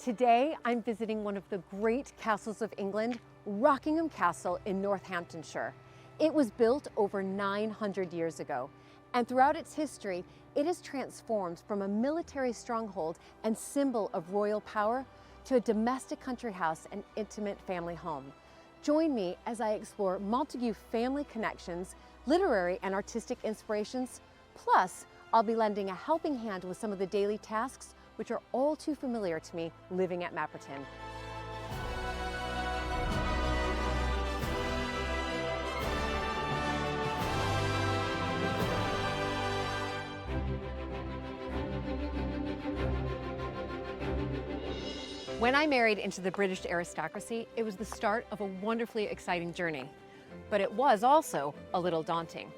Today, I'm visiting one of the great castles of England, Rockingham Castle in Northamptonshire. It was built over 900 years ago, and throughout its history, it has transformed from a military stronghold and symbol of royal power to a domestic country house and intimate family home. Join me as I explore Montagu family connections, literary and artistic inspirations, plus I'll be lending a helping hand with some of the daily tasks which are all too familiar to me living at Mapperton. When I married into the British aristocracy, it was the start of a wonderfully exciting journey. But it was also a little daunting.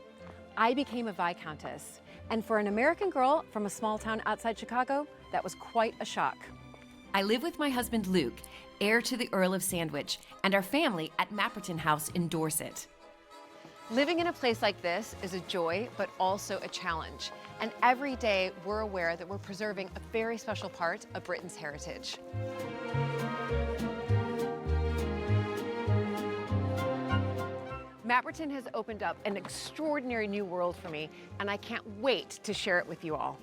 I became a Viscountess, and for an American girl from a small town outside Chicago, that was quite a shock. I live with my husband Luke, heir to the Earl of Sandwich, and our family at Mapperton House in Dorset. Living in a place like this is a joy, but also a challenge. And every day we're aware that we're preserving a very special part of Britain's heritage. Mapperton has opened up an extraordinary new world for me, and I can't wait to share it with you all.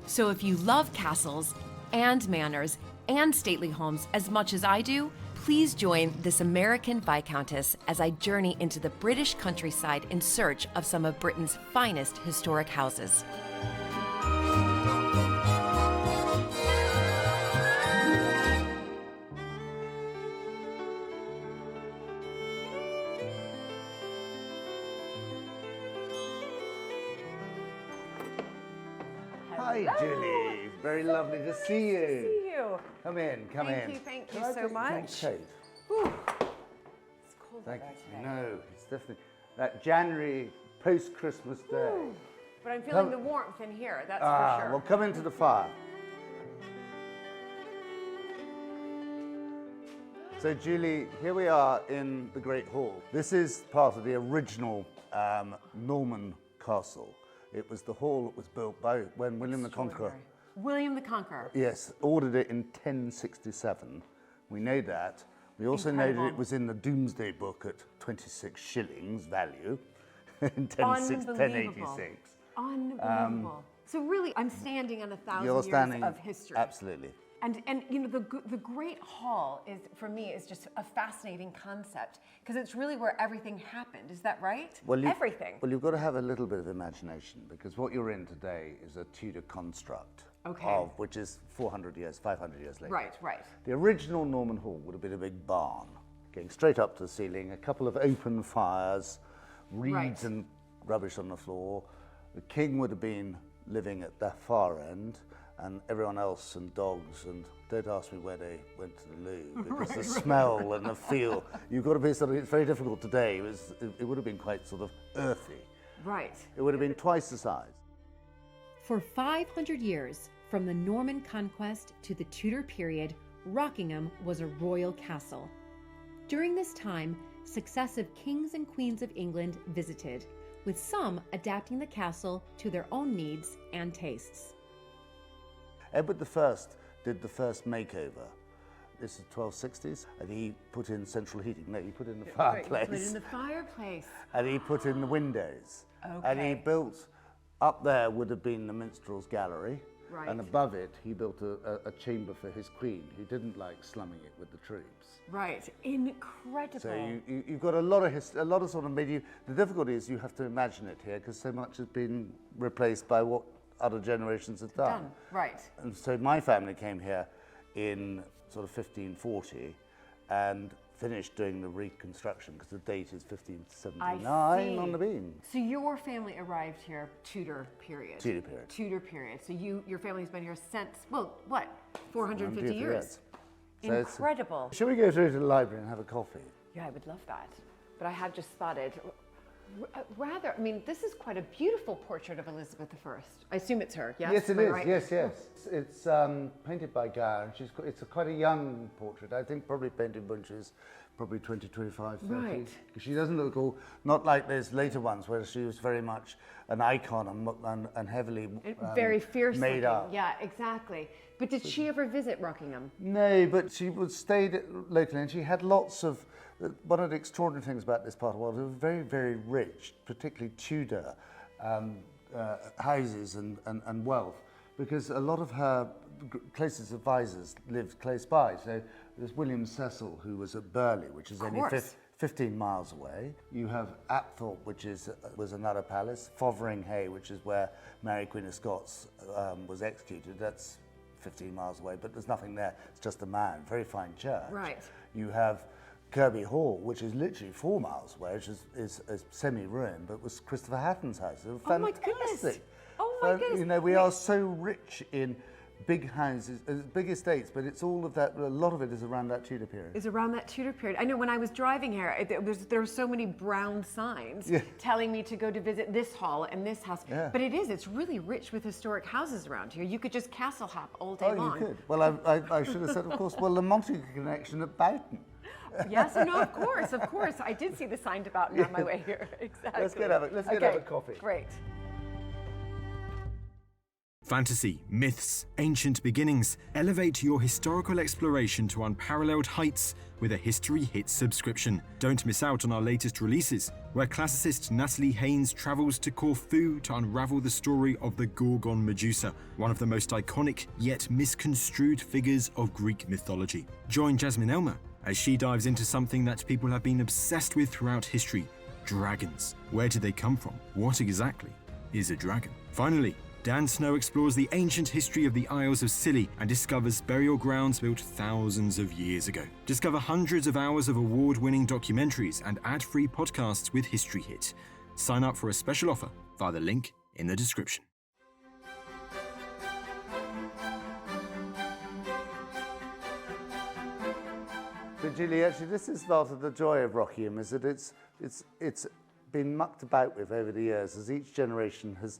So if you love castles and manors and stately homes as much as I do, please join this American Viscountess as I journey into the British countryside in search of some of Britain's finest historic houses. Hi, Julie. Very lovely to see you. Nice to see you. Come in, come in. Thank you so much. Coat? Whew. It's cold Thank out you. today. No, it's definitely that January post-Christmas day. Whew. But I'm feeling the warmth in here, that's for sure. Well, come into the fire. So, Julie, here we are in the Great Hall. This is part of the original Norman castle. It was the hall that was built by when William the Conqueror. William the Conqueror. Yes, ordered it in 1067. We know that. We also know that it was in the Domesday Book at 26 shillings value in 1086. Unbelievable. So really, I'm standing on 1,000 You're years standing, of history. Absolutely. And you know, the Great Hall is, for me, is just a fascinating concept because it's really where everything happened. Is that right? Everything. Well, you've got to have a little bit of imagination because what you're in today is a Tudor construct. Okay. Of which is 400 years, 500 years later. Right, right. The original Norman Hall would have been a big barn, going straight up to the ceiling, a couple of open fires, reeds and rubbish on the floor. The king would have been living at the far end, and everyone else and dogs, and don't ask me where they went to the loo, because the smell and the feel, you've got to be sort of, it's very difficult today, it would have been quite sort of earthy. Right. It would have been twice the size. For 500 years, from the Norman conquest to the Tudor period, Rockingham was a royal castle. During this time, successive kings and queens of England visited, with some adapting the castle to their own needs and tastes. Edward I did the first makeover. This is 1260s, and he put in central heating. No, he put in the fireplace. He put in the fireplace. And he put in the windows. Okay. And he built, up there would have been the minstrel's gallery. Right. And above it, he built a chamber for his queen, who didn't like slumming it with the troops. Right. Incredible. So you've got a lot of sort of medieval. The difficulty is you have to imagine it here because so much has been replaced by what other generations have done. Right. And so my family came here in sort of 1540 and finished doing the reconstruction because the date is 1579 on the beam. So your family arrived here Tudor period. Tudor period. Tudor period. So your family's been here since, well, what, 450 years? So incredible. Shall we go through to the library and have a coffee? Yeah, I would love that. But I have just spotted, rather, I mean, this is quite a beautiful portrait of Elizabeth I. I assume it's her, yes? Yes, it Am I is, right? yes. It's painted by Gower, and it's quite a young portrait. I think probably painted when she was probably 20, 25, 30. Right. She doesn't look all, not like those later ones where she was very much an icon and heavily Very fierce made looking. up. Yeah, exactly. But did she ever visit Rockingham? No, but she stayed locally, and she had lots of. One of the extraordinary things about this part of the world, it was very, very rich, particularly Tudor houses and wealth, because a lot of her closest advisors lived close by. So there's William Cecil, who was at Burley, which is only 15 miles away. You have Apthorpe, which was another palace. Fotheringhay, which is where Mary Queen of Scots was executed. That's 15 miles away, but there's nothing there. It's just a mound. Very fine church. Right. You have Kirby Hall, which is literally 4 miles away, which is semi-ruined, but was Christopher Hatton's house. It was Oh my goodness! fantastic. Oh my goodness! You know, we are so rich in big houses, big estates, but it's all of that. A lot of it is around that Tudor period. Is around that Tudor period. I know when I was driving here, there were so many brown signs telling me to go to visit this hall and this house. Yeah. But it's really rich with historic houses around here. You could just castle hop all day long. Oh, you could. Well, I should have said, of course, well, the Montagu connection at Boughton. Yes, no, of course. I did see the sign to Boughton on my way here. Exactly. Let's get have a coffee. Great. Fantasy, myths, ancient beginnings. Elevate your historical exploration to unparalleled heights with a History Hits subscription. Don't miss out on our latest releases, where classicist Natalie Haynes travels to Corfu to unravel the story of the Gorgon Medusa, one of the most iconic yet misconstrued figures of Greek mythology. Join Jasmine Elmer as she dives into something that people have been obsessed with throughout history: dragons. Where did they come from? What exactly is a dragon? Finally, Dan Snow explores the ancient history of the Isles of Scilly and discovers burial grounds built thousands of years ago. Discover hundreds of hours of award-winning documentaries and ad-free podcasts with History Hit. Sign up for a special offer via the link in the description. But Julie, actually, this is part of the joy of Rockingham, is that it's been mucked about with over the years as each generation has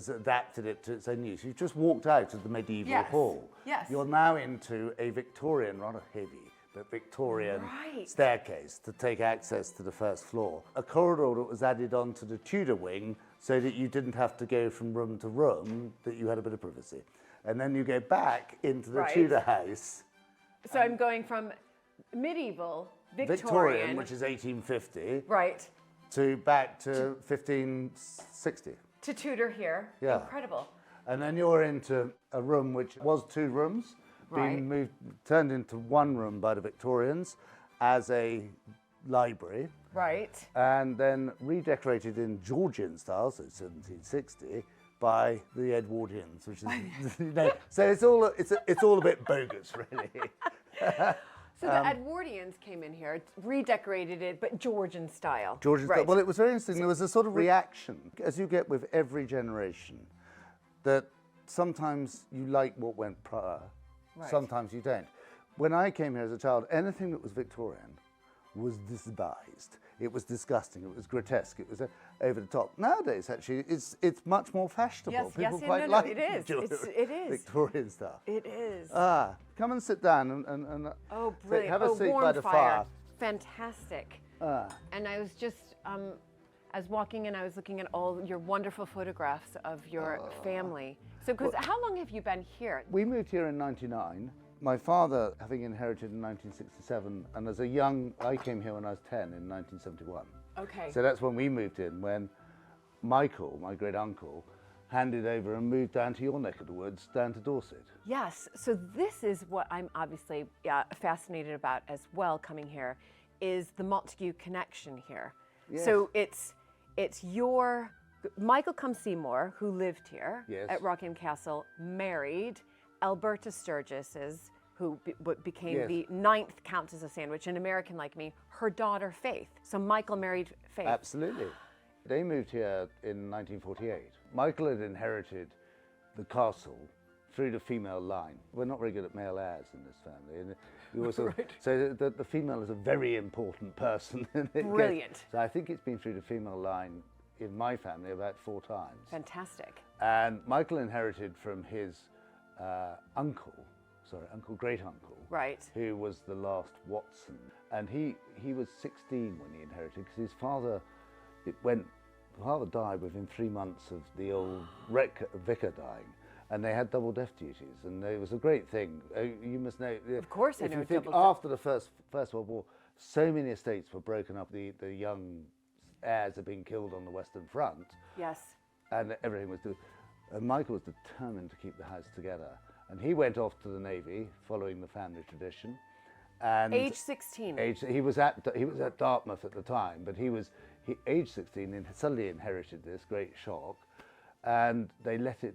adapted it to its own use. You've just walked out of the medieval hall. Yes. You're now into a Victorian, rather heavy, but Victorian staircase to take access to the first floor. A corridor that was added on to the Tudor wing so that you didn't have to go from room to room, that you had a bit of privacy. And then you go back into the Tudor house. So I'm going from medieval, Victorian, which is 1850. Right. To back to 1560. To Tudor here. Yeah. Incredible. And then you're into a room which was 2 rooms, being turned into 1 room by the Victorians as a library. Right. And then redecorated in Georgian style, so 1760, by the Edwardians, which is, you know, so it's all a bit bogus, really. So the Edwardians came in here, redecorated it, but Georgian style. Georgian style. Well, it was very interesting. There was a sort of reaction, as you get with every generation, that sometimes you like what went prior, sometimes you don't. When I came here as a child, anything that was Victorian was despised. It was disgusting. It was grotesque. It was over the top. Nowadays, actually, it's much more fashionable. Yes, People yes, quite no, like it is. It is. Victorian stuff. It is. Come and sit down and oh, brilliant. have a seat warm by the fire. Fantastic. And I was just, I was walking and I was looking at all your wonderful photographs of your family. So, because how long have you been here? We moved here in '99. My father, having inherited in 1967, and as a young, I came here when I was 10 in 1971. Okay. So that's when we moved in, when Michael, my great uncle, handed over and moved down to your neck of the woods, down to Dorset. Yes, so this is what I'm obviously fascinated about as well coming here, is the Montagu connection here. Yes. So it's your, Michael Seymour, who lived here at Rockingham Castle, married Alberta Sturgis's, who became the 9th Countess of Sandwich, an American like me, her daughter Faith. So Michael married Faith. Absolutely. They moved here in 1948. Michael had inherited the castle through the female line. We're not very good at male heirs in this family. And we also, so the female is a very important person. Brilliant. So I think it's been through the female line in my family about 4 times. Fantastic. And Michael inherited from his uncle, uncle, great-uncle, Right. who was the last Watson. And he was 16 when he inherited, because his father, father died within 3 months of the old vicar dying. And they had double death duties, and it was a great thing. You must know. Of course, I know. If you think after the First World War, so many estates were broken up. The young heirs had been killed on the Western Front. Yes. And everything was and Michael was determined to keep the house together. And he went off to the Navy, following the family tradition. And Age 16. he was at Dartmouth at the time, but age 16 and suddenly inherited this great shock, and they let it.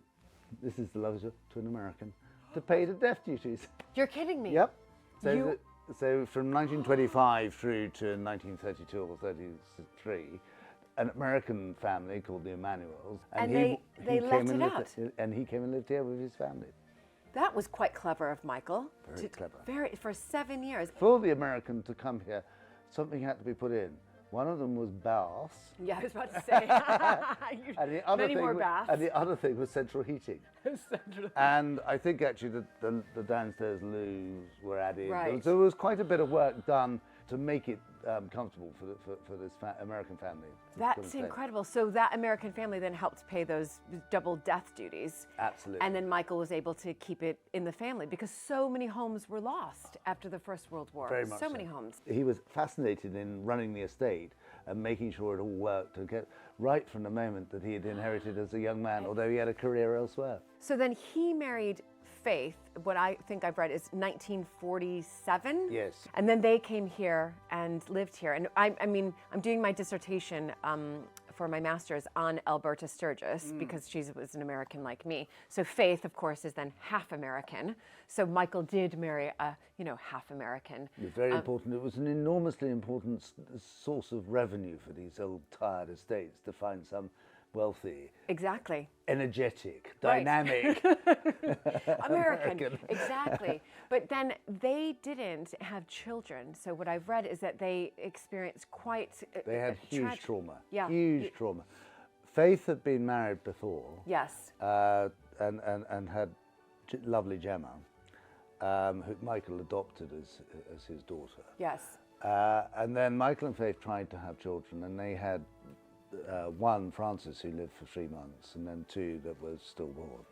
This is the luxury to an American to pay the death duties. You're kidding me. Yep. So from 1925 through to 1932 or 33, an American family called the Emanuels, And they let it out. And he came and lived here with his family. That was quite clever of Michael. Very clever. For 7 years. For the American to come here, something had to be put in. One of them was baths. Yeah, I was about to say. And the other Many thing more baths. And the other thing was central heating. And I think actually the downstairs loos were added. Right. So there was quite a bit of work done to make it comfortable for this American family. That's incredible. So that American family then helped pay those double death duties. Absolutely. And then Michael was able to keep it in the family because so many homes were lost after the First World War. Very much so many homes. He was fascinated in running the estate and making sure it all worked, to get right from the moment that he had inherited as a young man, although he had a career elsewhere. So then he married Faith, what I think I've read is 1947. Yes. And then they came here and lived here. And I mean, I'm doing my dissertation for my master's on Alberta Sturgis because she was an American like me. So Faith, of course, is then half American. So Michael did marry a, half American. It was very important. It was an enormously important source of revenue for these old tired estates to find some wealthy, exactly, energetic, right. dynamic American. Exactly. But then they didn't have children. So what I've read is that they experienced quite they had huge trauma. Yeah. Huge trauma. Faith had been married before. Yes. And had lovely Gemma, who Michael adopted as his daughter. Yes. And then Michael and Faith tried to have children, and they had one, Francis, who lived for 3 months, and then 2 that were stillborn.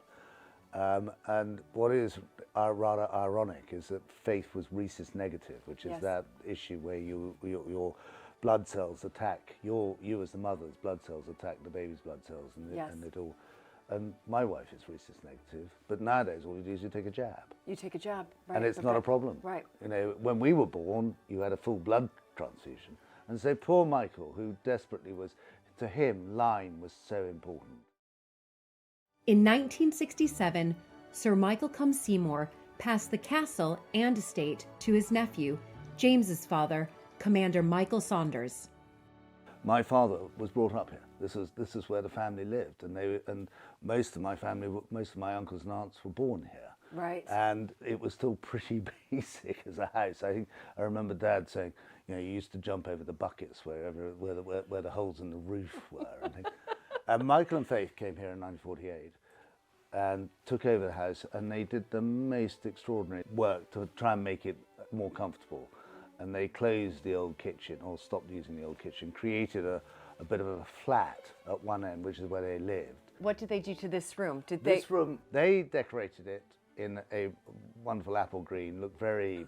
And what is rather ironic is that Faith was rhesus negative, which is that issue where your blood cells attack, you as the mother's blood cells attack the baby's blood cells, and it all. And my wife is rhesus negative, but nowadays all you do is you take a jab. You take a jab, right? And it's not a problem. Right. When we were born, you had a full blood transfusion. And so poor Michael, who desperately was, to him, line was so important. In 1967, Sir Michael Cum Seymour passed the castle and estate to his nephew, James's father, Commander Michael Saunders. My father was brought up here. This is where the family lived, and most of my family, most of my uncles and aunts were born here. Right. And it was still pretty basic as a house. I remember Dad saying, you used to jump over the buckets where the holes in the roof were. And Michael and Faith came here in 1948 and took over the house, and they did the most extraordinary work to try and make it more comfortable. And they closed the old kitchen, or stopped using the old kitchen, created a bit of a flat at one end, which is where they lived. What did they do to this room? This room, they decorated it in a wonderful apple green, looked very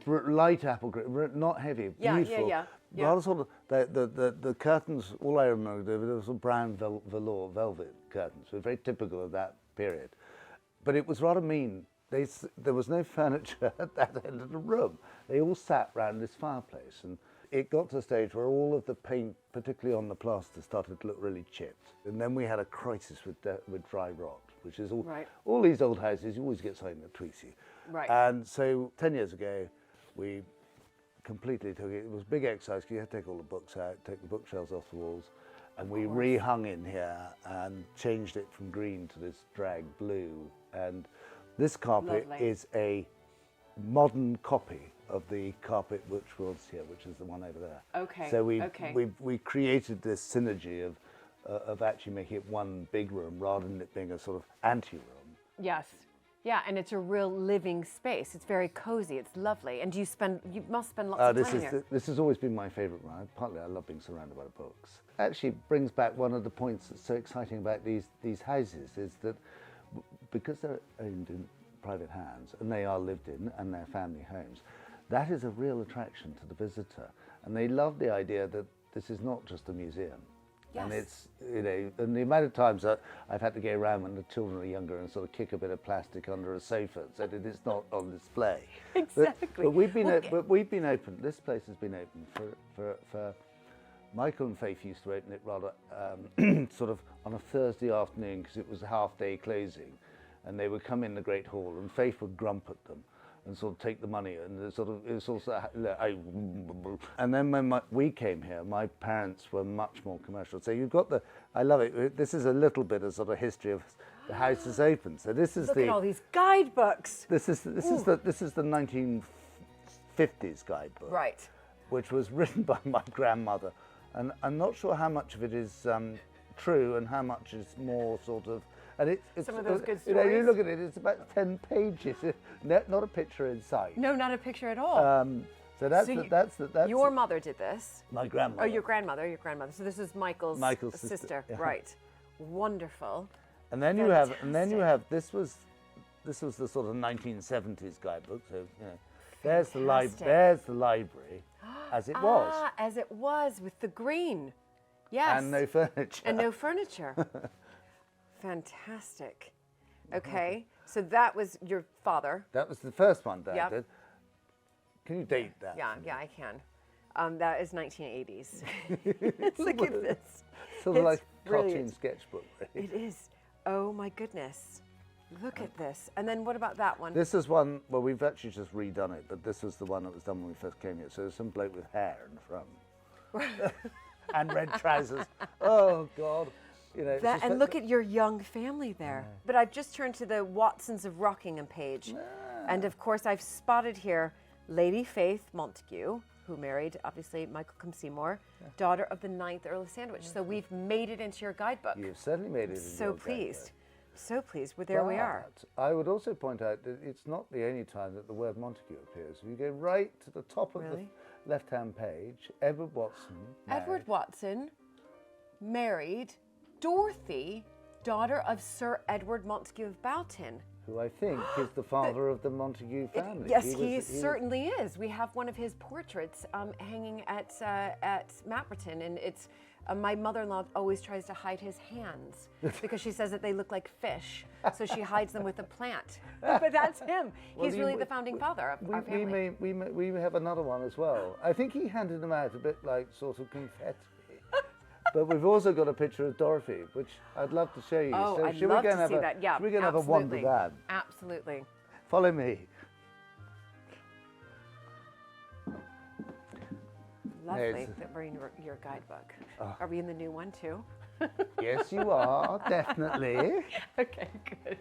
light apple green, not heavy, beautiful. Yeah. Rather sort of, the curtains, all I remember, there was some brown velour, velvet curtains, so very typical of that period. But it was rather mean. There was no furniture at that end of the room. They all sat round this fireplace, and it got to a stage where all of the paint, particularly on the plaster, started to look really chipped. And then we had a crisis with dry rot, which is all these old houses, you always get something that tweaks you. Right. And so 10 years ago, we completely took it. It was a big exercise, because you had to take all the books out, take the bookshelves off the walls, and we rehung in here and changed it from green to this drag blue. And this carpet is a modern copy of the carpet which was here, which is the one over there. Okay. So we created this synergy of actually making it one big room rather than it being a sort of anti-room. Yes. Yeah, and it's a real living space. It's very cozy. It's lovely. And you must spend lots of time here. This has always been my favourite one. Partly I love being surrounded by books. Actually brings back one of the points that's so exciting about these houses is that because they're owned in private hands and they are lived in and they're family homes, that is a real attraction to the visitor. And they love the idea that this is not just a museum. Yes. And it's, and the amount of times that I've had to go around when the children are younger and sort of kick a bit of plastic under a sofa so that it's not on display. Exactly. But we've been open, this place has been open for Michael and Faith used to open it rather sort of on a Thursday afternoon because it was a half-day closing, and they would come in the Great Hall and Faith would grump at them and sort of take the money, and it was also, and then when we came here, my parents were much more commercial. So you've got I love it. This is a little bit of sort of history of the house is open. So this is Look at all these guidebooks. This is the 1950s guidebook, Right. which was written by my grandmother, and I'm not sure how much of it is true and how much is more sort of. And it's some of those good you know, you stories. look at it, it's about 10 pages, not a picture in sight. No, not a picture at all. So that's your mother did this. my grandmother. Oh, your grandmother. So this is Michael's sister. yeah. Right. Wonderful. And then you have this was the sort of 1970s guidebook. So you know, there's the library, as it was. Ah, as it was with the green. Yes. And no furniture. And no furniture. Fantastic. Okay, so that was your father. That was the first one Dad Yep. did. Can you date that? Yeah, I can. That is 1980s. Look at this. Sort of It's like cartoon brilliant. sketchbook. Really. It is. Oh my goodness. Look at this. And then what about that one? This is one, well, we've actually just redone it, but this was the one that was done when we first came here. So there's some bloke with hair in the front. And red trousers. Oh, God. You know, it's just And look at your young family there. Yeah. But I've just turned to the Watsons of Rockingham page. And of course, I've spotted here Lady Faith Montagu, who married, obviously, Michael Seymour, daughter of the 9th Earl of Sandwich. So we've made it into your guidebook. You've certainly made it. So pleased. So pleased. Well, there we are. But I would also point out that it's not the only time that the word Montagu appears. If you go right to the top of Really? the left-hand page, Edward Watson. Edward Watson married Dorothy, daughter of Sir Edward Montagu of Boughton. Who I think is the father of the Montagu family. Yes, he certainly is. We have one of his portraits hanging at Mapperton, and it's my mother-in-law always tries to hide his hands because she says that they look like fish, so she hides them with a plant. But that's him. He's really the founding father of our family. We have another one as well. I think he handed them out a bit like sort of confetti. But we've also got a picture of Dorothy, which I'd love to show you. Oh, so I'd love to see that. Yeah, should we go and have a wander down? Absolutely. Follow me. Lovely that we're in your guidebook. Are we in the new one too? Yes, you are, definitely. Okay, good.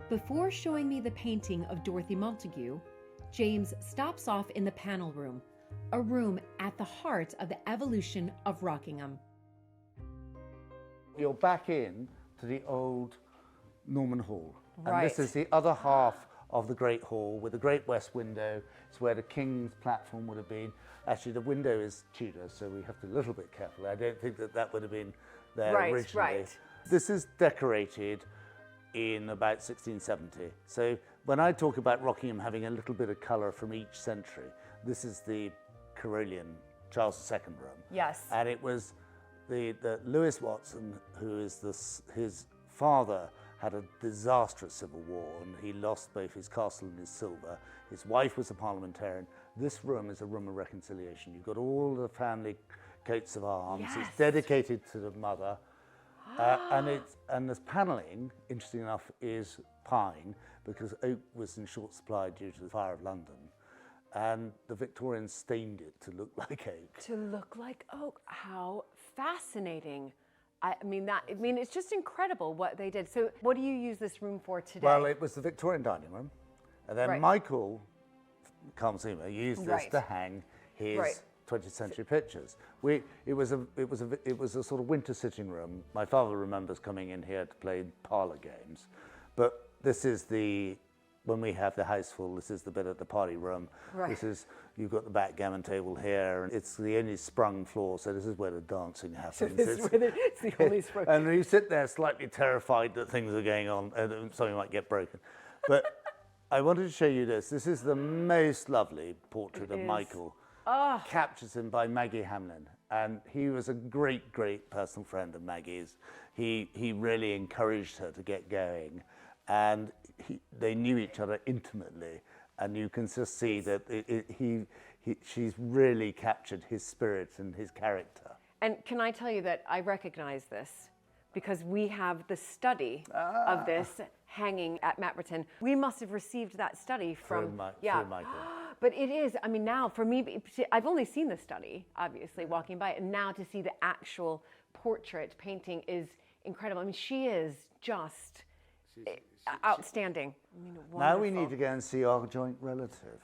Before showing me the painting of Dorothy Montagu, James stops off in the panel room, a room at the heart of the evolution of Rockingham. You're back in to the old Norman Hall. Right. And this is the other half of the Great Hall with the great west window. It's where the King's platform would have been. Actually, the window is Tudor, so we have to be a little bit careful. I don't think that would have been there originally. Right. This is decorated in about 1670. So when I talk about Rockingham having a little bit of colour from each century, this is the Coryton, Charles II room. Yes. And it was the Lewis Watson, who is his father, had a disastrous civil war and he lost both his castle and his silver. His wife was a parliamentarian. This room is a room of reconciliation. You've got all the family coats of arms. Yes. It's dedicated to the mother. And this panelling, interesting enough, is pine because oak was in short supply due to the fire of London. And the Victorians stained it to look like oak. To look like oak. How fascinating. I mean, it's just incredible what they did. So what do you use this room for today? Well, it was the Victorian dining room. And then Right. Michael Seymour used this Right. to hang his Right. 20th century pictures. It was a sort of winter sitting room. My father remembers coming in here to play parlour games. But this is when we have the house full, this is the bit at the party room. Right. This is, you've got the backgammon table here, and it's the only sprung floor, so this is where the dancing happens. It's the only sprung. And you sit there slightly terrified that things are going on and something might get broken. But I wanted to show you this. This is the most lovely portrait of Michael. Oh. Captures him by Maggie Hamlin. And he was a great, great personal friend of Maggie's. He really encouraged her to get going. And they knew each other intimately. And you can just see that she's really captured his spirit and his character. And can I tell you that I recognize this because we have the study of this hanging at Mapperton. We must have received that study from through Michael. But it is, I mean, now for me, I've only seen the study, obviously, walking by it, and now to see the actual portrait painting is incredible. I mean, she is just outstanding. I mean, now we need to go and see our joint relative.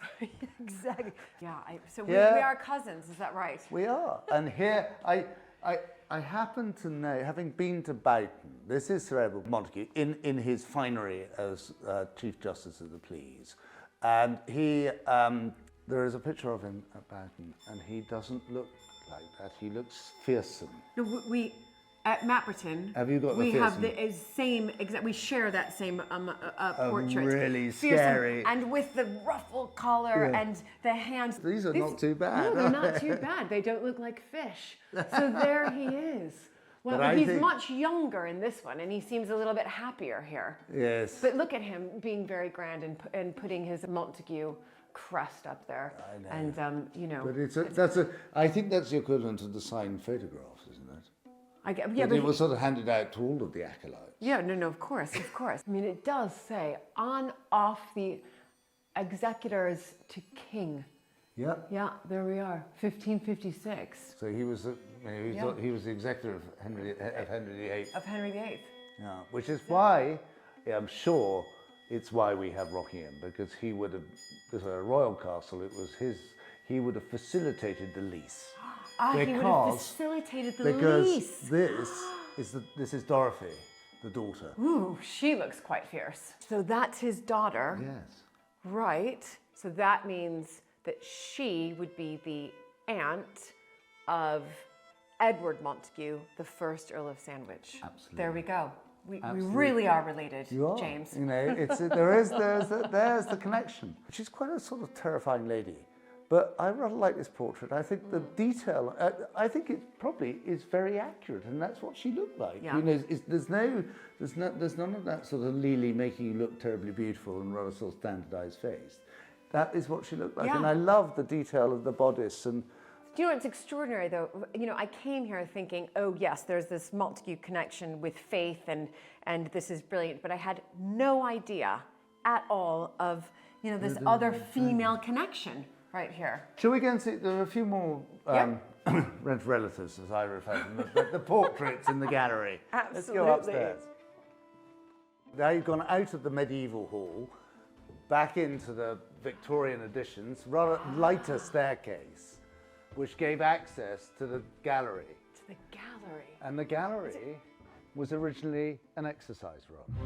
Exactly. Yeah, so we are cousins, is that right? We are. And here, I happen to know, having been to Boughton, this is Sir Edward Montagu in his finery as Chief Justice of the Pleas. And there is a picture of him at Boughton, and he doesn't look like that. He looks fearsome. No, we at Mapperton. Have you got the We have fearsome? the same exact. We share that same portrait. Really Fearsome, scary. and with the ruffled collar and the hands. These are not too bad. No, they're not too bad. They don't look like fish. So there he is. Well, But he's much younger in this one, and he seems a little bit happier here. Yes. But look at him being very grand and putting his Montagu crest up there. I know. And you know. But I think that's the equivalent of the signed photographs, isn't it? Yeah, but it was sort of handed out to all of the acolytes. Yeah, no, of course. I mean, it does say on off the executors to king. Yeah. Yeah, there we are, 1556. So he was he was the executor of Henry VIII. Of Henry VIII. Yeah, which is why I'm sure it's why we have Rockingham, because he would have, this is a royal castle. It was his. He would have facilitated the lease. He would have facilitated the lease. Because this is Dorothy, the daughter. Ooh, she looks quite fierce. So that's his daughter. Yes. Right. So that means that she would be the aunt of Edward Montagu, the first Earl of Sandwich. Absolutely. There we go. We really are related, You are. James. You know, there's the connection. She's quite a sort of terrifying lady. But I rather like this portrait. I think the detail, I think it probably is very accurate, and that's what she looked like. Yeah. You know, there's none of that sort of lily making you look terribly beautiful and rather sort of standardized face. That is what she looked like, and I love the detail of the bodice. And do you know what's extraordinary though? You know, I came here thinking, oh yes, there's this Montagu connection with faith, and this is brilliant. But I had no idea at all of this other female connection. Right here. Shall we go and see? There are a few more relatives, as I refer to them, the portraits in the gallery. Absolutely. Let's go upstairs. Now you've gone out of the medieval hall, back into the Victorian additions, rather lighter staircase, which gave access to the gallery. To the gallery. And the gallery was originally an exercise room.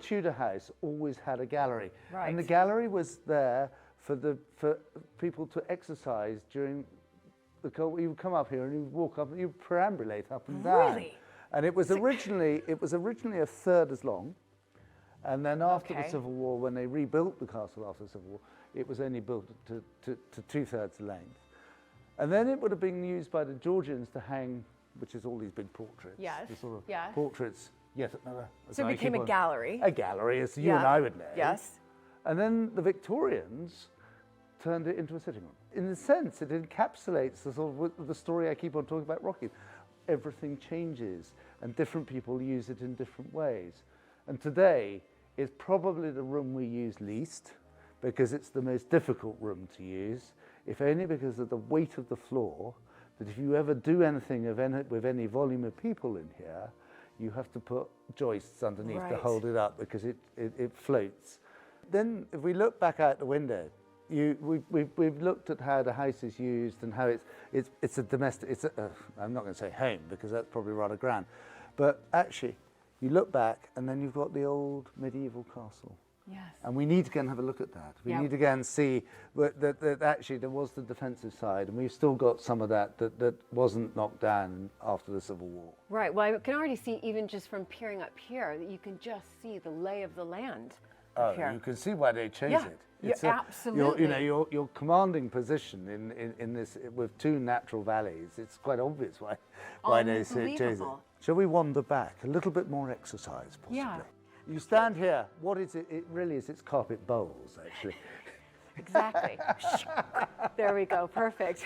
Tudor house always had a gallery, and the gallery was there for people to exercise during the cold. You would come up here and you would walk up and you would perambulate up and down. Really? And it was originally a third as long, and then after the Civil War, when they rebuilt the castle after the Civil War, it was only built to 2/3 length, and then it would have been used by the Georgians to hang, which is all these big portraits. Yes. The sort of yes. portraits. Yet another. So it became a gallery. A gallery, as you and I would know. Yes. And then the Victorians turned it into a sitting room. In a sense, it encapsulates the sort of the story I keep on talking about Rockingham. Everything changes, and different people use it in different ways. And today is probably the room we use least, because it's the most difficult room to use, if only because of the weight of the floor, that if you ever do anything with any volume of people in here, you have to put joists underneath to hold it up, because it floats. then if we look back out the window, we've looked at how the house is used and how it's a domestic, I'm not going to say home because that's probably rather grand, but actually you look back and then you've got the old medieval castle. Yes. And we need to go and have a look at that. We need to go and see that actually there was the defensive side, and we've still got some of that wasn't knocked down after the Civil War. Right. Well, I can already see, even just from peering up here, that you can just see the lay of the land up here. You can see why they chose it. It's absolutely. Your commanding position in this with two natural valleys. It's quite obvious why they chose it. Shall we wander back? A little bit more exercise, possibly. Yeah. You stand here. What is it? It really is. It's carpet bowls, actually. Exactly. There we go. Perfect.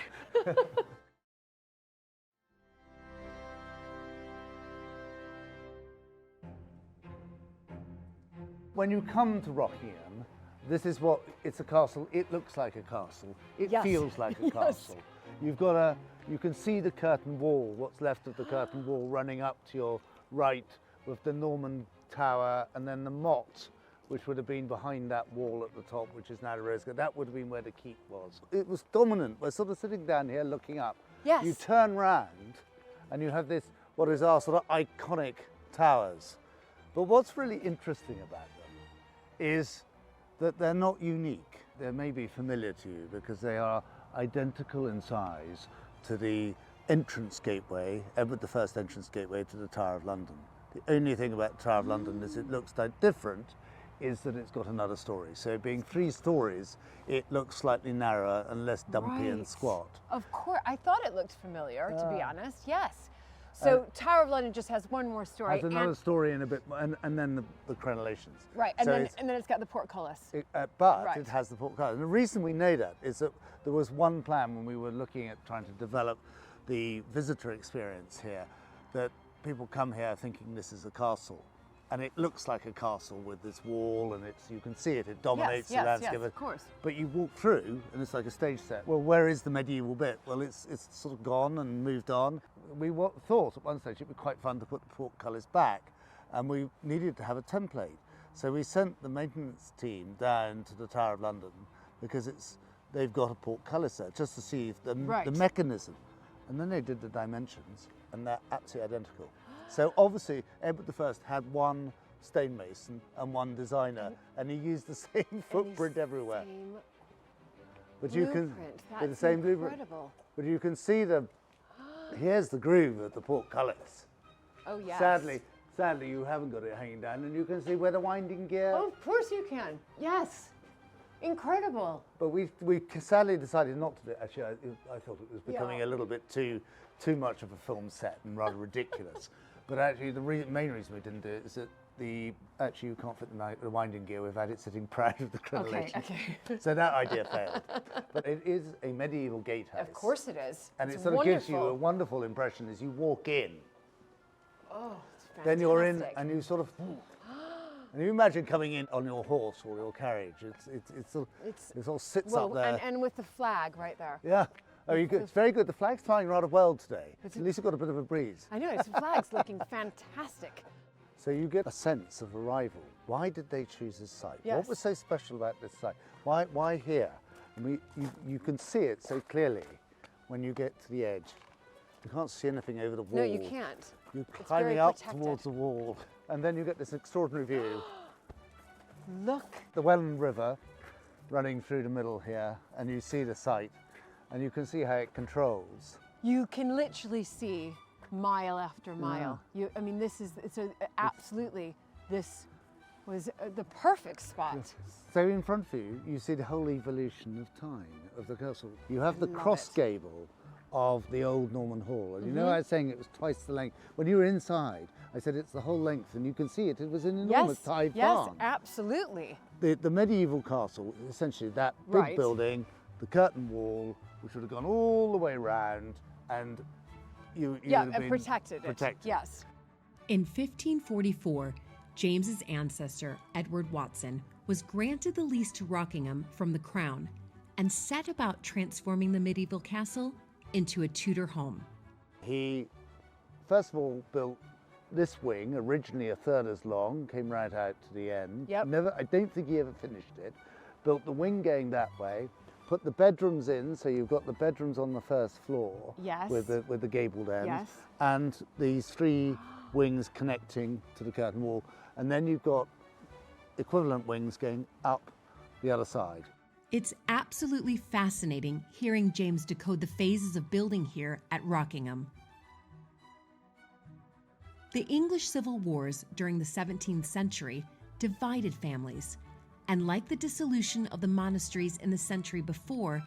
When you come to Rockingham, this is it's a castle. It looks like a castle. It feels like a castle. You've got you can see the curtain wall, what's left of the curtain wall running up to your right with the Norman tower, and then the motte, which would have been behind that wall at the top, which is now the rose garden. That would have been where the keep was. It was dominant. We're sort of sitting down here looking up. Yes. You turn round and you have this, what is our sort of iconic towers. But what's really interesting about them is that they're not unique. They may be familiar to you because they are identical in size to the entrance gateway, Edward I's entrance gateway to the Tower of London. The only thing about the Tower of London is it looks different, is that it's got another story. So being 3 stories, it looks slightly narrower and less dumpy and squat. Of course. I thought it looked familiar, to be honest. Yes. So Tower of London just has one more story. Has another story in a bit, and then the crenellations. Right, and then it's got the portcullis. But it has the portcullis. And the reason we know that is that there was one plan when we were looking at trying to develop the visitor experience here, that people come here thinking this is a castle. And it looks like a castle with this wall, and you can see it dominates the landscape. Yes, of course. But you walk through, and it's like a stage set. Well, where is the medieval bit? Well, it's sort of gone and moved on. We thought at one stage it'd be quite fun to put the portcullis back, and we needed to have a template. So we sent the maintenance team down to the Tower of London because they've got a portcullis there just to see the mechanism. And then they did the dimensions, and they're absolutely identical. So obviously, Edward I had one stonemason and one designer, and he used the same footprint everywhere. But you can That's the same incredible. blueprint. But you can see here's the groove of the portcullis. Oh yes. Sadly, you haven't got it hanging down, and you can see where the winding gear. Oh, of course you can. Yes. Incredible. But we sadly decided not to do it. Actually, I thought it was becoming a little bit too much of a film set and rather ridiculous. But actually, the main reason we didn't do it is that actually you can't fit the winding gear. We've had it sitting proud of the crenellation. Okay. So that idea failed. But it is a medieval gatehouse. Of course it is. And it's it sort wonderful. of gives you a wonderful impression as you walk in. Oh, it's fantastic. Then you're in, and you sort of. And you imagine coming in on your horse or your carriage. It all sits up there. And with the flag right there. Yeah. Oh, it's very good. The flag's flying rather well today. At least you've got a bit of a breeze. I know, the flag's looking fantastic. So you get a sense of arrival. Why did they choose this site? Yes. What was so special about this site? Why here? And you can see it so clearly when you get to the edge. You can't see anything over the wall. No, you can't. You're climbing up towards the wall, and then you get this extraordinary view. Look. The Welland River running through the middle here, and you see the site, and you can see how it controls. You can literally see mile after mile. Yeah. I mean, this was the perfect spot. So in front of you, you see the whole evolution of time of the castle. You have the cross gable of the old Norman Hall. And you know I was saying it was twice the length. When you were inside, I said it's the whole length, and you can see it. It was an enormous tide barn. Yes, absolutely. The medieval castle, essentially that big building, the curtain wall, which would have gone all the way round, and you would have been protected. Yes. In 1544, James's ancestor, Edward Watson, was granted the lease to Rockingham from the Crown and set about transforming the medieval castle into a Tudor home. He, first of all, built this wing, originally a third as long, came right out to the end. Yep. I don't think he ever finished it. Built the wing going that way, put the bedrooms in, so you've got the bedrooms on the first floor. Yes. With the gabled ends. Yes. And these 3 wings connecting to the curtain wall. And then you've got equivalent wings going up the other side. It's absolutely fascinating hearing James decode the phases of building here at Rockingham. The English civil wars during the 17th century divided families, and like the dissolution of the monasteries in the century before,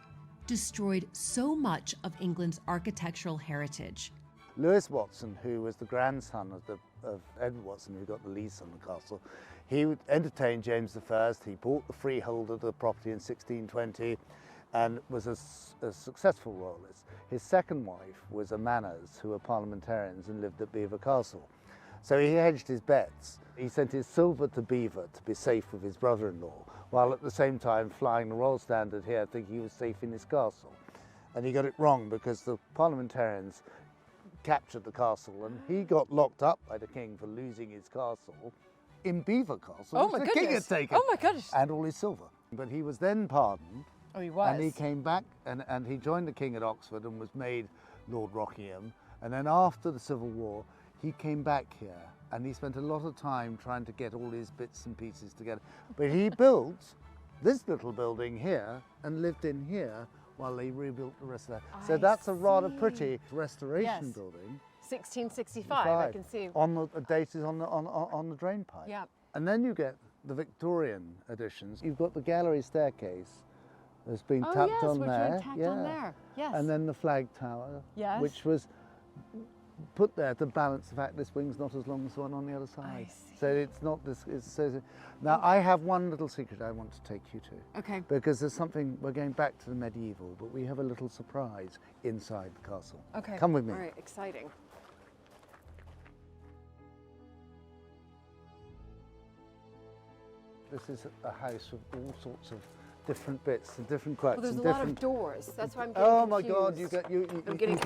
destroyed so much of England's architectural heritage. Lewis Watson, who was the grandson of Edward Watson, who got the lease on the castle, he entertained James I. He bought the freehold of the property in 1620 and was a successful royalist. His second wife was a Manners, who were parliamentarians and lived at Belvoir Castle. So he hedged his bets. He sent his silver to Belvoir to be safe with his brother-in-law, while at the same time flying the royal standard here, thinking he was safe in his castle. And he got it wrong, because the parliamentarians captured the castle, and he got locked up by the king for losing his castle in Belvoir Castle, Oh, which my the king had goodness. taken. Oh, my goodness. And all his silver. But he was then pardoned. Oh, he was. And he came back, and he joined the king at Oxford and was made Lord Rockingham. And then after the Civil War, he came back here, and he spent a lot of time trying to get all his bits and pieces together. But he built this little building here and lived in here while they rebuilt the rest of that. So that's a rather pretty restoration Yes. building. 1665, I can see. On the dated on the drain pipe. Yeah. And then you get the Victorian additions. You've got the gallery staircase that's been Oh, tapped yes, on which there. went tacked on there. Yes. And then the flag tower, Yes. which was put there to balance the fact this wing's not as long as the one on the other side. see. So it's not this. Now I have one little secret I want to take you to. Okay. Because there's something, we're going back to the medieval, but we have a little surprise inside the castle. Okay. Come with me. All right, exciting. This is a house with all sorts of different bits and different quirks Well, there's and a lot different. of doors. That's why I'm getting Oh my confused. God! You get I'm getting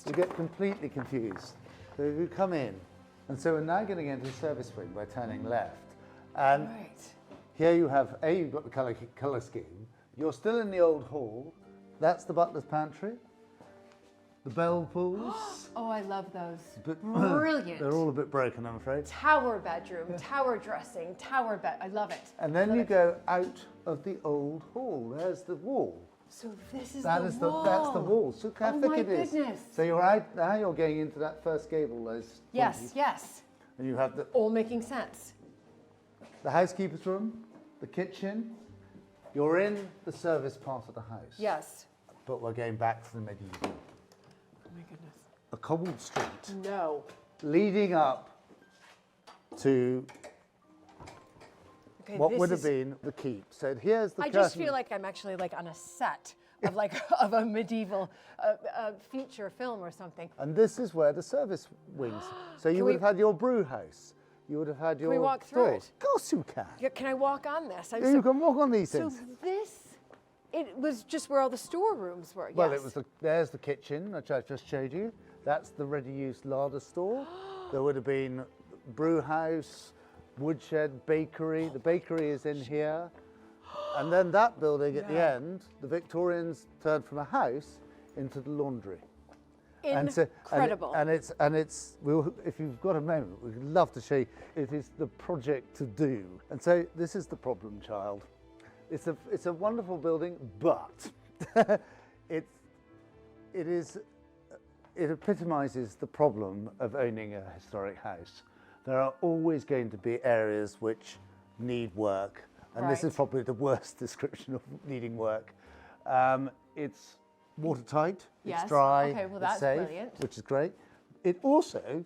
you get completely confused. So you come in, and so we're now going to get into the service wing by turning left, and Right. here you have you've got the colour scheme. You're still in the old hall. That's the butler's pantry. The bell pools. Oh, I love those. But Brilliant. They're all a bit broken, I'm afraid. Tower bedroom, tower dressing, tower bed. I love it. And then you go out of the old hall. There's the wall. So this is That the is wall. that's the wall. So how Oh thick my it is. goodness. So you're out now. You're going into that first gable. Those Yes, 20s, yes. And you have All making sense. the housekeeper's room, the kitchen. You're in the service part of the house. Yes. But we're going back to the medieval. Oh my goodness. A cobbled street No. leading up to Okay, what this would have is- been the keep. So here's the I curtain. just feel like I'm actually like on a set of like of a medieval feature film or something. And this is where the service wings. So you Can would we- have had your brew house. You would have had your we walk through stores. it? Of course you can. Yeah, can I walk on this? I'm You can walk on these so things. this, it was just where all the storerooms were. Well, yes. it was there's the kitchen, which I just showed you. That's the ready-use larder store. There would have been brew house, woodshed, bakery. The bakery is in here. And then that building at the end, the Victorians turned from a house into the laundry. Incredible. And it's if you've got a moment, we'd love to show you. It is the project to do. And so this is the problem child. It's a wonderful building, but it epitomizes the problem of owning a historic house. There are always going to be areas which need work, and this is Right. probably the worst description of needing work. It's watertight, Yes. it's dry, Okay, well, it's that's safe, brilliant. which is great. It also,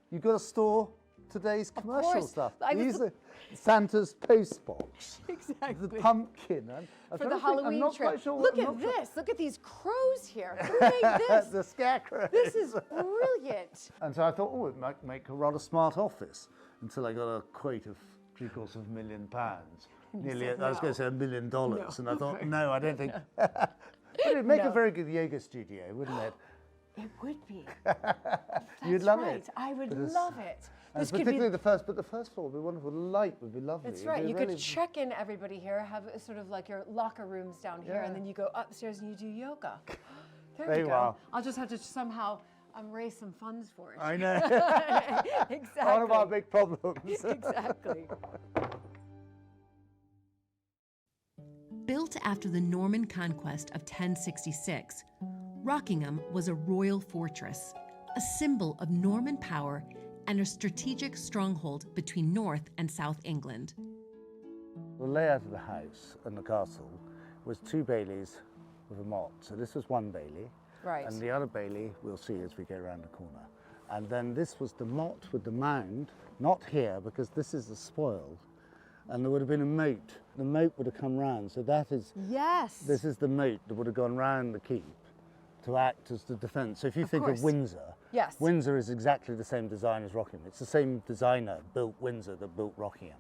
you've got to store today's commercial course. stuff. I was- These are Santa's postbox, Exactly. the pumpkin. For the Halloween I'm not trip. quite sure. Look I'm at not sure- this. Look at these crows here. Who made this? the scarecrow. This is brilliant. And so I thought, oh, it might make a rather smart office, until I got a quote of £750,000. Nearly, said I was no. going to say $1 million, and I thought, no, I don't think. But it'd make a very good yoga studio, wouldn't it? It would be. You'd love it. I would love it. And This could particularly be. the first floor would be wonderful. The light would be lovely. That's It'd right. be You really- could check in everybody here, have sort of like your locker rooms down here, and Yeah. then you go upstairs and you do yoga. There There you you go. are. I'll just have to somehow raise some funds for it. I know. Exactly. One of our big problems. Exactly. Built after the Norman conquest of 1066, Rockingham was a royal fortress, a symbol of Norman power and a strategic stronghold between North and South England. The layout of the house and the castle was 2 baileys with a motte. So this was 1 bailey. Right. And the other bailey we'll see as we go around the corner. And then this was the motte with the mound, not here because this is the spoil. And there would have been a moat. The moat would have come round. So that is, Yes. this is the moat that would have gone round the keep to act as the defence. So if you think course. of Windsor, Yes. Windsor is exactly the same design as Rockingham. It's the same designer built Windsor that built Rockingham.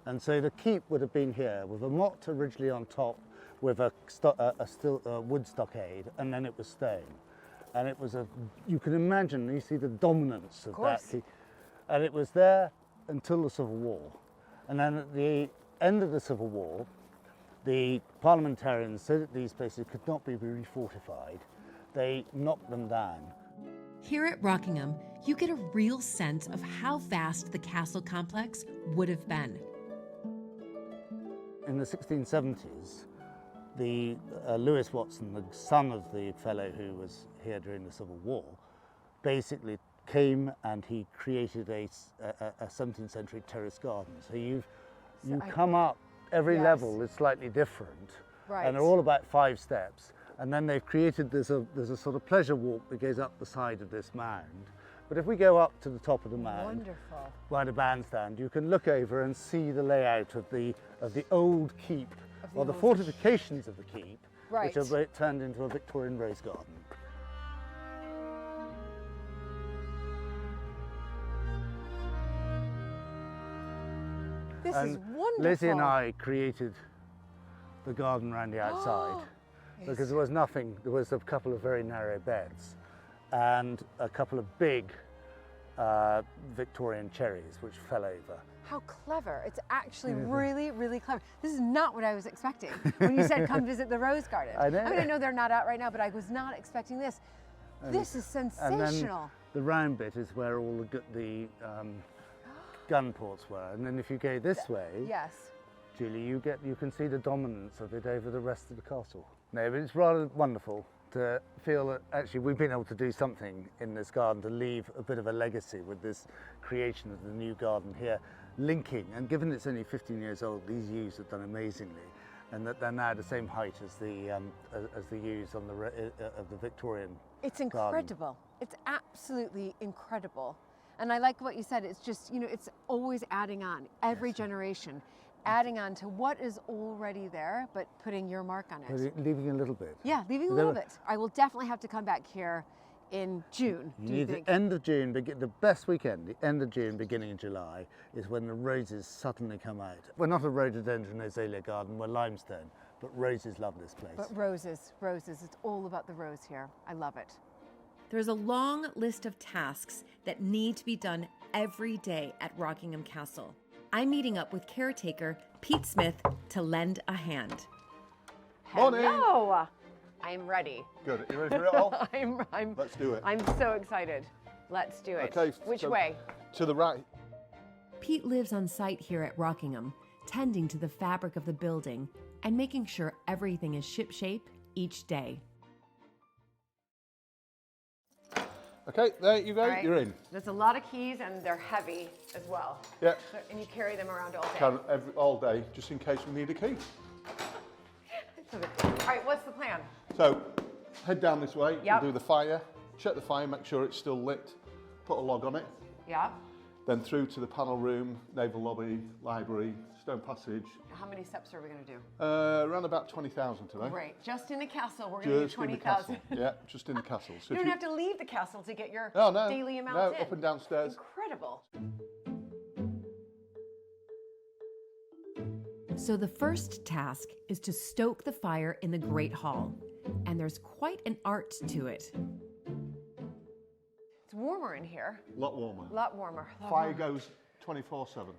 And so the keep would have been here with a motte originally on top with a wood stockade, and then it was stone. And it was you can imagine, you see the dominance of that keep. And it was there until the Civil War. And then at the end of the Civil War, the parliamentarians said that these places could not be refortified. They knocked them down. Here at Rockingham, you get a real sense of how vast the castle complex would have been. In the 1670s, the Lewis Watson, the son of the fellow who was here during the Civil War, basically came and he created a 17th century terrace garden. So you come up, every level is slightly different, Right. and they're all about 5 steps. And then they've created, there's a sort of pleasure walk that goes up the side of this mound. But if we go up to the top of the mound, Wonderful. by the bandstand, you can look over and see the layout of the old keep, or the fortifications of the keep, Right. which are turned into a Victorian rose garden. This is wonderful. Lizzie and I created the garden around the outside because there was nothing. There was a couple of very narrow beds and a couple of big Victorian cherries which fell over. How clever. It's actually really, really clever. This is not what I was expecting when you said come visit the rose garden. I know. I mean, I know they're not out right now, but I was not expecting this. This is And sensational. then the round bit is where all the gun ports were. And then if you go this way, Yes. Julie, you can see the dominance of it over the rest of the castle. No, but it's rather wonderful to feel that actually we've been able to do something in this garden to leave a bit of a legacy with this creation of the new garden here, linking, and given it's only 15 years old, these yews have done amazingly, and that they're now the same height as the yews on of the Victorian It's garden. incredible. It's absolutely incredible. And I like what you said. It's just, it's always adding on, every generation, adding on to what is already there, but putting your mark on it. Leaving a little bit. Yeah, leaving a little bit. I will definitely have to come back here in June. Do you think? The end of June, the best weekend, the end of June, beginning of July, is when the roses suddenly come out. We're not a rhododendron azalea garden, we're limestone, but roses love this place. But roses. It's all about the rose here. I love it. There's a long list of tasks that need to be done every day at Rockingham Castle. I'm meeting up with caretaker Pete Smith to lend a hand. Morning. Hello. I'm ready. Good. You ready for it all? I'm Let's do it. I'm so excited. Let's do it. Okay. Which so way? To the right. Pete lives on site here at Rockingham, tending to the fabric of the building and making sure everything is shipshape each day. Okay, there you go. All right. You're in. There's a lot of keys and they're heavy as well. Yeah. And you carry them around all day. All day, just in case we need a key. All right, what's the plan? So, head down this way. Yep. We'll do the fire. Check the fire, make sure it's still lit. Put a log on it. Yeah. Then through to the panel room, naval lobby, library, stone passage. How many steps are we going to do? Around about 20,000 today. Great. Just in the castle, we're going to do Just in the 20,000. castle. Yeah, just in the castle. So You if don't have to leave the castle to get your No, no. daily amounts No, in. up and downstairs. Incredible. So the first task is to stoke the fire in the Great Hall, and there's quite an art to it. It's warmer in here. A lot warmer. A lot warmer. A lot Fire warmer. goes 24/7.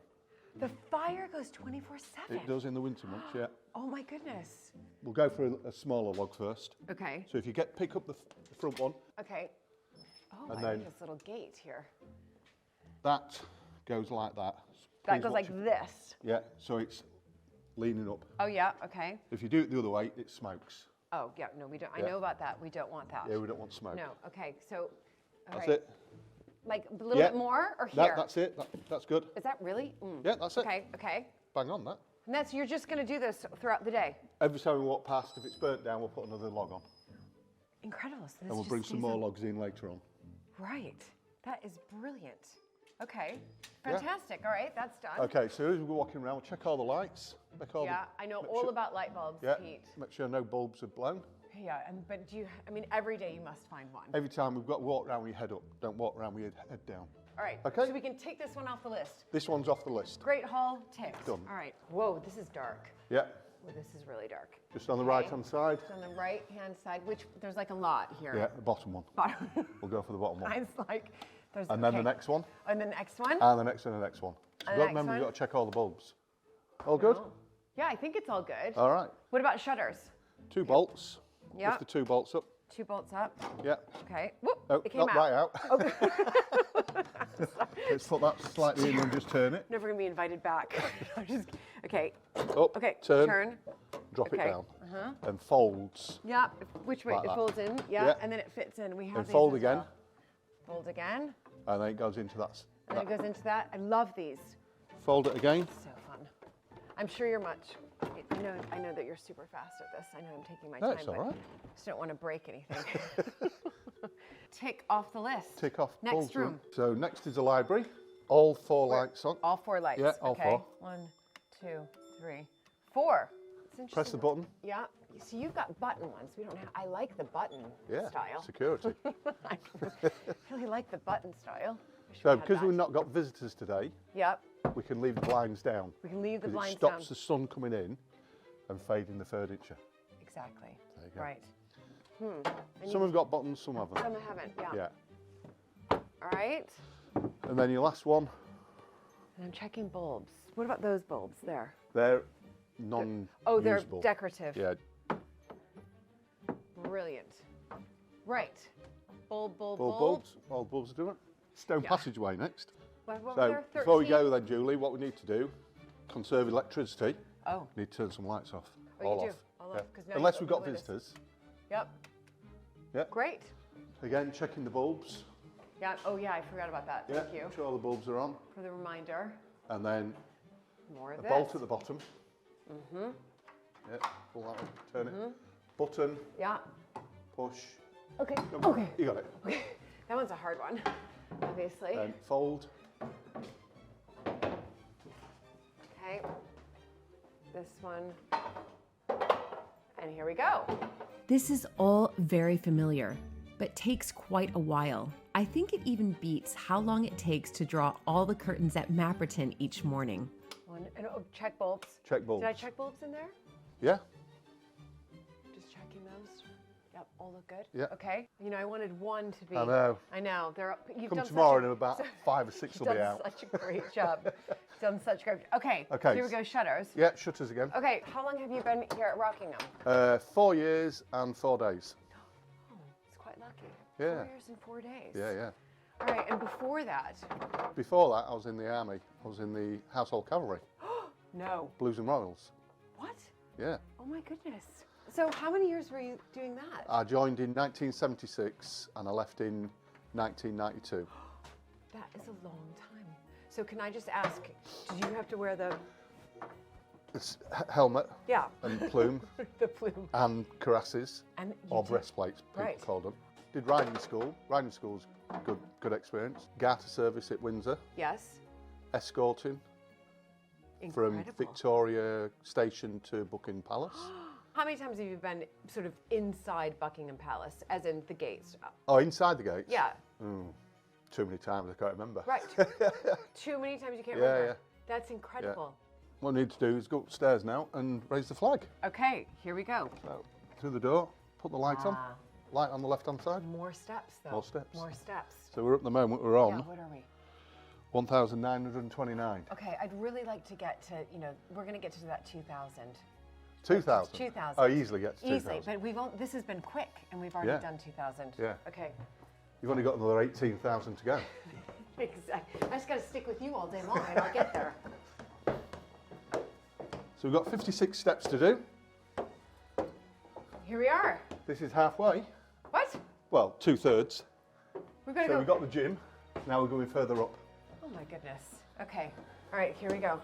The fire goes 24/7. It does in the winter months, yeah. Oh my goodness. We'll go for a smaller log first. Okay. So if you pick up the front one, Okay. Oh, And I then- like this little gate here. that goes like that. That Please goes watch like it. this. Yeah, so it's leaning up. Oh yeah. Okay. If you do it the other way, it smokes. Oh yeah. No, we don't. I Yeah. know about that. We don't want that. Yeah, we don't want smoke. No. Okay. So. all That's right. it. Like a little Yeah. bit more or here? That's it. That's good. Is that really? Mm. Yeah, that's it. Okay. Okay. Bang on that. And that's you're just going to do this throughout the day. Every time we walk past, if it's burnt down, we'll put another log on. Incredible. So this And we'll just bring some stays more on. logs in later on. Right. That is brilliant. Okay. Yeah. Fantastic. All right. That's done. Okay, so as we're walking around, we'll check all the lights. Make all Yeah, I know make all sure- about light bulbs, Yeah, Pete. make sure no bulbs are blown. Yeah, but I mean, every day you must find one. Every time we've got to walk around with your head up. Don't walk around with your head down. All right. Okay. So we can take this one off the list. This one's off the list. Great Hall ticked. Done. All right. Whoa, this is dark. Yeah, Whoa, this is really dark. just on the Okay. right-hand side. It's on the right-hand side, which there's like a lot here. Yeah, the bottom one. Bottom. We'll go for the bottom one. Mine's like, there's. And then okay. the next one, And the next one. and the next one, and the next one. So And the next remember, one? you've got to check all the bulbs. All good? Oh. Yeah, I think it's all good. All right. What about shutters? 2 bolts. Yeah. Just the 2 bolts up. 2 bolts up. Yeah. Okay. Whoop. Oh, it came not out. right out. Let's put that slightly in and just turn it. Never gonna be invited back. I'm just, okay. Up, Okay. turn, drop Okay. it down, and folds. Yeah. Which way? Like It that. folds in. Yeah. Yeah. And then it fits in. We have And these fold as again. well. Fold again. And then it goes into that. And then it goes into that. I love these. Fold it again. So fun. I'm sure you're much. I know that you're super fast at this. I know I'm taking my No, time, it's but all right. I just don't want to break anything. Tick off the list. Tick off. Next bulbs room. So next is the library. All 4 lights on. All 4 lights. Yeah, all okay. 4. 1, 2, 3, 4. It's interesting. Press the button. Yeah. So you've got button ones. We don't have. I like the button Yeah. style. Security. I really like the button style. Wish we So had because that. we've not got visitors today, Yep. we can leave the blinds down. We can leave the 'cause blinds it stops down. the sun coming in and fading the furniture. Exactly. There you go. Right. And Some have got buttons, some haven't. some haven't. Yeah. Yeah. All right. And then your last one, And I'm checking bulbs. What about those bulbs there? they're non-usable. Oh, they're decorative. Yeah. Brilliant. Right. Bulb. Bulbs. All bulbs are doing. Stone Yeah. passageway next. What was So there? before we 13? go then, Julie, what we need to do, conserve electricity. Oh. We need to turn some lights off. Oh, all you do? off. All Yeah. off, 'cause now Unless you've we've got opened the windows. visitors. Yep. Yeah. Great. Again, checking the bulbs. Yeah. Oh, yeah. I forgot about that. Yeah. Thank you Make sure all the bulbs are on. for the reminder. And then More of a this. bolt at the bottom. Yeah. Pull that up, turn it. Button, Yeah. push. Okay. Go. Okay. You got it. That one's a hard one, obviously. Then fold. Okay. This one. And here we go. This is all very familiar, but takes quite a while. I think it even beats how long it takes to draw all the curtains at Mapperton each morning. And check bulbs. Check bulbs. Did I check bulbs in there? Yeah. Just checking those. Yep, all look good. Yeah. Okay. You know, I wanted one to be. I know. I know. They're up. You've Come done tomorrow such and about 5 or 6 will You've be done out. such a great job. Done such great. Okay. Okay. Here we go. Shutters. Yeah, shutters again. Okay. How long have you been here at Rockingham? 4 years and 4 days. Oh, it's quite lucky. Yeah. 4 years and 4 days. Yeah, yeah. All right. And before that, Before that, I was in the army. I was in the Household Cavalry, no. Blues and Royals. What? Yeah. Oh my goodness. So how many years were you doing that? I joined in 1976 and I left in 1992. That is a long time. So can I just ask, did you have to wear the, It's helmet yeah, and plume the plume? and cuirasses And you or did- breastplates, people Right. call them. Did riding school. Riding school's good experience. Garter service at Windsor. Yes. Escorting Incredible. from Victoria Station to Buckingham Palace. How many times have you been sort of inside Buckingham Palace, as in the gates? Oh, inside the gates? Yeah, Too many times, I can't remember. right. Too many times you can't Yeah, remember. yeah. That's incredible. What I need to do is go upstairs now and raise the flag. Okay, here we go. So, through the door, put the light on. light on the left-hand side. More steps, though. More steps. More steps. So we're at the moment, we're on Yeah, what are we? 1,929. Okay, I'd really like to get to, you know, we're going to get to that 2,000. 2,000? 2,000. I easily get to 2,000. Easily, but this has been quick, and we've already done 2,000. Yeah. Okay. You've only got another 18,000 to go. Exactly. I just got to stick with you all day long, and I'll get there. So we've got 56 steps to do. Here we are. This is halfway. What? Well, 2/3. We've got to So go. we've got the gym. Now we're going further up. Oh my goodness. Okay. All right, here we go.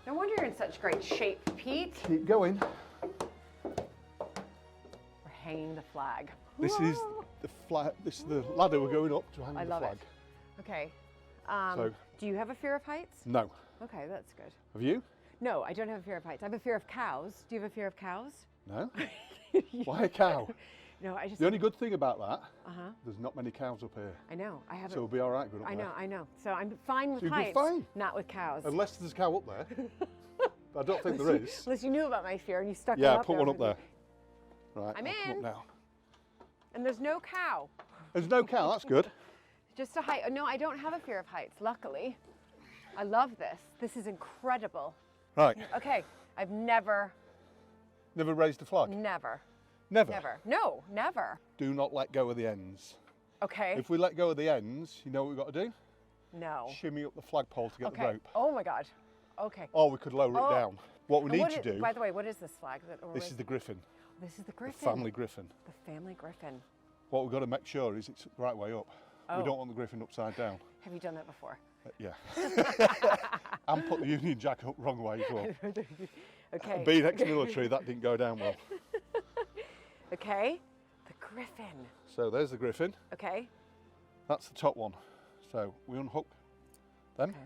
No wonder you're in such great shape, Pete. Keep going. We're hanging the flag. This is the flag. This is the ladder we're going up to hang I the love flag. it. Okay. So- Do you have a fear of heights? No. Okay, that's good. Have you? No, I don't have a fear of heights. I have a fear of cows. Do you have a fear of cows? No. Why a cow? No, I just. The only good thing about that, Uh-huh. there's not many cows up here. I know. I haven't. So we'll be all right going up there. I know. So I'm fine with So you'll be heights, fine. not with cows. Unless there's a cow up there. But I don't think there is. Unless you knew about my fear and you stuck Yeah, it up put there one up for me. there. Right, I'm I'll come in. up now. And there's no cow. There's no cow, that's good. Just a height. No, I don't have a fear of heights, luckily. I love this. This is incredible. Right, Okay, I've never. never raised a flag? Never. Never. No, never. Do not let go of the ends. Okay. If we let go of the ends, you know what we've got to do? No. Shimmy up the flagpole to get the Okay. rope. Oh my God. Okay. Or we could lower Oh. it down. What we And need what to is- do, By the way, what is this flag? this is the griffin, This is the the griffin. family griffin. The family griffin. What we've got to make sure is it's the right way up. Oh. We don't want the griffin upside down. Have you done that before? Yeah. And put the Union Jack up wrong way as well. Okay. Being ex-military, that didn't go down well. Okay. The griffin. So there's the griffin. Okay. That's the top one. So we unhook them. Okay.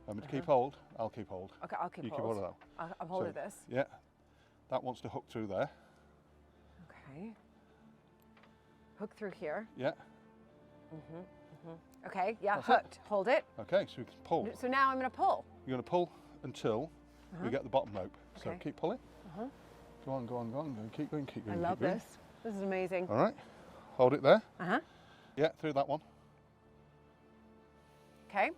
I'm going to keep hold. I'll keep hold. Okay, I'll keep You keep hold. hold of I'm holding So, this. Yeah. That wants to hook through there. Okay. Hook through here. Yeah. Okay, yeah, That's it. hooked. Hold it. Okay, so we can pull. So now I'm going to pull. You're going to pull until we get the bottom rope. So Okay. keep pulling. Go on, go on, go on. Keep going, keep I going. love keep going. this. This is amazing. All right. Hold it there. Uh-huh. Yeah, through that one. Okay.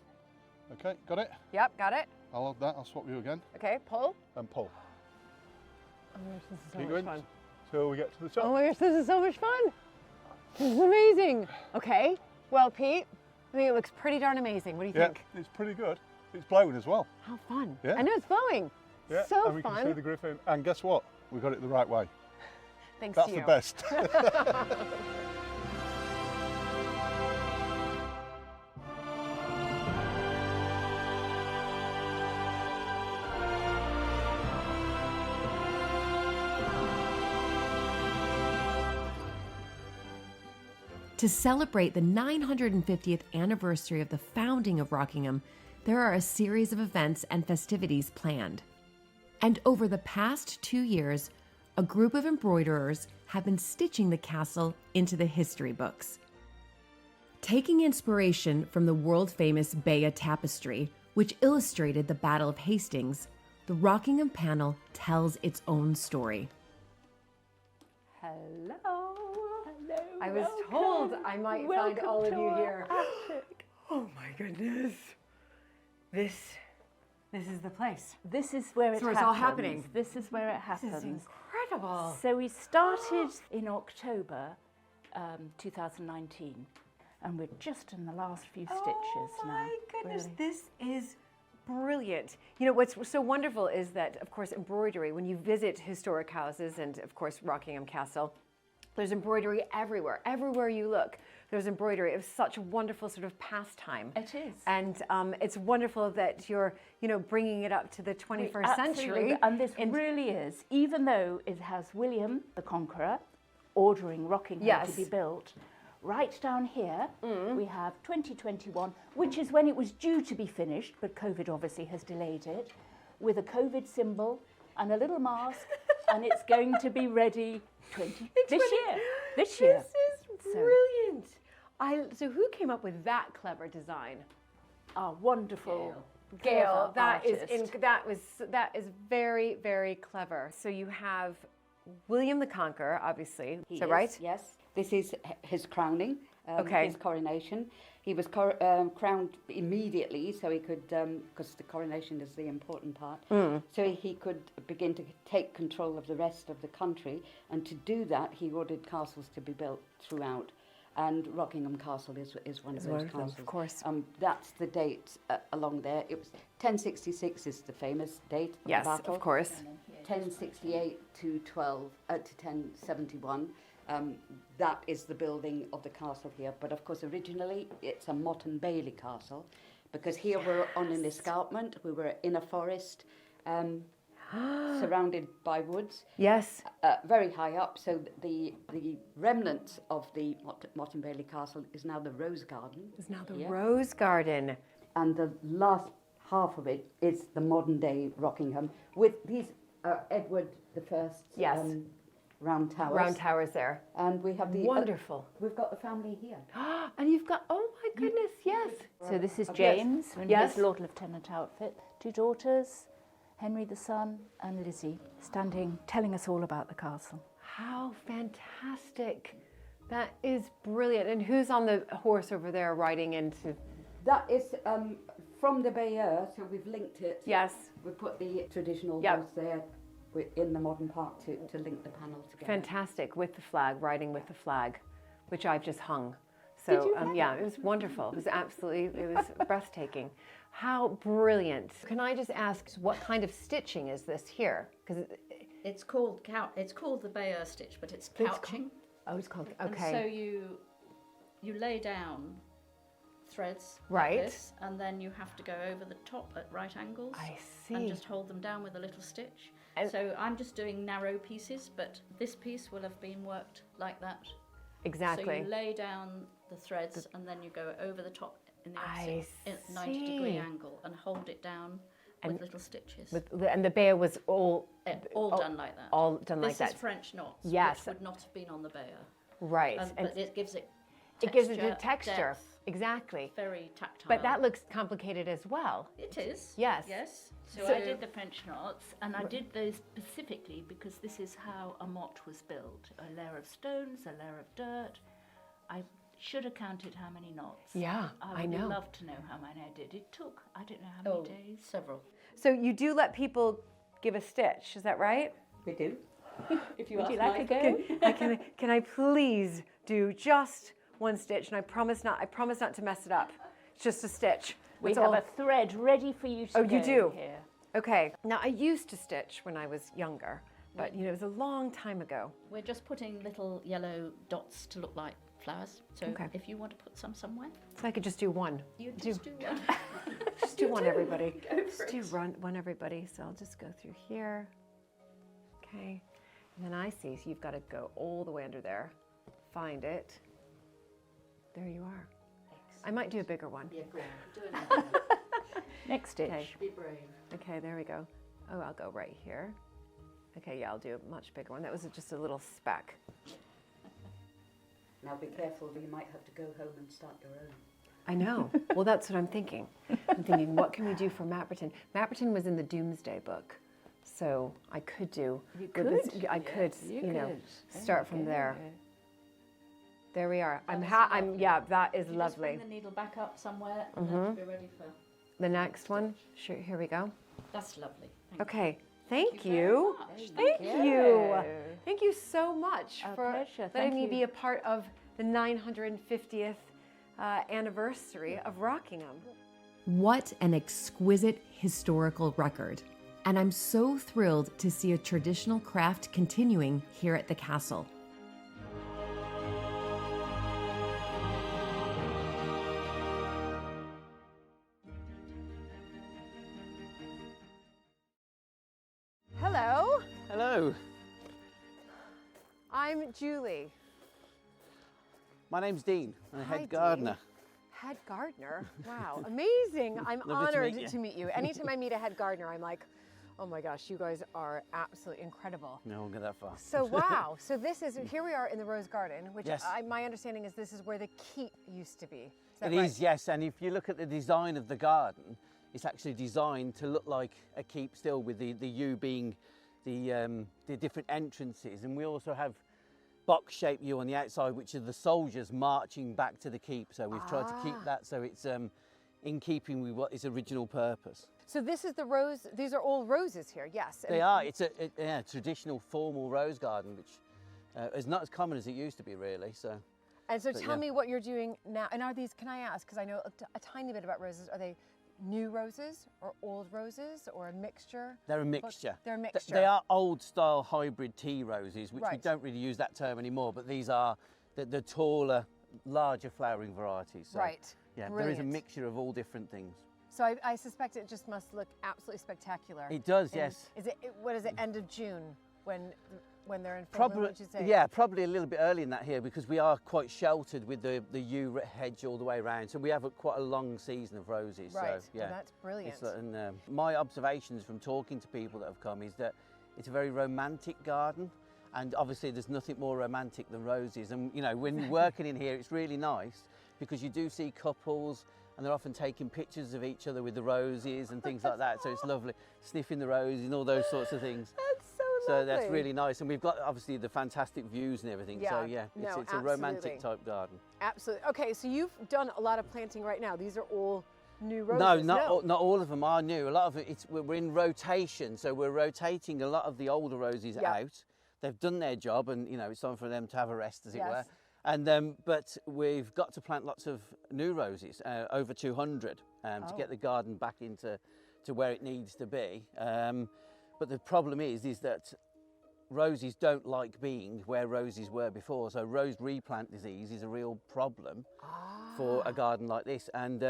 Okay, got it? Yep, got it. I'll hold that. I'll swap you again Okay, pull. and pull. Oh my gosh, this is so Keep much going fun. till we get to the top. Oh my gosh, this is so much fun. This is amazing. Okay. Well, Pete, I think it looks pretty darn amazing. What do you Yeah, think? it's pretty good. It's blowing as well. How fun. Yeah. I know it's blowing. Yeah, So and we can see fun. the griffin. And guess what? We got it the right way. Thanks That's to the you. best. To celebrate the 950th anniversary of the founding of Rockingham, there are a series of events and festivities planned. And over the past 2 years, a group of embroiderers have been stitching the castle into the history books. Taking inspiration from the world-famous Bayeux tapestry, which illustrated the Battle of Hastings, the Rockingham panel tells its own story. Hello. Hello, I was told I might find all of you here. Oh my goodness. This is the place. This is where It's where it's all happening. This is where it This is happens. incredible. So we started in October 2019, and we're just in the last few stitches now. Oh my goodness, really. this is brilliant. You know, what's so wonderful is that, of course, embroidery, when you visit historic houses and, of course, Rockingham Castle, there's embroidery everywhere. Everywhere you look, there's embroidery. It was such a wonderful sort of pastime. It is. And it's wonderful that you're, you know, bringing it up to the 21st century. Absolutely, and this really is, even though it has William the Conqueror ordering Rockingham Yes. to be built, right down here we have 2021, which is when it was due to be finished, but COVID obviously has delayed it, with a COVID symbol and a little mask, and it's going to be ready this year. This is So- brilliant. So who came up with that clever design? Our wonderful Gail, clever that is artist. that is very, very clever. So you have William the Conqueror, obviously. He Is that is, right? Yes. This is his crowning, Okay. his coronation. He was crowned immediately, so he could, because the coronation is the important part, so he could begin to take control of the rest of the country. And to do that, he ordered castles to be built throughout. And Rockingham Castle is one of those castles. Of course. That's the date along there. It was 1066 is the famous date of Yes, the battle. of course. 1068 to 1071. That is the building of the castle here. But of course, originally it's a motte and bailey castle, because here we're on an escarpment. We were in a forest, surrounded by woods. Yes. Very high up. So the remnants of the motte and bailey castle is now the Rose Garden. It's now the here. Rose Garden. And the last half of it is the modern day Rockingham with these Edward I's Yes. round towers. Round towers there. And we have the Wonderful. we've got the family here. And you've got, oh my goodness, yes. So this is Yes. James in Yes. his Lord Lieutenant outfit. 2 daughters, Henry the son and Lizzie, standing, telling us all about the castle. How fantastic. That is brilliant. And who's on the horse over there riding into? That is from the Bayeux, so we've linked it. Yes. We put the traditional Yep. horse there in the modern park to link the panels together. Fantastic, with the flag, riding with the flag, which I've just hung. So yeah, it was wonderful. It was absolutely, it was breathtaking. How brilliant. Can I just ask, what kind of stitching is this here? Because It's called the Bayeux stitch, but it's couching. it's called, And so okay. you lay down threads Right. like this, and then you have to go over the top at right angles. I And see. just hold them down with a little stitch. And- So I'm just doing narrow pieces, but this piece will have been worked like that. So Exactly. you lay down the threads and then you go over the top in the I opposite 90-degree see. angle and hold it down with little stitches. And the Bayeux was all all done like that. all done like This that. is French knots, Yes. which would not have been on the Bayeux. Right. And But it gives it it gives it a texture. depth, Exactly. very tactile. But that looks complicated as well. It is. Yes. Yes. So I did the French knots, and I did those specifically because this is how a motte was built. A layer of stones, a layer of dirt. I should have counted how many knots. Yeah, I would know. love to know how many I did. It took, I don't know how many days. Several. So you do let people give a stitch, is that right? We do. If you Would ask you like a nicely. go? Can I please do just one stitch? And I promise not to mess it up. It's just a stitch. We That's have all. a thread ready for you to Oh, you go do? here. Okay. Now I used to stitch when I was younger, but it was a long time ago. We're just putting little yellow dots to look like flowers. So Okay. if you want to put some somewhere, So I could just do one. you just do one. Just do one, everybody. Just do one, everybody. So I'll just go through here. Okay. And then I see, so you've got to go all the way under there. Find it. There you are. I might do a bigger one. Yeah, go on. Do another. Next stitch. Okay. Be brave. Okay, there we go. Oh, I'll go right here. Okay, yeah, I'll do a much bigger one. That was just a little speck. Now be careful, you might have to go home and start your own. I know. Well, that's what I'm thinking. I'm thinking, what can we do for Mapperton? Mapperton was in the Doomsday Book, so I could do. You with could? this- I could, You you know, could. start from Okay. there. There we are. That is Yeah, that is You just lovely. bring the needle back up somewhere and then be ready for. The next one. Sure. Here we go. That's lovely. Thank Okay. Thank you very you. much. Thank you. Thank you so much Our for pleasure. letting Thank me you. be a part of the 950th anniversary of Rockingham. What an exquisite historical record. And I'm so thrilled to see a traditional craft continuing here at the castle. Hello, Hello, I'm Julie. my name's Dean. I'm Hi, head gardener. Dean. Head gardener? Wow, amazing. I'm Lovely to honored meet you. to meet you. Anytime I meet a head gardener, I'm like, oh my gosh, you guys are absolutely incredible. No, won't go that far. So wow, so this is, here we are in the Rose Garden, which Yes. my understanding is this is where the keep used to be. Is It that is, yes. And if you look at the design of the garden, it's actually designed to look like a keep still, with the yew being the different entrances, and we also have box-shaped view on the outside, which are the soldiers marching back to the keep. So we've tried to keep that so it's in keeping with what its original purpose. So this is the rose, these are all roses here, yes. They are. It's a traditional formal rose garden, which is not as common as it used to be, really. So. And so tell me what you're doing now. And are these, can I ask, because I know a tiny bit about roses, are they new roses or old roses or a mixture? They're a mixture. They're a mixture. They are old style hybrid tea roses, which we Right. don't really use that term anymore, but these are the taller, larger flowering varieties. So, Right. Yeah, there Brilliant. is a mixture of all different things. So I suspect it just must look absolutely spectacular. It does, And yes. Is it, what is it, end of June when they're in full Probably, bloom, would you say? yeah, probably a little bit early in that here because we are quite sheltered with the yew hedge all the way around. So we have quite a long season of roses. Right, So, yeah. well, that's brilliant. And my observations from talking to people that have come is that it's a very romantic garden. And obviously there's nothing more romantic than roses. And you know, when you're working in here, it's really nice because you do see couples and they're often taking pictures of each other with the roses and things like that. So it's lovely, sniffing the roses and all those sorts of things. That's so lovely. So that's really nice. And we've got obviously the fantastic views and everything. So yeah, it's a romantic type garden. Absolutely. Okay, so you've done a lot of planting right now. These are all new roses. No, not all of them are new. A lot of it, we're in rotation. So we're rotating a lot of the older roses out. They've done their job and, you know, it's time for them to have a rest, as it were. And but we've got to plant lots of new roses, over 200, to get the garden back into where it needs to be. But the problem is that roses don't like being where roses were before. So rose replant disease is a real problem for a garden like this. And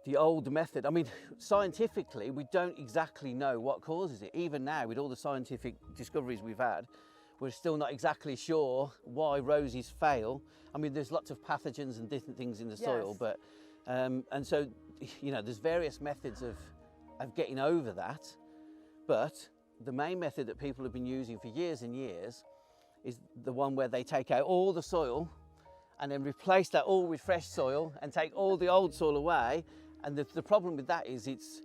the old method, I mean, scientifically, we don't exactly know what causes it. Even now, with all the scientific discoveries we've had, we're still not exactly sure why roses fail. I mean, there's lots of pathogens and different things in the soil, but, and so, you know, there's various methods of getting over that. But the main method that people have been using for years and years is the one where they take out all the soil and then replace that all with fresh soil and take all the old soil away. And the problem with that is it's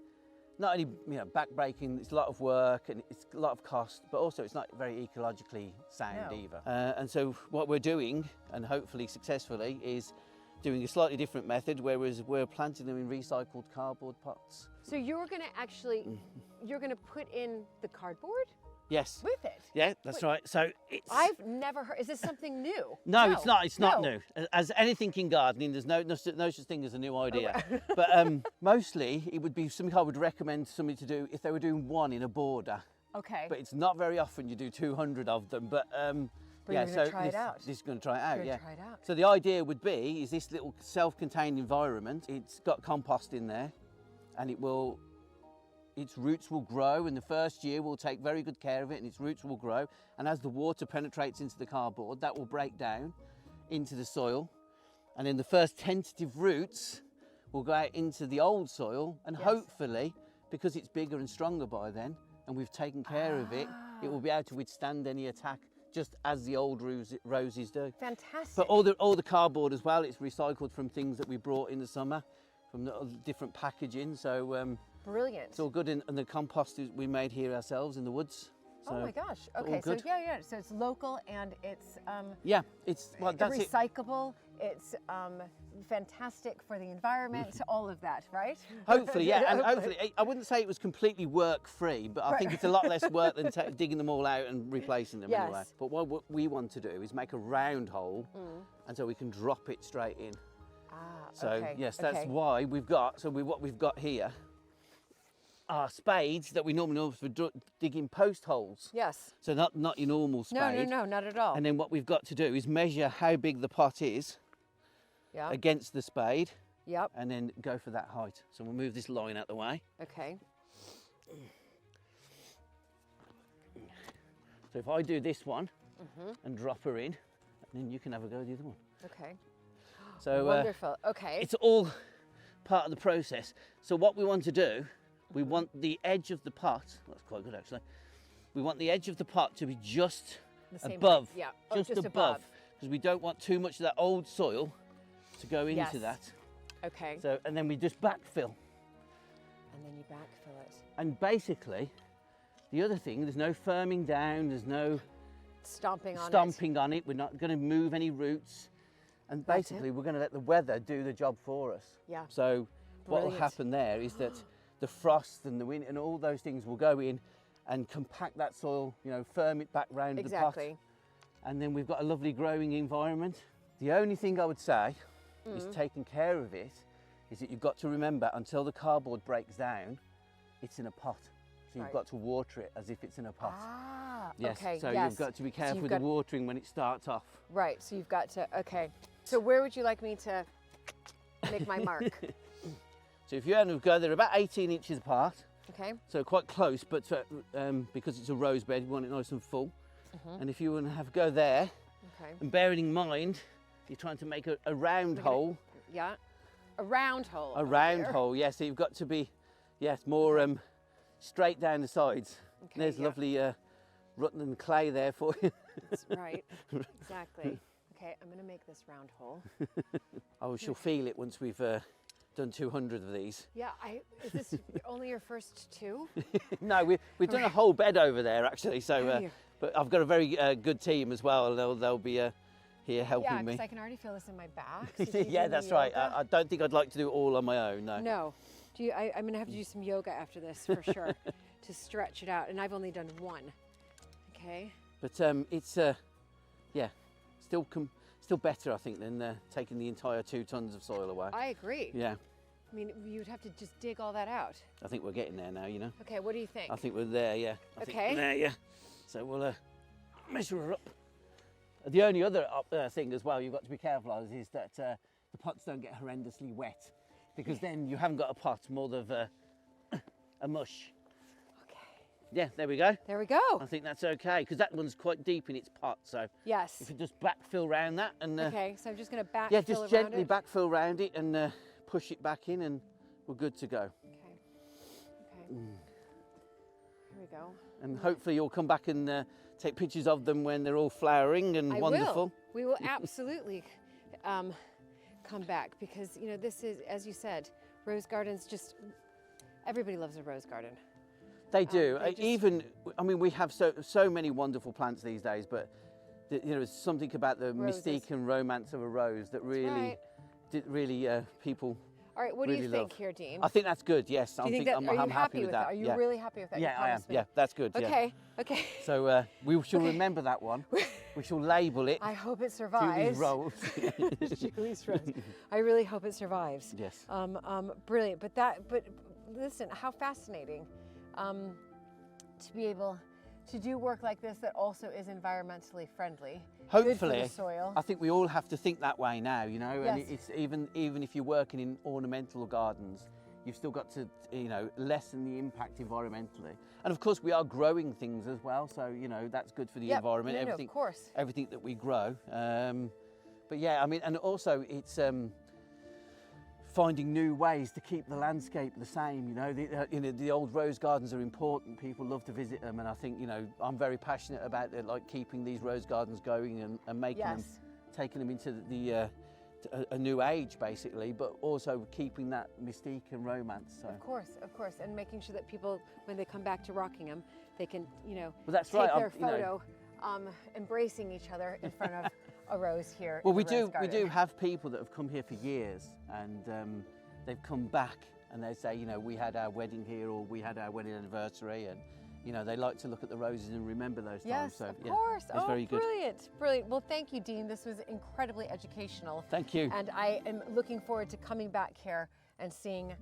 not only back-breaking, it's a lot of work and it's a lot of cost, but also it's not very ecologically sound either. And so what we're doing, and hopefully successfully, is doing a slightly different method, whereas we're planting them in recycled cardboard pots. So you're going to actually, you're going to put in the cardboard? Yes. With it? Yeah, that's right. So it's... I've never heard, is this something new? No, it's not. It's not new. As anything in gardening, there's no such thing as a new idea. But mostly it would be something I would recommend somebody to do if they were doing one in a border. Okay. But it's not very often you do 200 of them. But yeah, you're going to try it out. This is going to try it out, You're gonna try it out. So the idea would be is this little self-contained environment. It's got compost in there, and its roots will grow. In the first year, we'll take very good care of it and its roots will grow. And as the water penetrates into the cardboard, that will break down into the soil. And then the first tentative roots will go out into the old soil. And hopefully, because it's bigger and stronger by then, and we've taken care of it, it will be able to withstand any attack just as the old roses do. Fantastic. But all the cardboard as well, it's recycled from things that we brought in the summer, from the different packaging. So brilliant. it's all good, and the compost we made here ourselves in the woods. So oh my gosh. Okay, so yeah. So it's local and it's it's that's recyclable. It's fantastic for the environment. All of that, right? Hopefully, yeah, and hopefully, I wouldn't say it was completely work-free, but I think it's a lot less work than digging them all out and replacing them anyway. But what we want to do is make a round hole, and so we can drop it straight in. So yes, that's why we've got. So what we've got here are spades that we normally use for digging post holes. Yes. So not your normal spade. No, not at all. And then what we've got to do is measure how big the pot is against the spade. Yep. And then go for that height. So we'll move this line out the way. Okay. So if I do this one and drop her in, then you can have a go at the other one. Okay. So wonderful. Okay. It's all part of the process. So what we want to do, we want the edge of the pot, that's quite good actually, we want the edge of the pot to be just above, just above, because we don't want too much of that old soil to go into that. Okay. So, and then we just backfill. And then you backfill it. And basically, the other thing, there's no firming down, there's no Stomping on it. We're not going to move any roots. And basically, we're going to let the weather do the job for us. Yeah. So what will Brilliant. happen there is that the frost and the wind and all those things will go in and compact that soil, you know, firm it back round the pot. And then we've got a lovely growing environment. The only thing I would say is taking care of it is that you've got to remember until the cardboard breaks down, it's in a pot. So you've got to water it as if it's in a pot. Ah, yes. okay. So you've got to be careful with the watering when it starts off. Right, so you've got to, okay. So where would you like me to make my mark? So if you want to go, they're about 18 inches apart. Okay. So quite close, but because it's a rose bed, you want it nice and full. And if you want to have a go there, and bearing in mind, you're trying to make a round hole. Yeah, a round hole. A round hole, yes. So you've got to be, yes, more straight down the sides. Okay, There's lovely Rutland clay there for you. That's right, exactly. Okay, I'm going to make this round hole. Oh, she'll feel it once we've done 200 of these. Yeah, is this only your first 2? No, we've done a whole bed over there actually. So, but I've got a very good team as well. They'll be here helping me. Yeah, because I can already feel this in my back. Yeah, that's right. I don't think I'd like to do it all on my own. No. No. I'm going to have to do some yoga after this for sure to stretch it out, and I've only done 1. Okay. But it's yeah, still better I think than taking the entire 2 tons of soil away. I agree. Yeah. I mean, you'd have to just dig all that out. I think we're getting there now, you know. Okay, what do you think? I think we're there, yeah. I think we're there, yeah. So we'll measure her up. The only other thing as well you've got to be careful of is that the pots don't get horrendously wet, because then you haven't got a pot, more of a mush. Okay. Yeah, there we go. There we go. I think that's okay, because that one's quite deep in its pot, so yes. If you just backfill around that and okay, so I'm just going to backfill yeah, just gently it. backfill around it and push it back in, and we're good to go. Okay. Okay. Here we go. And hopefully you'll come back and take pictures of them when they're all flowering and wonderful. We will absolutely come back, because you know, this is, as you said, rose gardens. Just everybody loves a rose garden. They do. Even, I mean, we have so many wonderful plants these days, but you know, there's something about the mystique and romance of a rose that really, people. All right, what really do you think love. here, Dean? I think that's good. Yes, I'm happy with that. Are you yeah. really happy with that? Yeah, I am. Me? Yeah, that's good. Okay. Yeah. Okay. So we shall remember that one. We shall label it. I hope it survives. Julie's Rose. Julie's Rose. I really hope it survives. Yes. Brilliant. But listen, how fascinating to be able to do work like this that also is environmentally friendly. Hopefully, good for the soil. I think we all have to think that way now, you know. Yes. And it's even if you're working in ornamental gardens, you've still got to, you know, lessen the impact environmentally. And of course, we are growing things as well, so you know that's good for the environment. Of course. Everything that we grow. But yeah, I mean, and also it's finding new ways to keep the landscape the same. You know, the old rose gardens are important. People love to visit them, and I think, you know, I'm very passionate about like keeping these rose gardens going and making them, taking them into a new age basically, but also keeping that mystique and romance. So. Of course, and making sure that people, when they come back to Rockingham, they can, you know, that's take right. their photo, embracing each other in front of a rose here. Well, we do have people that have come here for years, and they've come back and they say, you know, we had our wedding here, or we had our wedding anniversary, and you know, they like to look at the roses and remember those times. So, of course. It's very good. Brilliant. Well, thank you, Dean. This was incredibly educational. Thank you. And I am looking forward to coming back here and seeing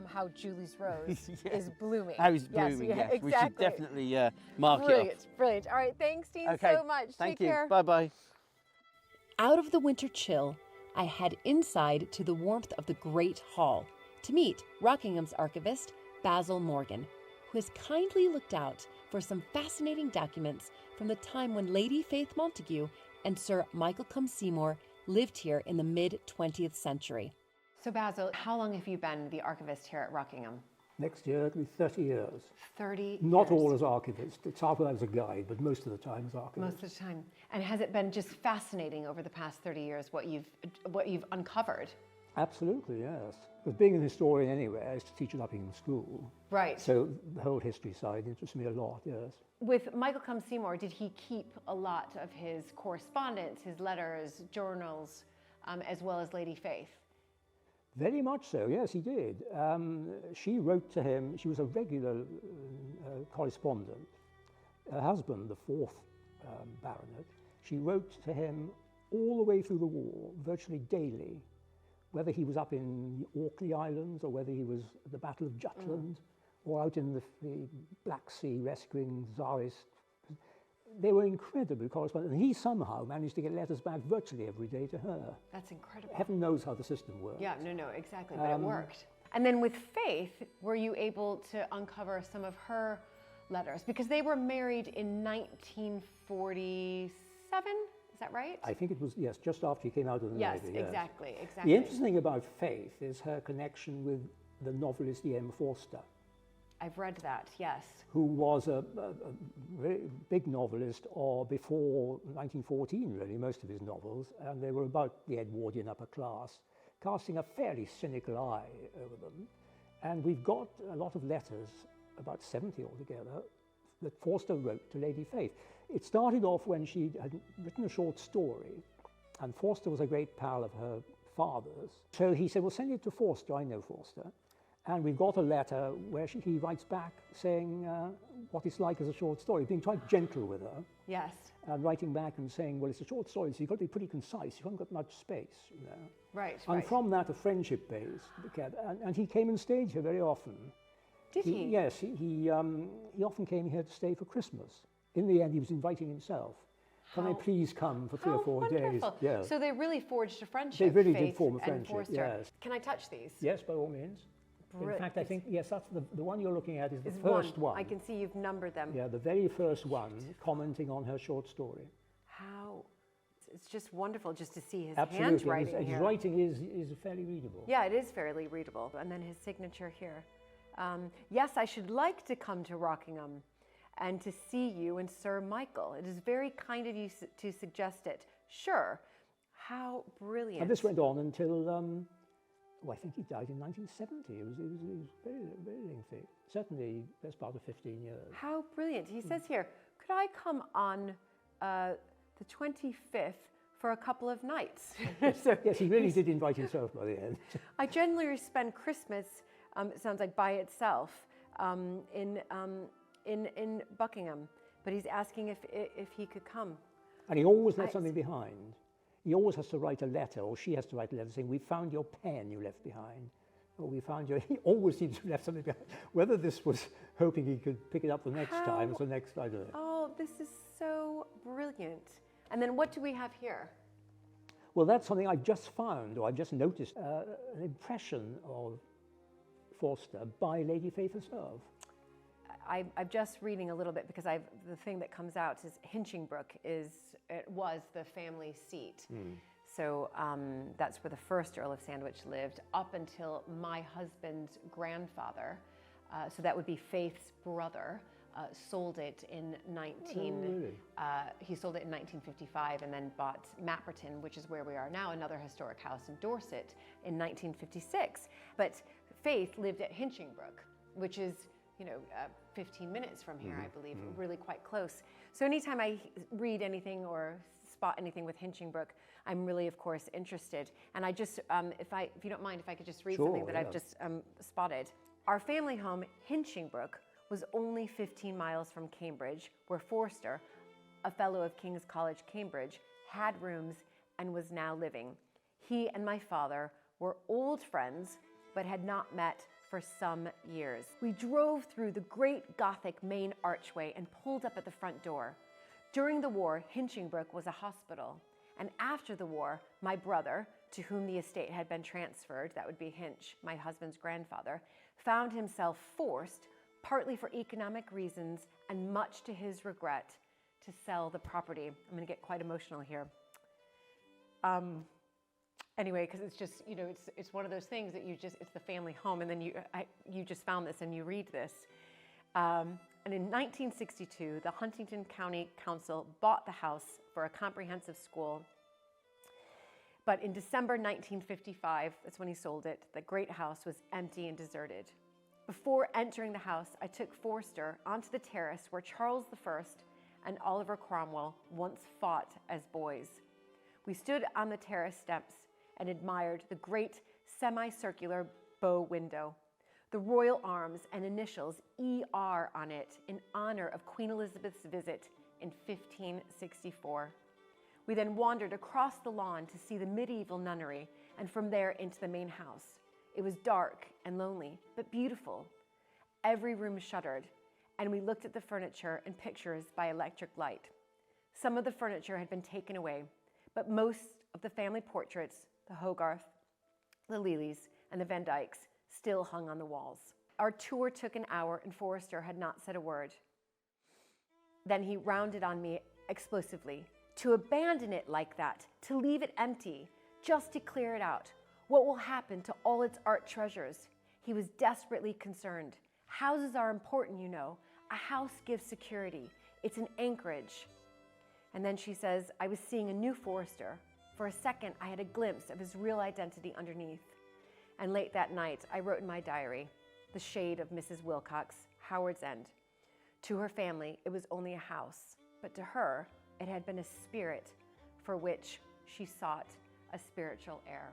how Julie's rose is blooming. How it's blooming, yes. Exactly. We should definitely mark it up. Brilliant. All right, thanks, Dean, so much. Thank Take you. care. Bye-bye. Out of the winter chill, I head inside to the warmth of the Great Hall to meet Rockingham's archivist, Basil Morgan, who has kindly looked out for some fascinating documents from the time when Lady Faith Montagu and Sir Michael Cum Seymour lived here in the mid-20th century. So Basil, how long have you been the archivist here at Rockingham? Next year it'll be 30 years. 30 Not years. all as archivist. It's half as a guide, but most of the time as archivist. Most of the time. And has it been just fascinating over the past 30 years what you've uncovered? Absolutely, yes. Because being an historian anyway, I used to teach at Rockingham School. Right. So the whole history side interests me a lot, yes. With Michael Cum Seymour, did he keep a lot of his correspondence, his letters, journals, as well as Lady Faith? Very much so, yes, he did. She wrote to him, she was a regular correspondent. Her husband, the fourth baronet, she wrote to him all the way through the war, virtually daily, whether he was up in the Orkney Islands or whether he was at the Battle of Jutland or out in the Black Sea rescuing Tsarist. They were incredibly correspondent, and he somehow managed to get letters back virtually every day to her. That's incredible. Heaven knows how the system works. Yeah, no, exactly, but it worked. And then with Faith, were you able to uncover some of her letters? Because they were married in 1947, is that right? I think it was, yes, just after he came out of the Navy. Yes, exactly. The interesting thing about Faith is her connection with the novelist E.M. Forster. I've read that, yes. Who was a very big novelist before 1914, really, most of his novels, and they were about the Edwardian upper class, casting a fairly cynical eye over them. And we've got a lot of letters, about 70 altogether, that Forster wrote to Lady Faith. It started off when she had written a short story, and Forster was a great pal of her father's. So he said, well, send it to Forster, I know Forster. And we've got a letter where he writes back saying what it's like as a short story, being quite gentle with her. Yes. And writing back and saying, well, it's a short story, so you've got to be pretty concise. You haven't got much space, you know. Right, and from that, a friendship base became, and he came and stayed here very often. Did he? Yes, he often came here to stay for Christmas. In the end, he was inviting himself. Can I please come for 3 or 4 days? Yes. So they really forged a friendship. They really Faith did form a friendship, yes. Can I touch these? Yes, by all means. In fact, I think, yes, that's the one you're looking at is the first one. I can see you've numbered them. Yeah, the very first one, commenting on her short story. How, it's just wonderful just to see his Absolutely. handwriting His here. writing is fairly readable. Yeah, it is fairly readable. And then his signature here. Yes, I should like to come to Rockingham and to see you and Sir Michael. It is very kind of you to suggest it. Sure. How brilliant. And this went on until, I think he died in 1970. It was very, very lengthy. Certainly, best part of 15 years. How brilliant. He says here, could I come on the 25th for a couple of nights? So yes, he really did invite himself by the end. I generally spend Christmas, it sounds like by itself, in Buckingham, but he's asking if he could come. And he always left something behind. He always has to write a letter, or she has to write a letter saying, we found your pen you left behind, or we found your... He always seems to have left something behind. Whether this was hoping he could pick it up the next time, or the next, I don't know. Oh, this is so brilliant. And then what do we have here? Well, that's something I've just found, or I've just noticed, an impression of Forster by Lady Faith herself. I'm just reading a little bit because the thing that comes out is Hinchingbrooke was the family seat. So that's where the first Earl of Sandwich lived up until my husband's grandfather. So that would be Faith's brother. Sold it in he sold it in 1955 and then bought Mapperton, which is where we are now, another historic house in Dorset, in 1956. But Faith lived at Hinchingbrooke, which is 15 minutes from here, I believe, really quite close. So anytime I read anything or spot anything with Hinchingbrooke, I'm really, of course, interested. And I just, if you don't mind, if I could just read something that I've just spotted. Our family home, Hinchingbrooke, was only 15 miles from Cambridge, where Forster, a fellow of King's College, Cambridge, had rooms and was now living. He and my father were old friends, but had not met for some years. We drove through the great Gothic main archway and pulled up at the front door. During the war, Hinchingbrooke was a hospital. And after the war, my brother, to whom the estate had been transferred, that would be Hinch, my husband's grandfather, found himself forced, partly for economic reasons and much to his regret, to sell the property. I'm going to get quite emotional here. Anyway, because it's just, it's one of those things that it's the family home, and then you just found this and you read this. And in 1962, the Huntingdon County Council bought the house for a comprehensive school. But in December 1955, that's when he sold it, the great house was empty and deserted. Before entering the house, I took Forster onto the terrace where Charles I and Oliver Cromwell once fought as boys. We stood on the terrace steps and admired the great semicircular bow window, the royal arms and initials ER on it in honor of Queen Elizabeth's visit in 1564. We then wandered across the lawn to see the medieval nunnery and from there into the main house. It was dark and lonely, but beautiful. Every room shuttered, and we looked at the furniture and pictures by electric light. Some of the furniture had been taken away, but most of the family portraits, the Hogarth, the Leleys, and the Van Dycks, still hung on the walls. Our tour took an hour, and Forster had not said a word. Then he rounded on me explosively. To abandon it like that, to leave it empty, just to clear it out. What will happen to all its art treasures? He was desperately concerned. Houses are important, you know. A house gives security. It's an anchorage. And then she says, I was seeing a new Forster. For a second, I had a glimpse of his real identity underneath. And late that night, I wrote in my diary, the shade of Mrs. Wilcox, Howard's End. To her family, it was only a house, but to her, it had been a spirit for which she sought a spiritual heir.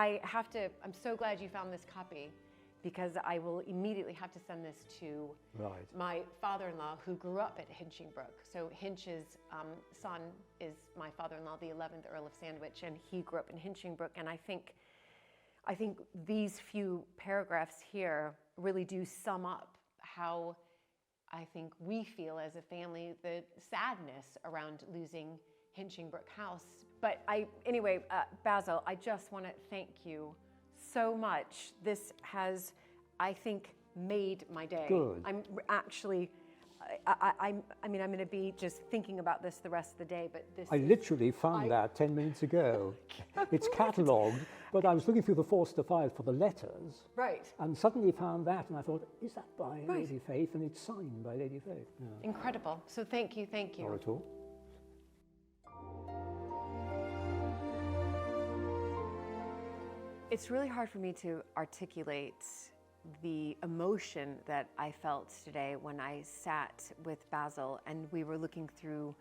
I'm so glad you found this copy, because I will immediately have to send this to my father-in-law, who grew up at Hinchingbrooke. So Hinch's son is my father-in-law, the 11th Earl of Sandwich, and he grew up in Hinchingbrooke. And I think these few paragraphs here really do sum up how I think we feel as a family, the sadness around losing Hinchingbrooke House. But anyway, Basil, I just want to thank you so much. This has, I think, made my day. Good. I'm actually, I'm going to be just thinking about this the rest of the day, but this I literally found that 10 minutes ago. It's catalogued, but I was looking through the Forster files for the letters. Right. And suddenly found that, and I thought, is that by Lady Faith? And it's signed by Lady Faith. Yeah. Incredible. So thank you. Not at all. It's really hard for me to articulate the emotion that I felt today when I sat with Basil and we were looking through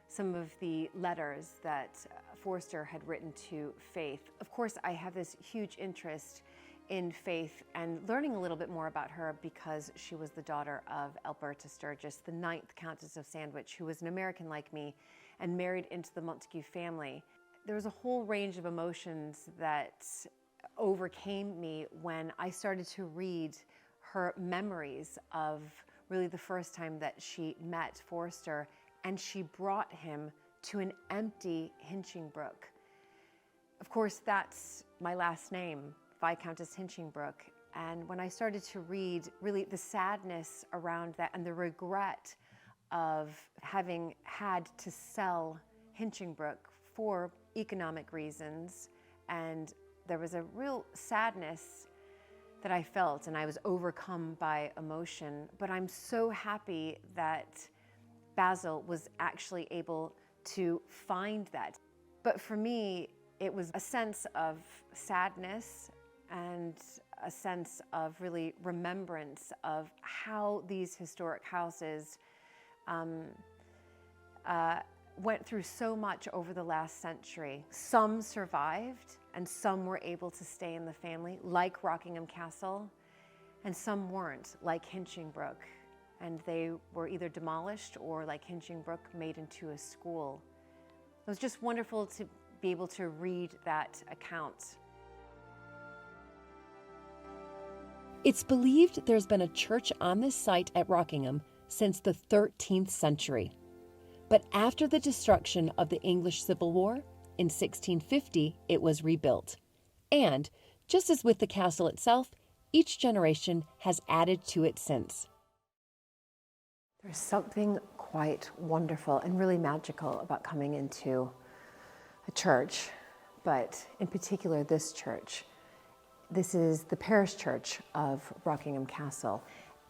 some of the letters that Forster had written to Faith. Of course, I have this huge interest in Faith and learning a little bit more about her because she was the daughter of Alberta Sturgis, the 9th Countess of Sandwich, who was an American like me and married into the Montagu family. There was a whole range of emotions that overcame me when I started to read her memories of really the first time that she met Forster, and she brought him to an empty Hinchingbrooke. Of course, that's my last name, Viscountess Hinchingbrooke. And when I started to read really the sadness around that and the regret of having had to sell Hinchingbrooke for economic reasons, and there was a real sadness that I felt, and I was overcome by emotion. But I'm so happy that Basil was actually able to find that. But for me, it was a sense of sadness and a sense of really remembrance of how these historic houses went through so much over the last century. Some survived and some were able to stay in the family, like Rockingham Castle, and some weren't, like Hinchingbrooke. And they were either demolished or, like Hinchingbrooke, made into a school. It was just wonderful to be able to read that account. It's believed there's been a church on this site at Rockingham since the 13th century. But after the destruction of the English Civil War, in 1650, it was rebuilt. And, just as with the castle itself, each generation has added to it since. There's something quite wonderful and really magical about coming into a church, but in particular this church. This is the parish church of Rockingham Castle,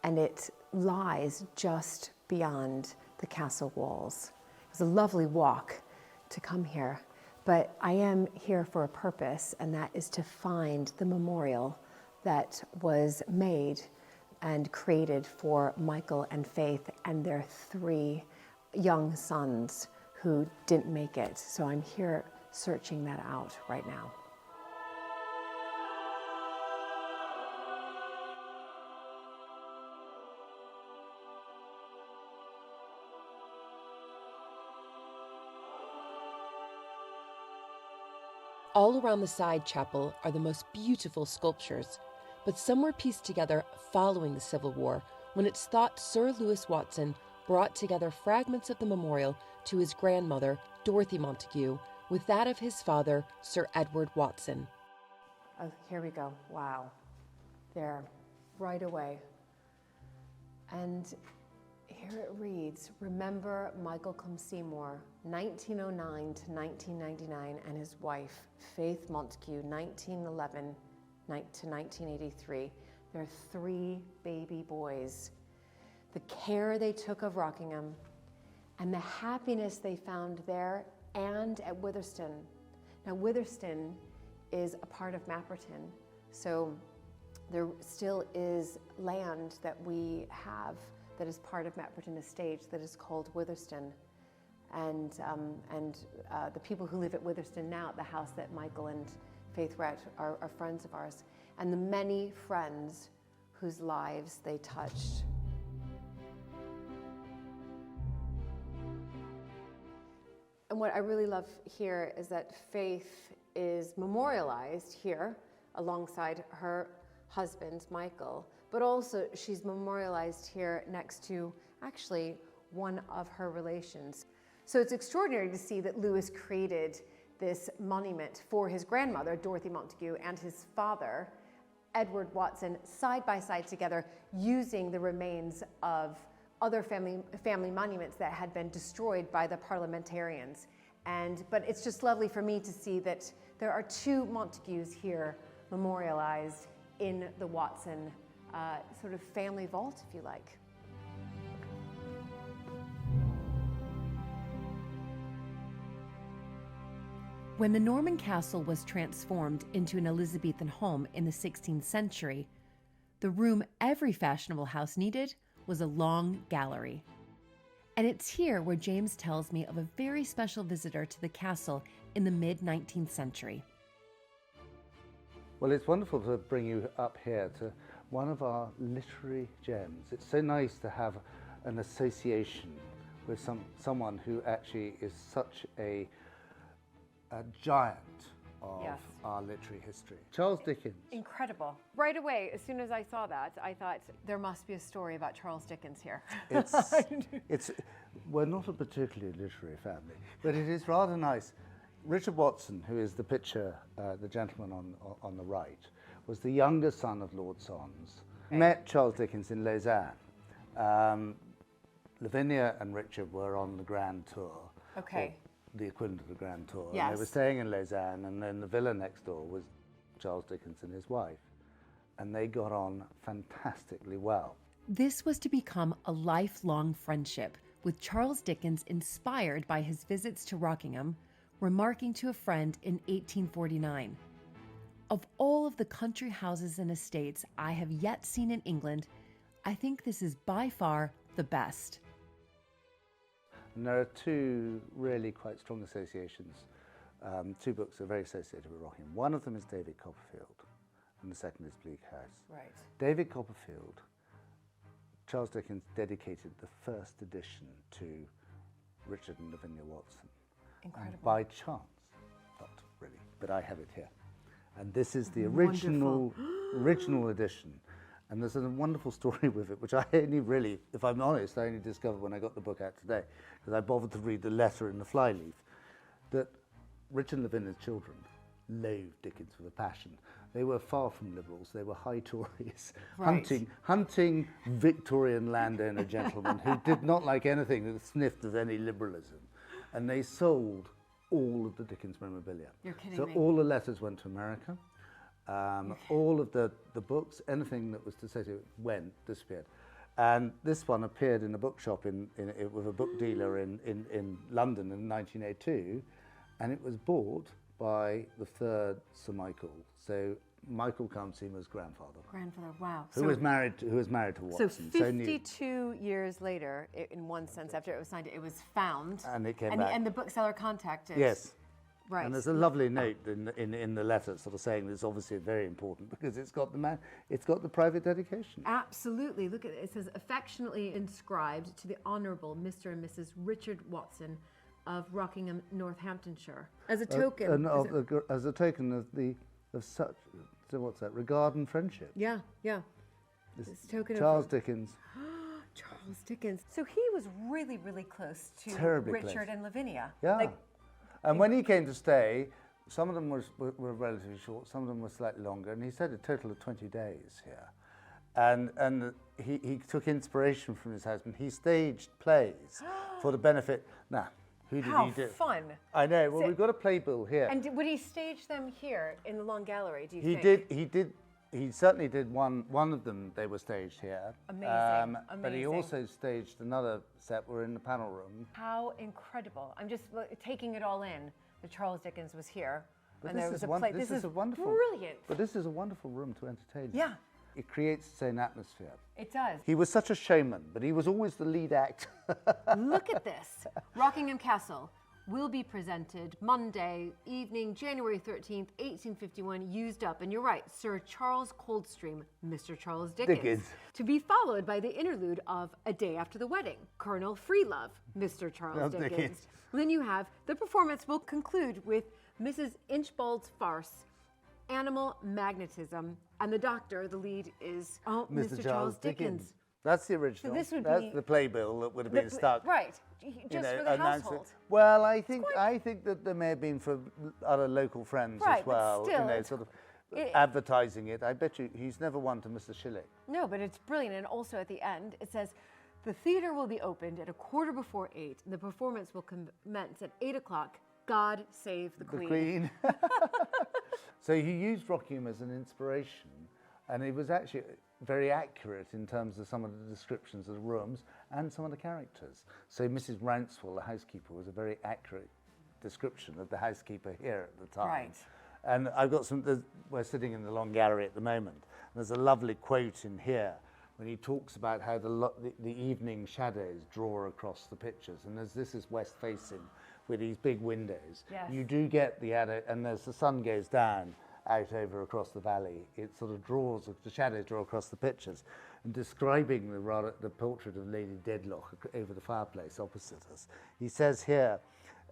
and it lies just beyond the castle walls. It was a lovely walk to come here. But I am here for a purpose, and that is to find the memorial that was made and created for Michael and Faith and their 3 young sons who didn't make it. So I'm here searching that out right now. All around the side chapel are the most beautiful sculptures, but some were pieced together following the Civil War, when it's thought Sir Lewis Watson brought together fragments of the memorial to his grandmother, Dorothy Montagu, with that of his father, Sir Edward Watson. Oh, here we go. Wow. There, right away. And here it reads, remember Michael Seymour, 1909 to 1999, and his wife, Faith Montagu, 1911 to 1983. Their 3 baby boys. The care they took of Rockingham and the happiness they found there and at Witherston. Now, Witherston is a part of Mapperton, so there still is land that we have that is part of Mapperton Estate that is called Witherston. And the people who live at Witherston now, at the house that Michael and Faith were at, are friends of ours. And the many friends whose lives they touched. And what I really love here is that Faith is memorialized here alongside her husband, Michael, but also she's memorialized here next to actually one of her relations. So it's extraordinary to see that Lewis created this monument for his grandmother, Dorothy Montagu, and his father, Edward Watson, side by side together, using the remains of other family monuments that had been destroyed by the parliamentarians. But it's just lovely for me to see that there are 2 Montagus here memorialized in the Watson sort of family vault, if you like. When the Norman castle was transformed into an Elizabethan home in the 16th century, the room every fashionable house needed was a long gallery. And it's here where James tells me of a very special visitor to the castle in the mid-19th century. Well, it's wonderful to bring you up here to one of our literary gems. It's so nice to have an association with someone who actually is such a giant of our literary history. Charles Dickens. Incredible. Right away, as soon as I saw that, I thought there must be a story about Charles Dickens here. We're not a particularly literary family, but it is rather nice. Richard Watson, who is the picture, the gentleman on the right, was the younger son of Lord Saunders. Met Charles Dickens in Lausanne. Lavinia and Richard were on the Grand Tour. Okay. The equivalent of the Grand Tour. Yes. And they were staying in Lausanne, and then the villa next door was Charles Dickens and his wife. And they got on fantastically well. This was to become a lifelong friendship, with Charles Dickens inspired by his visits to Rockingham, remarking to a friend in 1849, "Of all of the country houses and estates I have yet seen in England, I think this is by far the best." And there are 2 really quite strong associations. 2 books are very associated with Rockingham. One of them is David Copperfield, and the second is Bleak House. Right. David Copperfield, Charles Dickens dedicated the first edition to Richard and Lavinia Watson. Incredible. And by chance, not really, but I have it here. And this is the original edition. And there's a wonderful story with it, which I only really, if I'm honest, I only discovered when I got the book out today, because I bothered to read the letter in the flyleaf, that Richard and Lavinia's children loathed Dickens with a passion. They were far from liberals, they were high Tories, hunting Victorian landowner gentlemen who did not like anything that sniffed of any liberalism. And they sold all of the Dickens memorabilia. You're kidding so me. all the letters went to America. All of the books, anything that was to say to it, disappeared. And this one appeared in a bookshop with a book dealer in London in 1902, And it was bought by the third Sir Michael. So Michael Count Seymour's grandfather. Grandfather, wow. Who was married to Watson. So 52 years later, in one sense, after it was signed, it was found. And it came back. And the bookseller contacted. Yes. Right. And there's a lovely note in the letter sort of saying it's obviously very important because it's got the private dedication. Absolutely. Look at it. It says, affectionately inscribed to the Honourable Mr. and Mrs. Richard Watson of Rockingham, Northamptonshire. As a token. As a token of such, so what's that, regard and friendship. Yeah, yeah. This token Charles of Dickens. Charles Dickens. So he was really, really close to Terribly Richard close. and Lavinia. Yeah. And when he came to stay, some of them were relatively short, some of them were slightly longer, and he said a total of 20 days here. And he took inspiration from his husband. He staged plays for the benefit. Now, who did he do? How fun. I know. Well, we've got a playbill here. And would he stage them here in the Long Gallery, do you think? He certainly did one of them, they were staged here. Amazing, But he amazing. also staged another set, we're in the panel room. How incredible. I'm just taking it all in that Charles Dickens was here. But and this there was is a one- play. this is a wonderful- brilliant. But this is a wonderful room to entertain. Yeah. It creates its own atmosphere. It does. He was such a showman, but he was always the lead act. Look at this. Rockingham Castle will be presented Monday evening, January 13th, 1851, used up. And you're right, Sir Charles Coldstream, Mr. Charles Dickens. To be followed by the interlude of A Day After the Wedding, Colonel Freelove, Mr. Charles Dickens. And then you have, the performance will conclude with Mrs. Inchbald's farce, Animal Magnetism, and the doctor, the lead is Mr. Charles Dickens. That's the original. So this would That's be the playbill that would have been stuck. Right, just for the announced it. household. Well, I think that there may have been for other local friends Right, as but well. still, Sort of advertising it. I bet you he's never won to Mr. Shilley. No, but it's brilliant. And also at the end, it says, the theatre will be opened at 8:15. The performance will commence at 8 o'clock. God save the Queen. The Queen. So he used Rockingham as an inspiration, and it was actually very accurate in terms of some of the descriptions of the rooms and some of the characters. So Mrs. Rouncewell, the housekeeper, was a very accurate description of the housekeeper here at the time. Right. And I've got we're sitting in the Long Gallery at the moment. There's a lovely quote in here when he talks about how the evening shadows draw across the pictures. And as this is west facing with these big windows, Yes. you do get and as the sun goes down out over across the valley, it sort of the shadows draw across the pictures. And describing the portrait of Lady Dedlock over the fireplace opposite us, he says here,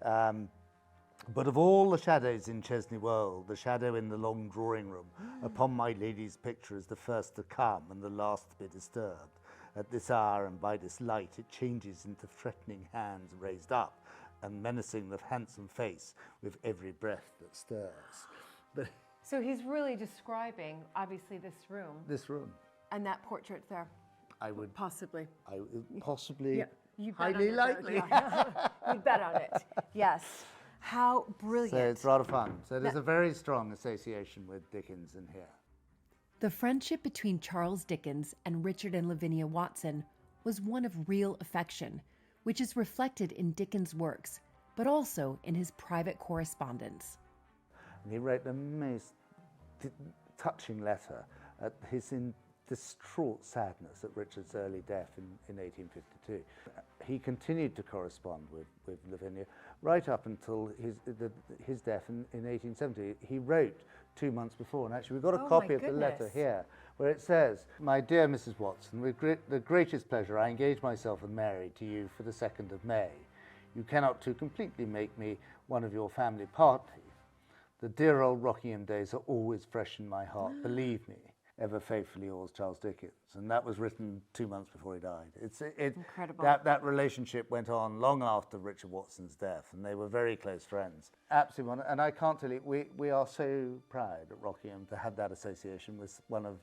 but of all the shadows in Chesney Wold, the shadow in the long drawing room upon my lady's picture is the first to come and the last to be disturbed. At this hour and by this light it changes into threatening hands raised up and menacing the handsome face with every breath that stirs. But So he's really describing, obviously, this room. This room. And that portrait there. I would possibly. Possibly. Yeah, you bet highly on it, likely. Yeah. You bet on it. Yes. How brilliant. So it's rather fun. So there's a very strong association with Dickens in here. The friendship between Charles Dickens and Richard and Lavinia Watson was one of real affection, which is reflected in Dickens' works, but also in his private correspondence. And he wrote the most touching letter at his distraught sadness at Richard's early death in 1852. He continued to correspond with Lavinia right up until his death in 1870. He wrote 2 months before, and actually we've got a copy of the letter here, where it says, "My dear Mrs. Watson, with the greatest pleasure I engage myself and Mary to you for the 2nd of May. You cannot too completely make me one of your family party. The dear old Rockingham days are always fresh in my heart, believe me. Ever faithfully yours, Charles Dickens." And that was written 2 months before he died. It's incredible. That relationship went on long after Richard Watson's death, and they were very close friends. Absolutely, and I can't tell you, we are so proud at Rockingham to have that association with one of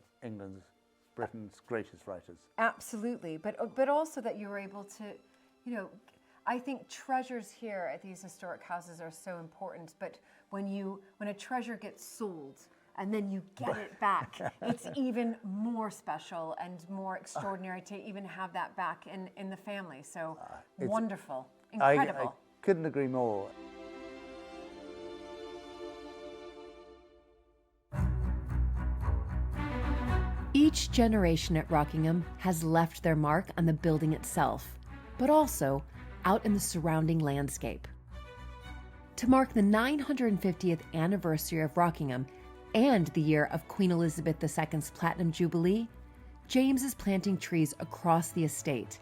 Britain's greatest writers. Absolutely, but also that you were able to, I think treasures here at these historic houses are so important. But when a treasure gets sold and then you get it back, it's even more special and more extraordinary to even have that back in the family. So wonderful, incredible. I couldn't agree more. Each generation at Rockingham has left their mark on the building itself, but also out in the surrounding landscape. To mark the 950th anniversary of Rockingham and the year of Queen Elizabeth II's Platinum Jubilee, James is planting trees across the estate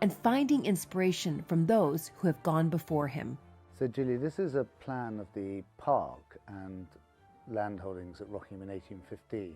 and finding inspiration from those who have gone before him. So Julie, this is a plan of the park and landholdings at Rockingham in 1815.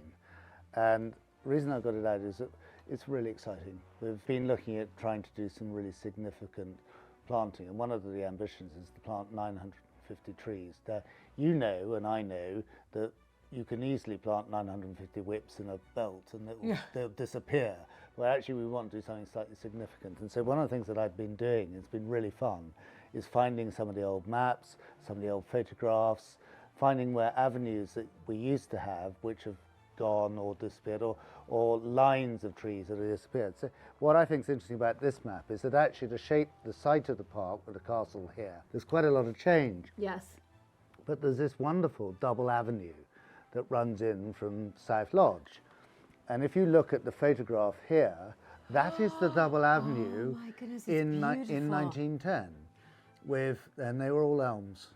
And the reason I got it out is that it's really exciting. We've been looking at trying to do some really significant planting, and one of the ambitions is to plant 950 trees. Now, you know, and I know, that you can easily plant 950 whips in a belt and they'll disappear. Well, actually, we want to do something slightly significant. And so one of the things that I've been doing, it's been really fun, is finding some of the old maps, some of the old photographs, finding where avenues that we used to have, which have gone or disappeared, or lines of trees that have disappeared. So what I think is interesting about this map is that actually to shape the site of the park with the castle here, there's quite a lot of change. Yes. But there's this wonderful double avenue that runs in from South Lodge. And if you look at the photograph here, that is the double avenue my goodness, it's in beautiful. 1910. And they were all elms.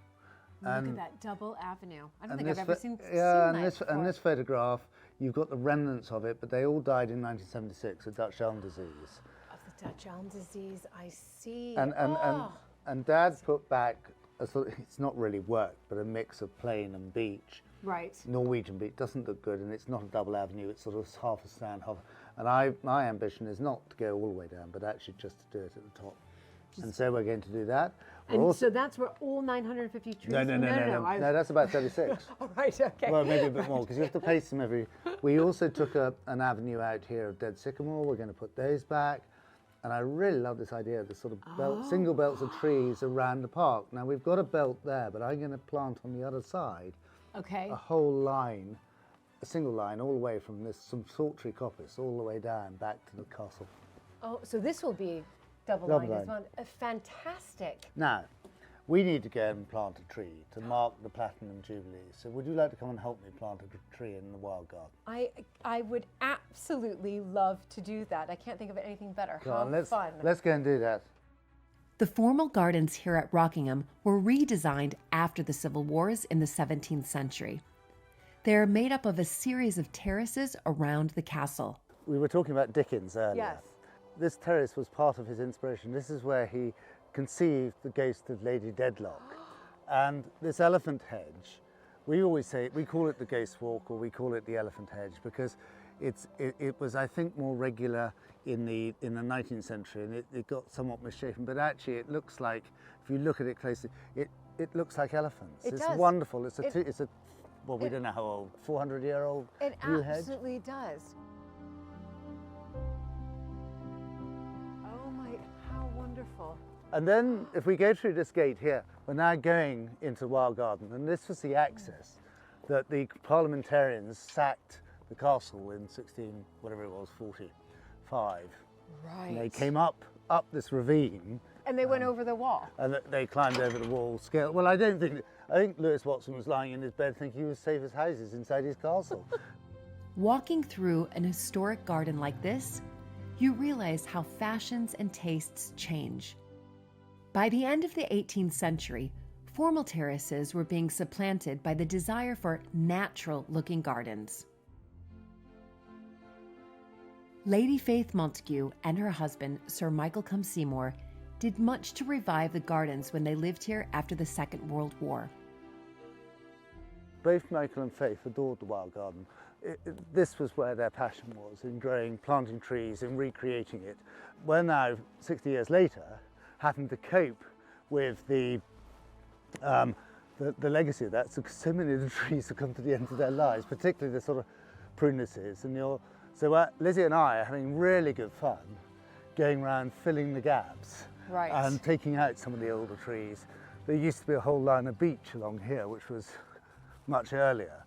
Look at that double avenue. I don't And think I've ever seen yeah, that before. and this photograph, you've got the remnants of it, but they all died in 1976 of Dutch elm disease. Of the Dutch elm disease, I see. And Dad put back a sort of, it's not really worked, but a mix of plain and beech. Right. Norwegian beech doesn't look good, and it's not a double avenue. It's sort of half a stand, half. And my ambition is not to go all the way down, but actually just to do it at the top. And so we're going to do that. And so that's where all 950 trees... No, that's about 36. All right, okay. Well, maybe a bit more, because you have to place them every... We also took an avenue out here of dead sycamore. We're going to put those back. And I really love this idea of the sort of single belts of trees around the park. Now, we've got a belt there, but I'm going to plant on the other side a whole line, a single line, all the way from some sultry coppice all the way down back to the castle. Oh, so this will be... Double line as well. Fantastic. Now, we need to go and plant a tree to mark the Platinum Jubilee. So would you like to come and help me plant a tree in the wild garden? I would absolutely love to do that. I can't think of anything better. Fun. Let's go and do that. The formal gardens here at Rockingham were redesigned after the Civil Wars in the 17th century. They are made up of a series of terraces around the castle. We were talking about Dickens earlier. Yes. This terrace was part of his inspiration. This is where he conceived the ghost of Lady Dedlock. And this elephant hedge, we always say, we call it the ghost walk, or we call it the elephant hedge, because it was, I think, more regular in the 19th century, and it got somewhat misshapen, but actually it looks like, if you look at it closely, it looks like elephants. It's wonderful. Well, we don't know how old, 400-year-old yew hedge? It absolutely does. Wonderful. And then if we go through this gate here, we're now going into the wild garden, and this was the access that the parliamentarians sacked the castle in 45. Right. And they came up this ravine. And they went over the wall. And they climbed over the wall. Well, I think Lewis Watson was lying in his bed thinking he was safe as houses inside his castle. Walking through an historic garden like this, you realize how fashions and tastes change. By the end of the 18th century, formal terraces were being supplanted by the desire for natural-looking gardens. Lady Faith Montagu and her husband, Sir Michael Cum Seymour, did much to revive the gardens when they lived here after the Second World War. Both Michael and Faith adored the wild garden. This was where their passion was, in planting trees and recreating it. We're now, 60 years later, having to cope with the legacy of that. So many of the trees have come to the end of their lives, particularly the sort of prunuses. So Lizzie and I are having really good fun going around filling the gaps and taking out some of the older trees. There used to be a whole line of beech along here, which was much earlier.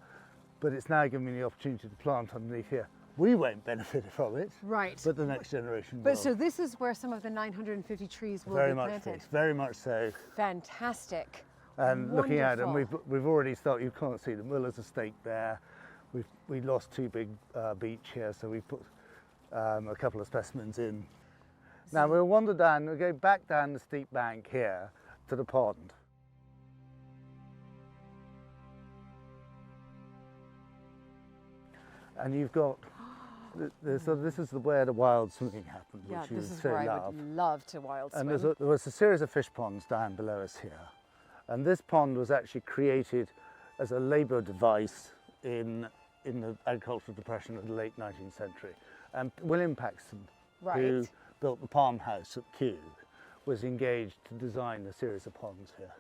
But it's now given me the opportunity to plant underneath here. We won't benefit from it, but the next generation will. But so this is where some of the 950 trees will be planted. Very much so. Fantastic. And wonderful. Looking at them, we've already started. You can't see the Miller's estate there. we lost two big beech here, so we put a couple of specimens in. Now we'll wander down, we'll go back down the steep bank here to the pond. And you've got, so this is where the wild swimming happened, Yeah, which you this is so where I love. would love to wild swim. And there was a series of fish ponds down below us here. And this pond was actually created as a labour device in the agricultural depression of the late 19th century. And William Paxton, who built the Palm House at Kew, was engaged to design a series of ponds here.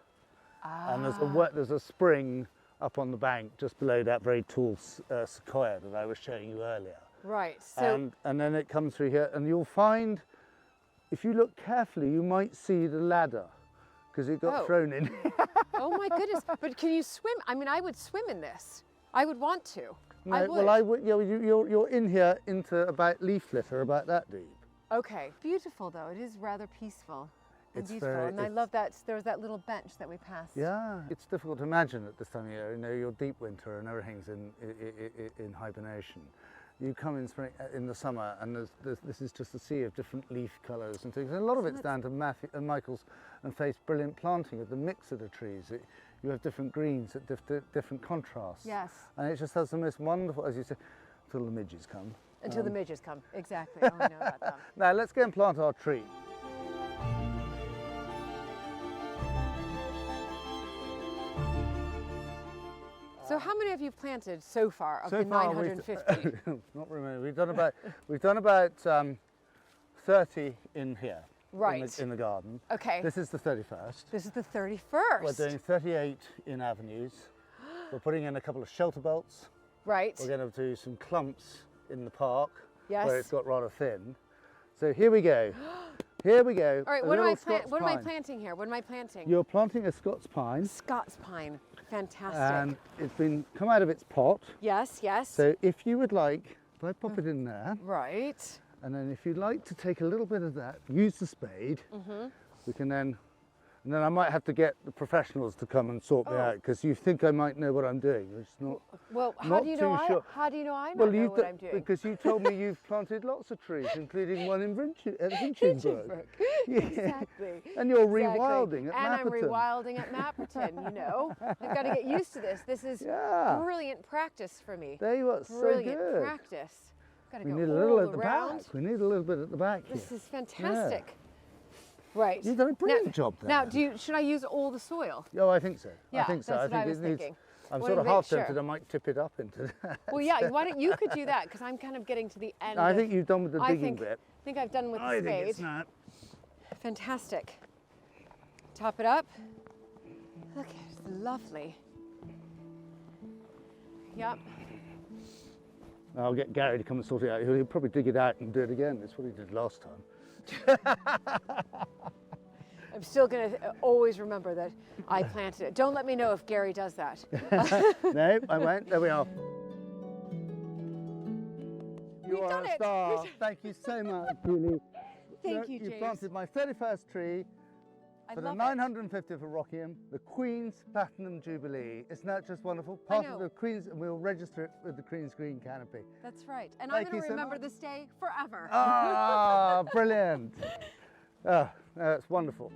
And there's a spring up on the bank just below that very tall sequoia that I was showing you earlier. Right. So And then it comes through here, and you'll find, if you look carefully, you might see the ladder, because it got thrown in. Oh my goodness! But can you swim? I mean, I would swim in this. I would want to. No, I would. well, I would. You're in here into about leaf litter, about that deep. Okay. Beautiful though. It is rather peaceful. And It's beautiful. very- And I love that there was that little bench that we passed. Yeah, it's difficult to imagine at this time of year. You know, you're deep winter and everything's in hibernation. You come in spring, in the summer, and this is just a sea of different leaf colours and things. And a lot of it's down to Michael's and Faith's brilliant planting of the mix of the trees. You have different greens at different contrasts. Yes. And it just has the most wonderful, as you say, until the midges come. Until the midges come. Exactly. Oh, I know about them. Now let's go and plant our tree. So how many have you planted so far of So the far, 950? not remember. We've done about 30 in here. Right. In the garden. Okay. This is the 31st. This is the 31st. We're doing 38 in avenues. We're putting in a couple of shelter belts. Right. We're going to do some clumps in the park Yes. where it's got rather thin. So here we go. Here we go. All right. A What am little I Scots planting here? What am I planting? You're planting a Scots pine. Scots pine. Fantastic. And it's been come out of its pot. Yes. Yes. So if you would like, if I pop it in there. Right. And then if you'd like to take a little bit of that, use the spade, we can then, and then I might have to get the professionals to come and sort me out, because you think I might know what I'm doing. It's not. Well, how not do you too know? sure. How do you know I Well, know what I'm doing? because you told me you've planted lots of trees, including one in Hinchingbrooke. Yeah. Exactly. And you're Exactly. rewilding at And I'm Mapperton. rewilding at Mapperton, you know. I've got to get used to this. This is brilliant practice for me. There you are, so Brilliant good. practice. Got to We go need a all little at the around. back. We need a little bit at the back here. This is fantastic. Right. You've done a brilliant job there. Now, should I use all the soil? Oh, I think so. Yeah, I think so. that's what I think was it needs. thinking. I'm Wanted sort of to make half sure. tempted. I might tip it up into that. Well, yeah. Why don't you could do that, because I'm kind of getting to the end. I think you've done with the digging bit. I think I've done with the I spade. think it's not. Fantastic. Top it up. Look, it's lovely. Yep. I'll get Gary to come and sort it out. He'll probably dig it out and do it again. That's what he did last time. I'm still going to always remember that I planted it. Don't let me know if Gary does that. No, I won't. There we are. You We've are done a it. star. Thank you so much, Julie. Thank you, You James. planted my 31st tree for the 950th of Rockingham, the Queen's Platinum Jubilee. Isn't that just wonderful? Part of the Queen's, and we'll register it with the Queen's Green Canopy. That's right. And Thank I'm going you to so remember much. this day forever. Ah, brilliant. Oh, that's wonderful.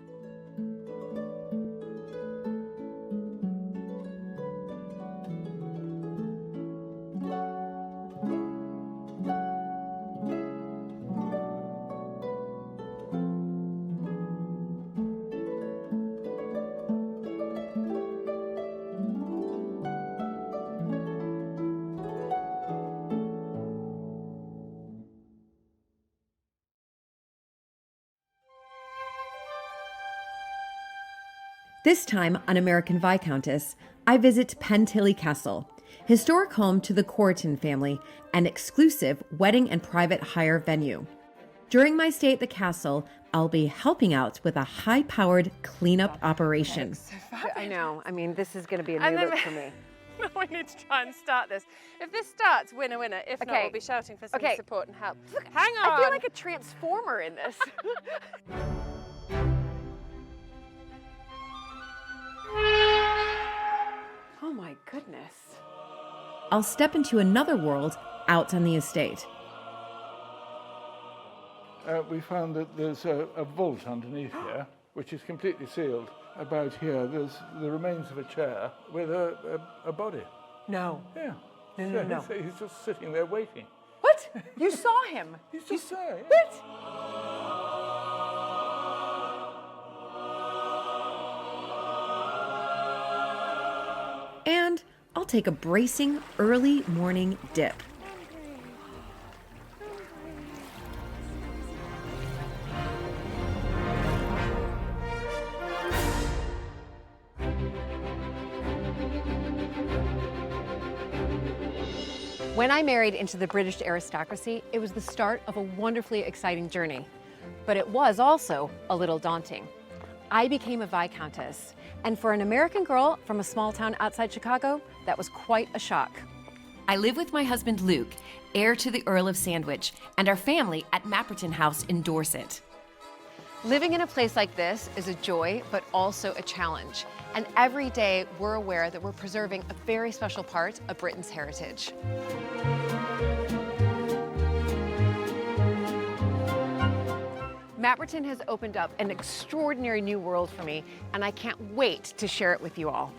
This time on American Viscountess, I visit Pentillie Castle, historic home to the Coryton family, an exclusive wedding and private hire venue. During my stay at the castle, I'll be helping out with a high-powered cleanup operation. I know. I mean, this is going to be a And new then- look for me. We need to try and start this. If this starts, winner, winner. If not, Okay. we'll be shouting for some Okay. support and help. Hang on. I feel like a transformer in this. Oh my goodness. I'll step into another world out on the estate. We found that there's a vault underneath here, which is completely sealed. About here, there's the remains of a chair with a body. No. Yeah. No. He's just sitting there waiting. What? You saw him? He's just there. What? And I'll take a bracing early morning dip. When I married into the British aristocracy, it was the start of a wonderfully exciting journey. But it was also a little daunting. I became a Viscountess, and for an American girl from a small town outside Chicago, that was quite a shock. I live with my husband Luke, heir to the Earl of Sandwich, and our family at Mapperton House in Dorset. Living in a place like this is a joy, but also a challenge. And every day we're aware that we're preserving a very special part of Britain's heritage. Mapperton has opened up an extraordinary new world for me, and I can't wait to share it with you all.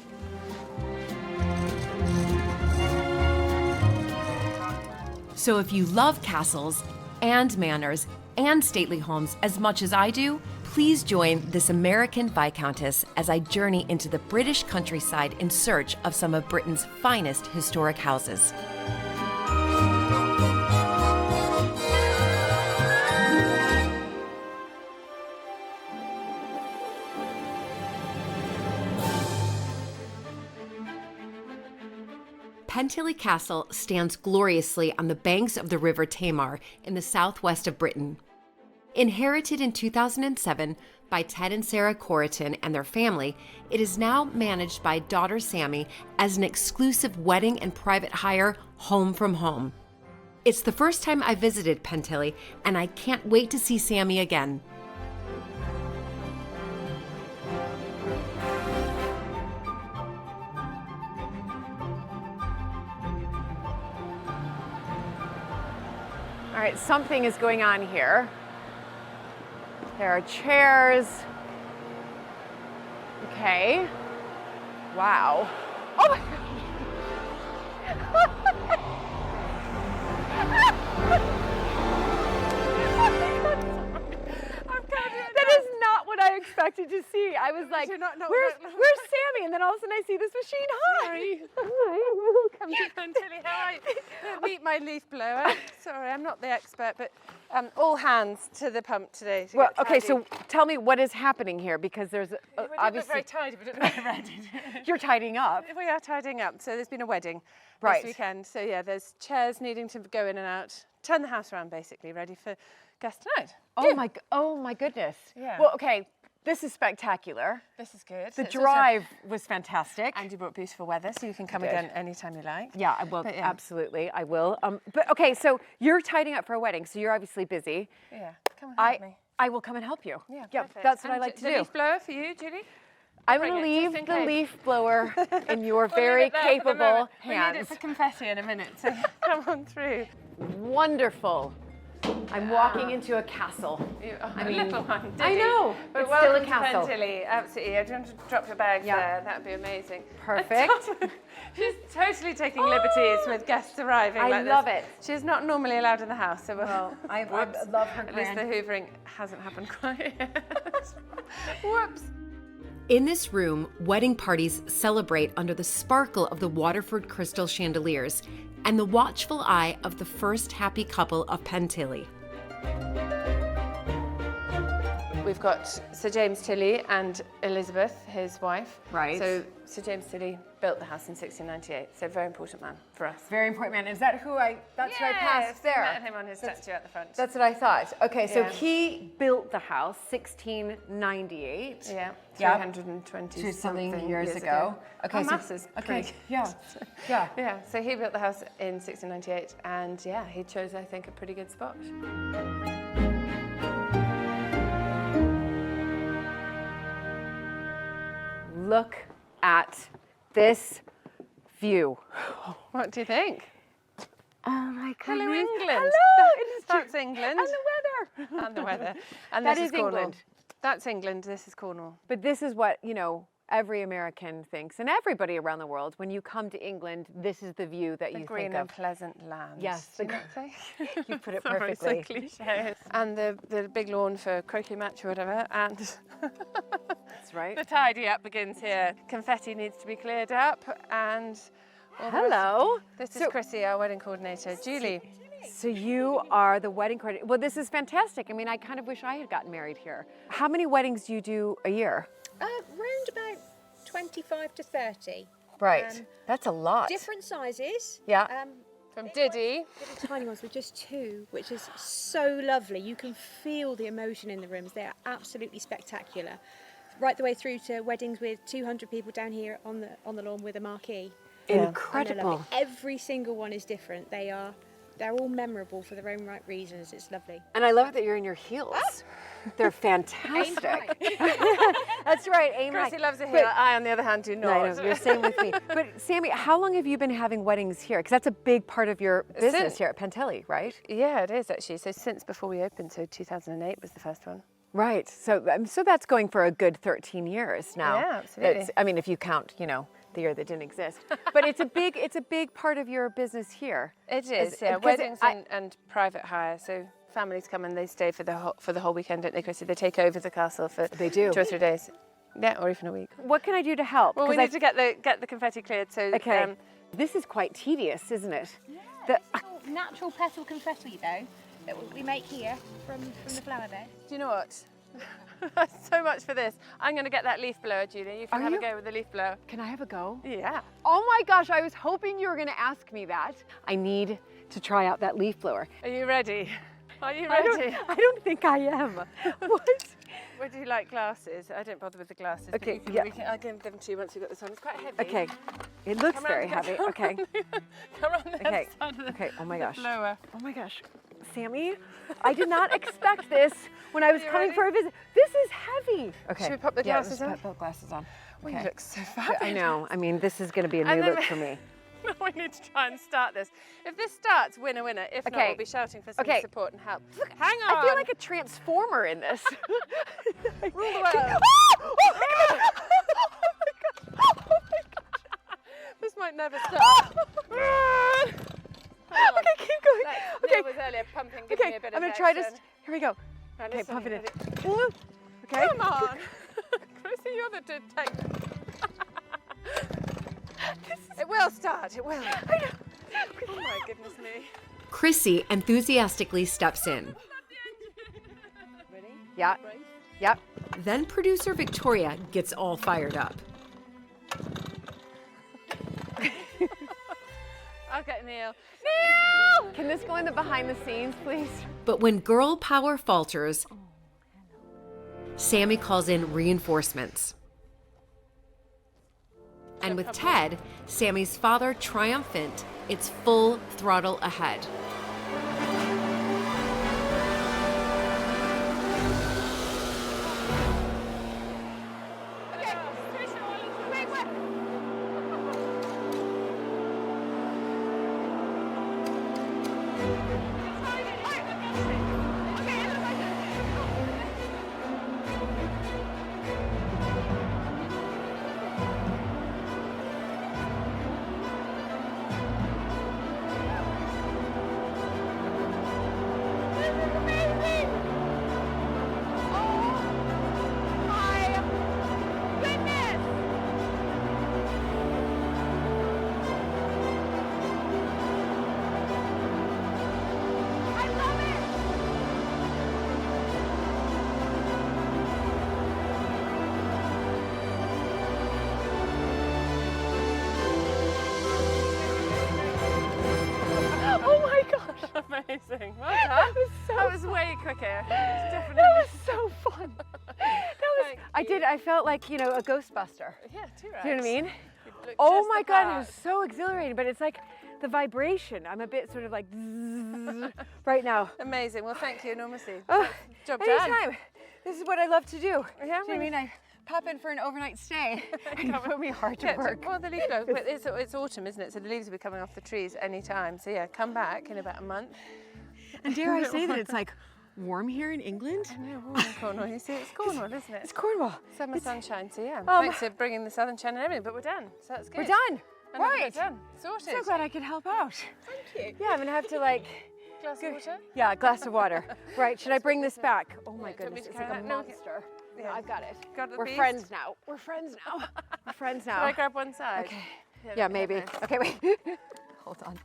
So if you love castles and manors and stately homes as much as I do, please join this American Viscountess as I journey into the British countryside in search of some of Britain's finest historic houses. Pentillie Castle stands gloriously on the banks of the River Tamar in the southwest of Britain. Inherited in 2007 by Ted and Sarah Coryton and their family, it is now managed by daughter Sammy as an exclusive wedding and private hire home from home. It's the first time I visited Pentillie, and I can't wait to see Sammy again. All right, something is going on here. There are chairs. Okay. Wow. Oh my God. That is not what I expected to see. I was like, where's Sammy? And then all of a sudden I see this machine. Hi. Hi, welcome to Pentillie. How are you? Meet my leaf blower. Sorry, I'm not the expert, but all hands to the pump today. To Well, get okay, tidy. so tell me what is happening here, because there's We did obviously look very tidy, but not very ready. you're tidying up. We are tidying up. So there's been a wedding Right. this weekend. So yeah, there's chairs needing to go in and out. Turn the house around, basically, ready for guests tonight. Oh my goodness. Yeah. Well, okay, this is spectacular. This is good. The It's drive was fantastic. And you brought beautiful weather, so you can come Did. again anytime you like. Yeah, I will. But yeah. Absolutely, I will. But okay, so you're tidying up for a wedding, so you're obviously busy. Yeah, come and help me. I will come and help you. Yeah, perfect. That's what I And like to the do. leaf blower for you, Julie? I'm Bring going to it, leave just in the case. leaf blower in your We'll very leave it there for the capable moment. We need hands. it for confetti in a minute, so come on through. Wonderful. I'm walking into a castle. A little one, I know. But It's still a welcome castle. to Pentillie, absolutely. I do want to drop your bags there. That would be amazing. Perfect. She's totally taking liberties with guests arriving. I like love this. it. She's not normally allowed in the house, so I whoops. love her At least the hoovering hasn't happened quite yet. Whoops. In this room, wedding parties celebrate under the sparkle of the Waterford crystal chandeliers and the watchful eye of the first happy couple of Pentillie. We've got Sir James Tilley and Elizabeth, his wife. Right. So Sir James Tilley built the house in 1698, so very important man for us. Very important man. Is that who that's who I passed there? Met him on his statue at the front. That's what I thought. Okay, so Yeah. he built the house 1698. Yeah, Yep. 320 something years ago. Okay, Our so- maths is okay, pretty yeah, good. yeah. Yeah, so he built the house in 1698, and yeah, he chose, I think, a pretty good spot. Look at this view. What do you think? Oh my goodness. Hello, England. Hello. That's England. And the weather. And the weather. And That this is Cornwall. England. That's England. This is Cornwall. But this is what, every American thinks, and everybody around the world. When you come to England, this is the view that you Green think and of. pleasant land. Yes, Do you not say? You put it Sorry, perfectly. so cliche. And the big lawn for croquet match or whatever. And that's right. The tidy up begins here. Confetti needs to be cleared up. And hello. This is Chrissy, our wedding coordinator. Julie. So you are the wedding coordinator. Well, this is fantastic. I mean, I kind of wish I had gotten married here. How many weddings do you do a year? Round about 25 to 30. Right. That's a lot. Different sizes. Yeah. From Diddy. Little tiny ones with just 2, which is so lovely. You can feel the emotion in the rooms. They are absolutely spectacular. Right the way through to weddings with 200 people down here on the lawn with a marquee. Incredible. Every single one is different. They're all memorable for their own right reasons. It's lovely. And I love that you're in your heels. They're fantastic. That's right, aim high. Chrissy loves a heel. I, on the other hand, do not. No, I know, you're same with me. But Sammy, how long have you been having weddings here? Because that's a big part of your business here at Pentillie, right? Yeah, it is actually. So since before we opened, so 2008 was the first one. Right. So that's going for a good 13 years now. Yeah, absolutely. I mean, if you count, the year that didn't exist. But it's a big part of your business here. It is, yeah. Weddings and private hire. So families come and they stay for the whole weekend, don't they, Chrissy? They take over the castle for 2 or 3 days. Yeah, or even a week. What can I do to help? Well, we need to get the confetti cleared. So okay. This is quite tedious, isn't it? Yeah, natural petal confetti though that we make here from the flower bed. Do you know what? So much for this. I'm going to get that leaf blower, Julie. You can have a go with the leaf blower. Can I have a go? Yeah. Oh my gosh, I was hoping you were going to ask me that. I need to try out that leaf blower. Are you ready? Are you ready? I don't think I am. What? Would you like glasses? I don't bother with the glasses. Okay, I'll give them to you once you've got this on. It's quite heavy. Okay. It looks very heavy. Okay. Come on the other side of the Okay, oh my gosh. blower. Oh my gosh. Sammy, I did not expect this when I was coming for a visit. This is heavy. Okay. Should we pop the glasses on? Put glasses on. Okay. You look so fabulous. I know. I mean, this is going to be a new look for me. We need to try and start this. If this starts, winner, winner. If not, we'll be shouting for some support and help. Look, hang on. I feel like a transformer in this. Rule the world. Oh my God. Oh my gosh. This might never stop. Okay, keep going. Neil was earlier pumping, giving me a bit of I'm going to try this. Here we go. Right, okay, pump it in. Okay. Come on. Chrissy, you're the detective. It will start, it will. I know. Oh my goodness me. Chrissy enthusiastically steps in. Ready? Yeah. Yep. Then producer Victoria gets all fired up. I'll get Neil. Neil! Can this go in the behind the scenes, please? But when girl power falters, Sammy calls in reinforcements. And with Ted, Sammy's father triumphant, it's full throttle ahead. Amazing. Well done. That was way quicker. That was so fun. I felt like, a Ghostbuster. Yeah, too right. Do you know what I mean? Oh my God, it was so exhilarating, but it's like the vibration. I'm a bit sort of like zzz right now. Amazing. Well, thank you enormously. Oh, Job anytime. done. This is what I love to do. Yeah, do you know what I mean? pop in for an overnight stay. It would be hard to work. Well, the leaf blower, but it's autumn, isn't it? So the leaves will be coming off the trees any time. So yeah, come back in about a month. And dare I say that it's like warm here in England? I know, warm in Cornwall. You see, it's Cornwall, isn't it? It's Cornwall. Summer sunshine, so yeah. Thanks for bringing the southern shine and everything, but we're done, so that's good. We're done. Right. We're done. Sorted. So glad I could help out. Thank you. Yeah, I'm gonna have to like... Glass of water? Yeah, a glass of water. Right, should I bring this back? Oh my goodness, it's carry like a that? No, monster. Yeah, I've got it. Got the We're beast? friends now. We're friends now. We're friends now. Should I grab one side? Okay. Yeah, maybe. Okay, wait. Hold on.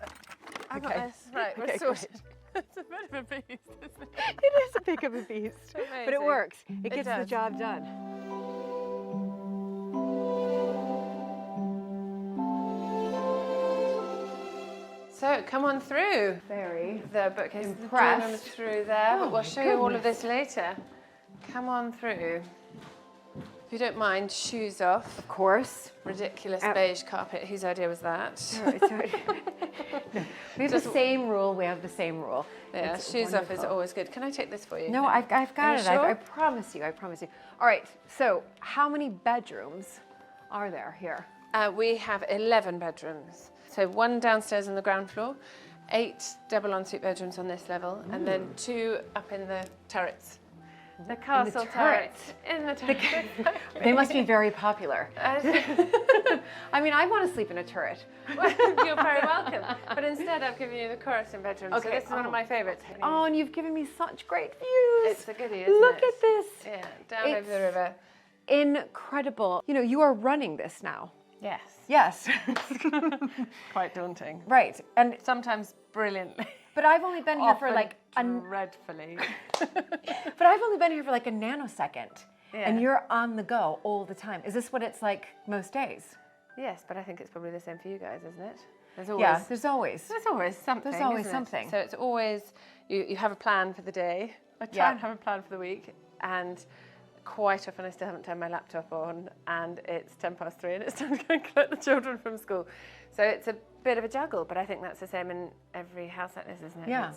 I got this. Right, we're sorted. It's a bit of a beast, isn't it? It is a bit of a beast, but it works. It gets the job done. So come on through. Very the bookcase. impressed. The through there, but we'll show you all of this later. Come on through. If you don't mind, shoes off. Of course. Ridiculous beige carpet. Whose idea was that? We have the same rule. We have the same rule. Yeah, it's shoes wonderful. off is always good. Can I take this for you? No, I've got it. Sure? I promise you. I promise you. All right. So, how many bedrooms are there here? We have 11 bedrooms. So 1 downstairs on the ground floor, 8 double ensuite bedrooms on this level, and then 2 up in the turrets. The castle turrets. In the turrets. They must be very popular. I mean, I want to sleep in a turret. Well, you're very welcome. But instead, I've given you the Coryton bedroom. Okay. So this is one of my favourites. Oh, and you've given me such great views. It's a goodie, isn't Look it? at this. Yeah, down over the river. Incredible. You know, you are running this now. Yes. Yes. Quite daunting. Right. And sometimes brilliantly. But I've only been here for Often like dreadfully. But I've only been here for like a nanosecond. Yeah. And you're on the go all the time. Is this what it's like most days? Yes, but I think it's probably the same for you guys, isn't it? There's always, yeah, there's always something. There's always isn't it? something. So it's always, you have a plan for the day. I try and have a plan for the week. And quite often I still haven't turned my laptop on and it's 3:10 and it's time to go and collect the children from school. So it's a bit of a juggle, but I think that's the same in every house like this, isn't it? Yeah.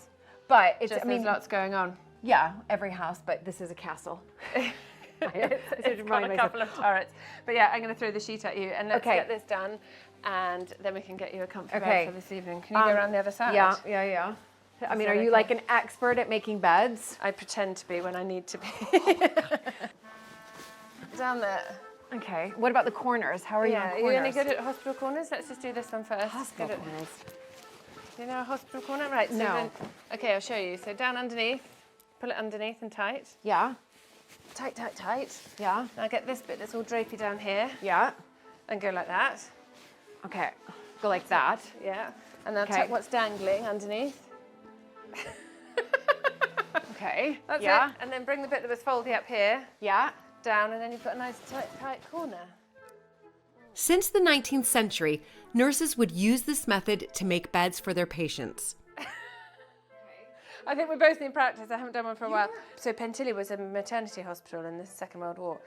But it's, just, I mean, there's lots going on. Yeah, every house, but this is a castle. It's got a couple of turrets. But yeah, I'm going to throw the sheet at you and let's get this done and then we can get you a comfy bed for this evening. Can you go around the other side? Yeah. I mean, are you like an expert at making beds? I pretend to be when I need to be. Down there. Okay. What about the corners? How are you on corners? Are you any good at hospital corners? Let's just do this one first. Hospital corners. Do you know a hospital corner? Right. So no. Then, okay, I'll show you. So down underneath, pull it underneath and tight. Yeah. Tight, tight, tight. Yeah. Now get this bit that's all drapey down here. Yeah. And go like that. Okay. Go like that. Yeah. And then tuck what's dangling underneath. Okay. That's it. And then bring the bit that was foldy up here. Yeah. Down, and then you've got a nice tight corner. Since the 19th century, nurses would use this method to make beds for their patients. I think we both need practice. I haven't done one for a while. So Pentillie was a maternity hospital in the Second World War.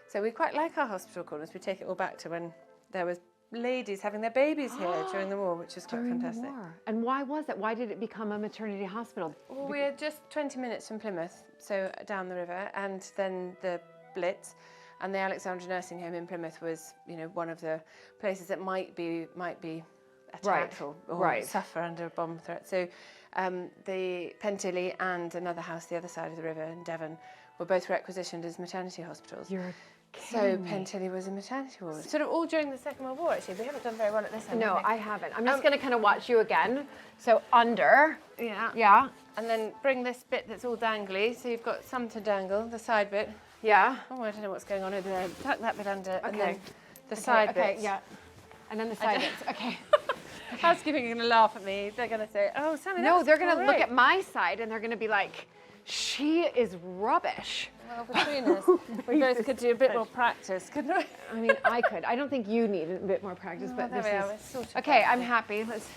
So we quite like our hospital corners. We take it all back to when there was ladies having their babies here during the war, which is quite fantastic. The war. And why was that? Why did it become a maternity hospital? Well, we're just 20 minutes from Plymouth, so down the river, and then the Blitz, and the Alexandra Nursing Home in Plymouth was, one of the places that might be attacked or suffer under a bomb threat. So the Pentillie and another house the other side of the river in Devon were both requisitioned as maternity hospitals. So Pentillie was a maternity ward. Sort of all during the Second World War, actually. We haven't done very well at this end. No, I haven't. I'm just going to kind of watch you again. So under. Yeah. Yeah. And then bring this bit that's all dangly. So you've got some to dangle, the side bit. Yeah. Oh, I don't know what's going on over there. Tuck that bit under. Okay. And then the side bit. Okay, yeah. And then the side bits. Okay. Housekeeping are going to laugh at me. They're going to say, oh, Sammy, no, they're going to look at my side and they're going to be like, she is rubbish. Well, between us, we both could do a bit more practice, couldn't we? I mean, I could. I don't think you need a bit more practice, but there this we are. is... Sort of okay, I'm happy. Let's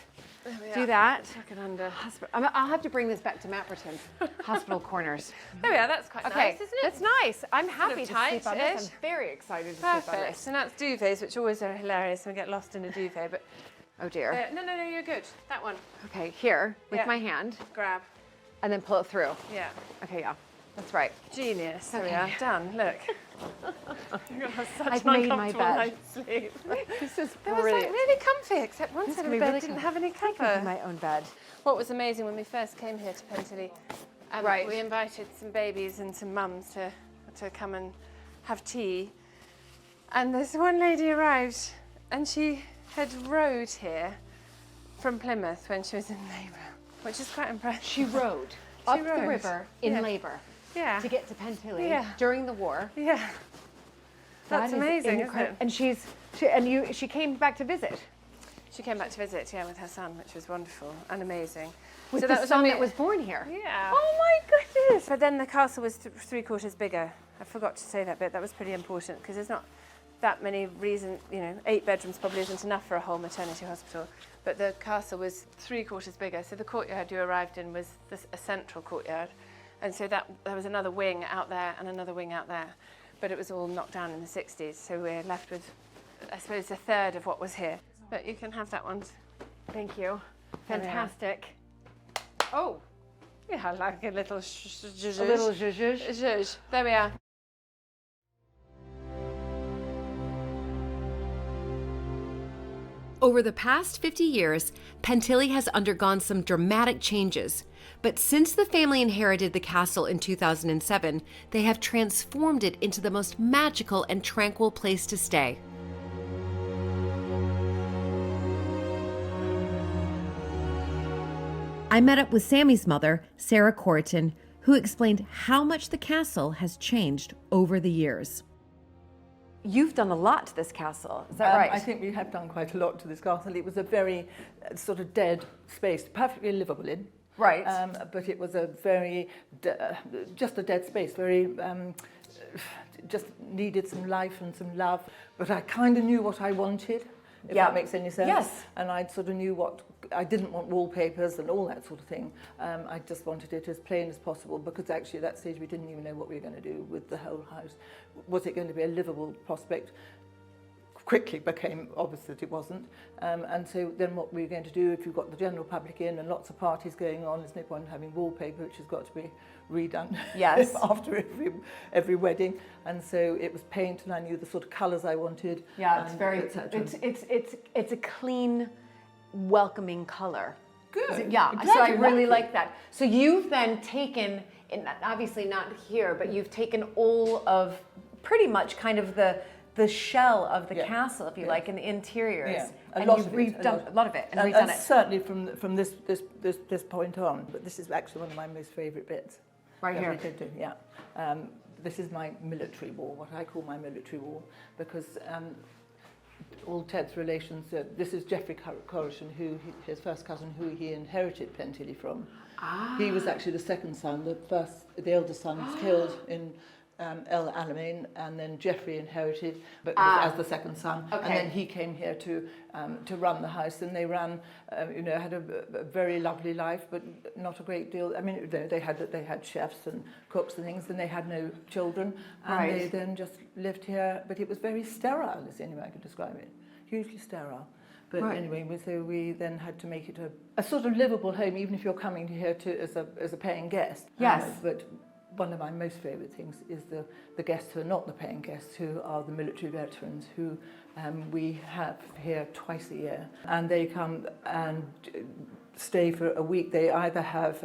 do that. Tuck it under. I'll have to bring this back to Mapperton. Hospital corners. There we are. That's quite nice, isn't it? That's nice. I'm happy to sleep on this. I'm very excited to sleep on Perfect. this. And that's duvets, which always are hilarious when we get lost in a duvet. But oh dear. No, you're good. That one. Okay, here with my hand. Grab. And then pull it through. Yeah. Okay, yeah. That's right. Genius. There we are. Done. Look. I've made my bed. This is It was like really comfy, except one side of the bed didn't have any cover. My own bed. What was amazing when we first came here to Pentillie, we invited some babies and some mums to come and have tea. And this one lady arrived, and she had rowed here from Plymouth when she was in labour, which is quite impressive. She rowed up the river in labour to get to Pentillie during the war. Yeah. That's amazing, isn't it? And she came back to visit. She came back to visit, with her son, which was wonderful and amazing. With the son that was born here. Yeah. Oh my goodness! But then the castle was 3/4 bigger. I forgot to say that bit. That was pretty important because there's not that many reasons. 8 bedrooms probably isn't enough for a whole maternity hospital. But the castle was 3/4 bigger. So the courtyard you arrived in was a central courtyard, and so there was another wing out there and another wing out there. But it was all knocked down in the 60s, so we're left with, I suppose, a third of what was here. But you can have that one. Thank you. Fantastic. Oh, yeah, like a little zhuzh. A little zhuzh. Zhuzh. There we are. Over the past 50 years, Pentillie has undergone some dramatic changes. But since the family inherited the castle in 2007, they have transformed it into the most magical and tranquil place to stay. I met up with Sammy's mother, Sarah Coryton, who explained how much the castle has changed over the years. You've done a lot to this castle, is that right? I think we have done quite a lot to this castle. It was a very sort of dead space, perfectly livable in. Right. But it was a very, just a dead space, very, just needed some life and some love. But I kind of knew what I wanted, if that makes any sense. Yes. And I sort of knew I didn't want wallpapers and all that sort of thing. I just wanted it as plain as possible because actually at that stage we didn't even know what we were going to do with the whole house. Was it going to be a livable prospect? Quickly became obvious that it wasn't. And so then what we were going to do, if you've got the general public in and lots of parties going on, there's no point in having wallpaper, which has got to be redone after every wedding. And so it was paint, and I knew the sort of colours I wanted. Yeah, it's very, it's a clean, welcoming colour. Good. Yeah, so I really like that. So you've then taken, obviously not here, but you've taken all of pretty much kind of the shell of the castle, if you like, and the interiors. Yeah. And you've redone a lot of it and redone it. Certainly from this point on. But this is actually one of my most favourite bits. Right here. Yeah. This is my military wall, what I call my military wall, because all Ted's relations. This is Geoffrey Coryton, his first cousin, who he inherited Pentillie from. He was actually the second son. The eldest son was killed in El Alamein, and then Geoffrey inherited, but as the second son, and then he came here to run the house, and they ran, had a very lovely life, but not a great deal. I mean, they had chefs and cooks and things, and they had no children, and they then just lived here. But it was very sterile, is the only way I could describe it. Hugely sterile. But anyway, so we then had to make it a sort of livable home, even if you're coming here as a paying guest. Yes. But one of my most favourite things is the guests who are not the paying guests, who are the military veterans, who we have here twice a year. And they come and stay for a week. They either have,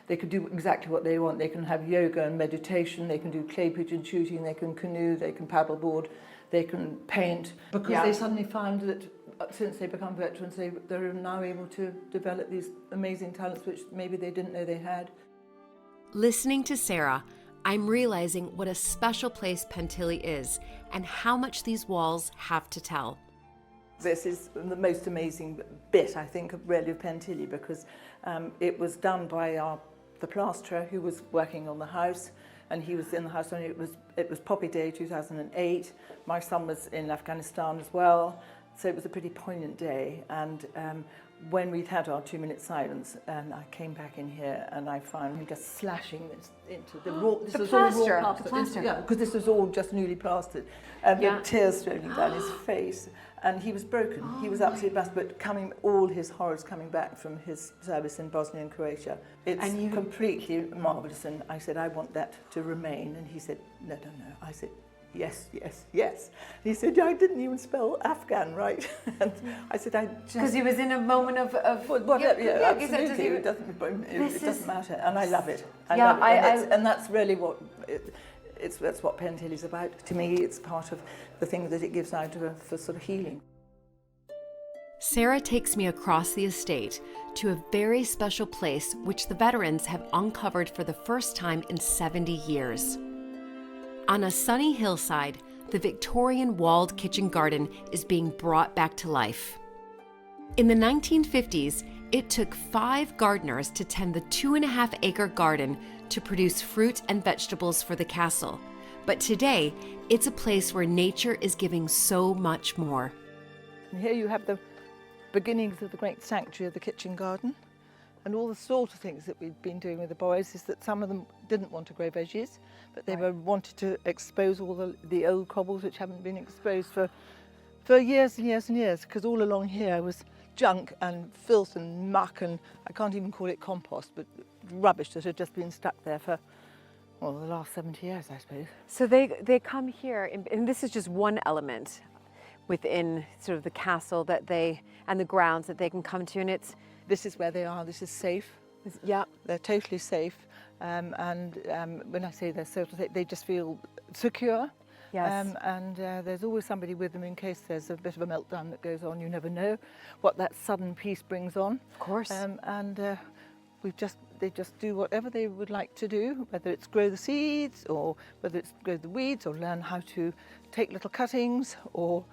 they can do exactly what they want. They can have yoga and meditation, they can do clay pigeon shooting, they can canoe, they can paddleboard, they can paint. Because they suddenly find that since they become veterans, they're now able to develop these amazing talents which maybe they didn't know they had. Listening to Sarah, I'm realizing what a special place Pentillie is and how much these walls have to tell. This is the most amazing bit, I think, really of Pentillie, because it was done by the plasterer who was working on the house, and he was in the house when it was Poppy Day 2008. My son was in Afghanistan as well, so it was a pretty poignant day. And when we'd had our 2-minute silence, and I came back in here and I found him just slashing this into the raw. This was all raw plaster. Yeah, because this was all just newly plastered, and the tears streaming down his face. And he was broken. He was absolutely bust, but all his horrors coming back from his service in Bosnia and Croatia. It's completely marvellous. And I said, I want that to remain. And he said, no, no, no. I said, yes, yes, yes. And he said, I didn't even spell Afghan right. And I said, I just... Because he was in a moment of absolutely. It doesn't matter. And I love it. I love it. And that's really what... That's what Pentillie's about. To me, it's part of the thing that it gives out for sort of healing. Sarah takes me across the estate to a very special place which the veterans have uncovered for the first time in 70 years. On a sunny hillside, the Victorian walled kitchen garden is being brought back to life. In the 1950s, it took 5 gardeners to tend the 2.5-acre garden to produce fruit and vegetables for the castle. But today, it's a place where nature is giving so much more. And here you have the beginnings of the great sanctuary of the kitchen garden. And all the sort of things that we've been doing with the boys is that some of them didn't want to grow veggies, but they wanted to expose all the old cobbles which haven't been exposed for years and years and years, because all along here was junk and filth and muck, and I can't even call it compost, but rubbish that had just been stuck there for, well, the last 70 years, I suppose. So they come here, and this is just one element within sort of the castle and the grounds that they can come to, and it's... This is where they are, this is safe. Yeah. They're totally safe, and when I say they're safe, they just feel secure. Yes. And there's always somebody with them in case there's a bit of a meltdown that goes on. You never know what that sudden peace brings on. Of course. They just do whatever they would like to do, whether it's grow the seeds or whether it's grow the weeds or learn how to take little cuttings or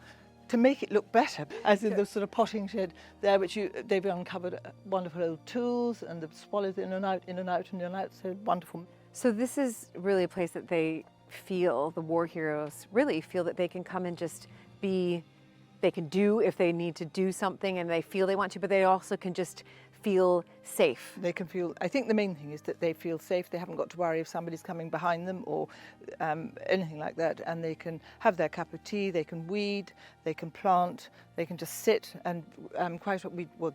to make it look better, as in the sort of potting shed there, which they've uncovered wonderful old tools and the swallows in and out, in and out, in and out, so wonderful. So this is really a place that they feel, the war heroes really feel that they can come and just be, they can do if they need to do something and they feel they want to, but they also can just feel safe. They can feel, I think the main thing is that they feel safe. They haven't got to worry if somebody's coming behind them or anything like that, and they can have their cup of tea, they can weed, they can plant, they can just sit, and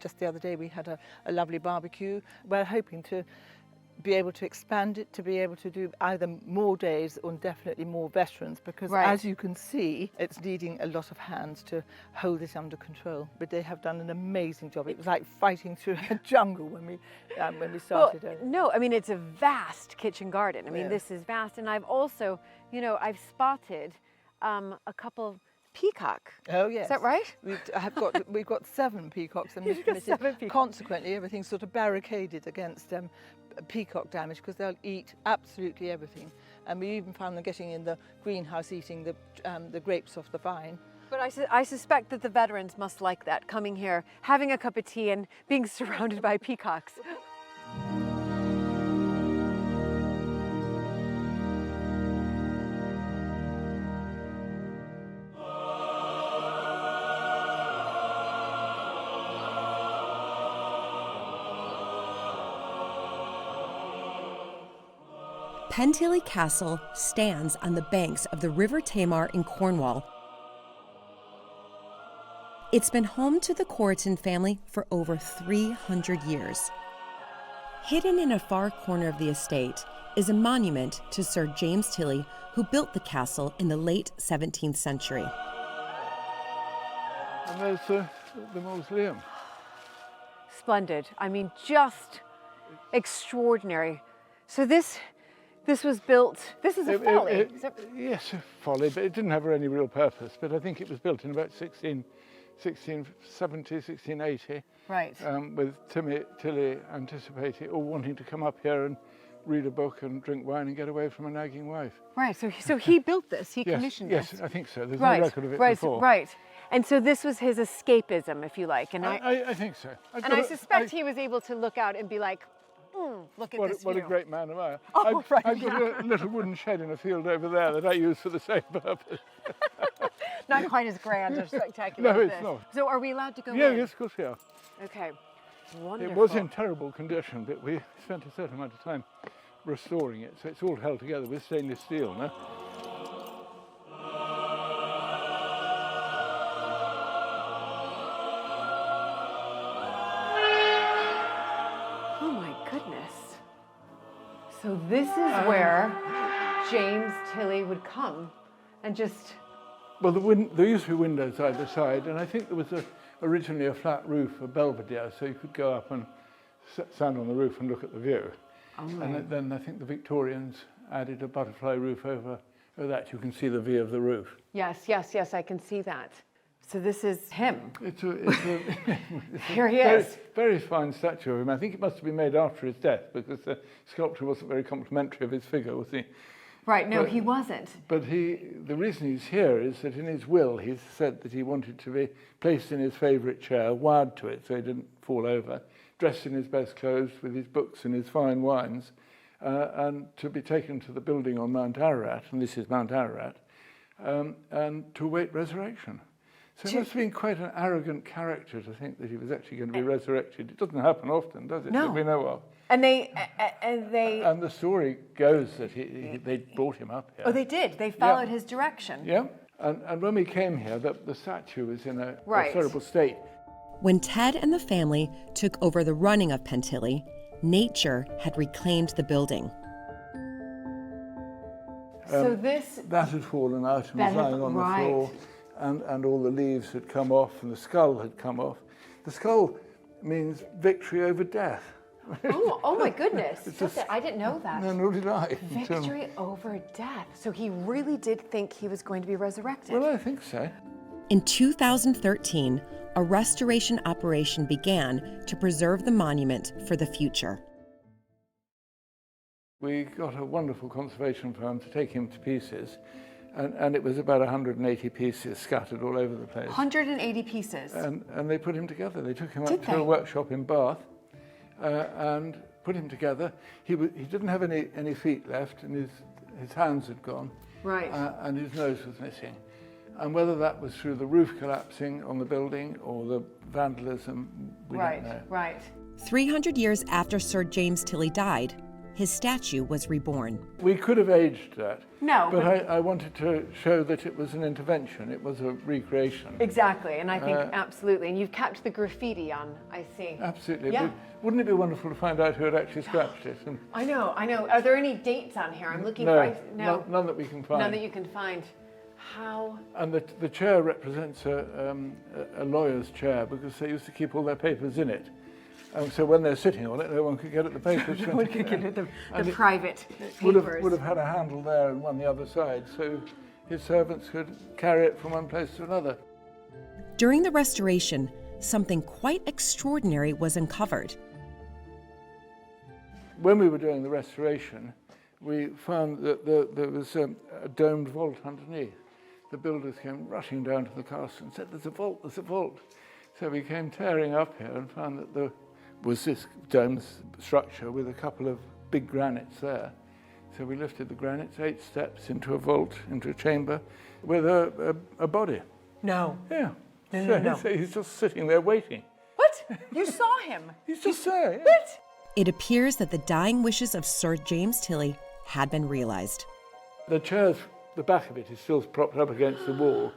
just the other day we had a lovely barbecue. We're hoping to be able to expand it, to be able to do either more days or definitely more veterans, because as you can see, it's needing a lot of hands to hold it under control. But they have done an amazing job. It was like fighting through a jungle when we started. Well, no, I mean, it's a vast kitchen garden. I mean, this is vast. And I've also, I've spotted a couple peacock. Oh yes. Is that right? We've got 7 peacocks, and consequently everything's sort of barricaded against peacock damage, because they'll eat absolutely everything. And we even found them getting in the greenhouse eating the grapes off the vine. But I suspect that the veterans must like that, coming here, having a cup of tea and being surrounded by peacocks. Pentillie Castle stands on the banks of the River Tamar in Cornwall. It's been home to the Coryton family for over 300 years. Hidden in a far corner of the estate is a monument to Sir James Tilley, who built the castle in the late 17th century. And there's the mausoleum. Splendid. I mean, just extraordinary. So this was built, this is a folly. Yes, a folly, but it didn't have any real purpose. But I think it was built in about 1670, 1680. Right. With Tilly anticipating or wanting to come up here and read a book and drink wine and get away from a nagging wife. Right, so he built this, he commissioned this. Yes, I think so. There's no record of it before. Right, and so this was his escapism, if you like. And I think so. I suspect he was able to look out and be like, look at this view. What a great man am I. Oh, I've got a little wooden shed in a field over there that I use for the same purpose. Not quite as grand or spectacular as this. It's not. So are we allowed to go in? Yes, of course we are. Okay, wonderful. It was in terrible condition, but we spent a certain amount of time restoring it, so it's all held together with stainless steel now. So this is where James Tilley would come and just... Well, there used to be windows either side, and I think there was originally a flat roof, a belvedere, so you could go up and stand on the roof and look at the view. Oh, and then I think the Victorians added a butterfly roof over that. You can see the view of the roof. Yes, yes, yes, I can see that. So this is him. It's Here he very, is. Very fine statue of him. I think it must have been made after his death because the sculptor wasn't very complimentary of his figure, was he? Right, no, he wasn't. But the reason he's here is that in his will he said that he wanted to be placed in his favourite chair, wired to it so he didn't fall over, dressed in his best clothes with his books and his fine wines, and to be taken to the building on Mount Ararat, and this is Mount Ararat, and to await resurrection. So he must have been quite an arrogant character to think that he was actually going to be resurrected. It doesn't happen often, does it? No. That we know of. And the story goes that they brought him up here. Oh, they did. They followed his direction. Yeah. And when we came here, the statue was in a terrible state. When Ted and the family took over the running of Pentillie, nature had reclaimed the building. So this... That had fallen out and was lying on the floor. And all the leaves had come off and the skull had come off. The skull means victory over death. Oh my goodness. I didn't know that. No, nor did I. Victory over death. So he really did think he was going to be resurrected. Well, I think so. In 2013, a restoration operation began to preserve the monument for the future. We got a wonderful conservation firm to take him to pieces. And it was about 180 pieces scattered all over the place. 180 pieces? And they put him together. They took him up to a workshop in Bath and put him together. He didn't have any feet left, and his hands had gone. Right. And his nose was missing. And whether that was through the roof collapsing on the building or the vandalism, we don't know. Right. 300 years after Sir James Tilley died, his statue was reborn. We could have aged that. No. But I wanted to show that it was an intervention. It was a recreation. Exactly, and I think absolutely. And you've kept the graffiti on, I see. Absolutely. Yeah. But wouldn't it be wonderful to find out who had actually scratched it? And I know. Are there any dates on here? I'm looking no, for... none that we can find. None that you can find. How? And the chair represents a lawyer's chair because they used to keep all their papers in it. So when they're sitting on it, no one could get at the papers. No one could get at the private papers. Would have had a handle there and one the other side, so his servants could carry it from one place to another. During the restoration, something quite extraordinary was uncovered. When we were doing the restoration, we found that there was a domed vault underneath. The builders came rushing down to the castle and said, "There's a vault, there's a vault." So we came tearing up here and found that there was this domed structure with a couple of big granites there. So we lifted the granites 8 steps into a vault, into a chamber, with a body. No. Yeah. No. So he's just sitting there waiting. What? You saw him? He's just there. Yeah. What? It appears that the dying wishes of Sir James Tilley had been realized. The chair's, the back of it is still propped up against the wall,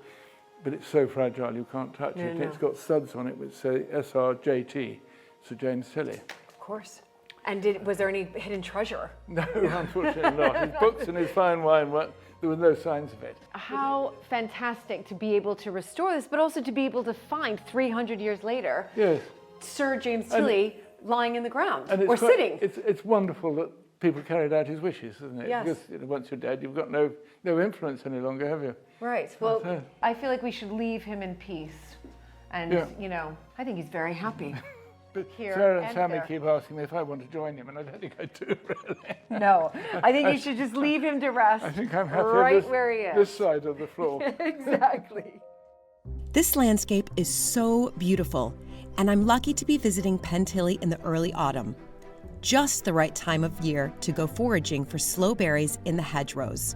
but it's so fragile you can't touch it. No. It's got studs on it which say SRJT, Sir James Tilley. Of course. And was there any hidden treasure? No, unfortunately not. His books and his fine wine, there were no signs of it. How fantastic to be able to restore this, but also to be able to find 300 years later, yes, Sir James Tilley lying in the ground, and or sitting. It's wonderful that people carried out his wishes, isn't it? Yes. Because once you're dead, you've got no influence any longer, have you? Right. Well, I feel like we should leave him in peace. And, I think he's very happy. But here Sarah and and Sammy there. keep asking me if I want to join him, and I don't think I do, really. No, I think you should just leave him to rest. I think I'm happy where he is. This side of the floor. Exactly. This landscape is so beautiful, and I'm lucky to be visiting Pentillie in the early autumn. Just the right time of year to go foraging for sloe berries in the hedgerows.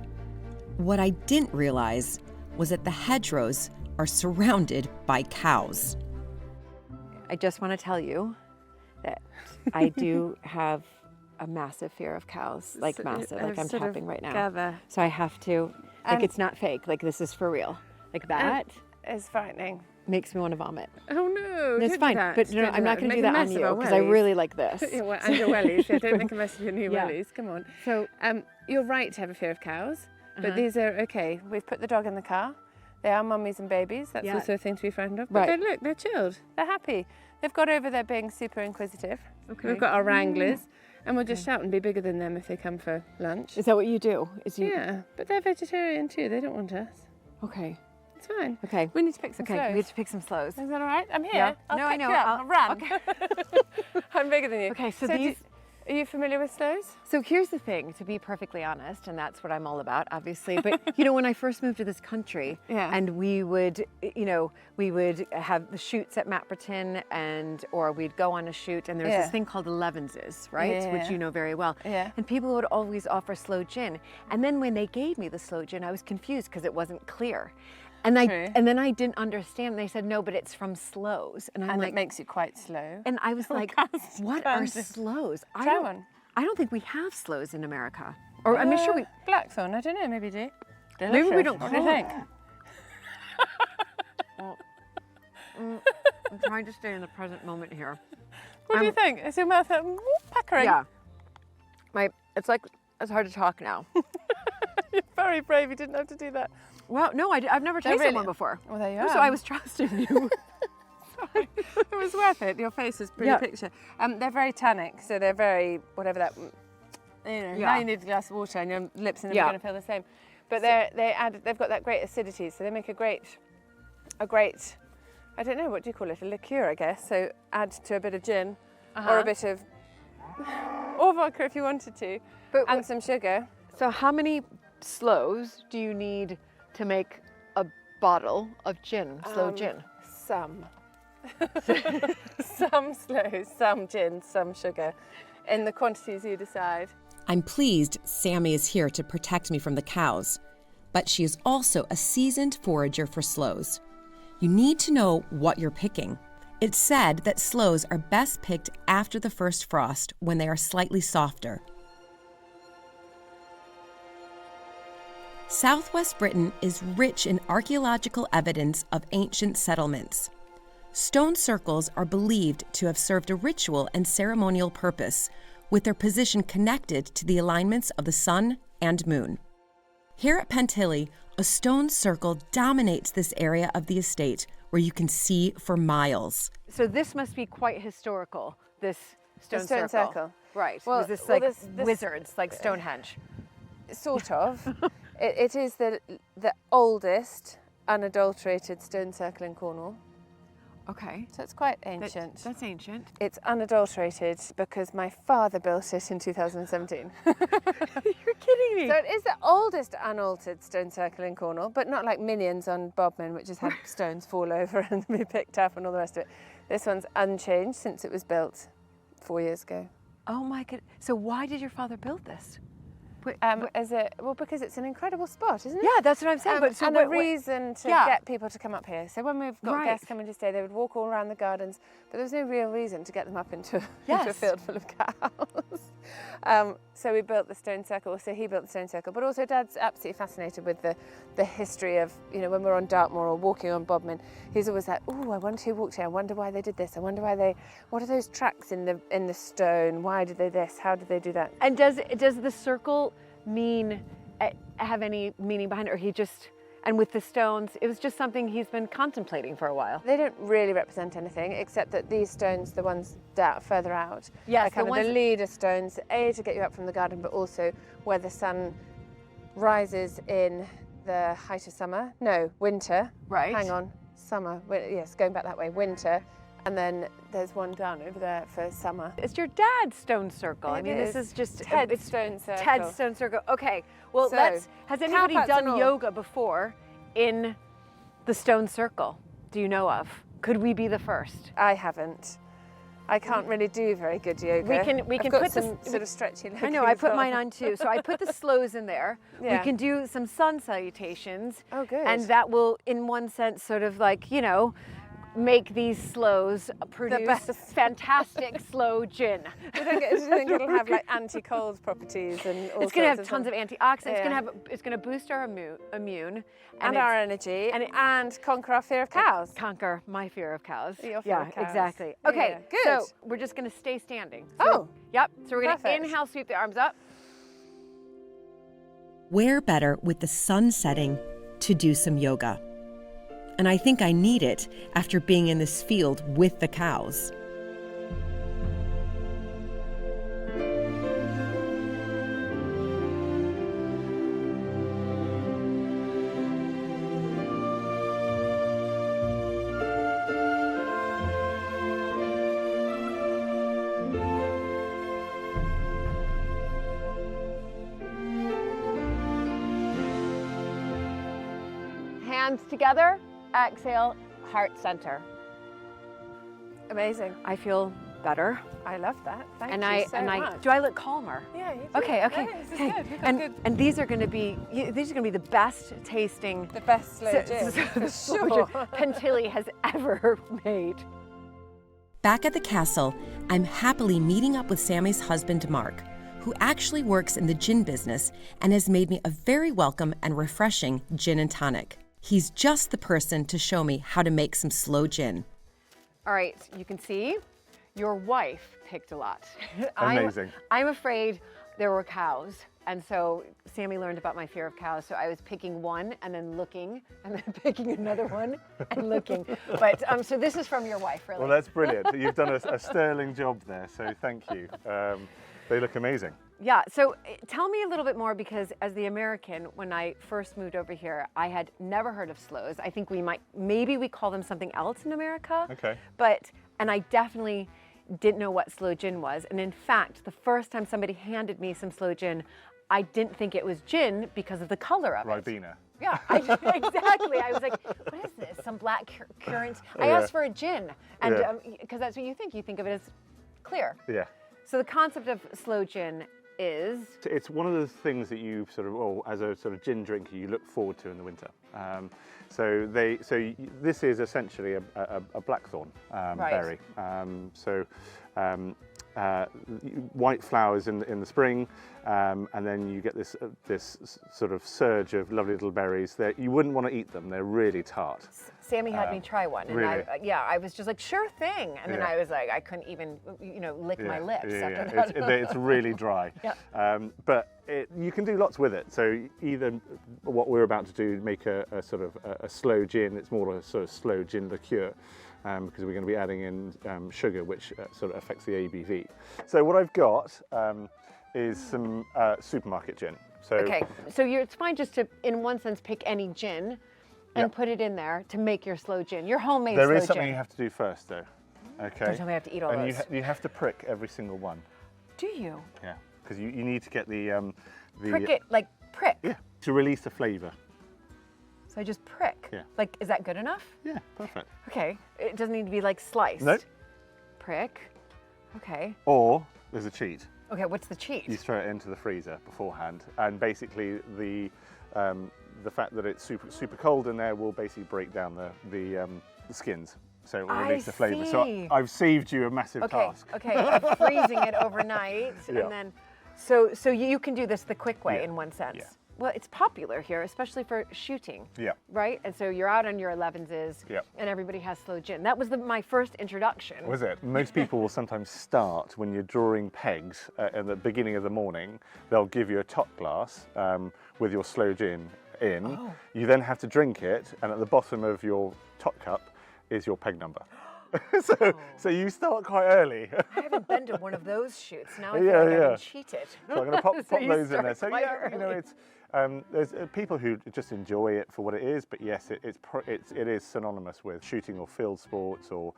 What I didn't realize was that the hedgerows are surrounded by cows. I just want to tell you that I do have a massive fear of cows, like massive, like I'm tapping right now. So I have to, like it's not fake, like this is for real. Like that is frightening. makes me want to vomit. Oh no, It's don't fine, do that. but no, Don't do I'm not going to Make do a that on mess of you our because I wellies. really like this. Yeah, well, and your wellies. Yeah, don't make a mess of your new Yeah. wellies. Come on. So, you're right to have a fear of cows, but Uh-huh. these are okay. We've put the dog in the car. They are mummies and babies. That's Yeah. also a thing to be frightened of. But Right. look, they're chilled. They're happy. They've got over their being super inquisitive. Okay. We've got our wranglers, and we'll just shout and be bigger than them if they come for lunch. Is that what you do? Yeah, but they're vegetarian too. They don't want us. Okay. It's fine. Okay. We need to pick some Okay, sloes. we need to pick some sloes. Is that all right? I'm here. Yeah. I'll No, I pick know. you up. I'll run. Okay. I'm bigger than you. Okay, so do- these- Are you familiar with sloes? So here's the thing, to be perfectly honest, and that's what I'm all about, obviously. But you know, when I first moved to this country, Yeah. and we would have the shoots at Mapperton, or we'd go on a shoot, and there was Yeah. this thing called Elevenses, right, Yeah. which you know very well. Yeah. And people would always offer sloe gin, and then when they gave me the sloe gin, I was confused because it wasn't clear. And True. then I didn't understand. They said no, but it's from sloes, and I'm And like, it makes you quite slow. and I was like, what are sloes? Try one. I don't think we have sloes in America. Or I'm sure we. Blackthorn, I don't know, maybe do. Maybe we don't What do you call think? I'm trying to stay in the present moment here. What do you think? Is your mouth puckering? Yeah. It's hard to talk now. You're very brave. You didn't have to do that. Well, no, I've never tasted really? one before. Well, there you are. So I was trusting you. Sorry. It was worth it. Your face is pretty Yeah. picture. They're very tannic, so they're very whatever that. You know, Yeah. now you need a glass of water, and your lips are never Yeah. going to feel the same. But they've got that great acidity, so they make a great. I don't know, what do you call it? A liqueur, I guess. So add to a bit of gin, or a bit of, or vodka if you wanted to, and some sugar. So how many sloes do you need to make a bottle of gin, sloe gin? Some. Some sloes, some gin, some sugar, in the quantities you decide. I'm pleased Sammy is here to protect me from the cows, but she is also a seasoned forager for sloes. You need to know what you're picking. It's said that sloes are best picked after the first frost when they are slightly softer. Southwest Britain is rich in archaeological evidence of ancient settlements. Stone circles are believed to have served a ritual and ceremonial purpose, with their position connected to the alignments of the sun and moon. Here at Pentillie, a stone circle dominates this area of the estate where you can see for miles. So this must be quite historical, this stone circle. Right. Well, Was this well, like this- wizards, like Stonehenge? Sort of. It is the oldest unadulterated stone circle in Cornwall. Okay. So it's quite ancient. That's ancient. It's unadulterated because my father built it in 2017. You're kidding me. So it is the oldest unaltered stone circle in Cornwall, but not like Minions on Bodmin, which has had stones fall over and be picked up and all the rest of it. This one's unchanged since it was built 4 years ago. Oh my god. So why did your father build this? Because it's an incredible spot, isn't it? Yeah, that's what I'm saying. But so and a reason to get people to come up here. So when we've got Right. guests coming to stay, they would walk all around the gardens, but there was no real reason to get them up into a field full of cows. So we built the stone circle. So he built the stone circle, but also Dad's absolutely fascinated with the history of, you know, when we're on Dartmoor or walking on Bodmin, he's always like, oh, I wonder who walked here. I wonder why they did this. I wonder why what are those tracks in the stone? Why did they this? How did they do that? And does the circle have any meaning behind it, or he just, and with the stones, it was just something he's been contemplating for a while? They don't really represent anything, except that these stones, the ones further out, yes, are kind of the leader stones, to get you up from the garden, but also where the sun rises in the height of summer. No, winter. Right. Hang on, summer. Yes, going back that way, winter. And then there's one down over there for summer. It's your dad's stone circle. I mean, this is just Ted's stone circle. Ted's stone circle. Okay. Well, So, has anybody cowpats and done all. yoga before in the stone circle? Do you know of? Could we be the first? I haven't. I can't really do very good yoga. We can I've got put some sort of stretchy legs. I know. I as put well. mine on too. So I put the sloes in there. Yeah. We can do some sun salutations. Oh, good. And that will, in one sense, sort of like, you know, make these sloes produce fantastic sloe gin. Do you think it'll have like anti-cold properties and all It's going to have sorts tons of antioxidants. It's going to boost our immune and our energy and conquer our fear of cows. Conquer my fear of cows. Your fear of cows. Exactly. Okay, Yeah, good. so we're just going to stay standing. So, yep. So we're going to inhale, sweep the arms up. Where better with the sun setting to do some yoga? And I think I need it after being in this field with the cows. Hands together, exhale, heart center. Amazing. I feel better. I love that. Thank and you so much. Do I look calmer? Yeah, you do. Okay. No, this is good. You've got good. And these are going to be the best tasting, the best sloe gin, for sure. Pentillie has ever made. Back at the castle, I'm happily meeting up with Sammy's husband, Mark, who actually works in the gin business and has made me a very welcome and refreshing gin and tonic. He's just the person to show me how to make some sloe gin. All right, you can see your wife picked a lot. Amazing. I'm afraid there were cows, and so Sammy learned about my fear of cows, so I was picking one and then looking, and then picking another one and looking. But so this is from your wife, really. Well, that's brilliant. You've done a sterling job there, so thank you. They look amazing. Yeah, so tell me a little bit more, because as the American, when I first moved over here, I had never heard of sloes. I think maybe we call them something else in America. Okay. And I definitely didn't know what sloe gin was. And in fact, the first time somebody handed me some sloe gin, I didn't think it was gin because of the color of it. Ribena. Yeah, exactly. I was like, what is this? Some black currant? I asked for a gin, and because that's what you think. You think of it as clear. Yeah. So the concept of sloe gin is? It's one of the things that you as a sort of gin drinker, you look forward to in the winter. So this is essentially a blackthorn berry. White flowers in the spring, and then you get this sort of surge of lovely little berries that you wouldn't want to eat them. They're really tart. Sammy had me try one, and really? I was just like, sure thing, and then I was like, I couldn't even lick my lips after that. It's really dry. But you can do lots with it. So either what we're about to do, make a sort of a sloe gin. It's more a sort of sloe gin liqueur. Because we're going to be adding in sugar, which sort of affects the ABV. So what I've got is some supermarket gin. So it's fine just to, in one sense, pick any gin and put it in there to make your sloe gin, your homemade sloe gin. There is something you have to do first, though. Okay. Don't tell me I have to eat all those. And you have to prick every single one. Do you? Yeah, because you need to get the prick it, like prick. Yeah, to release the flavour. So I just prick? Yeah. Like, is that good enough? Yeah, perfect. Okay, it doesn't need to be like sliced. Nope. Prick, okay. Or there's a cheat. Okay, what's the cheat? You throw it into the freezer beforehand, and basically the fact that it's super cold in there will basically break down the skins. So it will release the flavour. So I've saved you a massive task. Okay, I'm freezing it overnight, and then, so you can do this the quick way in one sense. Yeah. Well, it's popular here, especially for shooting. Yeah. Right? And so you're out on your 11s, and everybody has sloe gin. That was my first introduction. Was it? Most people will sometimes start when you're drawing pegs at the beginning of the morning. They'll give you a top glass with your sloe gin in. Oh. You then have to drink it, and at the bottom of your top cup is your peg number. So you start quite early. I haven't been to one of those shoots. Now I feel like I've been cheated. So I'm going to pop those in there. So early. it's there's people who just enjoy it for what it is, but yes, it is synonymous with shooting or field sports, or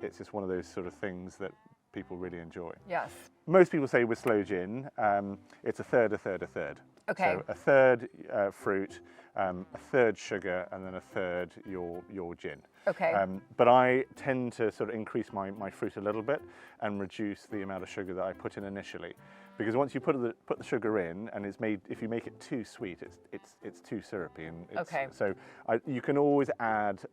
it's just one of those sort of things that people really enjoy. Yes. most people say with sloe gin, it's a third, a third, a third. Okay. So a third fruit, a third sugar, and then a third your gin. Okay. But I tend to sort of increase my fruit a little bit and reduce the amount of sugar that I put in initially, because once you put the sugar in, and it's made, if you make it too sweet, it's too syrupy, and Okay. So you can always add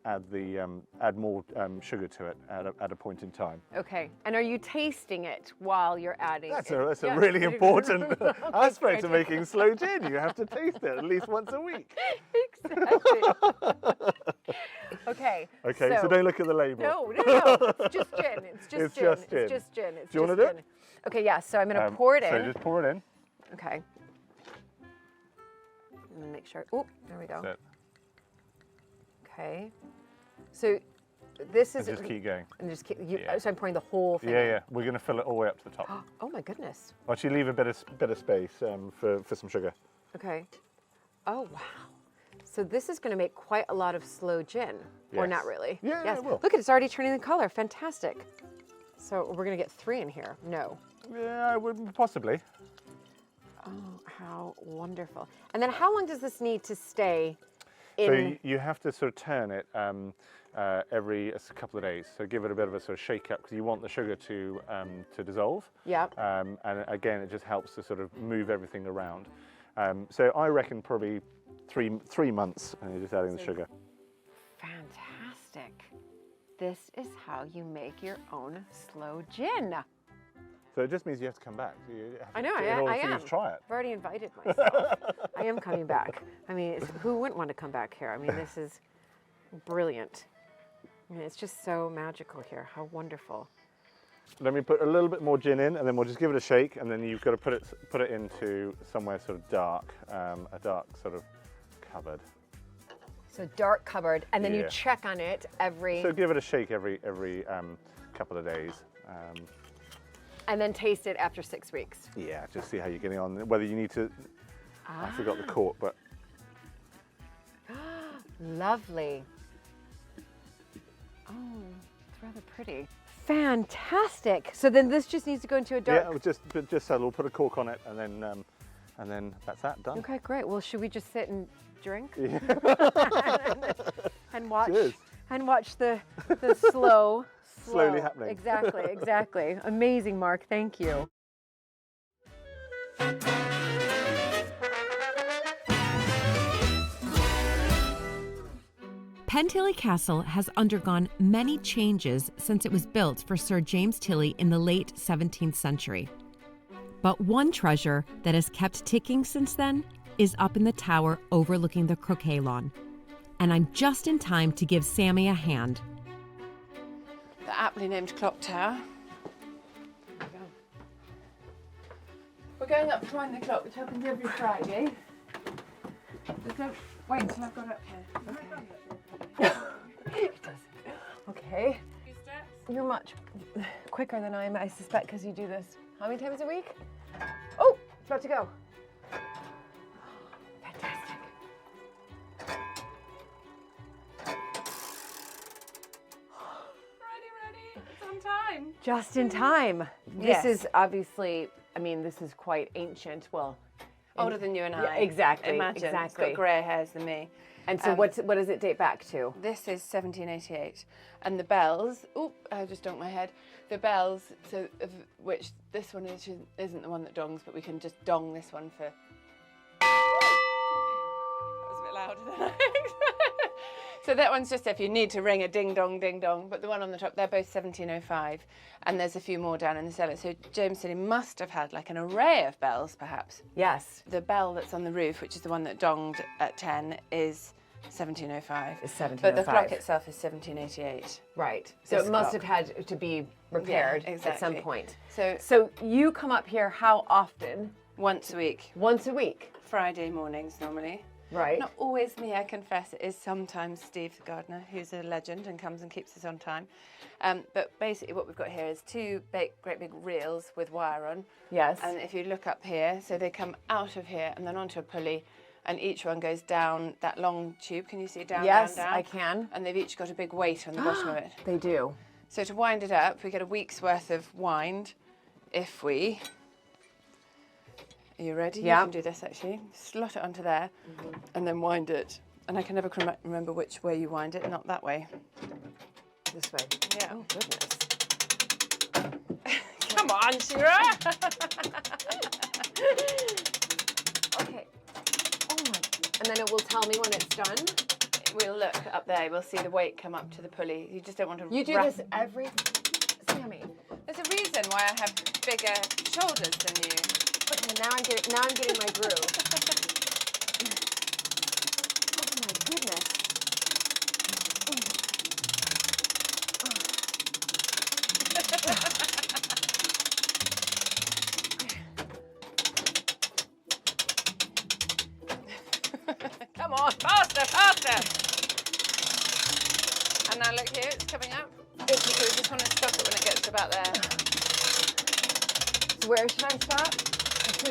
more sugar to it at a point in time. Okay. And are you tasting it while you're adding? That's it? a really important aspect of making sloe gin. You have to taste it at least once a week. Exactly. Okay. Okay, so don't look at the label. No. It's just gin. It's just gin. Just It's just gin. Do you want to do it? Okay, yeah, so I'm going to pour it in. So just pour it in. Okay. I'm going to make sure. Oh, there we go. That's it. Okay. So this is. And just keep going. And just keep. So I'm pouring the whole thing. Yeah. We're going to fill it all the way up to the top. Oh my goodness. Actually, leave a bit of space for some sugar. Okay. Oh wow. So this is going to make quite a lot of sloe gin, or Yes. not really? Yeah, Yes. it will. Look, it's already turning the color. Fantastic. So we're going to get 3 in here. No. Yeah, possibly. Oh, how wonderful. And then how long does this need to stay in? So you have to sort of turn it every couple of days. So give it a bit of a sort of shake up, because you want the sugar to dissolve. Yeah. And again, it just helps to sort of move everything around. So I reckon probably three months, and you're just adding the sugar. Fantastic. This is how you make your own sloe gin. So it just means you have to come back. I know, in order I for you am. to try it. I've already invited myself. I am coming back. I mean, who wouldn't want to come back here? I mean, this is brilliant. I mean, it's just so magical here. How wonderful. Let me put a little bit more gin in, and then we'll just give it a shake, and then you've got to put it into somewhere sort of dark, a dark sort of cupboard. So dark cupboard, and then you Yeah. check on it every... So give it a shake every couple of days. And then taste it after 6 weeks. Yeah, just see how you're getting on. Whether you need to... I forgot the cork, but... Lovely. Oh, it's rather pretty. Fantastic. So then this just needs to go into a dark... Yeah, just so we'll put a cork on it, and then that's that, done. Okay, great. Well, should we just sit and drink? Yeah. and watch Cheers. and watch the slow Slowly happening. Exactly. Amazing, Mark. Thank you. Pentillie Castle has undergone many changes since it was built for Sir James Tilley in the late 17th century. But one treasure that has kept ticking since then is up in the tower overlooking the croquet lawn. And I'm just in time to give Sammy a hand. The aptly named clock tower. There we go. We're going up to wind the clock, which happens every Friday. Just don't wait until I've got up here. Okay. It does. Okay. You're much quicker than I am, I suspect, because you do this how many times a week? Oh, it's about to go. Fantastic. Ready. It's on time. Just in time. Yes. This is obviously, I mean, this is quite ancient. Well, Older than you and I. Yeah, exactly. Imagine. Exactly. It's got grey hairs than me. And so what does it date back to? This is 1788. And the bells, I just donked my head. The bells, so of which this one isn't the one that dongs, but we can just dong this one for... That was a bit louder than I expected. So that one's just if you need to ring a ding dong, but the one on the top, they're both 1705, and there's a few more down in the cellar. So James Tilley must have had like an array of bells, perhaps. Yes. The bell that's on the roof, which is the one that donged at 10, is 1705. Is 1705. But the clock itself is 1788. Right. So This it must clock. have had to be repaired Yeah, at some exactly. point. So you come up here how often? Once a week. Once a week? Friday mornings normally. Right. Not always me, I confess. It is sometimes Steve the gardener, who's a legend and comes and keeps us on time. But basically what we've got here is two great big reels with wire on. Yes. And if you look up here, so they come out of here and then onto a pulley, and each one goes down that long tube. Can you see down, Yes, down, down? I can. And they've each got a big weight on the bottom of it. They do. So to wind it up, we get a week's worth of wind if we... Are you ready? Yeah. You can do this actually. Slot it onto there and then wind it. And I can never remember which way you wind it, not that way. This way. Yeah. Oh, goodness. Come on, Shira! Okay. Oh my. And then it will tell me when it's done? We'll look up there. We'll see the weight come up to the pulley. You just don't want to You do wrap... this every... Sammy. There's a reason why I have bigger shoulders than you. Okay, now I'm getting my groove. Oh my goodness. Come on, faster, faster! And now look here, it's coming up. We just want to stop it when it gets to about there. So where should I stop?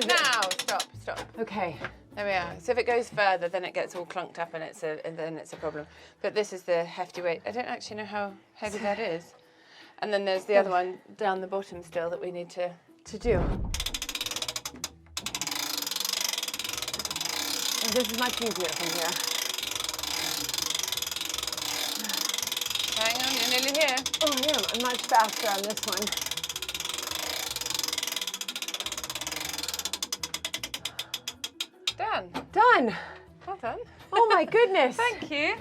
Now, stop. Okay. There we are. So if it goes further, then it gets all clunked up and then it's a problem. But this is the hefty weight. I don't actually know how heavy that is. And then there's the other one down the bottom still that we need to do. This is much easier from here. Hang on, you're nearly here. Oh, I am. I'm much faster on this one. Done. Done. Well done. Oh my goodness. Thank you.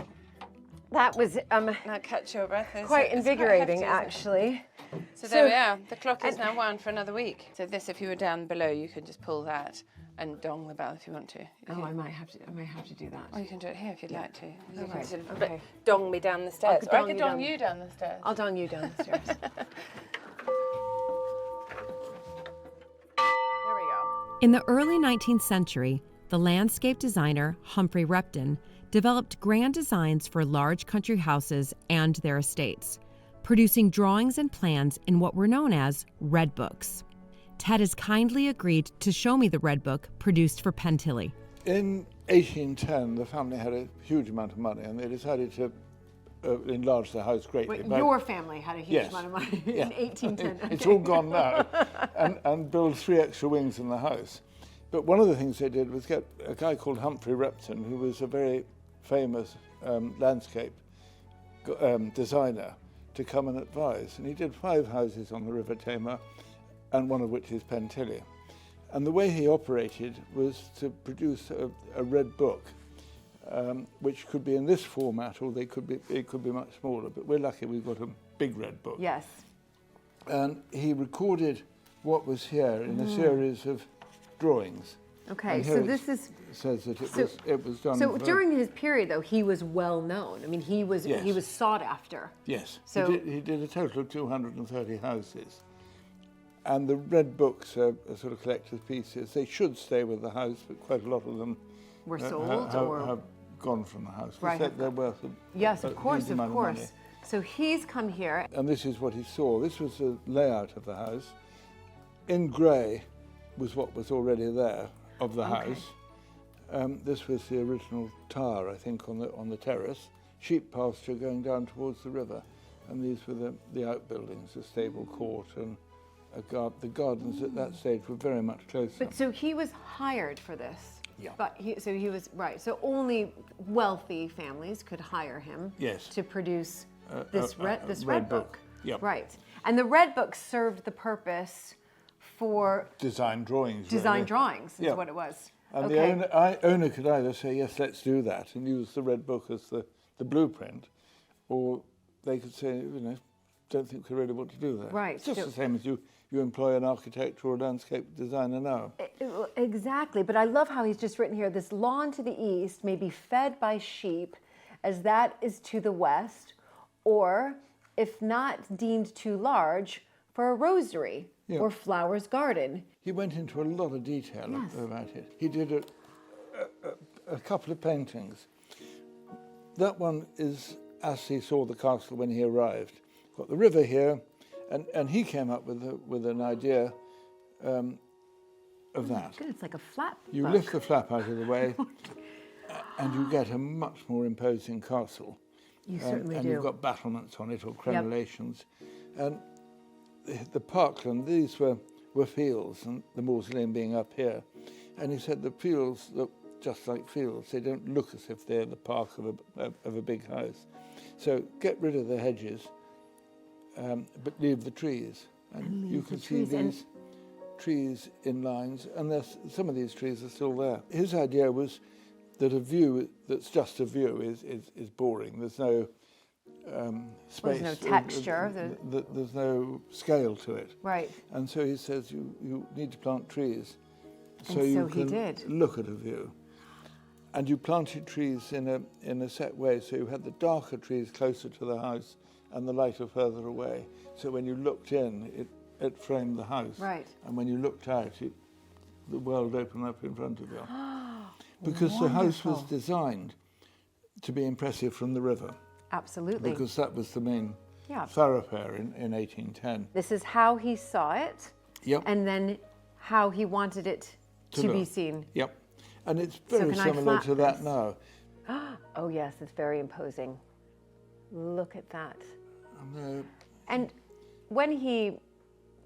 That was now catch your breath. quite invigorating, actually. So there we are. The clock is now wound for another week. So this, if you were down below, you can just pull that and dong the bell if you want to. Oh, I might have to do that. Or you can do it here if you'd like to. You Okay, can sort of okay. dong me down the stairs. Or I could dong you you down the stairs. I'll dong you down the stairs. There we go. In the early 19th century, the landscape designer Humphrey Repton developed grand designs for large country houses and their estates, producing drawings and plans in what were known as red books. Ted has kindly agreed to show me the red book produced for Pentillie. In 1810, the family had a huge amount of money and they decided to enlarge the house greatly. Wait, your family had a huge amount of money in Yeah. 1810. Okay. It's all gone now. and build 3 extra wings in the house. But one of the things they did was get a guy called Humphrey Repton, who was a very famous landscape designer, to come and advise. And he did 5 houses on the River Tamar, and one of which is Pentillie. And the way he operated was to produce a red book, which could be in this format, or it could be much smaller. But we're lucky we've got a big red book. Yes. And he recorded what was here in a series of drawings. Okay, so this is says that it was done. So during his period, though, he was well known. I mean, he was sought after. Yes. So he did a total of 230 houses, and the red books are sort of collector's pieces. They should stay with the house, but quite a lot of them were sold have gone from the house. Right. They're worth yes, of course, of money. So he's come here, and this is what he saw. This was the layout of the house. In grey was what was already there of the house. This was the original tower, I think, on the terrace. Sheep pasture going down towards the river, and these were the outbuildings, the stable court and the gardens at that stage were very much closer. But so he was hired for this. Yeah. But he was right. So only wealthy families could hire him. Yes. To produce this red book. Yep. Right. And the red book served the purpose for design drawings. Design drawings is what it was. And the owner could either say, yes, let's do that, and use the red book as the blueprint, or they could say, don't think we really want to do that. Right. It's just the same as you employ an architect or a landscape designer now. Exactly. But I love how he's just written here, this lawn to the east may be fed by sheep, as that is to the west, or, if not deemed too large, for a rosary. Yeah. Or flowers garden. He went into a lot of detail about it. He did a couple of paintings. That one is as he saw the castle when he arrived. Got the river here, and he came up with an idea of that. Good, it's like a flap. You lift the flap out of the way, and you get a much more imposing castle. You certainly do. And you've got battlements on it or crenellations. And the parkland, these were were fields, and the mausoleum being up here. And he said the fields look just like fields. They don't look as if they're the park of a big house. So get rid of the hedges, but leave the trees. And you can see these trees in lines, and some of these trees are still there. His idea was that a view that's just a view is boring. There's no space. There's no texture. There's no scale to it. Right. And so he says you need to plant trees so you he can did. look at a view. And you planted trees in a set way, so you had the darker trees closer to the house and the lighter further away. So when you looked in, it framed the house. Right. And when you looked out, the world opened up in front of you. Because the house was designed to be impressive from the river. Absolutely. Because that was the main thoroughfare in 1810. This is how he saw it. Yep. And then how he wanted it to be seen. Yep. And it's very similar to that now. Oh yes, it's very imposing. Look at that. And when he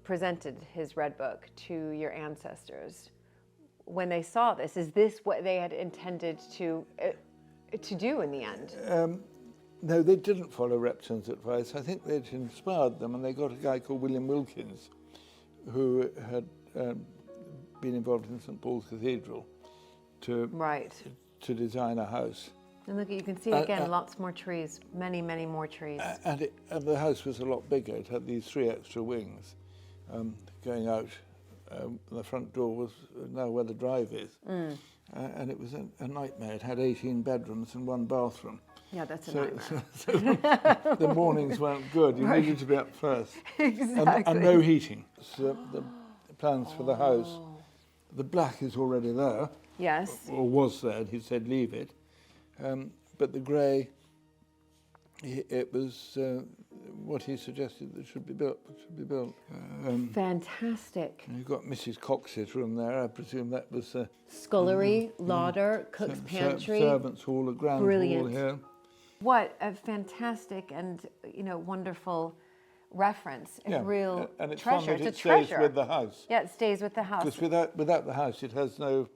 presented his red book to your ancestors, when they saw this, is this what they had intended to do in the end? No, they didn't follow Repton's advice. I think they'd inspired them, and they got a guy called William Wilkins, who had been involved in St Paul's Cathedral, to design a house. And look, you can see again lots more trees, many, many more trees. And the house was a lot bigger. It had these 3 extra wings going out. The front door was now where the drive is. And it was a nightmare. It had 18 bedrooms and 1 bathroom. Yeah, that's a nightmare. So the mornings weren't good. You needed to be up first. Exactly. And no heating. So the plans for the house, the black is already there. Yes. Or was there, and he said leave it. But the grey, it was what he suggested that should be built. Fantastic. And you've got Mrs. Cox's room there. I presume that was scullery, larder, cook's pantry, servants' hall, a grand hall here. What a fantastic and wonderful reference. A real and it's treasure. Fun that it's it a treasure. Stays with the house. Yeah, it stays with the house. Because without the house, it has no,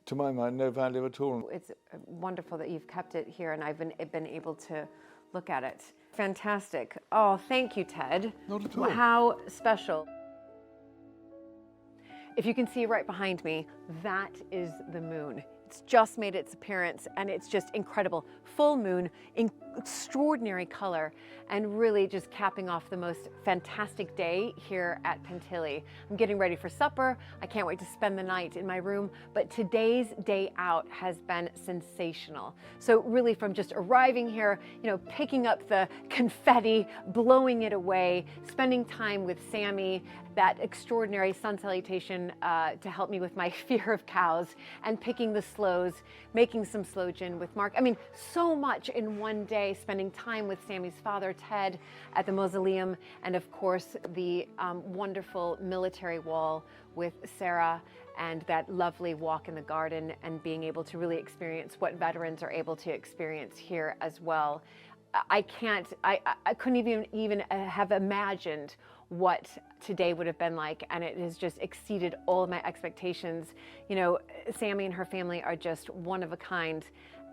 to my mind, no value at all. It's wonderful that you've kept it here, and I've been able to look at it. Fantastic. Oh, thank you, Ted. Not at all. How special. If you can see right behind me, that is the moon. It's just made its appearance, and it's just incredible. Full moon, in extraordinary color, and really just capping off the most fantastic day here at Pentillie. I'm getting ready for supper. I can't wait to spend the night in my room, but today's day out has been sensational. So really from just arriving here, picking up the confetti, blowing it away, spending time with Sammy, that extraordinary sun salutation to help me with my fear of cows, and picking the sloes, making some sloe gin with Mark. I mean, so much in one day, spending time with Sammy's father, Ted, at the mausoleum, and of course the wonderful military wall with Sarah, and that lovely walk in the garden, and being able to really experience what veterans are able to experience here as well. I couldn't even have imagined what today would have been like, and it has just exceeded all of my expectations. Sammy and her family are just one of a kind,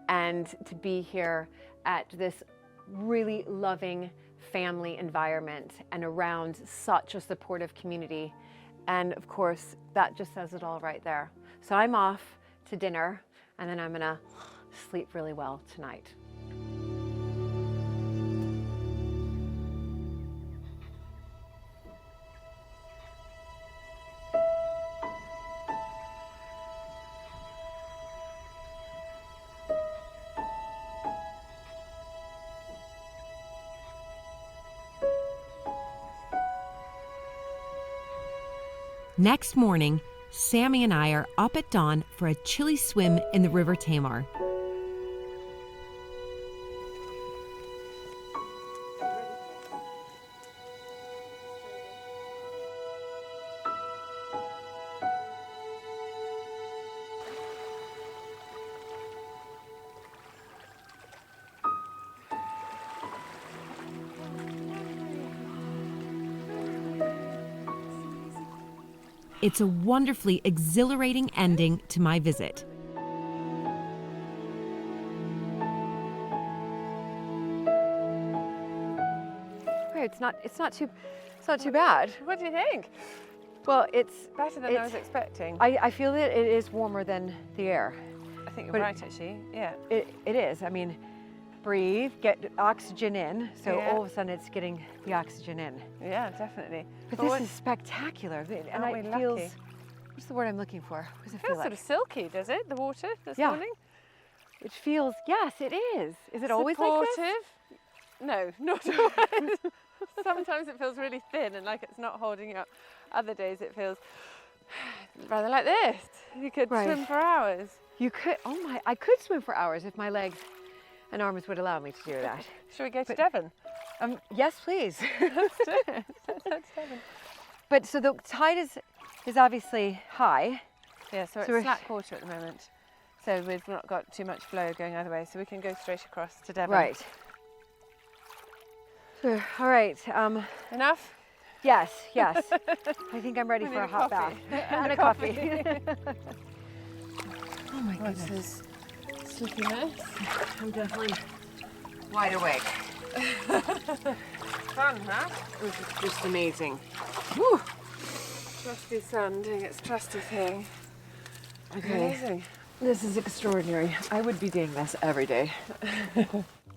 and to be here at this really loving family environment and around such a supportive community, and of course that just says it all right there. So I'm off to dinner, and then I'm gonna sleep really well tonight. Next morning, Sammy and I are up at dawn for a chilly swim in the River Tamar. It's a wonderfully exhilarating ending to my visit. Right, it's not too bad. What do you think? Well, it's Better than I was expecting. I feel that it is warmer than the air. I think you're But right, actually. Yeah. It is. I mean, breathe, get oxygen in. So Yeah. all of a sudden it's getting the oxygen in. Yeah, definitely. But Well, this is spectacular. And aren't we it feels, lucky? what's the word I'm looking for? What does it It feel feels like? sort of silky, does it? The water this Yeah. morning? It feels, yes, it is. Is it always like this? Supportive? No, not always. Sometimes it feels really thin and like it's not holding you up. Other days it feels rather like this. You could Right. swim for hours. You could, I could swim for hours if my legs and arms would allow me to do that. Should we go to Devon? Yes, please. Let's do it. Let's Devon. But so the tide is obviously high. Yeah, so we're- it's slack water at the moment. So we've not got too much flow going either way, so we can go straight across to Devon. Right. Sure. All right. Enough? Yes, yes. I think I'm ready We for need a hot bath coffee. and a coffee. Oh my What's goodness. this sleepiness? I'm definitely wide awake. Fun, huh? This is just amazing. Whew. Trusty sun doing its trusty thing. Okay. Amazing. This is extraordinary. I would be doing this every day.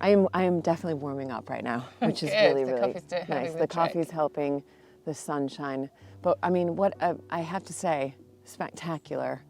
I am definitely warming up right now, which is Good. really, The really coffee's helping nice. the The trick. coffee's helping, the sunshine. But I mean, what I have to say, spectacular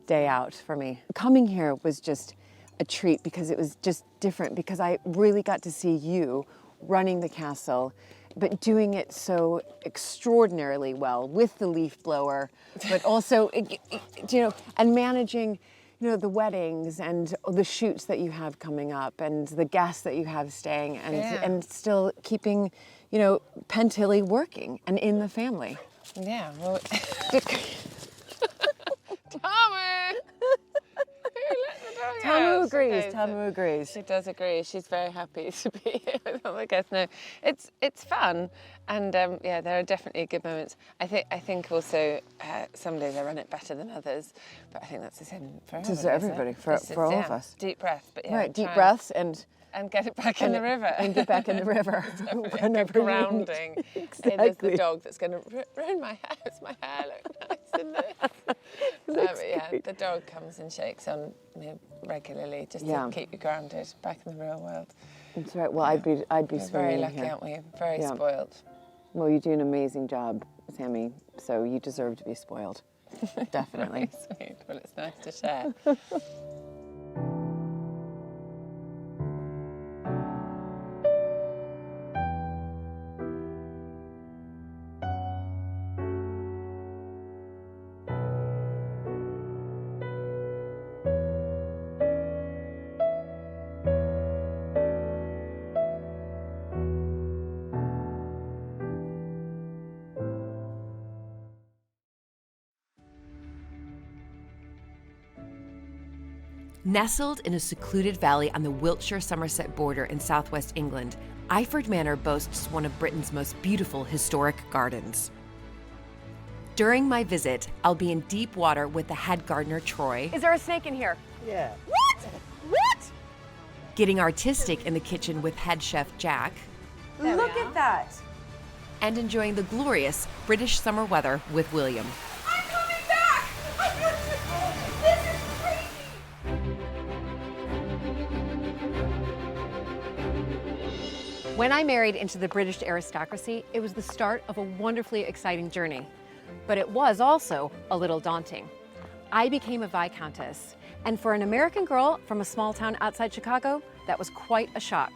day out for me. Coming here was just a treat because it was just different because I really got to see you running the castle, but doing it so extraordinarily well with the leaf blower, but also, and managing, the weddings and the shoots that you have coming up and the guests that you have staying and still keeping, Pentillie working and in the family. Yeah, well... Tamu agrees. Okay, Tamu agrees. She does agree. She's very happy to be here with all the guests. No, it's fun, and yeah, there are definitely good moments. I think also some days I run it better than others, but I think that's the same for everybody. Just everybody, for all of us. Deep breath, but yeah, Right, deep try breaths and get it back in the river. And get back in the river. Whenever grounding. Exactly. Hey, there's the dog that's going to ruin my house. My hair looks nice in this. But yeah, the dog comes and shakes on me regularly just to keep you grounded back in the real world. That's right. Well, I'd be We're swimming very in lucky, here. aren't we? Very spoiled. Well, you do an amazing job, Sammy. So you deserve to be spoiled. Definitely. Sweet. Well, it's nice to share. Nestled in a secluded valley on the Wiltshire-Somerset border in southwest England, Iford Manor boasts one of Britain's most beautiful historic gardens. During my visit, I'll be in deep water with the head gardener, Troy. Is there a snake in here? Yeah. What? Getting artistic in the kitchen with head chef, Jack. Look at that. And enjoying the glorious British summer weather with William. I'm coming back! This is crazy! When I married into the British aristocracy, it was the start of a wonderfully exciting journey. But it was also a little daunting. I became a Viscountess, and for an American girl from a small town outside Chicago, that was quite a shock.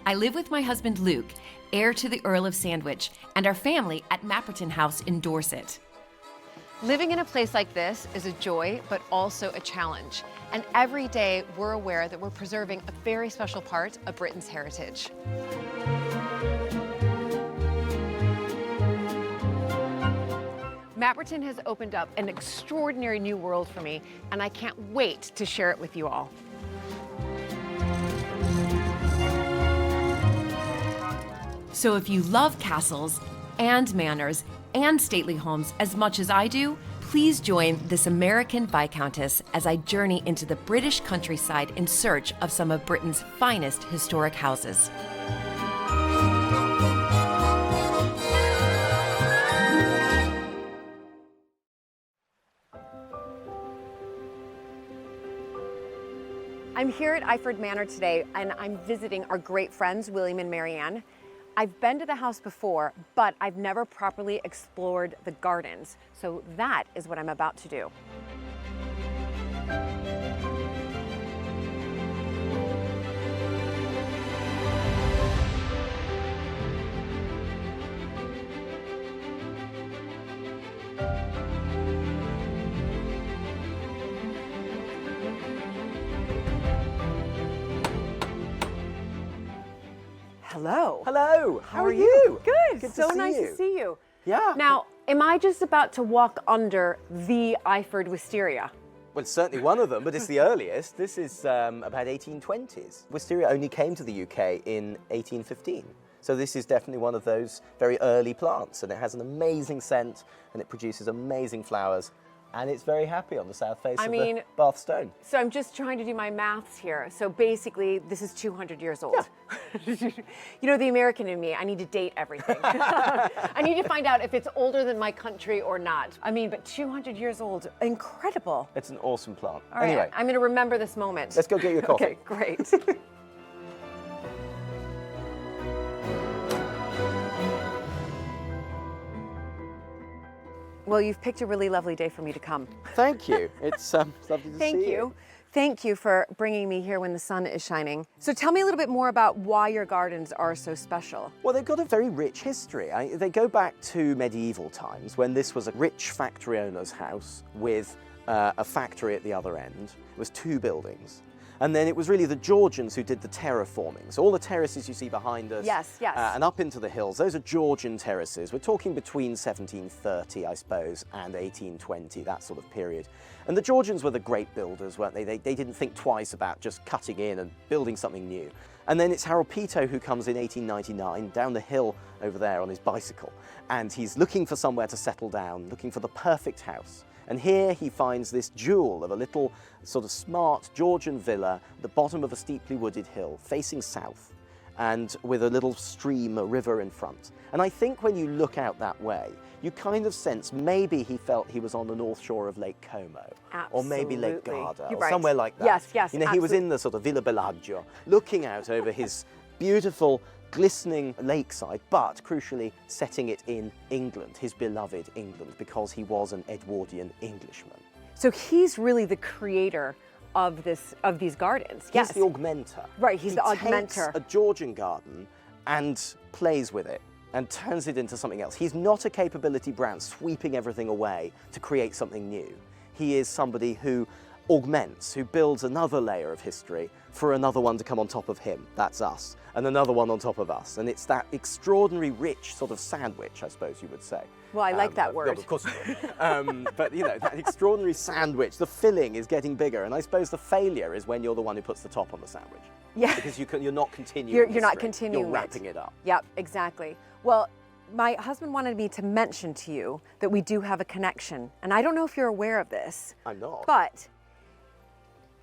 I live with my husband Luke, heir to the Earl of Sandwich, and our family at Mapperton House in Dorset. Living in a place like this is a joy, but also a challenge. And every day we're aware that we're preserving a very special part of Britain's heritage. Mapperton has opened up an extraordinary new world for me, and I can't wait to share it with you all. So if you love castles and manors and stately homes as much as I do, please join this American Viscountess as I journey into the British countryside in search of some of Britain's finest historic houses. I'm here at Iford Manor today, and I'm visiting our great friends, William and Marianne. I've been to the house before, but I've never properly explored the gardens. So that is what I'm about to do. Hello. Hello. How are you? Good. Good So to see nice you. to see you. Yeah. Now, am I just about to walk under the Iford wisteria? Well, it's certainly one of them, but it's the earliest. This is about 1820s. Wisteria only came to the UK in 1815. So this is definitely one of those very early plants, and it has an amazing scent, and it produces amazing flowers, and it's very happy on the south face of the Bath Stone. So I'm just trying to do my maths here. So basically, this is 200 years old. Yeah. You know, the American in me, I need to date everything. I need to find out if it's older than my country or not. I mean, but 200 years old, incredible. It's an awesome plant. All right, anyway, I'm going to remember this moment. Let's go get you a coffee. Okay, great. Well, you've picked a really lovely day for me to come. Thank you. It's lovely to see you. Thank you. Thank you for bringing me here when the sun is shining. So tell me a little bit more about why your gardens are so special. Well, they've got a very rich history. They go back to medieval times when this was a rich factory owner's house with a factory at the other end. It was two buildings. And then it was really the Georgians who did the terraforming. So all the terraces you see behind us, yes. And up into the hills, those are Georgian terraces. We're talking between 1730, I suppose, and 1820, that sort of period. And the Georgians were the great builders, weren't they? They didn't think twice about just cutting in and building something new. And then it's Harold Peto who comes in 1899 down the hill over there on his bicycle. And he's looking for somewhere to settle down, looking for the perfect house. And here he finds this jewel of a little sort of smart Georgian villa at the bottom of a steeply wooded hill facing south and with a little stream, a river in front. And I think when you look out that way, you kind of sense maybe he felt he was on the north shore of Lake Como. Absolutely. Or maybe Lake Garda, You're or right. somewhere like that. Yes, You know, he was in the sort of Villa Bellagio, looking out over his beautiful glistening lakeside, but crucially setting it in England, his beloved England, because he was an Edwardian Englishman. So he's really the creator of these gardens. He's the augmenter. Right, he's the He augmenter. takes a Georgian garden and plays with it and turns it into something else. He's not a capability brand sweeping everything away to create something new. He is somebody who augments, who builds another layer of history for another one to come on top of him. That's us. And another one on top of us. And it's that extraordinary rich sort of sandwich, I suppose you would say. Well, I like that word. Of course you would. But, you know, that extraordinary sandwich, the filling is getting bigger. And I suppose the failure is when you're the one who puts the top on the sandwich. Yeah. Because you're not continuing You're not continuing You're wrapping it up. Yep, exactly. Well, my husband wanted me to mention to you that we do have a connection. And I don't know if you're aware of this. I'm not. But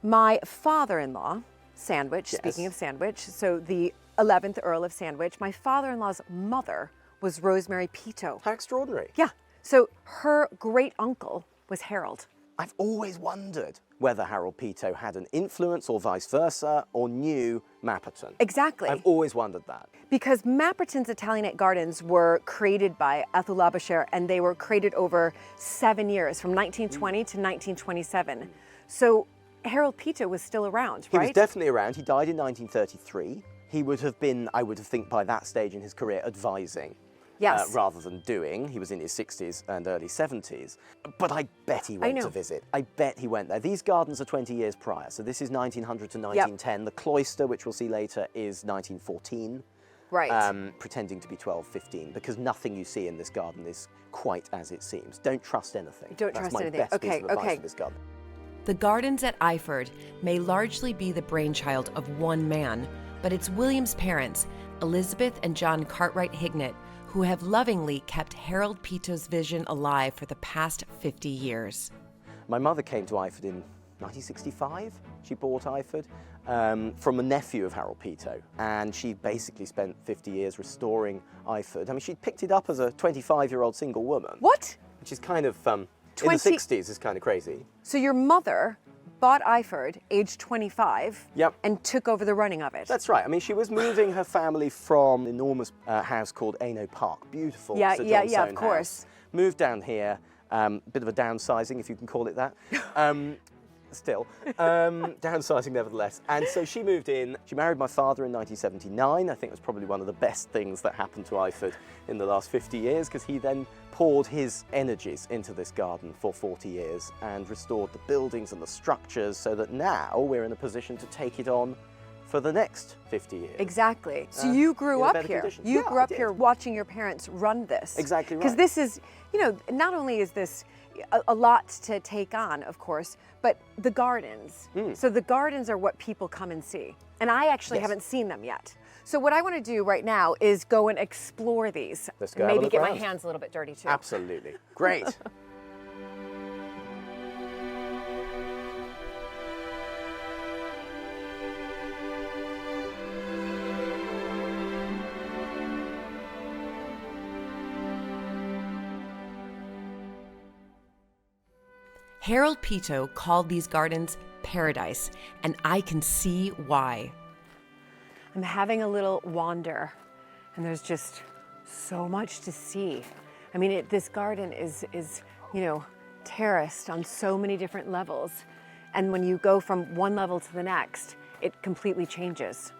my father-in-law, Sandwich, Yes. speaking of Sandwich, so the 11th Earl of Sandwich, my father-in-law's mother was Rosemary Peto. How extraordinary. Yeah. So her great-uncle was Harold. I've always wondered whether Harold Peto had an influence or vice versa, or knew Mapperton. Exactly. I've always wondered that. Because Mapperton's Italianate gardens were created by Ethel Labouchere, and they were created over 7 years, from 1920 to 1927. So Harold Peto was still around, right? He was definitely around. He died in 1933. He would have been, I would think by that stage in his career, advising. Yes. Rather than doing. He was in his 60s and early 70s. But I bet he went to visit. I bet he went there. These gardens are 20 years prior. So this is 1900 to 1910. Yep. The cloister, which we'll see later, is 1914. Right. Pretending to be 12, 15, because nothing you see in this garden is quite as it seems. Don't trust anything. Don't trust anything. That's my best piece of advice for this garden. The gardens at Iford may largely be the brainchild of one man, but it's William's parents, Elizabeth and John Cartwright Hignett, who have lovingly kept Harold Peto's vision alive for the past 50 years. My mother came to Iford in 1965. She bought Iford from a nephew of Harold Peto, and she basically spent 50 years restoring Iford. I mean, she picked it up as a 25-year-old single woman. What? Which is kind of, in the 60s is kind of crazy. So your mother bought Iford, aged 25, Yep. and took over the running of it. That's right. I mean, she was moving her family from an enormous house called Ano Park. Beautiful. Yeah, Sir yeah, John yeah, of Soane course. house. Moved down here, bit of a downsizing, if you can call it that. Still, downsizing nevertheless. And so she moved in. She married my father in 1979. I think it was probably one of the best things that happened to Iford in the last 50 years, because he then poured his energies into this garden for 40 years and restored the buildings and the structures so that now we're in a position to take it on for the next 50 years. Exactly. So you grew up here. Condition. You Yeah, grew I up did. here watching your parents run this. Exactly right. Because this is, you know, not only is this a lot to take on, of course, but the gardens. So the gardens are what people come and see. And I actually haven't seen them yet. So what I want to do right now is go and explore these. Let's go have a Maybe look get around. my hands a little bit dirty too. Absolutely. Great. Harold Peto called these gardens paradise, and I can see why. I'm having a little wander, and there's just so much to see. I mean, this garden is, you know, terraced on so many different levels. And when you go from one level to the next, it completely changes.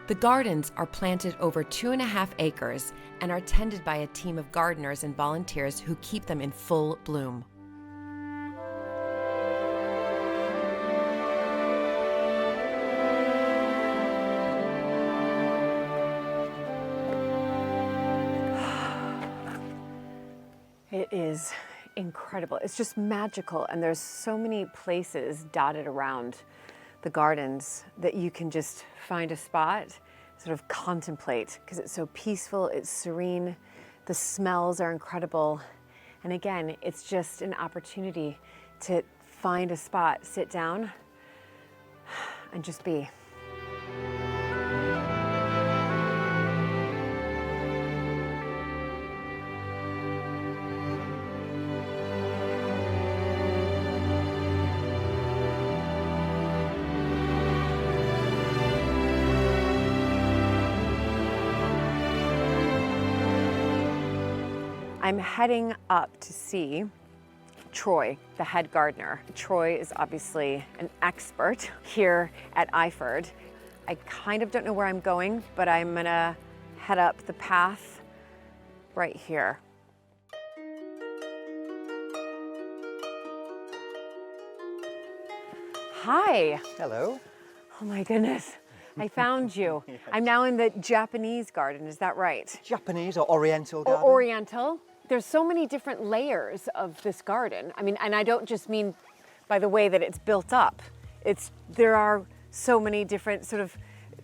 The gardens are planted over 2.5 acres and are tended by a team of gardeners and volunteers who keep them in full bloom. It is incredible. It's just magical, and there's so many places dotted around the gardens that you can just find a spot, sort of contemplate, because it's so peaceful, it's serene, the smells are incredible. And again, it's just an opportunity to find a spot, sit down, and just be. I'm heading up to see Troy, the head gardener. Troy is obviously an expert here at Iford. I kind of don't know where I'm going, but I'm gonna head up the path right here. Hi. Hello. Oh my goodness. I found you. Yes. I'm now in the Japanese garden, is that right? Japanese or Oriental garden? Or Oriental. There's so many different layers of this garden. I mean, and I don't just mean by the way that it's built up. There are so many different sort of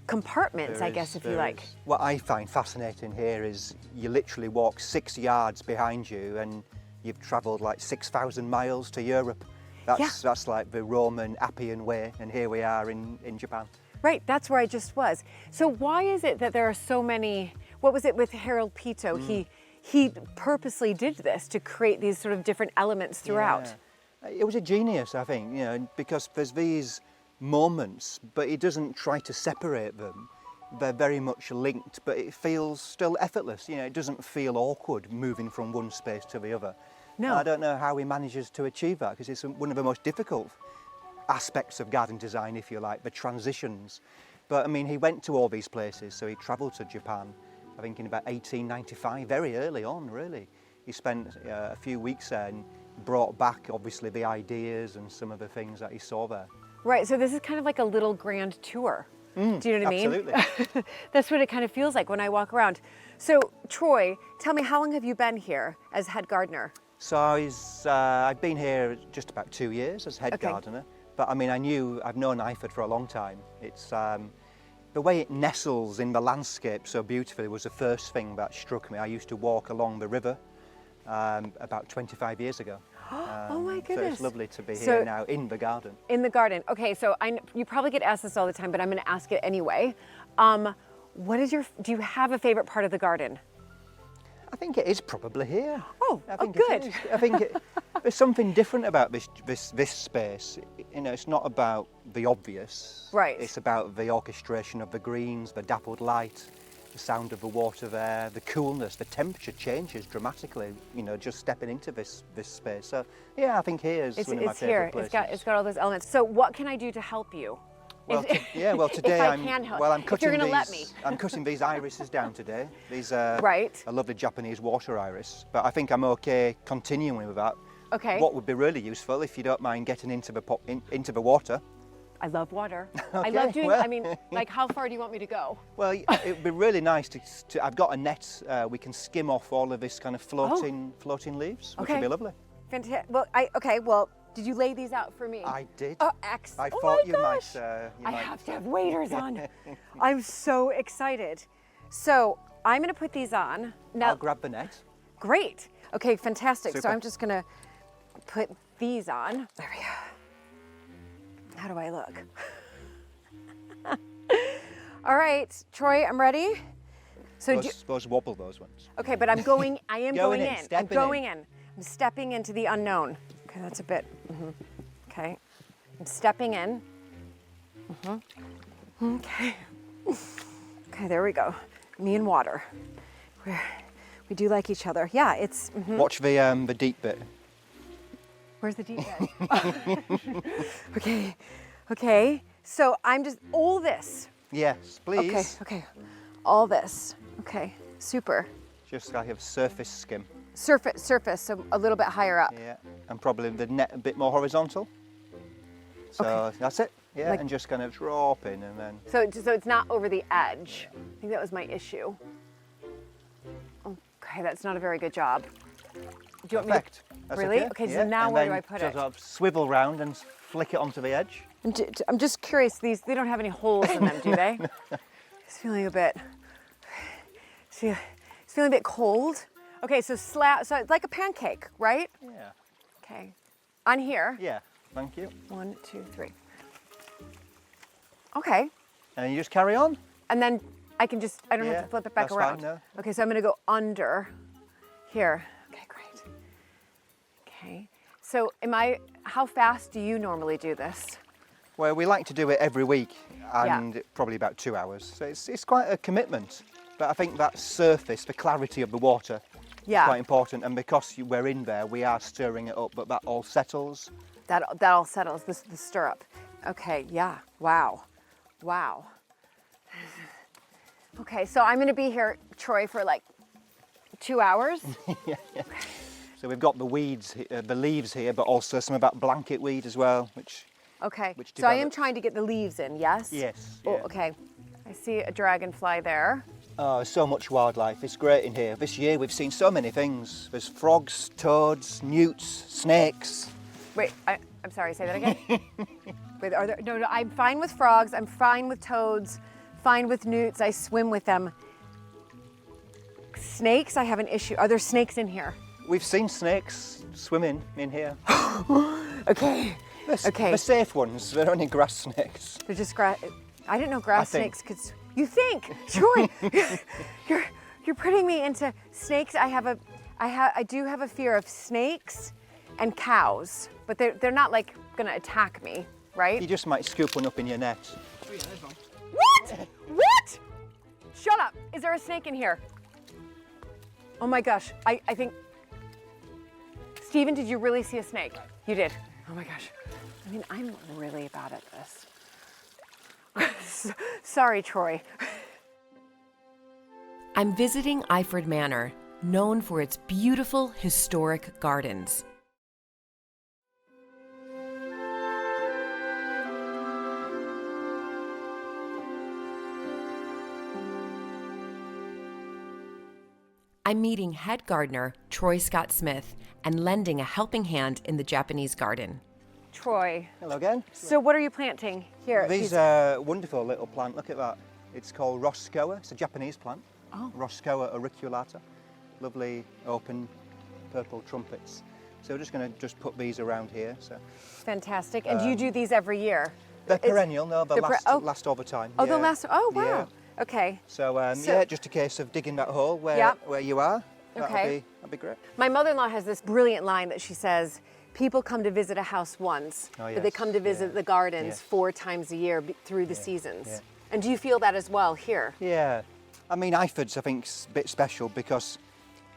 compartments, I guess, if you like. What I find fascinating here is you literally walk 6 yards behind you and you've travelled like 6,000 miles to Europe. That's like the Roman Appian way, and here we are in Japan. Right, that's where I just was. So why is it that there are so many, what was it with Harold Peto? He purposely did this to create these sort of different elements throughout. Yeah. It was a genius, I think, you know, because there's these moments, but he doesn't try to separate them. They're very much linked, but it feels still effortless. You know, it doesn't feel awkward moving from one space to the other. No. I don't know how he manages to achieve that, because it's one of the most difficult aspects of garden design, if you like, the transitions. But I mean, he went to all these places, so he travelled to Japan, I think in about 1895, very early on, really. He spent a few weeks there and brought back, obviously, the ideas and some of the things that he saw there. Right, so this is kind of like a little grand tour. Do you know what I mean? Absolutely. That's what it kind of feels like when I walk around. So, Troy, tell me, how long have you been here as head gardener? So I've been here just about 2 years as head gardener. But I mean, I've known Iford for a long time. It's the way it nestles in the landscape so beautifully was the first thing that struck me. I used to walk along the river about 25 years ago. Oh my goodness. So it's lovely to be here now in the garden. In the garden. Okay, so you probably get asked this all the time, but I'm going to ask it anyway. Do you have a favorite part of the garden? I think it is probably here. Oh, good. It is. I think there's something different about this space. You know, it's not about the obvious. Right. It's about the orchestration of the greens, the dappled light, the sound of the water there, the coolness, the temperature changes dramatically, you know, just stepping into this space. So, yeah, I think here is one of my favourite places. It's got all those elements. So what can I do to help you? Well, today if I can help. I'm cutting you're gonna let me. I'm cutting these irises down today. These are right. a lovely Japanese water iris, but I think I'm okay continuing with that. Okay. What would be really useful, if you don't mind getting into the water. I love water. Okay, I love doing. well. I mean, like, how far do you want me to go? Well, it would be really nice to. I've got a net. We can skim off all of this kind of floating leaves, which would be lovely. Fantastic. Well, did you lay these out for me? I did. Oh, excellent. I thought you might. I have to have waders on. I'm so excited. So I'm going to put these on. Now, I'll grab the net. Great. Okay, fantastic. Super. So I'm just going to put these on. There we go. How do I look? All right, Troy, I'm ready. So those wobble, those ones. Okay, but I'm going. I am going in. I'm going in. I'm stepping into the unknown. Okay, that's a bit. Okay, I'm stepping in. Okay. Okay, there we go. Me and water. We do like each other. Yeah, it's. Watch the deep bit. Where's the deep bit? Okay. Okay. So I'm just all this. Yes, please. Okay. All this. Okay. Super. Just like a surface skim. Surface, so a little bit higher up. Yeah, and probably the net a bit more horizontal. So that's it. Yeah, and just kind of drop in and then. So it's not over the edge. I think that was my issue. Okay, that's not a very good job. Do you want me to? That's really? Okay, so now and where do I put it? Sort of swivel round and flick it onto the edge. I'm just curious. They don't have any holes in them, do they? It's feeling a bit. It's feeling a bit cold. Okay, so so it's like a pancake, right? Yeah. Okay. On here. Yeah. Thank you. 1, 2, 3. Okay. And you just carry on. And then I don't have to flip it back around. Fine, no. Okay, so I'm gonna go under here. Okay, great. Okay. So how fast do you normally do this? Well, we like to do it every week and probably about 2 hours. So it's quite a commitment. But I think that surface, the clarity of the water, is quite important. And because we're in there, we are stirring it up, but that all settles. That all settles, the stirrup. Okay, yeah, wow. Okay, so I'm gonna be here, Troy, for like 2 hours. Yeah. So we've got the weeds, the leaves here, but also some of that blanket weed as well, which. Okay, so I am trying to get the leaves in, yes? Yes. Oh, okay. I see a dragonfly there. Oh, so much wildlife. It's great in here. This year we've seen so many things. There's frogs, toads, newts, snakes. Wait, I'm sorry, say that again. Wait, no, I'm fine with frogs, I'm fine with toads, fine with newts, I swim with them. Snakes, I have an issue. Are there snakes in here? We've seen snakes swimming in here. Okay. The safe ones, they're only grass snakes. They're just grass. I didn't know grass snakes could. You think, Troy? you're putting me into snakes. I do have a fear of snakes and cows, but they're not like gonna attack me, right? You just might scoop one up in your net. What? What? Shut up. Is there a snake in here? Oh my gosh. I think. Stephen, did you really see a snake? You did. Oh my gosh. I mean, I'm really bad at this. Sorry, Troy. I'm visiting Iford Manor, known for its beautiful historic gardens. I'm meeting head gardener Troy Scott-Smith and lending a helping hand in the Japanese garden. Troy. Hello again. So what are you planting here? These are wonderful little plant. Look at that. It's called Roscoa. It's a Japanese plant. Oh. Roscoa auriculata. Lovely open purple trumpets. So we're just going to put these around here. So fantastic. And do you do these every year? They're perennial. No, they last over time. Oh, yeah. they'll last. Oh, wow. Yeah. Okay. So, yeah, just a case of digging that hole where you are. That'd be great. My mother-in-law has this brilliant line that she says, people come to visit a house once, but they come to visit the gardens 4 times a year through the seasons. Yeah. And do you feel that as well here? Yeah. I mean, Iford's, I think, is a bit special because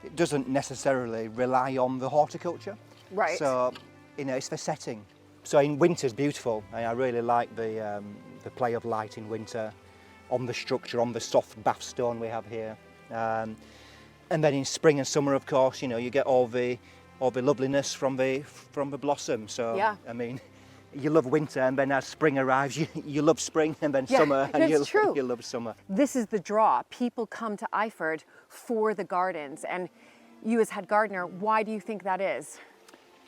it doesn't necessarily rely on the horticulture. Right. So, you know, it's the setting. So in winter's beautiful. I really like the play of light in winter on the structure, on the soft bath stone we have here. And then in spring and summer, of course, you know, you get all the loveliness from the blossom. So yeah. I mean, you love winter, and then as spring arrives, you love spring, and then summer, and you love summer. This is the draw. People come to Iford for the gardens, and you as head gardener, why do you think that is?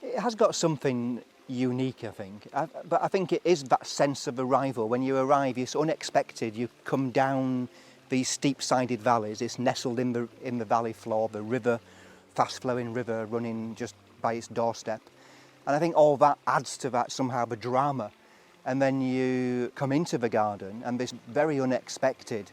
It has got something unique, I think, but I think it is that sense of arrival. When you arrive, it's unexpected. You come down these steep-sided valleys. It's nestled in the valley floor, the river, fast-flowing river running just by its doorstep. And I think all that adds to that somehow the drama. And then you come into the garden and this very unexpected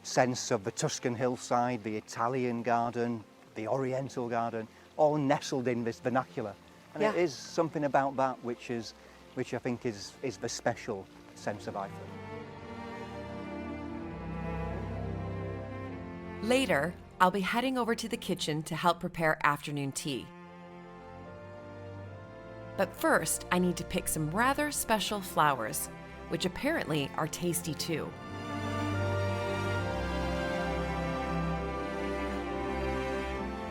sense of the Tuscan hillside, the Italian garden, the Oriental garden, all nestled in this vernacular. And it is something about that which I think is the special sense of Iford. Later, I'll be heading over to the kitchen to help prepare afternoon tea. But first, I need to pick some rather special flowers, which apparently are tasty too.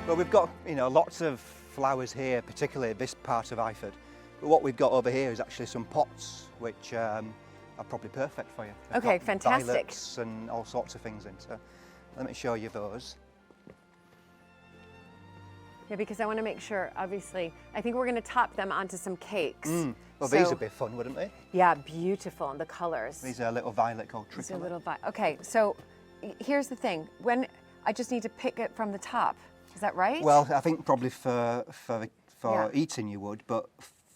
Well, we've got, you know, lots of flowers here, particularly this part of Iford. But what we've got over here is actually some pots, which are probably perfect for you. They've okay, got fantastic. Violets and all sorts of things in. So let me show you those. Yeah, because I want to make sure, obviously, I think we're going to top them onto some cakes. Well, these would be fun, wouldn't they? Yeah, beautiful, and the colours. These are a little violet called Tricolor. These are little okay, so here's the thing. When I just need to pick it from the top. Is that right? Well, I think probably for eating you would, but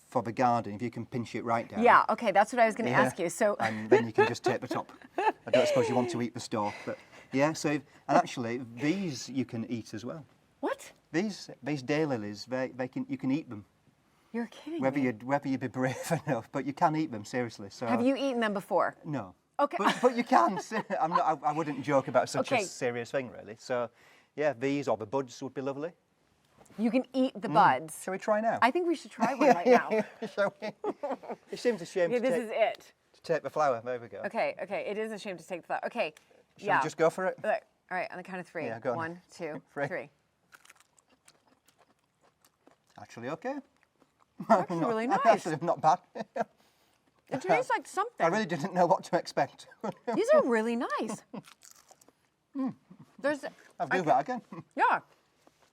for the garden, if you can pinch it right down. Yeah, okay, that's what I was going to ask you. So and then you can just take the top. I don't suppose you want to eat the stalk, but yeah. So and actually, these you can eat as well. What? These daylilies, you can eat them. You're kidding me. Whether you be brave enough, but you can eat them seriously. So have you eaten them before? No. Okay. But you can. I wouldn't joke about such a serious thing, really. So. Yeah, these or the buds would be lovely. You can eat the buds. Shall we try now? I think we should try one right now. Shall we? It seems a shame this is it. To take the flower. There we go. Okay, it is a shame to take the flower. Okay, Shall we just go for it? All right, on the count of 3. Yeah, go on. 1, 2, 3. Actually, okay. Actually, really nice. Actually, not bad. It tastes like something. I really didn't know what to expect. These are really nice. I'll do that again. Yeah, that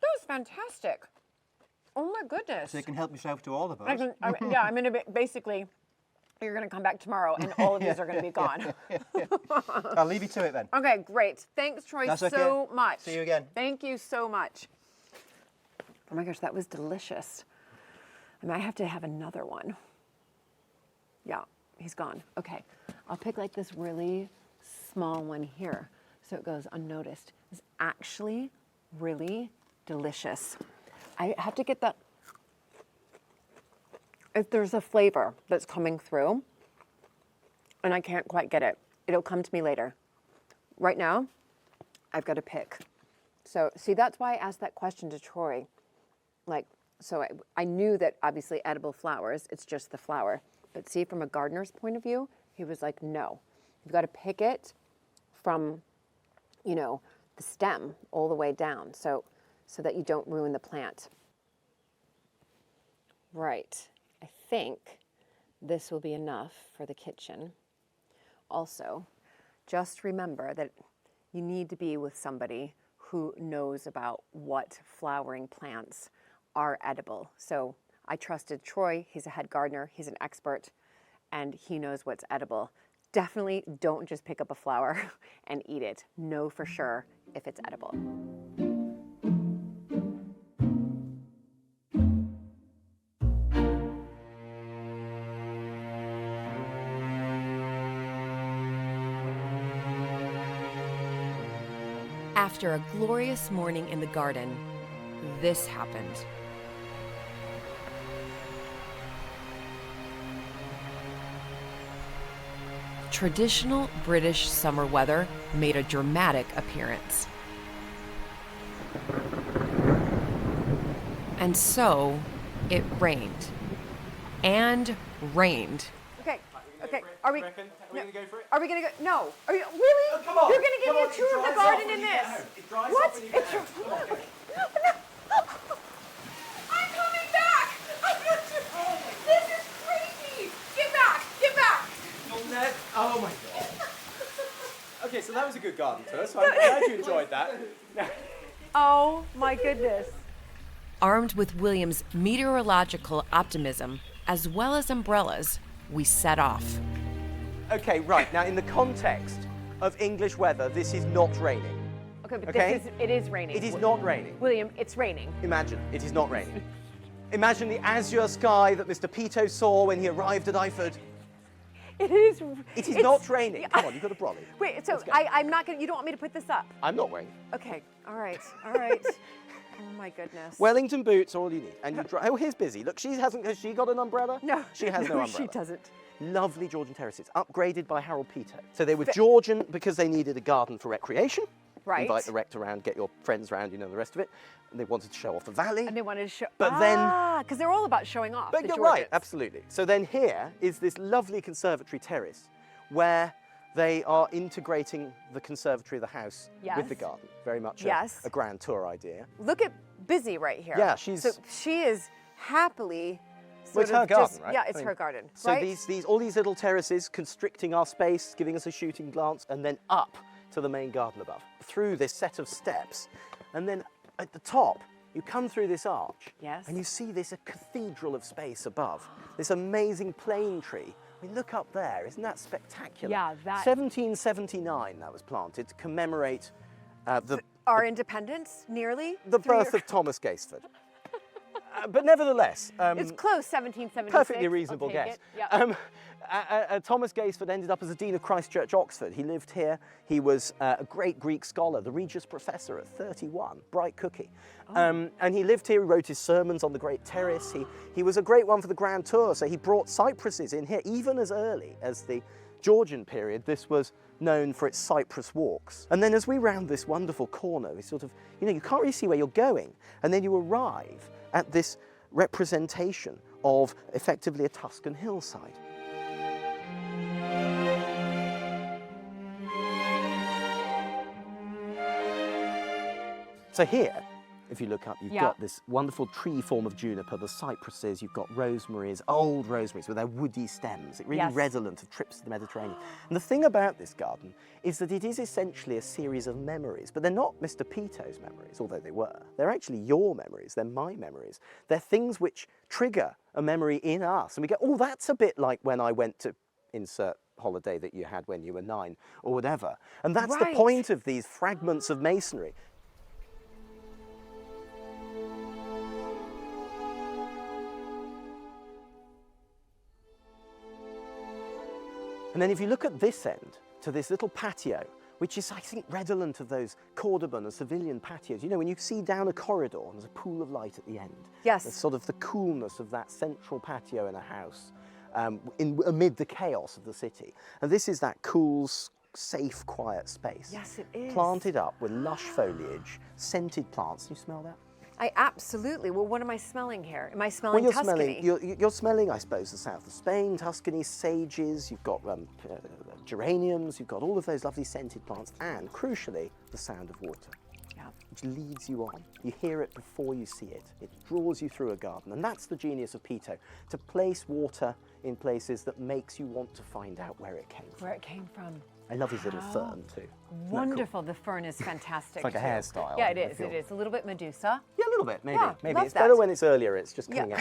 was fantastic. Oh my goodness. So you can help yourself to all of those. I'm going to basically, you're going to come back tomorrow and all of these are going to be gone. I'll leave you to it then. Okay, great. Thanks, Troy, so much. See you again. Thank you so much. Oh my gosh, that was delicious. I might have to have another one. Yeah, he's gone. Okay, I'll pick like this really small one here so it goes unnoticed. It's actually really delicious. I have to get that, if there's a flavor that's coming through and I can't quite get it, it'll come to me later. Right now, I've got to pick. So see, that's why I asked that question to Troy. Like, so I knew that obviously edible flowers, it's just the flower. But see, from a gardener's point of view, he was like, no, you've got to pick it from, you know, the stem all the way down so that you don't ruin the plant. Right, I think this will be enough for the kitchen. Also, just remember that you need to be with somebody who knows about what flowering plants are edible. So I trusted Troy, he's a head gardener, he's an expert, and he knows what's edible. definitely don't just pick up a flower and eat it. Know for sure if it's edible. After a glorious morning in the garden, this happened. Traditional British summer weather made a dramatic appearance. And so it rained. And rained. Okay, okay. Are we going to go for it? Are we going to go? No. Are you really? Oh, come on. You're going to give Come me on, a tour of the garden in this? It dries What? off when you get home. Come on. I'm coming back! This is crazy! Get back! Get back! Oh my god. Okay, so that was a good garden tour, so I'm glad you enjoyed that. Oh my goodness. Armed with William's meteorological optimism, as well as umbrellas, we set off. Okay, right, now in the context of English weather, this is not raining. Okay, but Okay? it is raining. It is not raining. William, it's raining. Imagine, it is not raining. Imagine the azure sky that Mr. Peto saw when he arrived at Iford. It is. It is not raining. Come on, you've got a brolly. Wait, so Let's go. I'm not going to, you don't want me to put this up? I'm not wearing. Okay, all right, all right. Oh my goodness. Wellington boots are all you need. And you oh, here's Busy. Look, has she got an umbrella? No. She has no umbrella. She doesn't. Lovely Georgian terraces, upgraded by Harold Peto. So they were Georgian because they needed a garden for recreation. Right. Invite the rector around, get your friends round, you know, the rest of it. And they wanted to show off the valley. And they wanted to show. But then. because they're all about showing off. But the you're Georgians. right, absolutely. So then here is this lovely conservatory terrace where they are integrating the conservatory of the house with the Yes. garden. Very much Yes. a grand tour idea. Look at Busy right here. Yeah, So she is happily. Well, it's sort her of garden, just, right? Yeah, it's I mean, her garden. So right? all these little terraces constricting our space, giving us a shooting glance, and then up to the main garden above, through this set of steps. And then at the top, you come through this arch, Yes. and you see this a cathedral of space above, this amazing plane tree. I mean, look up there, isn't that spectacular? Yeah, that- 1779 that was planted to commemorate Our independence, nearly. the birth of Thomas Gaisford. But nevertheless, it's close, 1776. perfectly reasonable I'll take guess. it. Yeah. Thomas Gaisford ended up as a Dean of Christ Church, Oxford. He lived here. He was a great Greek scholar, the Regius Professor at 31, bright cookie. And he lived here, he wrote his sermons on the Great Terrace. He was a great one for the Grand Tour, so he brought cypresses in here, even as early as the Georgian period. This was known for its cypress walks. And then as we round this wonderful corner, we sort of, you can't really see where you're going. And then you arrive at this representation of effectively a Tuscan hillside. So here, if you look up, you've got this wonderful tree form of juniper, the cypresses, you've got rosemaries, old rosemaries with their woody stems, really redolent of trips to the Mediterranean. And the thing about this garden is that it is essentially a series of memories, but they're not Mr. Peto's memories, although they were. They're actually your memories, they're my memories. They're things which trigger a memory in us. And we go, oh, that's a bit like when I went to insert holiday that you had when you were 9 or whatever. And that's the point of these fragments of masonry. And then if you look at this end, to this little patio, which is, I think, redolent of those Cordoban and Sevillian patios. You know, when you see down a corridor and there's a pool of light at the end. Yes. There's sort of the coolness of that central patio in a house amid the chaos of the city. And this is that cool, safe, quiet space. Yes, it is. Planted up with lush foliage, scented plants. Can you smell that? I absolutely. Well, what am I smelling here? Am I smelling Tuscany? You're smelling, I suppose, the south of Spain, Tuscany, sages, you've got geraniums, you've got all of those lovely scented plants, and crucially, the sound of water, which leads you on. You hear it before you see it. It draws you through a garden, and that's the genius of Peto, to place water in places that makes you want to find out where it came from. Where it came from. I love his little fern, too. Wonderful. The fern is fantastic. It's like a too. hairstyle. Yeah, it is. It is. A little bit Medusa. Yeah, a little bit, maybe. Yeah, maybe. love It's that. better when it's earlier, it's just coming out.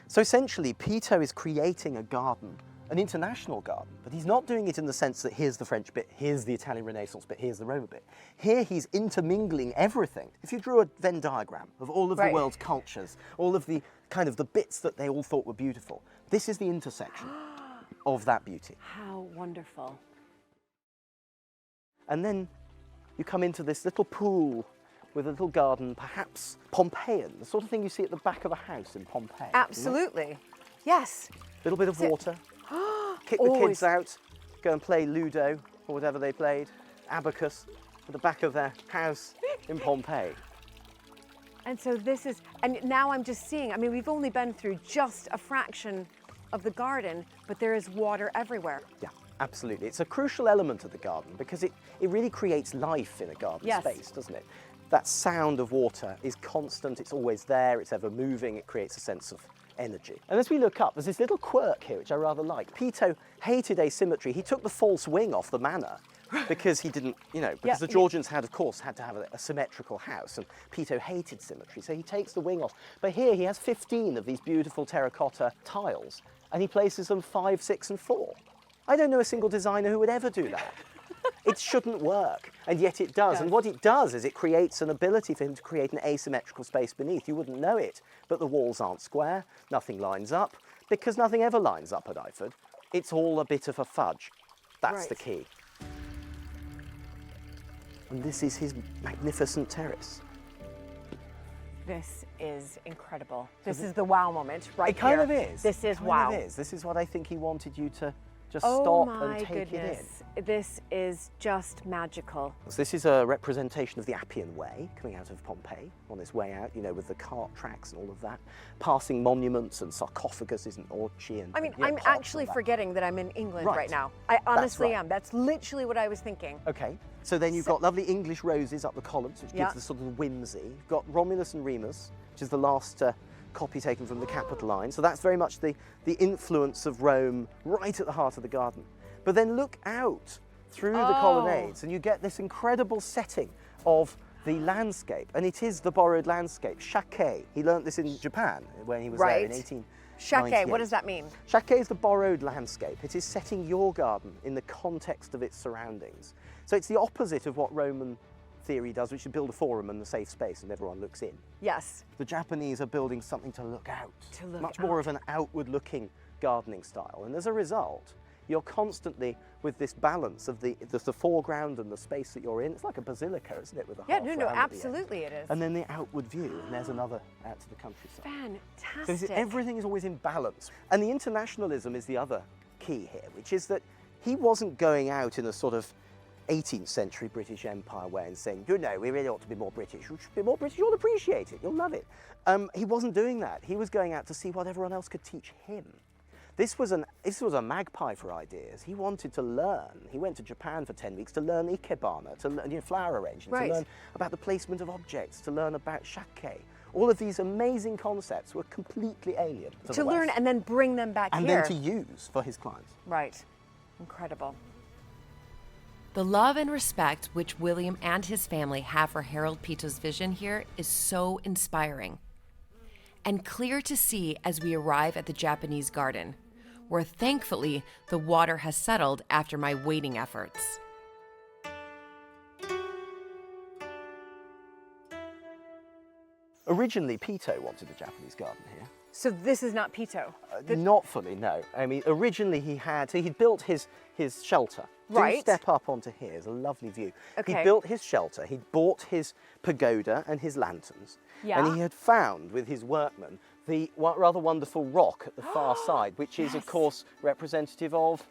So essentially, Peto is creating a garden an international garden, but he's not doing it in the sense that here's the French bit, here's the Italian Renaissance bit, here's the Roman bit. Here he's intermingling everything. If you drew a Venn diagram of all of the world's cultures, all of the kind of the bits that they all thought were beautiful, this is the intersection of that beauty. How wonderful. And then you come into this little pool with a little garden, perhaps Pompeian, the sort of thing you see at the back of a house in Pompeii. Absolutely. Yes. A little bit of water. Kick the kids out, go and play Ludo or whatever they played, abacus, at the back of their house in Pompeii. And so this is, and now I'm just seeing, I mean, we've only been through just a fraction of the garden, but there is water everywhere. Yeah, absolutely. It's a crucial element of the garden because it really creates life in a garden space, doesn't it? That sound of water is constant, it's always there, it's ever moving, it creates a sense of energy. And as we look up, there's this little quirk here which I rather like. Peto hated asymmetry. He took the false wing off the manor because he didn't, because the Georgians had, of course, had to have a symmetrical house, and Peto hated symmetry, so he takes the wing off. But here he has 15 of these beautiful terracotta tiles, and he places them 5, 6, and 4. I don't know a single designer who would ever do that. It shouldn't work, and yet it does. And what it does is it creates an ability for him to create an asymmetrical space beneath. You wouldn't know it, but the walls aren't square, nothing lines up, because nothing ever lines up at Iford. It's all a bit of a fudge. That's the key. And this is his magnificent terrace. This is incredible. This is the wow moment right here. It kind of is. This is wow. It is. This is what I think he wanted you to just stop and take it in. This is just magical. So this is a representation of the Appian Way coming out of Pompeii on its way out, with the cart tracks and all of that, passing monuments and sarcophaguses and orchi and. I mean, I'm actually forgetting that I'm in England right now. I honestly am. That's literally what I was thinking. Okay. So then you've got lovely English roses up the columns, which gives the sort of whimsy. You've got Romulus and Remus, which is the last copy taken from the Capitoline. So that's very much the influence of Rome right at the heart of the garden. But then look out through the colonnades and you get this incredible setting of the landscape. And it is the borrowed landscape, shake. He learnt this in Japan when he was there in 1898. Shake, what does that mean? Shake is the borrowed landscape. It is setting your garden in the context of its surroundings. So it's the opposite of what Roman theory does, which is build a forum and a safe space and everyone looks in. Yes. The Japanese are building something to look out. Much out. more of an outward-looking gardening style. And as a result, you're constantly with this balance of the foreground and the space that you're in. It's like a basilica, isn't it? With a half round absolutely it is. And then the outward view, and there's another out to the countryside. Fantastic. So everything is always in balance. And the internationalism is the other key here, which is that he wasn't going out in a sort of 18th century British Empire way and saying, we really ought to be more British. You should be more British, you'll appreciate it, you'll love it. He wasn't doing that. He was going out to see what everyone else could teach him. This was a magpie for ideas. He wanted to learn. He went to Japan for 10 weeks to learn ikebana, to learn flower arranging, to learn about the placement of objects, to learn about shake. All of these amazing concepts were completely alien to the West. learn and then bring them back and here. And then to use for his clients. Right. Incredible. The love and respect which William and his family have for Harold Peto's vision here is so inspiring. And clear to see as we arrive at the Japanese garden, where thankfully the water has settled after my wading efforts. Originally, Peto wanted a Japanese garden here. So this is not Peto? Not fully, no. I mean, originally he'd built his shelter. Right. Do step up onto here, there's a lovely view. Okay. He built his shelter, he'd bought his pagoda and his lanterns. Yeah. And he had found with his workmen the rather wonderful rock at the far side, which is, of course, representative of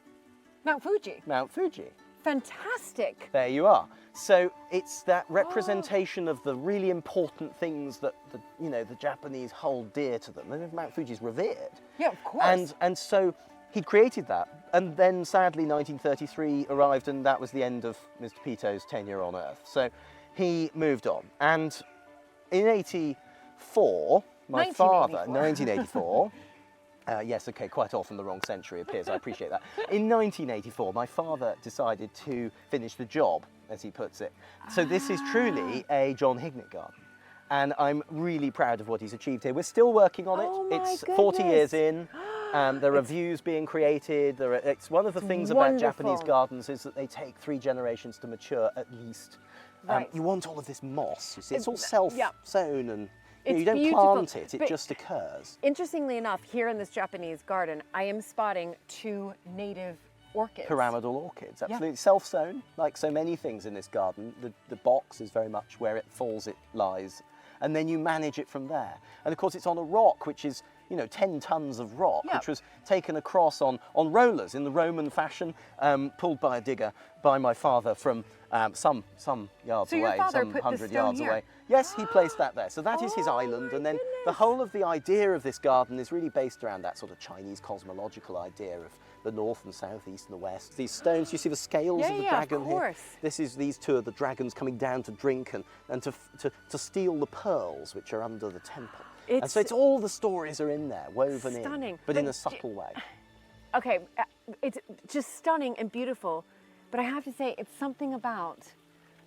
Mount Fuji. Mount Fuji. Fantastic. There you are. So it's that representation of the really important things that the Japanese hold dear to them. And Mount Fuji's revered. Yeah, of course. And so he created that. And then sadly 1933 arrived and that was the end of Mr. Peto's tenure on Earth. So he moved on. And in 1984, my father, 1984, yes, okay, quite often the wrong century appears, I appreciate that. In 1984, my father decided to finish the job, as he puts it. So this is truly a John Hignett garden. And I'm really proud of what he's achieved here. We're still working on it. It's 40 years in. There are views being created. It's one of the things about Japanese gardens is that they take 3 generations to mature at least. You want all of this moss. You see, it's all self-sown and you don't plant it, it just occurs. Interestingly enough, here in this Japanese garden, I am spotting 2 native orchids. Pyramidal orchids, absolutely. Self-sown, like so many things in this garden. The box is very much where it falls, it lies. And then you manage it from there. And of course it's on a rock, which is, 10 tons of rock, which was taken across on rollers in the Roman fashion, pulled by a digger by my father from some yards away, some 100 yards away. Yes, he placed that there. So that is his island. And then the whole of the idea of this garden is really based around that sort of Chinese cosmological idea of the north and south, east and the west. These stones, you see the scales of the dragon here? These 2 are the dragons coming down to drink and to steal the pearls which are under the temple. And so it's all the stories are in there, woven in, but in a subtle way. Okay, it's just stunning and beautiful, but I have to say it's something about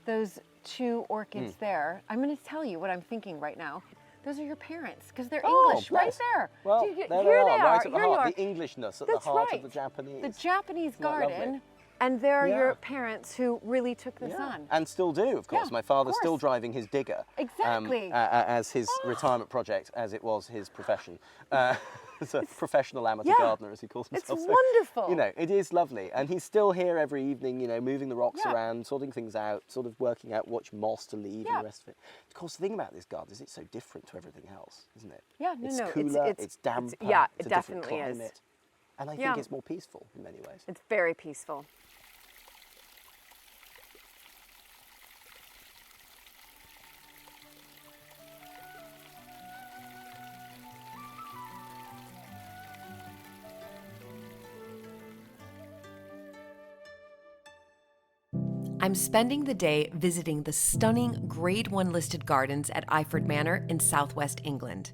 those 2 orchids there. I'm going to tell you what I'm thinking right now. Those are your parents, because they're English, right there. Well, here they are, right at the heart, the Englishness at the heart of the Japanese. The Japanese garden, and they're your parents who really took this on. And still do, of course. My father's still driving his digger. Exactly. As his retirement project, as it was his profession. As a professional amateur gardener, as he calls himself. It's wonderful. It is lovely. And he's still here every evening, moving the rocks around, sorting things out, sort of working out which moss to leave and the rest of it. Of course, the thing about this garden is it's so different to everything else, isn't it? Yeah, it's cooler, it's damper, it a definitely different climate. And I think it's more peaceful in many ways. It's very peaceful. I'm spending the day visiting the stunning Grade 1 listed gardens at Iford Manor in southwest England.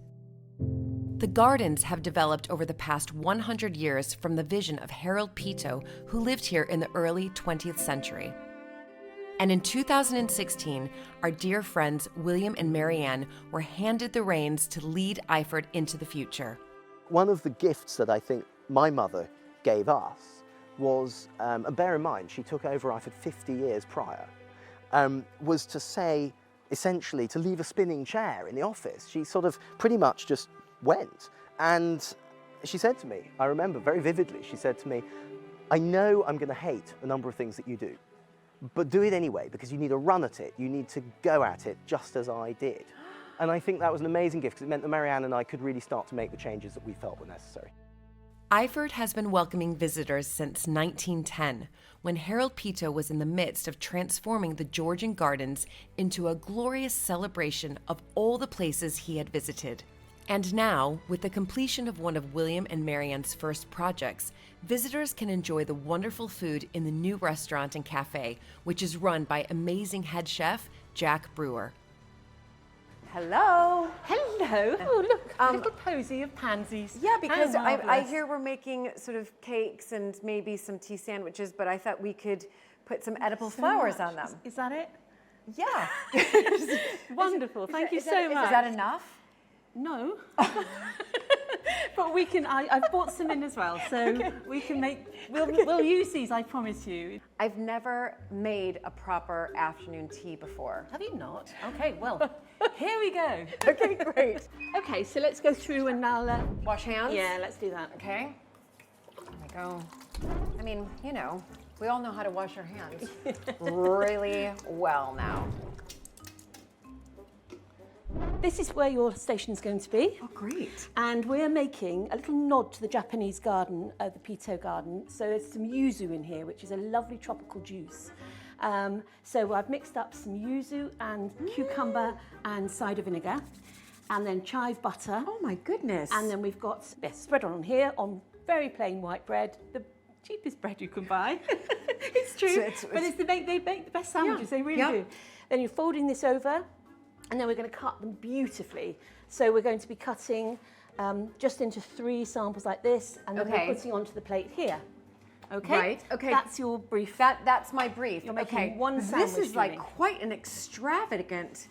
The gardens have developed over the past 100 years from the vision of Harold Peto, who lived here in the early 20th century. And in 2016, our dear friends William and Marianne were handed the reins to lead Iford into the future. One of the gifts that I think my mother gave us was, and bear in mind, she took over Iford 50 years prior, was to say, essentially, to leave a spinning chair in the office. She sort of pretty much just went. And she said to me, I remember very vividly, she said to me, I know I'm going to hate a number of things that you do, but do it anyway, because you need a run at it. You need to go at it just as I did. And I think that was an amazing gift, because it meant that Marianne and I could really start to make the changes that we felt were necessary. Iford has been welcoming visitors since 1910, when Harold Peto was in the midst of transforming the Georgian gardens into a glorious celebration of all the places he had visited. And now, with the completion of one of William and Marianne's first projects, visitors can enjoy the wonderful food in the new restaurant and cafe, which is run by amazing head chef Jack Brewer. Hello. Hello. Oh, look, a little posy of pansies. Yeah, because I hear we're making sort of cakes and maybe some tea sandwiches, but I thought we could put some edible flowers on them. Is that it? Yeah. Wonderful. Thank you so much. Is that enough? No. But we can, I've bought some in as well, so we can make, we'll use these, I promise you. I've never made a proper afternoon tea before. Have you not? Okay, well, here we go. Okay, great. Okay, so let's go through and I'll... wash hands? Yeah, let's do that. Okay. There we go. I mean, we all know how to wash our hands really well now. This is where your station is going to be. Oh, great. And we're making a little nod to the Japanese garden, the Peto garden. So there's some yuzu in here, which is a lovely tropical juice. So I've mixed up some yuzu and cucumber and cider vinegar, and then chive butter. Oh my goodness. And then we've got this spread on here on very plain white bread, the cheapest bread you can buy. It's true, but they make the best sandwiches, they really do. Then you're folding this over, and then we're going to cut them beautifully. So we're going to be cutting just into 3 samples like this, and then we're putting onto the plate here. Okay. Right. Okay. That's your brief. That's my brief. You're making one sandwich. This is like quite an extravagant,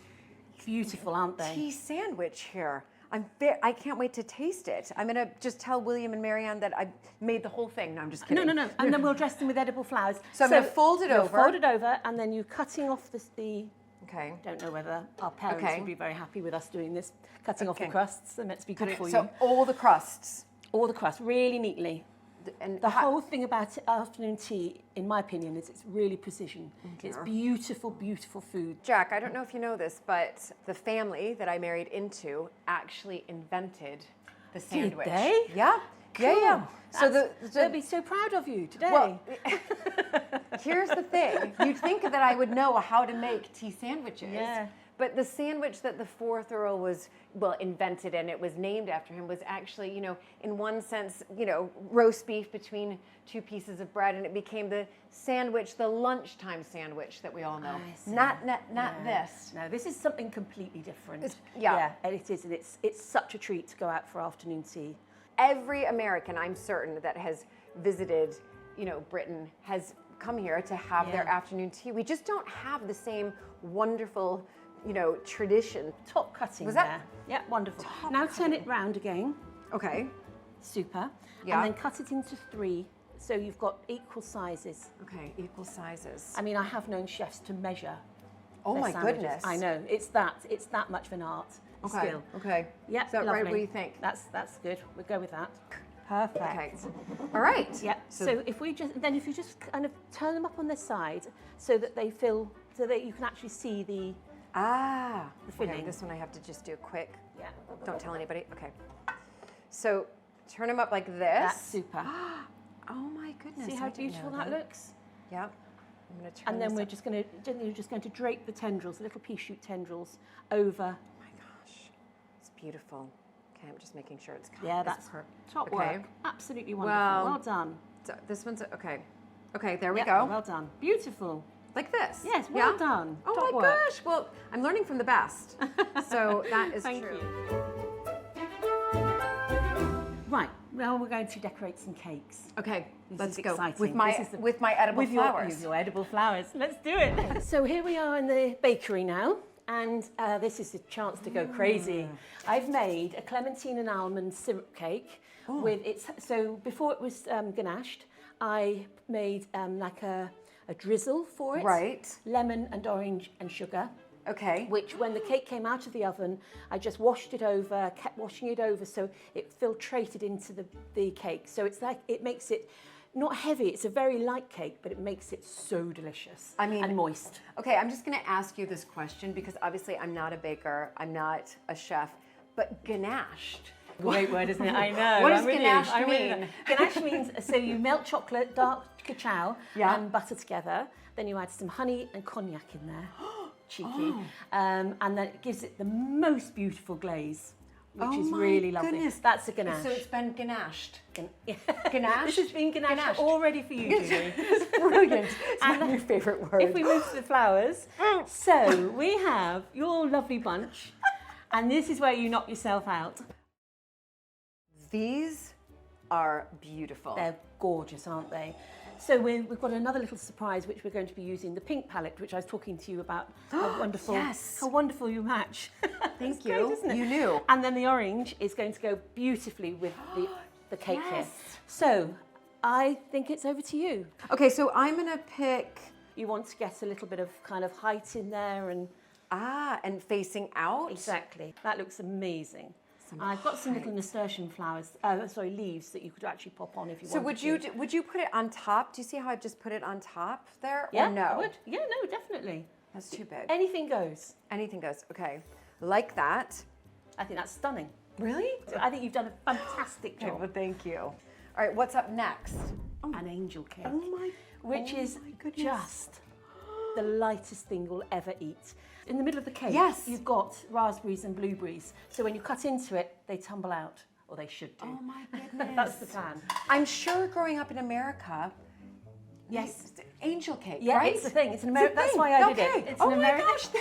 beautiful, aren't they? Tea sandwich here. I can't wait to taste it. I'm gonna just tell William and Marianne that I made the whole thing. No, I'm just kidding. No. And then we'll dress them with edible flowers. So I'm gonna fold it over. Fold it over, and then you're cutting off the. Okay. Don't know whether our parents Okay. would be very happy with us doing this. Cutting off the crusts. They're meant to be good for you. So all the crusts. All the crusts, really neatly. And the whole thing about afternoon tea, in my opinion, is it's really precision. Okay. It's beautiful, beautiful food. Jack, I don't know if you know this, but the family that I married into actually invented the sandwich. Did they? Yeah. Cool. Yeah. So they'll be so proud of you today. Well, here's the thing. You'd think that I would know how to make tea sandwiches. Yeah. But the sandwich that the 4th Earl invented, and it was named after him, was actually, in one sense, roast beef between 2 pieces of bread, and it became the sandwich, the lunchtime sandwich that we all know. Not this. No, this is something completely different. Yeah. And it is, and it's such a treat to go out for afternoon tea. Every American, I'm certain, that has visited, Britain has come here to have their afternoon tea. We just don't have the same wonderful, tradition. Top cutting Was there. that? Yeah, wonderful. Now turn it round again. Okay. Super. Yeah. And then cut it into 3, so you've got equal sizes. Okay, equal sizes. I mean, I have known chefs to measure. Oh their my sandwiches. goodness. I know. It's that much of an art. Okay. Skill. Okay. Yeah. Is that lovely. right? What do you think? That's good. We'll go with that. Perfect. Okay. All right. Yeah. So if you just kind of turn them up on their side so that they fill, so that you can actually see the filling. Okay, this one I have to just do quick. Yeah. Don't tell anybody. Okay. So turn them up like this. That's super. Oh my goodness. See how beautiful that looks? Yeah. I'm going to turn And then this you're just going to drape the tendrils, the little pea shoot tendrils, over. Oh my gosh. It's beautiful. Okay, I'm just making sure it's Yeah, that's top work. Absolutely wonderful. Well done. So this one's okay. Okay, there we Yep, go. Well done. Beautiful. Like this. Yes, well done. Oh Top my work. gosh. Well, I'm learning from the best. So that is Thank true. Right. Now we're going to decorate some cakes. Okay, This let's is go. exciting. With my This is with my edible with flowers. Your edible flowers. Let's do it. So here we are in the bakery now, and this is a chance to go crazy. I've made a clementine and almond syrup cake with its. So before it was ganached, I made like a drizzle for it. Right. Lemon and orange and sugar. Okay. Which, when the cake came out of the oven, I just washed it over, kept washing it over so it filtrated into the cake. So it's like, it makes it not heavy, it's a very light cake, but it makes it so delicious. I mean, and moist. Okay, I'm just going to ask you this question because obviously I'm not a baker, I'm not a chef, but ganached. Great word, isn't it? I know. What does ganache mean? Ganache means, so you melt chocolate, dark cacao, and butter together. Then you add some honey and cognac in there. Cheeky. And then it gives it the most beautiful glaze, which is really lovely. Goodness. That's a ganache. So it's been ganached. Ganache? This has been ganached already for you, Julie. It's brilliant. It's one of your favourite words. If we move to the flowers, so we have your lovely bunch, and this is where you knock yourself out. These are beautiful. They're gorgeous, aren't they? So we've got another little surprise which we're going to be using, the pink palette, which I was talking to you about. How wonderful! Yes. How wonderful you match. Thank Great, you. isn't it? You knew. And then the orange is going to go beautifully with the cake here. So I think it's over to you. Okay, so I'm going to pick. You want to get a little bit of kind of height in there and and facing out. Exactly. That looks amazing. I've got some little nasturtium flowers, leaves that you could actually pop on if you wanted to. So would you put it on top? Do you see how I've just put it on top there? Yeah, or no? I would. Yeah, no, definitely. That's too big. Anything goes. Anything goes. Okay, like that. I think that's stunning. Really? I think you've done a fantastic job. Okay, well, thank you. All right, what's up next? An angel cake. Oh my! Which is goodness. just the lightest thing you'll ever eat. In the middle of the cake, yes, you've got raspberries and blueberries. So when you cut into it, they tumble out, or they should do. Oh my goodness. That's the plan. I'm sure growing up in America, yes, angel cake, yeah, right? It's the thing. It's an American. That's why I did it. It's an American.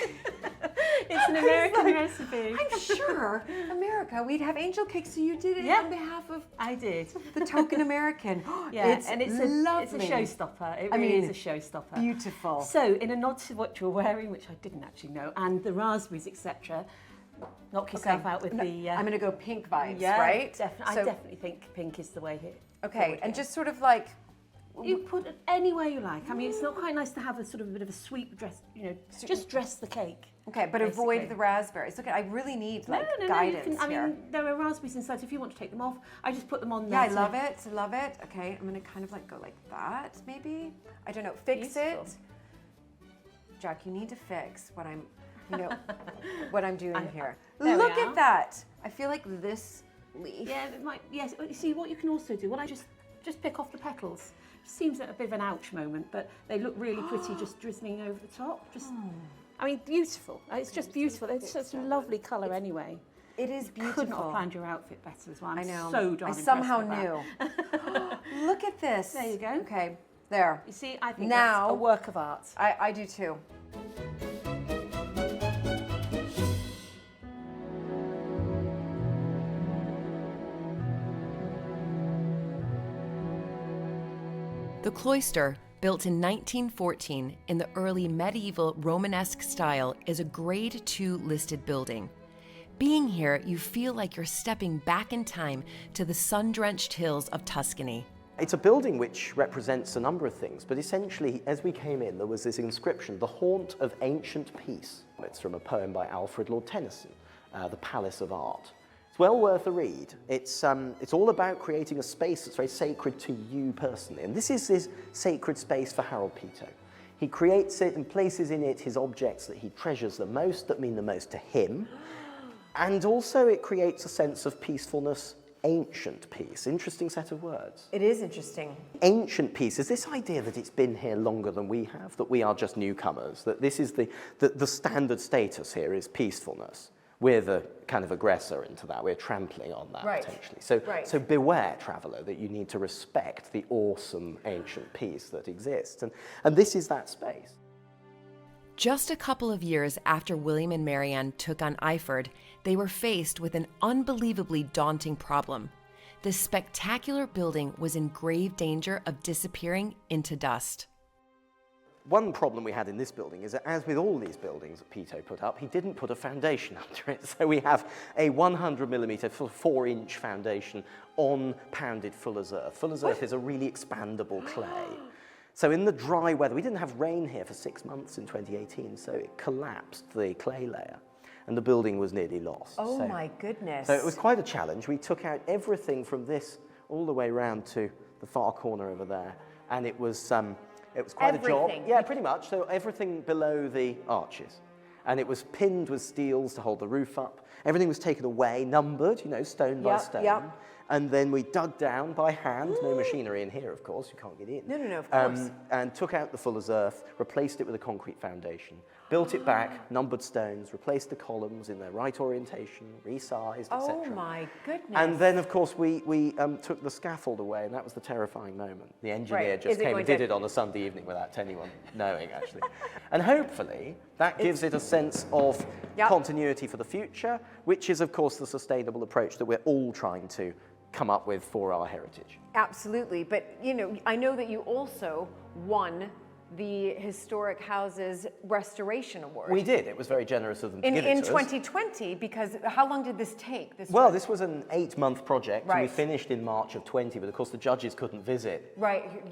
It's an American recipe. I'm sure America, we'd have angel cake, so you did it on behalf of. I did. The token American. Yeah, it's and it's lovely. a showstopper. It really is a showstopper. Beautiful. So, in a nod to what you're wearing, which I didn't actually know, and the raspberries, etc., knock yourself out with the... I'm going to go pink vibes, yeah, right? I definitely think pink is the way here. Okay, and just sort of like... You put it anywhere you like. I mean, it's not quite nice to have a sort of a bit of a sweet dress, you know, just dress the cake. Okay, but basically. avoid the raspberries. Okay, I really need like guidance I here. mean, there are raspberries inside, so if you want to take them off, I just put them on Yeah, there. I love it. I love it. Okay, I'm gonna kind of like go like that, maybe. I don't know. Fix it. Jack, you need to fix what I'm, you know, what I'm doing here. Look at that. I feel like this leaf. Yeah, it might. Yes. You see, what you can also do. What I just pick off the petals. Seems a bit of an ouch moment, but they look really pretty, just drizzling over the top. Just. I mean, beautiful. It's just beautiful. It's such a lovely colour anyway. It is beautiful. Could not have planned your outfit better as well. I'm I know. so darn I somehow impressed with knew. Look at this. There you go. Okay, there. You see, I think now, that's a work of art. I do too. The cloister, built in 1914 in the early medieval Romanesque style, is a Grade II listed building. Being here, you feel like you're stepping back in time to the sun-drenched hills of Tuscany. It's a building which represents a number of things, but essentially, as we came in, there was this inscription, the haunt of ancient peace. It's from a poem by Alfred Lord Tennyson, The Palace of Art. It's well worth a read. It's all about creating a space that's very sacred to you personally. And this is this sacred space for Harold Peto. He creates it and places in it his objects that he treasures the most, that mean the most to him. And also it creates a sense of peacefulness, ancient peace. Interesting set of words. It is interesting. Ancient peace is this idea that it's been here longer than we have, that we are just newcomers, that this is the standard status here is peacefulness. We're the kind of aggressor into that. We're trampling on that potentially. So beware, traveller, that you need to respect the awesome ancient peace that exists. And this is that space. Just a couple of years after William and Marianne took on Iford, they were faced with an unbelievably daunting problem. This spectacular building was in grave danger of disappearing into dust. One problem we had in this building is that, as with all these buildings that Peto put up, he didn't put a foundation under it. So we have a 100mm, 4-inch foundation on pounded fuller's earth. Fuller's earth is a really expandable clay. So in the dry weather, we didn't have rain here for 6 months in 2018, so it collapsed the clay layer, and the building was nearly lost. Oh my goodness. So it was quite a challenge. We took out everything from this all the way round to the far corner over there, and it was quite a job. Yeah, pretty much. So everything below the arches. And it was pinned with steels to hold the roof up. Everything was taken away, numbered, you know, stone by stone. And then we dug down by hand, no machinery in here, of course, you can't get in. No, of course. And took out the fuller's earth, replaced it with a concrete foundation, built it back, numbered stones, replaced the columns in their right orientation, resized, etc. Oh my goodness. And then, of course, we took the scaffold away, and that was the terrifying moment. The engineer just came and did it on a Sunday evening without anyone knowing, actually. And hopefully, that gives it a sense of continuity for the future, which is, of course, the sustainable approach that we're all trying to come up with for our heritage. Absolutely, but you know, I know that you also won the Historic Houses Restoration Award. We did. It was very generous of them to give it to us. In 2020, because how long did this take? This was an 8-month project, and we finished in March of 20, but of course the judges couldn't visit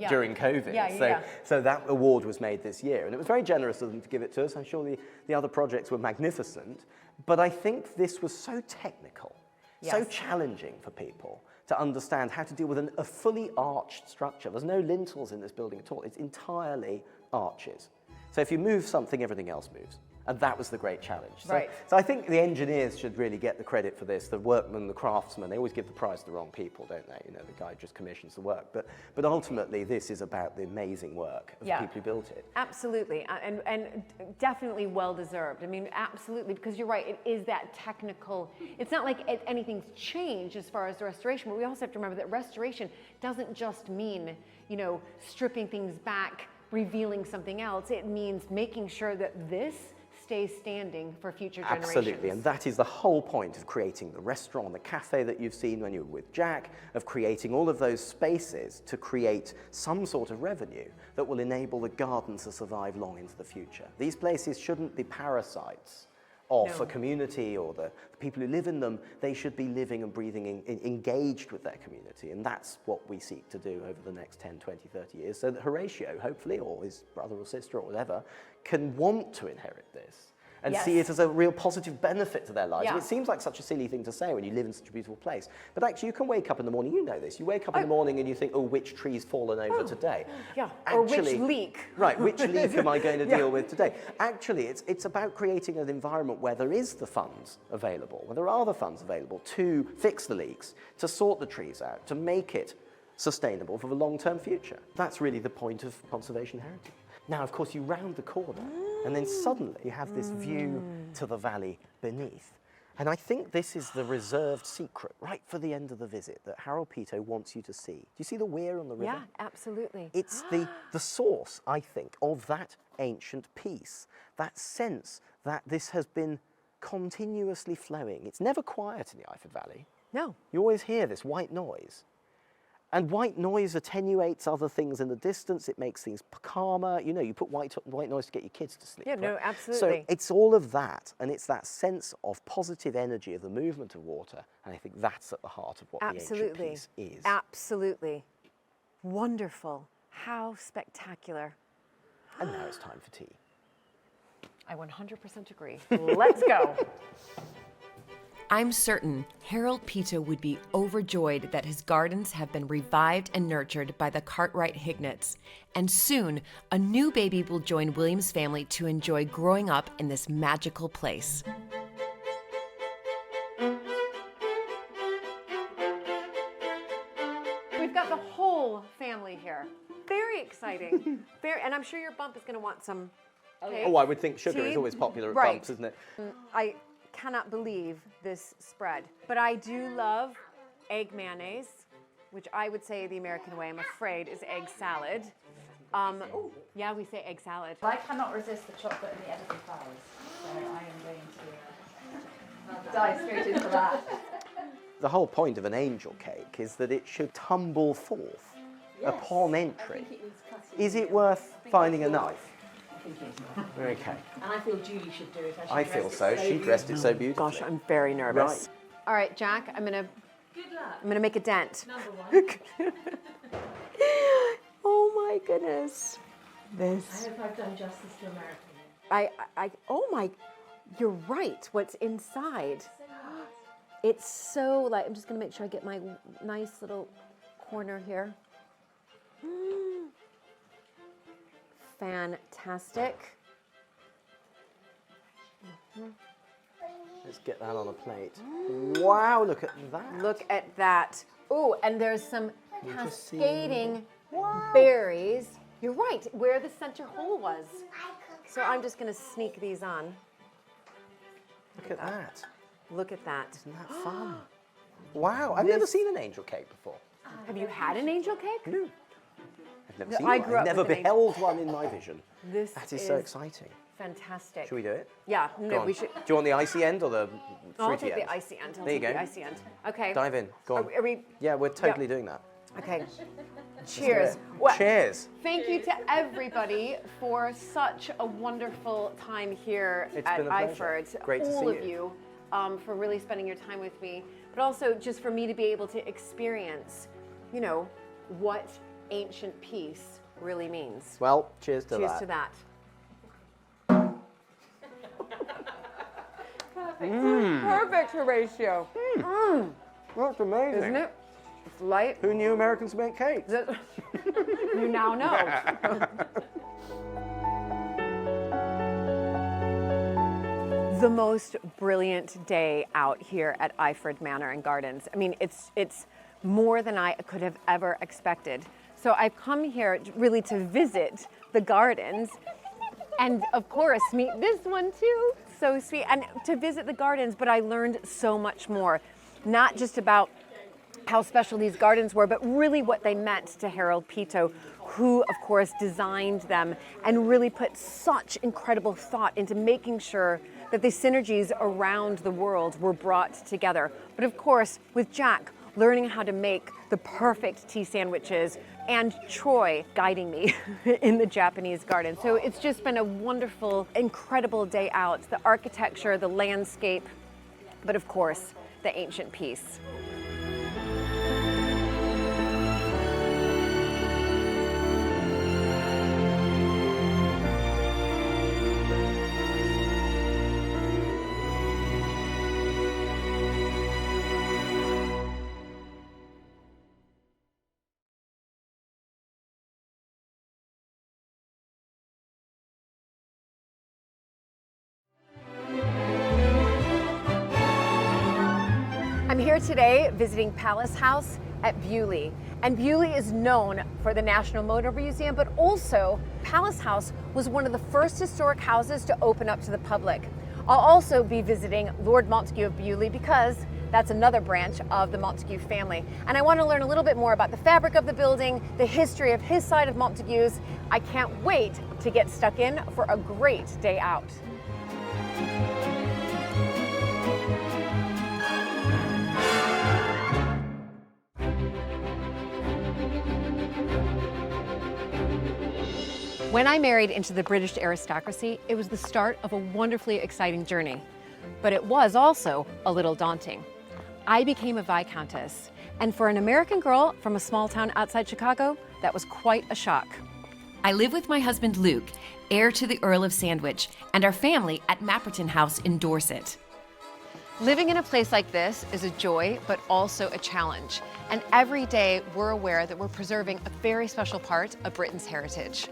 during COVID. So that award was made this year, and it was very generous of them to give it to us. I'm sure the other projects were magnificent, but I think this was so technical, so challenging for people to understand how to deal with a fully arched structure. There's no lintels in this building at all. It's entirely arches. So if you move something, everything else moves. And that was the great challenge. So I think the engineers should really get the credit for this. The workmen, the craftsmen, they always give the prize to the wrong people, don't they? You know, the guy just commissions the work. But ultimately, this is about the amazing work of the people who built it. Absolutely, and definitely well-deserved. I mean, absolutely, because you're right, it is that technical. It's not like anything's changed as far as the restoration, but we also have to remember that restoration doesn't just mean, you know, stripping things back, revealing something else. It means making sure that this stays standing for future generations. Absolutely, and that is the whole point of creating the restaurant, the cafe that you've seen when you were with Jack, of creating all of those spaces to create some sort of revenue that will enable the garden to survive long into the future. These places shouldn't be parasites of a community, or the people who live in them, they should be living and breathing engaged with their community. And that's what we seek to do over the next 10, 20, 30 years, so that Horatio, hopefully, or his brother or sister or whatever, can want to inherit this and see it as a real positive benefit to their lives. And it seems like such a silly thing to say when you live in such a beautiful place. But actually, you can wake up in the morning, you know this, you wake up in the morning and you think, oh, which tree's fallen over today? Yeah, actually, or which leak. Right, which leak am I going to deal with today? Actually, it's about creating an environment where there is the funds available, where there are the funds available to fix the leaks, to sort the trees out, to make it sustainable for the long-term future. That's really the point of conservation heritage. Now, of course, you round the corner, and then suddenly you have this view to the valley beneath. And I think this is the reserved secret, right for the end of the visit, that Harold Peto wants you to see. Do you see the weir on the river? Yeah, absolutely. It's the source, I think, of that ancient peace, that sense that this has been continuously flowing. It's never quiet in the Iford Valley. No. You always hear this white noise. And white noise attenuates other things in the distance. It makes things calmer. You know, you put white noise to get your kids to sleep. Yeah, right? no, absolutely. So it's all of that, and it's that sense of positive energy of the movement of water. And I think that's at the heart of what the ancient peace is. Absolutely. Wonderful. How spectacular. And now it's time for tea. I 100% agree. Let's go. I'm certain Harold Peto would be overjoyed that his gardens have been revived and nurtured by the Cartwright Hignett's, and soon a new baby will join William's family to enjoy growing up in this magical place. We've got the whole family here. Very exciting. And I'm sure your bump is going to want some cake. Oh, I would think sugar is always popular at bumps, isn't it? I cannot believe this spread, but I do love egg mayonnaise, which I would say the American way, I'm afraid, is egg salad. Yeah, we say egg salad. I cannot resist the chocolate and the edible flowers, so I am going to dive straight into that. The whole point of an angel cake is that it should tumble forth upon entry. Is it worth finding a knife? Okay. And I feel Julie should do it. I feel so. She dressed it so beautifully. Gosh, I'm very nervous. Right. All right, Jack, I'm gonna make a dent. Number one. Oh my goodness. I hope I've done justice to American. Oh my, you're right. What's inside? It's so like, I'm just gonna make sure I get my nice little corner here. Fantastic. Let's get that on a plate. Wow, look at that. Look at that. Oh, and there's some cascading berries. You're right, where the center hole was. So I'm just going to sneak these on. Look at that. Look at that. Isn't that fun? Wow, I've never seen an angel cake before. Have you had an angel cake? No. I've never seen I one. grew up I've never with an beheld one in my vision. That is so exciting. Fantastic. Should we do it? Yeah, Go no, on. we should. Do you want the icy end or the fruity I'll take end? the icy end. There you go. The icy end. Okay. Dive in. Go on. Are we? Yeah, we're totally doing that. Okay. Cheers. Cheers. Thank you to everybody for such a wonderful time here It's at been a pleasure. Iford. Great to all see of you for really spending your time with me, but also just for me to be able to experience, you know, what ancient peace really means. Well, cheers to that. Cheers to that. Perfect, Horatio. That's amazing. Isn't it? It's light. Who knew Americans make cakes? You now know. The most brilliant day out here at Iford Manor and Gardens. I mean, it's more than I could have ever expected. So I've come here really to visit the gardens and of course meet this one too. So sweet. And to visit the gardens, but I learned so much more. Not just about how special these gardens were, but really what they meant to Harold Peto, who of course designed them and really put such incredible thought into making sure that the synergies around the world were brought together. But of course, with Jack, learning how to make the perfect tea sandwiches, and Troy guiding me in the Japanese garden. So it's just been a wonderful, incredible day out. The architecture, the landscape, but of course, the ancient piece. I'm here today visiting Palace House at Beaulieu. And Beaulieu is known for the National Motor Museum, but also Palace House was one of the first historic houses to open up to the public. I'll also be visiting Lord Montagu of Beaulieu because that's another branch of the Montagu family. And I want to learn a little bit more about the fabric of the building, the history of his side of Montagu's. I can't wait to get stuck in for a great day out. When I married into the British aristocracy, it was the start of a wonderfully exciting journey. But it was also a little daunting. I became a Viscountess, and for an American girl from a small town outside Chicago, that was quite a shock. I live with my husband Luke, heir to the Earl of Sandwich, and our family at Mapperton House in Dorset. Living in a place like this is a joy, but also a challenge. And every day we're aware that we're preserving a very special part of Britain's heritage.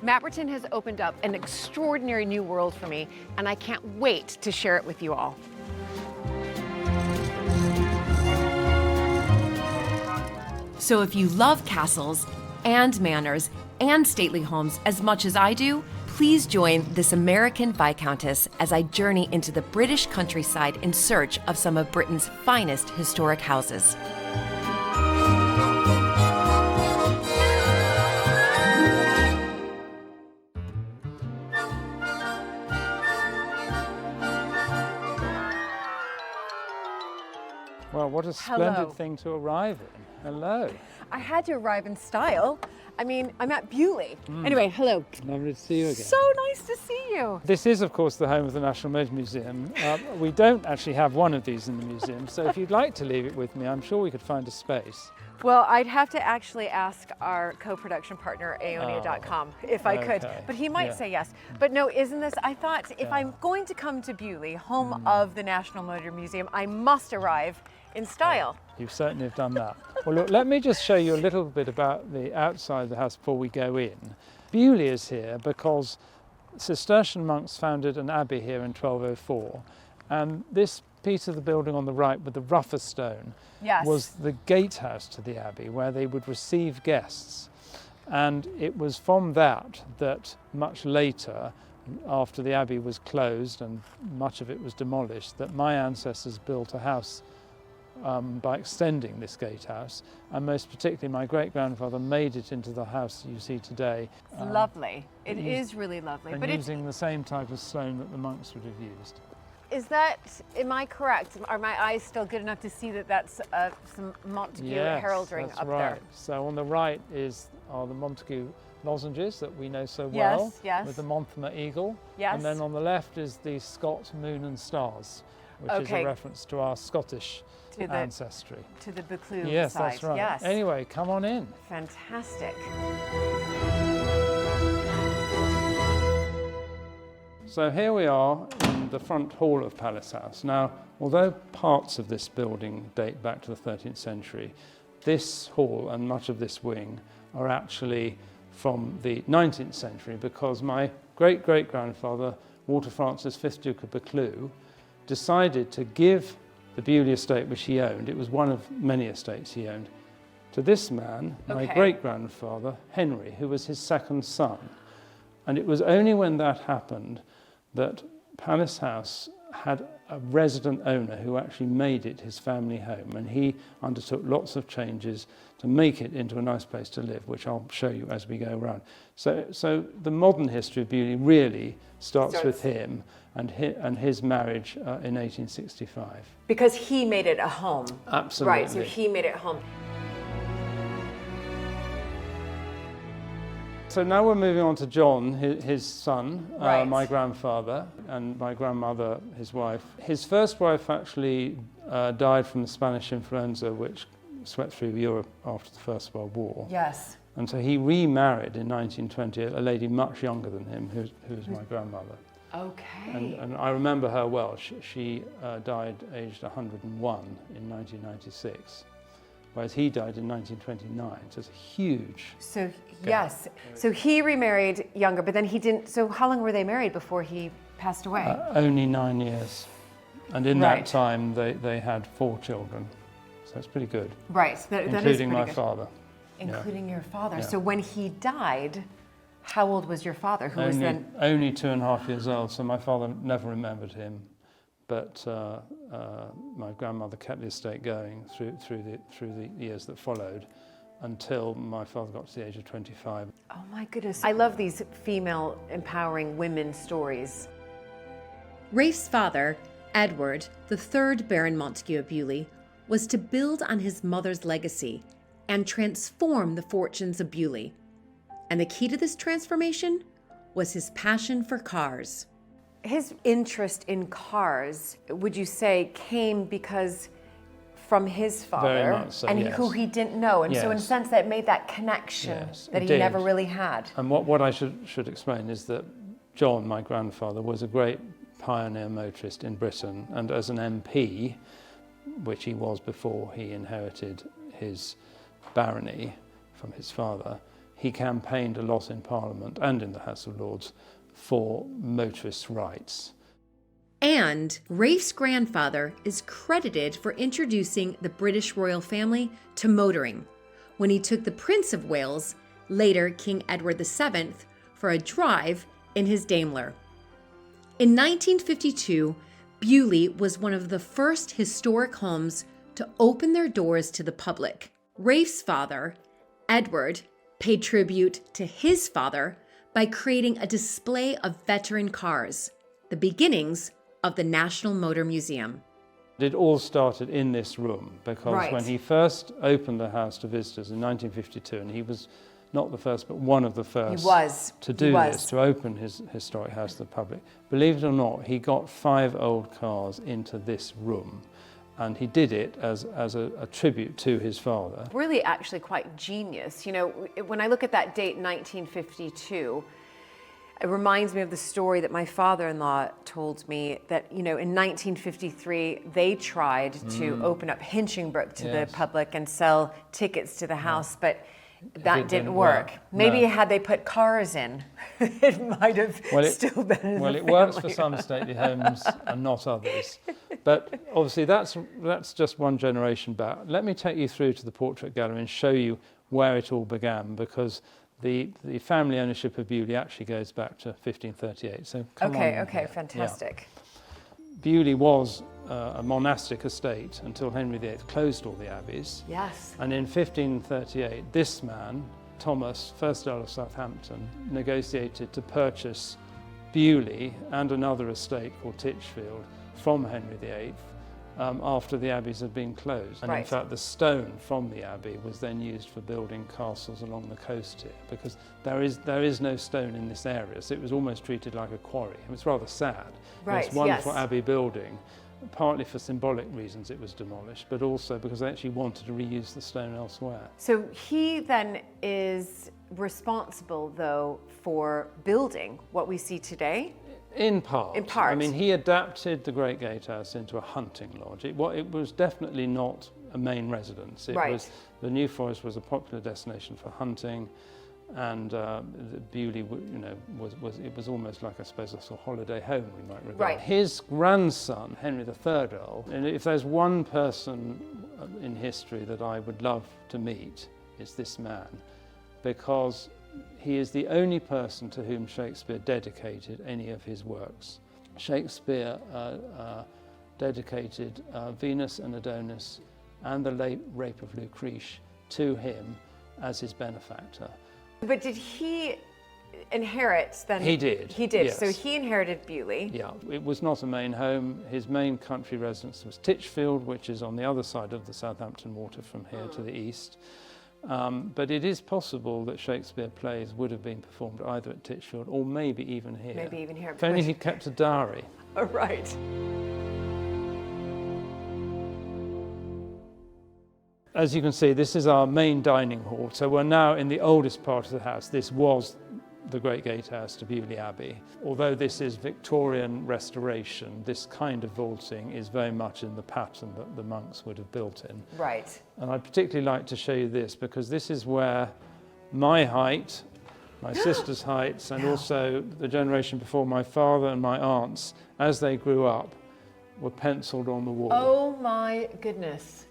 Mapperton has opened up an extraordinary new world for me, and I can't wait to share it with you all. So if you love castles and manors and stately homes as much as I do, please join this American Viscountess as I journey into the British countryside in search of some of Britain's finest historic houses. Well, what a splendid thing to arrive in. Hello. I had to arrive in style. I mean, I'm at Beaulieu. Anyway, hello. Lovely to see you again. So nice to see you. This is, of course, the home of the National Motor Museum. We don't actually have one of these in the museum, so if you'd like to leave it with me, I'm sure we could find a space. Well, I'd have to actually ask our co-production partner, Aonia.com, if I could, but he might say yes. But no, isn't this, I thought if I'm going to come to Beaulieu, home of the National Motor Museum, I must arrive in style. You certainly have done that. Well, look, let me just show you a little bit about the outside of the house before we go in. Beaulieu is here because Cistercian monks founded an abbey here in 1204, and this piece of the building on the right with the rougher stone was the gatehouse to the abbey where they would receive guests. And it was from that that much later, after the abbey was closed and much of it was demolished, that my ancestors built a house by extending this gatehouse, and most particularly my great-grandfather made it into the house you see today. It's lovely. It is really lovely. But using the same type of stone that the monks would have used. Is that, am I correct? Are my eyes still good enough to see that that's some Montagu heraldry up there? So on the right are the Montagu lozenges that we know so well, with the Monthermer eagle. And then on the left is the Scot moon and stars, which is a reference to our Scottish ancestry. To the Beaulieu side. That's right. Yes. Anyway, come on in. Fantastic. So here we are in the front hall of Palace House. Now, although parts of this building date back to the 13th century, this hall and much of this wing are actually from the 19th century because my great-great-grandfather, Walter Francis, 5th Duke of Buccleuch, decided to give the Beaulieu estate, which he owned, it was one of many estates he owned, to this man, my great-grandfather, Henry, who was his second son. And it was only when that happened that Palace House had a resident owner who actually made it his family home, and he undertook lots of changes to make it into a nice place to live, which I'll show you as we go around. So the modern history of Beaulieu really starts with him and his marriage in 1865. Because he made it a home. Absolutely. Right, so he made it home. So now we're moving on to John, his son, Right. my grandfather, and my grandmother, his wife. His first wife actually died from the Spanish influenza, which swept through Europe after the First World War. Yes. And so he remarried in 1920 a lady much younger than him, who was my grandmother. Okay. And I remember her well. She died aged 101 in 1996. Whereas he died in 1929, so it's a huge So, gap. yes. So he remarried younger, but then he didn't. So how long were they married before he passed away? Only 9 years. And in Right. that time, they had 4 children. So it's pretty good. Right. That is including pretty my good. father. Including your father. Yeah. So when he died, how old was your father? Who was then? Only 2.5 years old, so my father never remembered him. But my grandmother kept the estate going through the years that followed until my father got to the age of 25. Oh my goodness. I love these female empowering women stories. Ralph's father, Edward, the 3rd Baron Montagu of Beaulieu, was to build on his mother's legacy and transform the fortunes of Beaulieu. And the key to this transformation was his passion for cars. His interest in cars, would you say, came because from his father, Very much so, and yes. who he didn't know, and so in a Yes. sense that made that connection Yes, that it he did. never really had. And what I should explain is that John, my grandfather, was a great pioneer motorist in Britain, and as an MP, which he was before he inherited his barony from his father, he campaigned a lot in Parliament and in the House of Lords for motorists' rights. And Ralph's grandfather is credited for introducing the British royal family to motoring when he took the Prince of Wales, later King Edward VII, for a drive in his Daimler. In 1952, Beaulieu was one of the first historic homes to open their doors to the public. Ralph's father, Edward, paid tribute to his father by creating a display of veteran cars, the beginnings of the National Motor Museum. It all started in this room because Right. when he first opened the house to visitors in 1952, and he was not the first, but one of the first to do this, to open his historic house to the public. Believe it or not, he got 5 old cars into this room, and he did it as a tribute to his father. Really actually quite genius. You know, when I look at that date, 1952, it reminds me of the story that my father-in-law told me that, you know, in 1953, they tried to open up Hinchingbrooke to the public and sell tickets to the house, but that didn't work. Maybe had they put cars in, it might have still been in Well, the it works for family. some stately homes and not others. But obviously that's just one generation back. Let me take you through to the portrait gallery and show you where it all began, because the family ownership of Beaulieu actually goes back to 1538. So come on in Okay, here. fantastic. Yeah. Beaulieu was a monastic estate until Henry VIII closed all the abbeys. Yes. And in 1538, this man, Thomas, 1st Earl of Southampton, negotiated to purchase Beaulieu and another estate called Titchfield from Henry VIII after the abbeys had been closed. And in fact, the stone from the abbey was then used for building castles along the coast here, because there is no stone in this area, so it was almost treated like a quarry. It was rather sad. Right, This wonderful yes. abbey building, partly for symbolic reasons it was demolished, but also because they actually wanted to reuse the stone elsewhere. So he then is responsible, though, for building what we see today? In part. In part. I mean, he adapted the Great Gatehouse into a hunting lodge. It was definitely not a main residence. The New Forest was a popular destination for hunting, and Beaulieu, it was almost like, I suppose, a sort of holiday home, we might regard. Right. His grandson, Henry III Earl, and if there's one person in history that I would love to meet, it's this man, because he is the only person to whom Shakespeare dedicated any of his works. Shakespeare dedicated Venus and Adonis and the Rape of Lucrece to him as his benefactor. But did he inherit then? He did. He did. Yes. So he inherited Beaulieu. Yeah, it was not a main home. His main country residence was Titchfield, which is on the other side of the Southampton Water from here to the east. But it is possible that Shakespeare plays would have been performed either at Titchfield or maybe even here. Maybe even here. If only he kept a diary. Oh, right. As you can see, this is our main dining hall. So we're now in the oldest part of the house. This was the Great Gatehouse to Beaulieu Abbey. Although this is Victorian restoration, this kind of vaulting is very much in the pattern that the monks would have built in. Right. And I'd particularly like to show you this because this is where my height, my sister's heights, and also the generation before my father and my aunts, as they grew up, were penciled on the wall. Oh my goodness.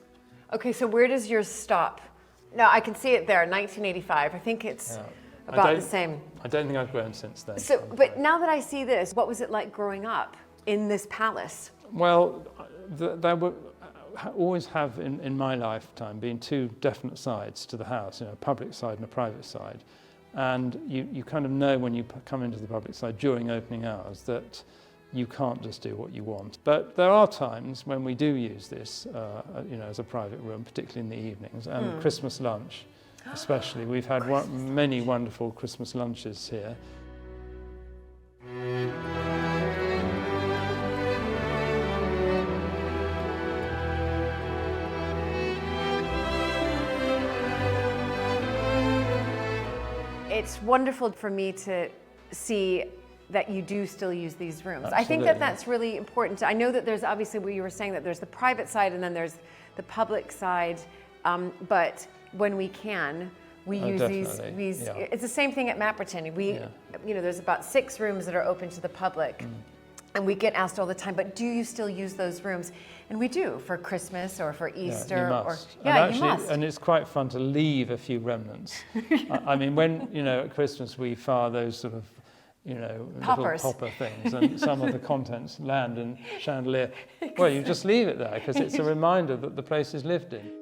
Okay, so where does yours stop? No, I can see it there, 1985. I think it's about the same. I don't think I've grown since then. So, but now that I see this, what was it like growing up in this palace? Well, there were always have in my lifetime been two definite sides to the house, a public side and a private side. And you kind of know when you come into the public side during opening hours that you can't just do what you want. But there are times when we do use this, as a private room, particularly in the evenings, and Christmas lunch especially. We've had many wonderful Christmas lunches here. It's wonderful for me to see that you do still use these rooms. Absolutely. I think that that's really important. I know that there's obviously what you were saying, that there's the private side and then there's the public side, but when we can, we use these. Yeah. It's the same thing at Mapperton. There's about 6 rooms that are open to the public. And we get asked all the time, but do you still use those rooms? And we do, for Christmas or for Easter. Yeah, you must. You must. And it's quite fun to leave a few remnants. I mean, when, at Christmas we fire those sort of, Poppers. little popper things, and some of the contents land in chandelier. Well, you just leave it there, because it's a reminder that the place is lived in.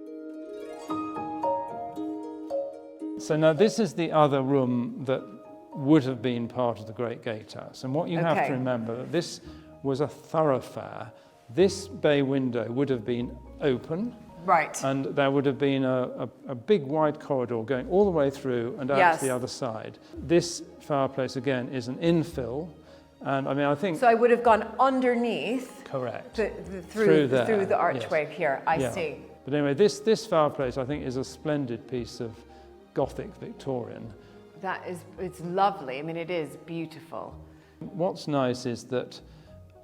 So now this is the other room that would have been part of the Great Gatehouse. And what you have to remember, that this was a thoroughfare. This bay window would have been open. Right. And there would have been a big wide corridor going all the way through and out to the other side. This fireplace, again, is an infill. And I mean, I think... So I would have gone underneath. Correct. Through the archway here, I see. But anyway, this fireplace, I think, is a splendid piece of Gothic Victorian. It's lovely. I mean, it is beautiful. What's nice is that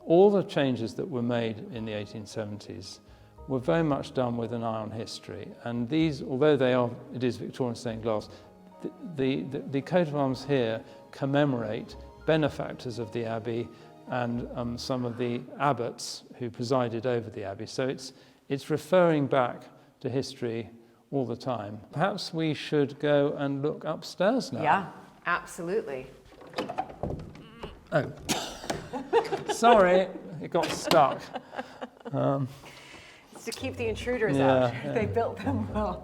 all the changes that were made in the 1870s were very much done with an eye on history. And these, although it is Victorian stained glass, the coat of arms here commemorate benefactors of the Abbey and some of the abbots who presided over the Abbey. So it's referring back to history all the time. Perhaps we should go and look upstairs now. Yeah, absolutely. Oh, sorry, it got stuck. It's to keep the intruders out. Yeah. They built them well.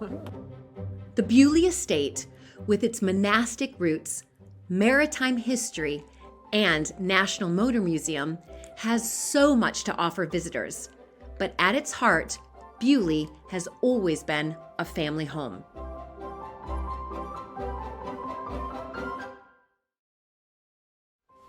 The Beaulieu estate, with its monastic roots, maritime history, and National Motor Museum, has so much to offer visitors. But at its heart, Beaulieu has always been a family home.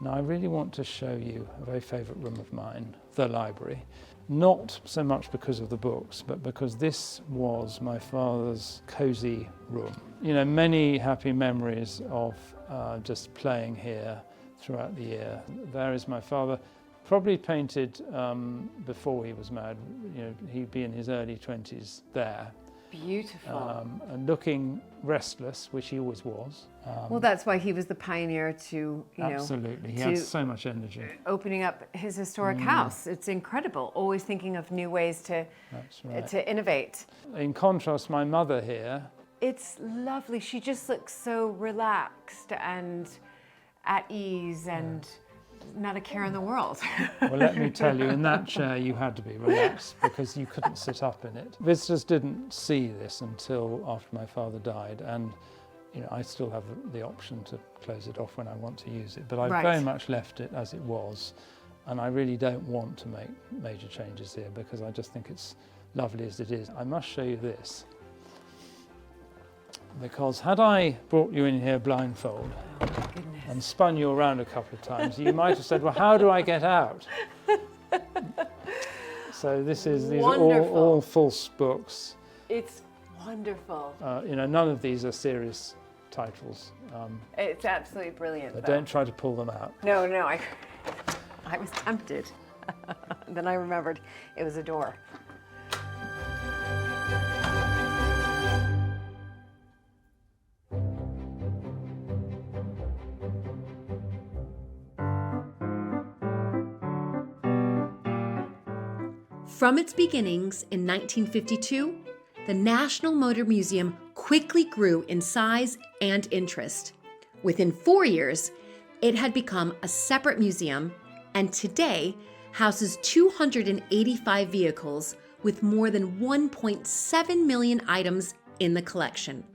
Now, I really want to show you a very favourite room of mine, the library. Not so much because of the books, but because this was my father's cosy room. Many happy memories of just playing here throughout the year. There is my father, probably painted before he was married. He'd be in his early 20s there. Beautiful. And looking restless, which he always was. Well, that's why he was the pioneer to, absolutely. He had so much energy. Opening up his historic house. It's incredible. Always thinking of new ways to innovate. In contrast, my mother here. It's lovely. She just looks so relaxed and at ease and... not a care in the world. Well, let me tell you, in that chair you had to be relaxed because you couldn't sit up in it. Visitors didn't see this until after my father died, and you know, I still have the option to close it off when I want to use it, but I very much left it as it was, and I really don't want to make major changes here because I just think it's lovely as it is. I must show you this, because had I brought you in here blindfold and spun you around a couple of times, you might have said, well, how do I get out? So these are all false books. It's wonderful. You know, none of these are serious titles. It's absolutely brilliant. But don't try to pull them out. No, I was tempted. Then I remembered it was a door. From its beginnings in 1952, the National Motor Museum quickly grew in size and interest. Within 4 years, it had become a separate museum and today houses 285 vehicles with more than 1.7 million items in the collection.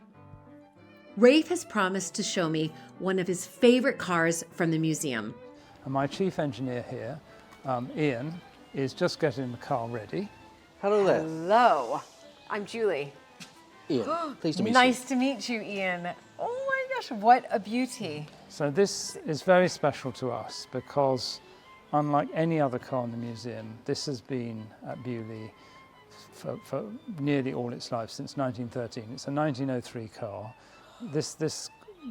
Rafe has promised to show me one of his favorite cars from the museum. And my chief engineer here, Ian, is just getting the car ready. Hello there. Hello, I'm Julie. Ian, pleased to meet you. Nice to meet you, Ian. Oh my gosh, what a beauty. So this is very special to us because unlike any other car in the museum, this has been at Beaulieu for nearly all its life, since 1913. It's a 1903 car.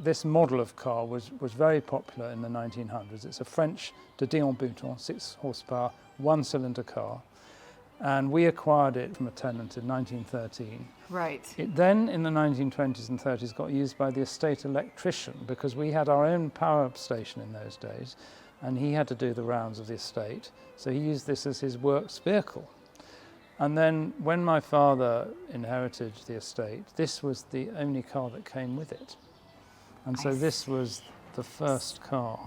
This model of car was very popular in the 1900s. It's a French de Dion Bouton, 6 horsepower, 1-cylinder car. And we acquired it from a tenant in 1913. Right. It then, in the 1920s and 30s, got used by the estate electrician because we had our own power station in those days, and he had to do the rounds of the estate. So he used this as his works vehicle. And then when my father inherited the estate, this was the only car that came with it. And so this was the first car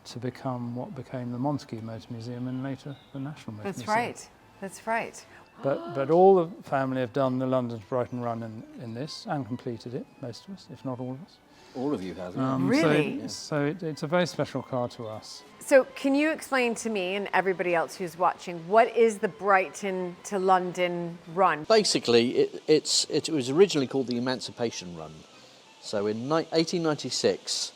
to become what became the Montagu Motor Museum and later the National Motor Museum. That's right. But all the family have done the London to Brighton run in this and completed it, most of us, if not all of us. All of you have. Really? So it's a very special car to us. So can you explain to me and everybody else who's watching, what is the Brighton to London run? Basically, it was originally called the Emancipation Run. So in 1896,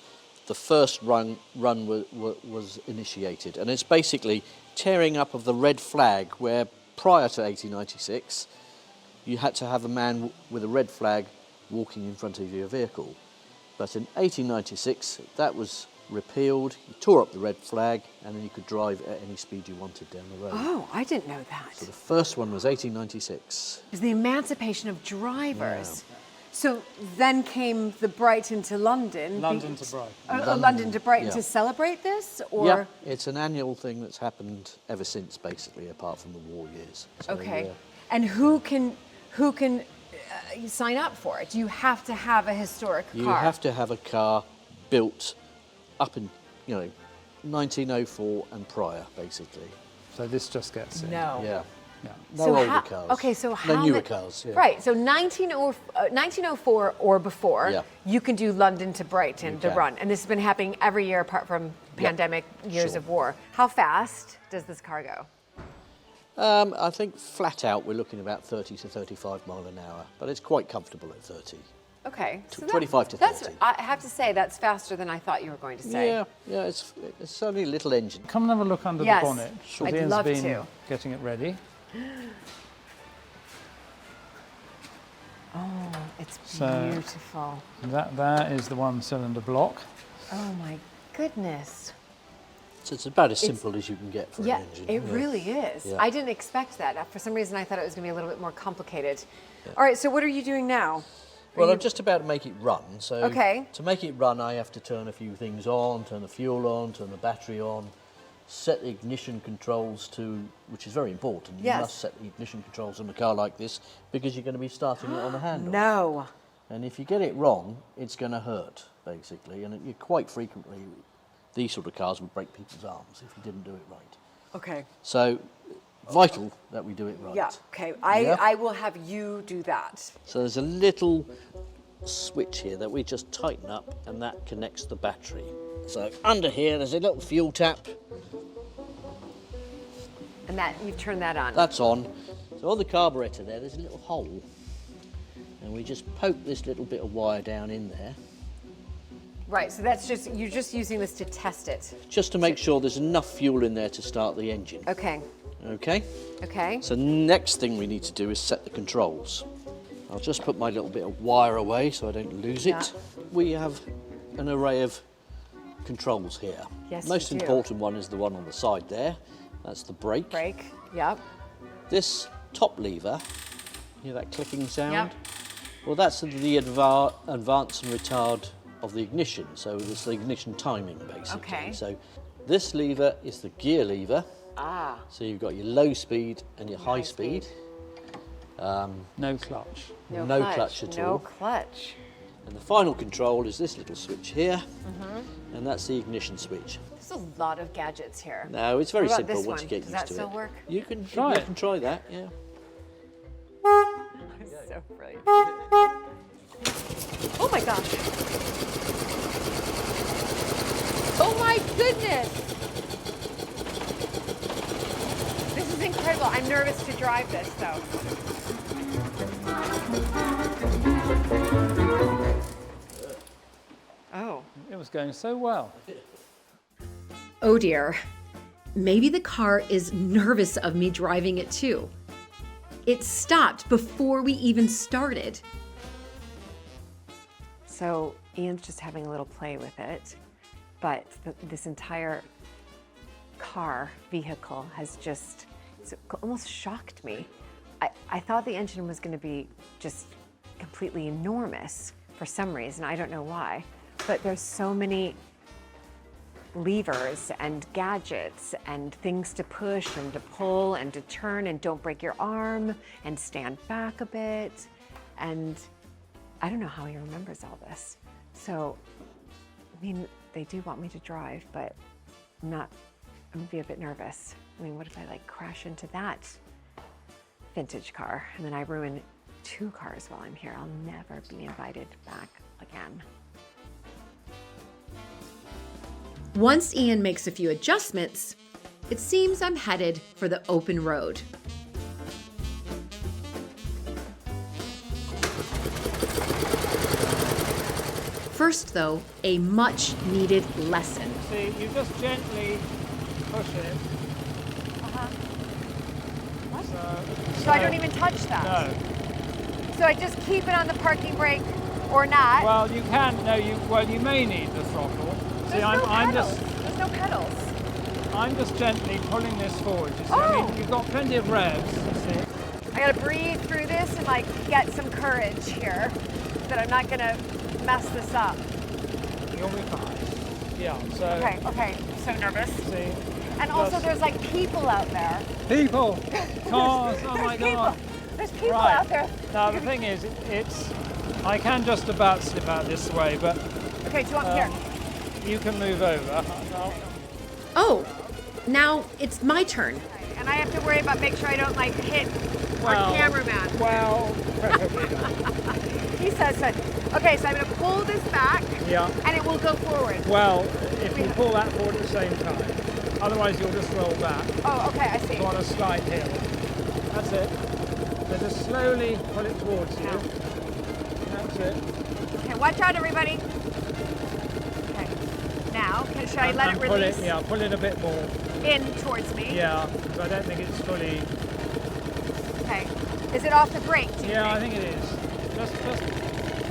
the first run was initiated, and it's basically tearing up of the red flag, where prior to 1896, you had to have a man with a red flag walking in front of your vehicle. But in 1896, that was repealed. You tore up the red flag, and then you could drive at any speed you wanted down the road. Oh, I didn't know that. So the first one was 1896. It was the emancipation of drivers. Yeah. So then came the Brighton to London. London to Brighton. London to Brighton yeah. to celebrate this? Or? Yeah, it's an annual thing that's happened ever since, basically, apart from the war years. So, okay. And who can sign up for it? Do you have to have a historic car? You have to have a car built up in, 1904 and prior, basically. So this just gets in. No. Yeah. No older cars. Okay, so how no newer cars. Yeah. Right, so 1904 or before, you can do London to Brighton, the run. And this has been happening every year apart from pandemic years of war. How fast does this car go? I think flat out we're looking about 30 to 35 mile an hour, but it's quite comfortable at 30. Okay. So 25 to 30. I have to say, that's faster than I thought you were going to say. Yeah, it's only a little engine. Come and have a look under the bonnet. Sure. I'd Ian's love been to. getting it ready. Oh, it's beautiful. That is the 1-cylinder block. Oh my goodness. So it's about as simple as you can get for an engine. It really is. Yeah. I didn't expect that. For some reason, I thought it was going to be a little bit more complicated. Yeah. All right, so what are you doing now? Well, I'm just about to make it run. So okay. To make it run, I have to turn a few things on, turn the fuel on, turn the battery on, set the ignition controls to, which is very important. You must set the ignition controls on a car like this because you're going to be starting it on the handle. No. And if you get it wrong, it's going to hurt, basically. And you quite frequently, these sort of cars would break people's arms if you didn't do it right. Okay. So vital that we do it right. Yeah, okay. Yeah. I will have you do that. So there's a little switch here that we just tighten up, and that connects the battery. So under here there's a little fuel tap. And that, you turn that on. That's on. So on the carburetor there's a little hole, and we just poke this little bit of wire down in there. Right, so that's just, you're just using this to test it. Just to make sure there's enough fuel in there to start the engine. Okay. Okay? Okay. So next thing we need to do is set the controls. I'll just put my little bit of wire away so I don't lose it. We have an array of controls here. Yes, Most you do. important one is the one on the side there. That's the brake. Brake, yep. This top lever, you hear that clicking sound? Yep. Well, that's the advance and retard of the ignition, so it's the ignition timing, basically. Okay. So this lever is the gear lever. Ah. So you've got your low speed and your high speed. No clutch. No clutch at all. No clutch. And the final control is this little switch here, and that's the ignition switch. There's a lot of gadgets here. No, it's very What about simple this once one? you get Does used that to still it. work? You can Try it. try that, yeah. So brilliant. Oh my gosh. Oh my goodness. This is incredible. I'm nervous to drive this though. Oh. It was going so well. Oh dear. Maybe the car is nervous of me driving it too. It stopped before we even started. So Ian's just having a little play with it, but this entire vehicle has just, it's almost shocked me. I thought the engine was going to be just completely enormous for some reason. I don't know why, but there's so many levers and gadgets and things to push and to pull and to turn and don't break your arm and stand back a bit. And I don't know how he remembers all this. So, I mean, they do want me to drive, but I'm gonna be a bit nervous. I mean, what if I like crash into that vintage car and then I ruin 2 cars while I'm here? I'll never be invited back again. Once Ian makes a few adjustments, it seems I'm headed for the open road. First though, a much needed lesson. See, you just gently push it. What? So So I don't even touch that? No. So I just keep it on the parking brake or not? Well, you can. No, you may need the throttle. See, I'm just. There's no pedals. I'm just gently pulling this forward. You see, I mean, you've got plenty of revs. You see. I gotta breathe through this and like get some courage here that I'm not gonna mess this up. You'll be fine. Yeah. So. Okay. I'm so nervous. See. And also, there's like people out there. People, cars. Oh my God. There's people out there. Now the thing is, I can just about slip out this way, but. Okay, do you want here? You can move over. Oh, now it's my turn. And I have to worry about making sure I don't like hit our cameraman. Well, preferably not. He says so. Okay, so I'm going to pull this back. Yeah. And it will go forward. Well, if you pull that forward at the same time, otherwise you'll just roll back. Oh, okay, I see. Go on a slight hill. That's it. So just slowly pull it towards you. That's it. Okay, watch out, everybody. Okay. Now, should I let it release? Pull it a bit more. In towards me? Yeah, because I don't think it's fully... Okay. Is it off the brake, do you think? I think it is. Just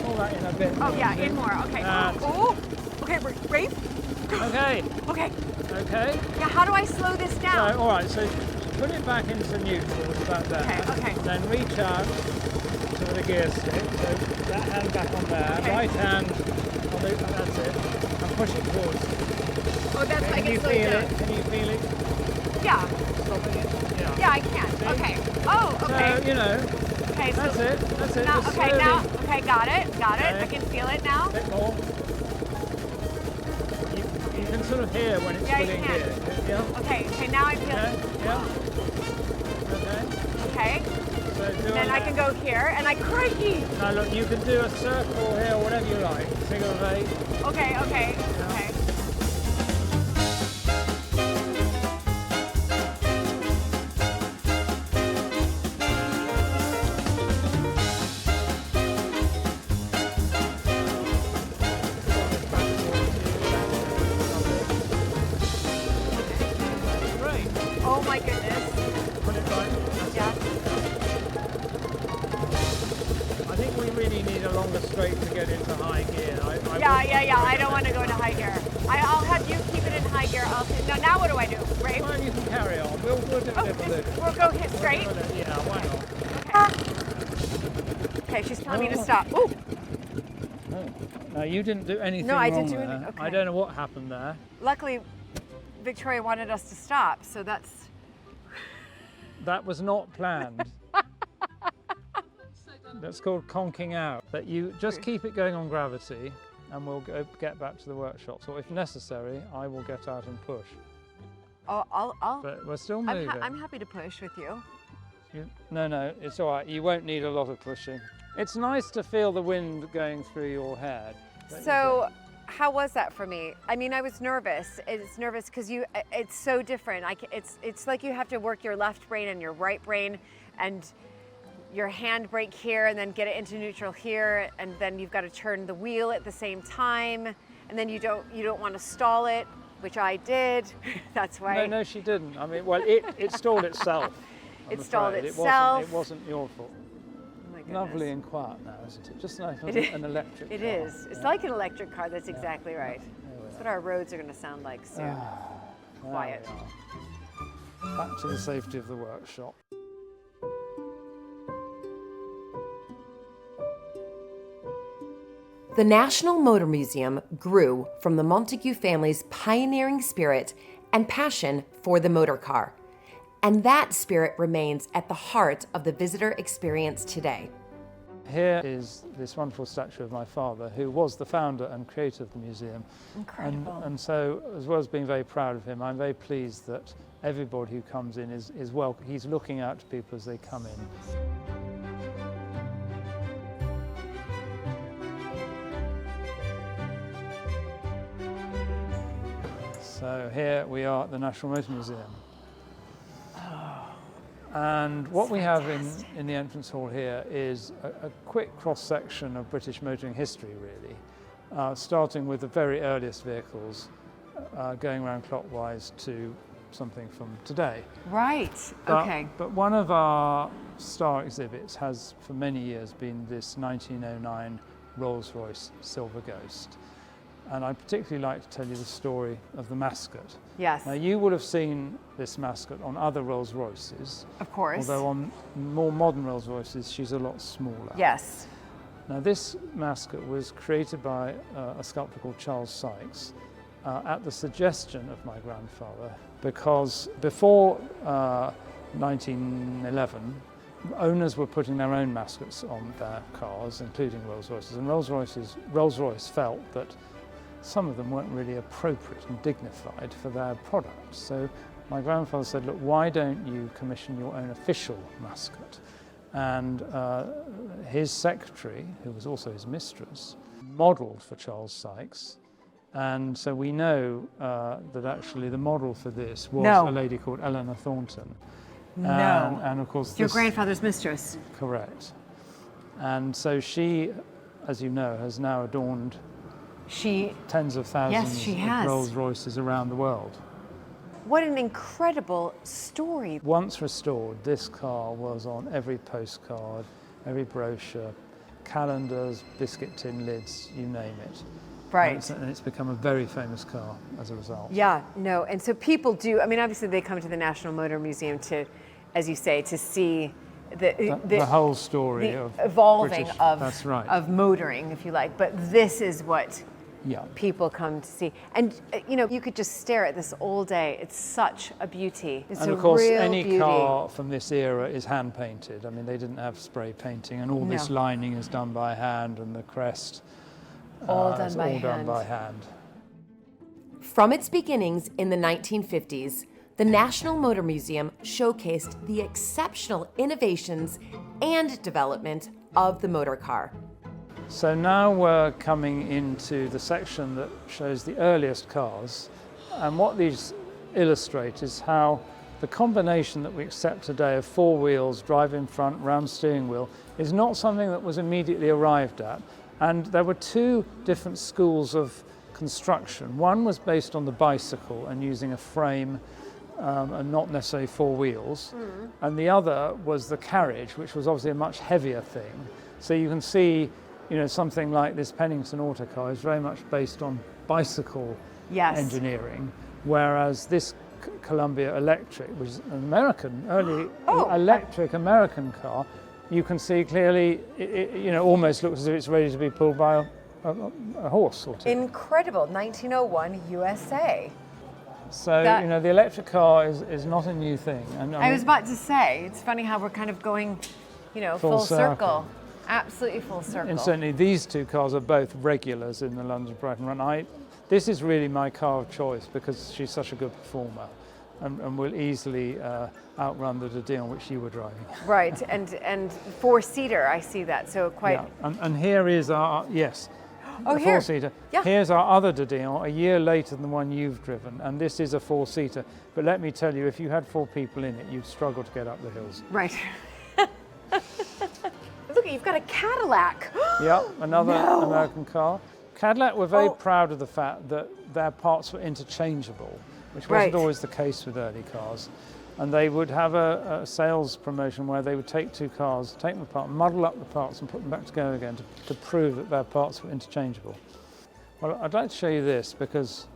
pull that in a bit more. Oh, yeah, in more. Okay. Oh. Okay, breathe. Okay. Okay. Okay. Yeah, how do I slow this down? So, all right, so put it back into neutral, it's about there. Okay. Then reach out to the gear stick. So that hand back on there. Okay. Right hand on the, that's it. And push it towards you. Oh, that's why I can slow it down. Can you feel it? Yeah. Stopping it? Yeah. Yeah, I can. See? Okay. Oh, okay. So, you know. Okay, so that's it. Now, Just okay, slowly. now. Okay, got it. Okay. I can feel it now. A bit more. You can sort of here when it's spilling here. Yeah. Okay, now I feel it. Yeah. Okay. Okay. So then I can go here, and crikey! Now look, you can do a circle here, whatever you like. Figure of 8. Okay. Okay. Oh my goodness. Put it right. Yeah. I think we really need a longer straight to get into high gear. Yeah. I don't want to go into high gear. I'll have you keep it in high gear. Now what do I do? Right? Well, you can carry on. We'll do it We'll go hit straight? Yeah, why not? Okay, she's telling me to stop. Ooh. No, you didn't do anything No, I didn't wrong do there. anything. Okay. I don't know what happened there. Luckily, Victoria wanted us to stop, so that's... That was not planned. That's called conking out. But you just keep it going on gravity and we'll get back to the workshop. So if necessary, I will get out and push. I'll but we're still moving. I'm happy to push with you. No, it's all right. You won't need a lot of pushing. It's nice to feel the wind going through your hair. So, how was that for me? I mean, I was nervous. It's nervous because it's so different. It's like you have to work your left brain and your right brain, and your handbrake here, and then get it into neutral here, and then you've got to turn the wheel at the same time, and then you don't want to stall it, which I did. That's why. No, she didn't. I mean, well, it stalled itself. It stalled itself. It wasn't your fault. Oh my goodness. Lovely and quiet now, isn't it? Just like an electric car. It is. It's like an electric car. That's exactly right. That's what our roads are going to sound like soon. Quiet. Back to the safety of the workshop. The National Motor Museum grew from the Montagu family's pioneering spirit and passion for the motor car. And that spirit remains at the heart of the visitor experience today. Here is this wonderful statue of my father, who was the founder and creator of the museum. Incredible. And so, as well as being very proud of him, I'm very pleased that everybody who comes in is welcome. He's looking out to people as they come in. So here we are at the National Motor Museum. And what we have in the entrance hall here is a quick cross-section of British motoring history, really, starting with the very earliest vehicles, going around clockwise to something from today. Right, okay. But one of our star exhibits has for many years been this 1909 Rolls-Royce Silver Ghost. And I'd particularly like to tell you the story of the mascot. Yes. Now, you would have seen this mascot on other Rolls-Royces. Of course. Although on more modern Rolls-Royces, she's a lot smaller. Yes. Now, this mascot was created by a sculptor called Charles Sykes at the suggestion of my grandfather, because before 1911, owners were putting their own mascots on their cars, including Rolls-Royces, and Rolls-Royce felt that some of them weren't really appropriate and dignified for their products. So my grandfather said, look, why don't you commission your own official mascot? And his secretary, who was also his mistress, modelled for Charles Sykes. And so we know that actually the model for this was a lady called Eleanor Thornton. No. And of course, your grandfather's mistress. Correct. And so she, as you know, has now adorned tens of thousands of Rolls-Royces around the world. What an incredible story. Once restored, this car was on every postcard, every brochure, calendars, biscuit tin lids, you name it. Right. And it's become a very famous car as a result. Yeah, no, and so people do, I mean, obviously they come to the National Motor Museum to, as you say, to see the whole story of evolving British, of, that's right. of motoring, if you like, but this is what yeah. people come to see. And, you know, you could just stare at this all day. It's such a beauty. It's and a of course, real any beauty. car from this era is hand painted. I mean, they didn't have spray painting, and all this lining is done by hand, and the crest all done by hand. From its beginnings in the 1950s, the National Motor Museum showcased the exceptional innovations and development of the motor car. So now we're coming into the section that shows the earliest cars, and what these illustrate is how the combination that we accept today of four wheels, drive in front, round steering wheel, is not something that was immediately arrived at. And there were two different schools of construction. One was based on the bicycle and using a frame and not necessarily four wheels. And the other was the carriage, which was obviously a much heavier thing. So you can see, you know, something like this Pennington autocar is very much based on bicycle engineering, whereas this Columbia Electric, which is an American, early electric American car, you can see clearly, it you know, almost looks as if it's ready to be pulled by a horse sort of. Incredible, 1901 USA. So, you know, the electric car is not a new thing. And I was about to say, it's funny how we're kind of going, you know, full circle. Absolutely full circle. And certainly these two cars are both regulars in the London-Brighton run. This is really my car of choice because she's such a good performer and will easily outrun the Didion which you were driving. Right, and four-seater, I see that, so quite... Yeah. And here is our, four-seater. Yeah. Here's our other Didion, a year later than the one you've driven, and this is a four-seater. But let me tell you, if you had four people in it, you'd struggle to get up the hills. Right. Look, you've got a Cadillac. Yeah, another American car. Cadillac were very proud of the fact that their parts were interchangeable, which wasn't always the case with early cars. And they would have a sales promotion where they would take two cars, take them apart, muddle up the parts and put them back together again to prove that their parts were interchangeable. Well, I'd like to show you this because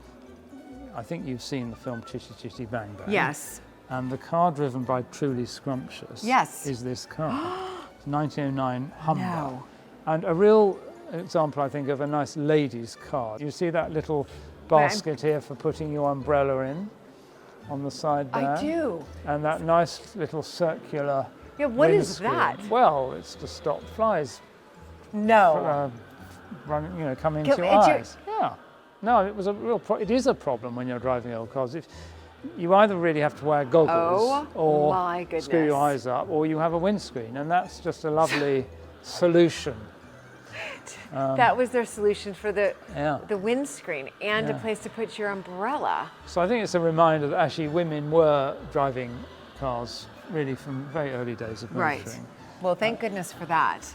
I think you've seen the film Chitty Chitty Bang Bang. Yes. And the car driven by Truly Scrumptious is this car. It's 1909 Humber. No. And a real example, I think, of a nice lady's car. You see that little basket here for putting your umbrella in on the side there? I do. And that nice little circular what is windscreen. that? Well, it's to stop flies. Running, you know, coming into your eyes. Yeah. No, it was a real. It is a problem when you're driving old cars. If you either really have to wear goggles or screw your eyes up, or you have a windscreen, and that's just a lovely solution. That was their solution for the windscreen and a place to put your umbrella. So I think it's a reminder that actually women were driving cars really from very early days of motoring. Right. Well, thank goodness for that.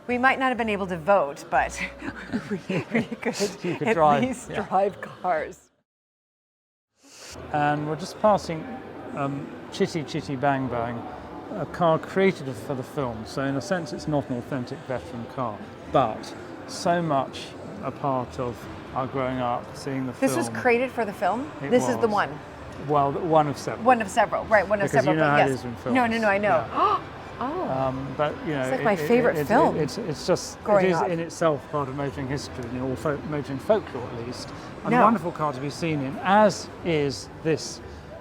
We might not have been able to vote, but we could at least drive cars. And we're just passing Chitty Chitty Bang Bang, a car created for the film. So in a sense, it's not an authentic veteran car, but so much a part of our growing up, seeing the film. This was created for the film? This is the one? Well, one of several. One of several, right, one of because several. You know how it is in films. No, I know. Yeah. But you know, it's like my favorite film. It's just it is in itself part of motoring history, you know, or motoring folklore at least. And a wonderful car to be seen in, as is this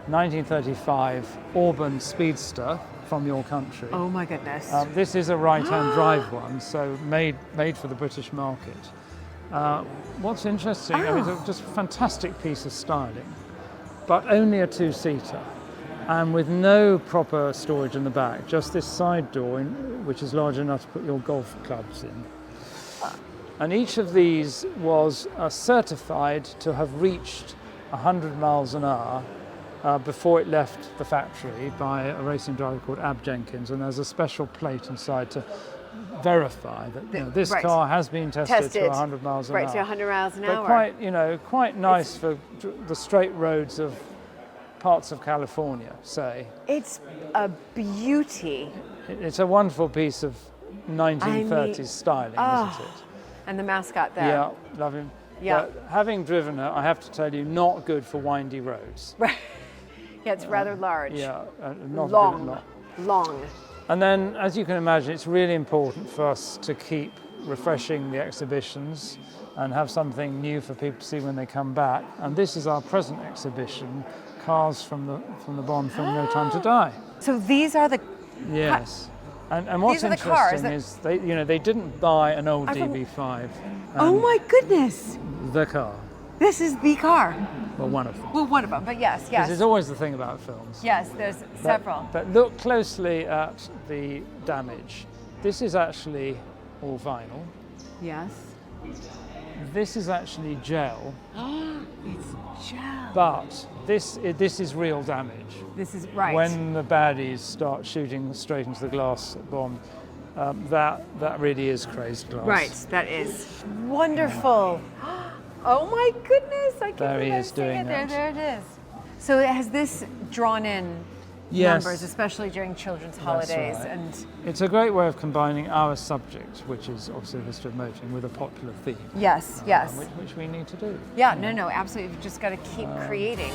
1935 Auburn Speedster from your country. Oh my goodness! This is a right-hand drive one, so made for the British market. What's interesting, I mean, it's just a fantastic piece of styling, but only a two-seater. And with no proper storage in the back, just this side door, which is large enough to put your golf clubs in. And each of these was certified to have reached 100 miles an hour before it left the factory by a racing driver called Ab Jenkins. And there's a special plate inside to verify that this car has been tested to 100 miles an hour. Right, to 100 miles an hour. But quite nice for the straight roads of parts of California, say. It's a beauty. It's a wonderful piece of 1930s styling, isn't it? And the mascot there. Yeah, love him. Yeah. But having driven her, I have to tell you, not good for windy roads. Right. Yeah, it's rather large. Yeah, not long. And then, as you can imagine, it's really important for us to keep refreshing the exhibitions and have something new for people to see when they come back. And this is our present exhibition, Cars from the Bond film No Time to Die. So these are the... Yes. And what's interesting is they didn't buy an old DB5. Oh my goodness! The car. This is the car. Well, one of them. Well, one of them, but yes, yes. This is always the thing about films. Yes, there's several. But look closely at the damage. This is actually all vinyl. Yes. This is actually gel. It's gel. But this is real damage. This is right. When the baddies start shooting straight into the glass bomb, that really is crazed glass. Right, that is wonderful. Oh my goodness! I can't There he believe is I'm seeing doing it there. that. There it is. So has this drawn in Yes. numbers, especially during children's That's holidays? right. And it's a great way of combining our subject, which is obviously the history of motoring, with a popular theme. Yes, yes. Which we need to do. yeah, no, absolutely. You've just got to keep creating.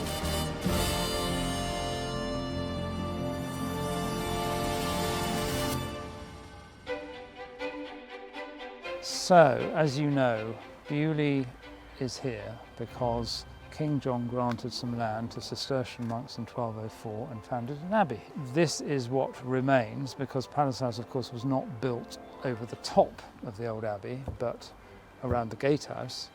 So, as you know, Beaulieu is here because King John granted some land to Cistercian monks in 1204 and founded an abbey. This is what remains because Palace House, of course, was not built over the top of the old abbey, but around the gatehouse.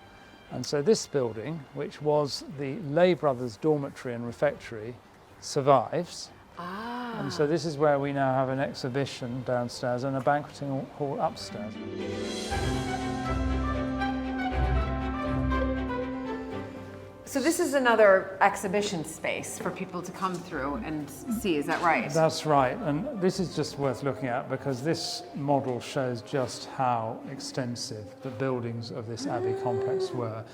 And so this building, which was the lay brothers' dormitory and refectory, survives. And so this is where we now have an exhibition downstairs and a banqueting hall upstairs. So this is another exhibition space for people to come through and see, is that right? That's right, and this is just worth looking at because this model shows just how extensive the buildings of this abbey complex were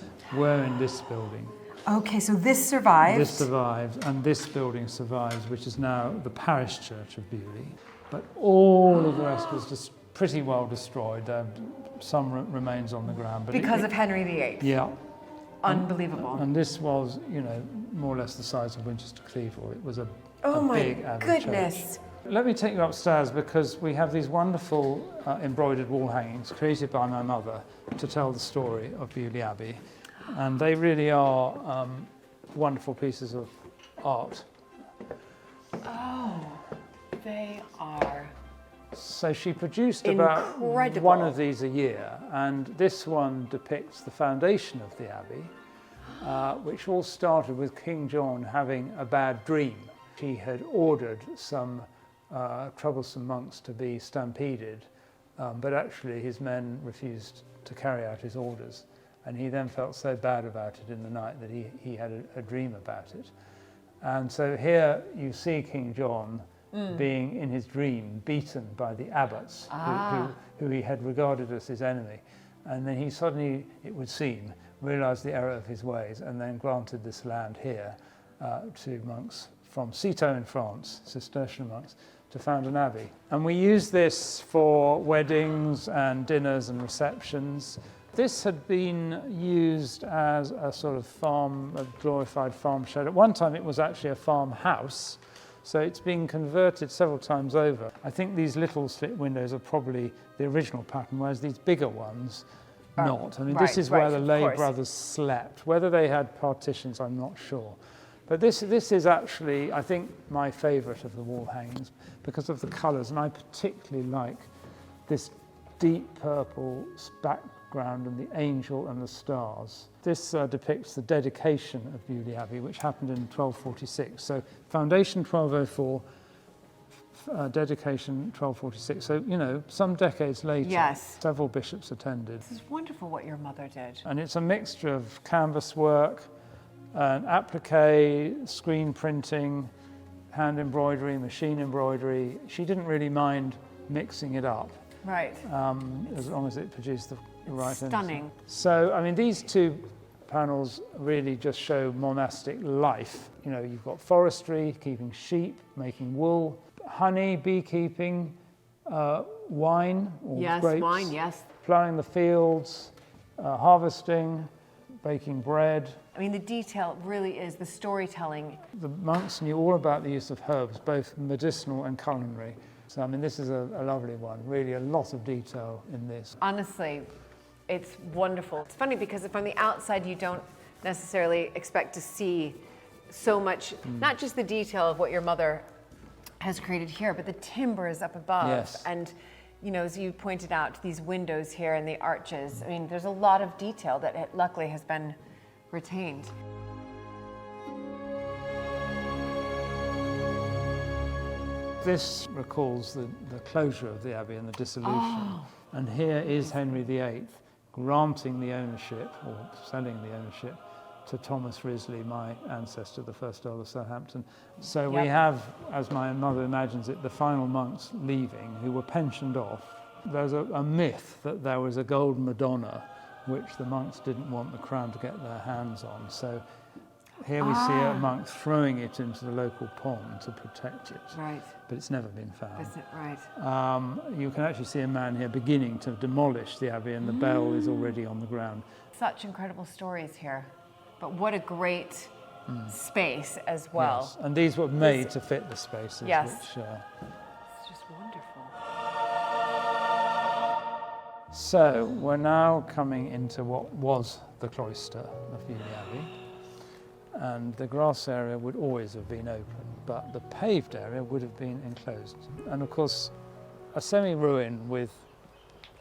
in this building. Okay, so this survived. This survived, and this building survives, which is now the parish church of Beaulieu. But all of the rest was just pretty well destroyed. Some remains on the ground. But because of Henry VIII? Yeah. Unbelievable. And this was, you know, more or less the size of Winchester Cathedral. It was a Oh big my abbey goodness. church. Let me take you upstairs because we have these wonderful embroidered wall hangings created by my mother to tell the story of Beaulieu Abbey. And they really are wonderful pieces of art. Oh, they are. So she produced Incredible. about one of these a year, and this one depicts the foundation of the abbey, which all started with King John having a bad dream. He had ordered some troublesome monks to be stampeded, but actually his men refused to carry out his orders. And he then felt so bad about it in the night that he had a dream about it. And so here you see King John being, in his dream, beaten by the abbots who he had regarded as his enemy. And then he suddenly, it would seem, realised the error of his ways and then granted this land here to monks from Peto in France, Cistercian monks, to found an abbey. And we use this for weddings and dinners and receptions. This had been used as a sort of farm, a glorified farm shed. At one time it was actually a farmhouse, so it's been converted several times over. I think these little slit windows are probably the original pattern, whereas these bigger ones, not. I mean, this is where the lay brothers slept. Whether they had partitions, I'm not sure. But this is actually, I think, my favourite of the wall hangings because of the colours, and I particularly like this deep purple background and the angel and the stars. This depicts the dedication of Beaulieu Abbey, which happened in 1246. So foundation 1204, dedication 1246. So, you know, some decades later, yes, several bishops attended. This is wonderful what your mother did. And it's a mixture of canvas work, applique, screen printing, hand embroidery, machine embroidery. She didn't really mind mixing it up. Right. As long as it produced the right stunning. Image. So, I mean, these two panels really just show monastic life. You know, you've got forestry, keeping sheep, making wool, honey, beekeeping, wine, or grapes, wine, yes. ploughing the fields, harvesting, baking bread. I mean, the detail really is the storytelling. The monks knew all about the use of herbs, both medicinal and culinary. So, I mean, this is a lovely one. Really a lot of detail in this. Honestly, it's wonderful. It's funny because from the outside, you don't necessarily expect to see so much, not just the detail of what your mother has created here, but the timbers up above. Yes. And, you know, as you pointed out, these windows here and the arches. I mean, there's a lot of detail that luckily has been retained. This recalls the closure of the abbey and the dissolution. Oh. And here is Henry VIII granting the ownership, or selling the ownership, to Thomas Risley, my ancestor, the first Earl of Southampton. So we have, as my mother imagines it, the final monks leaving who were pensioned off. There's a myth that there was a gold Madonna which the monks didn't want the crown to get their hands on. So here we see a monk throwing it into the local pond to protect it. Right. But it's never been found. Is it right? You can actually see a man here beginning to demolish the abbey, and the bell is already on the ground. Such incredible stories here, but what a great space as well. Yes. And these were made to fit the spaces. Yes. Which, it's just wonderful. So we're now coming into what was the cloister of Beaulieu Abbey. And the grass area would always have been open, but the paved area would have been enclosed. And of course, a semi-ruin with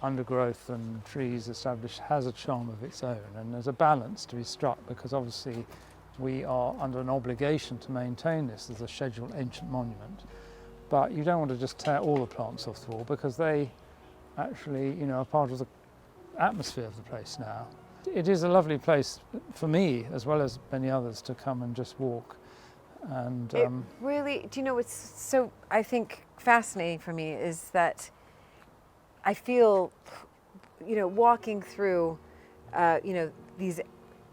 undergrowth and trees established has a charm of its own, and there's a balance to be struck, because obviously we are under an obligation to maintain this as a scheduled ancient monument. But you don't want to just tear all the plants off the wall, because they actually, you know, are part of the atmosphere of the place now. It is a lovely place for me, as well as many others, to come and just walk. And it really, do you know what's so, I think, fascinating for me is that I feel, you know, walking through, you know, these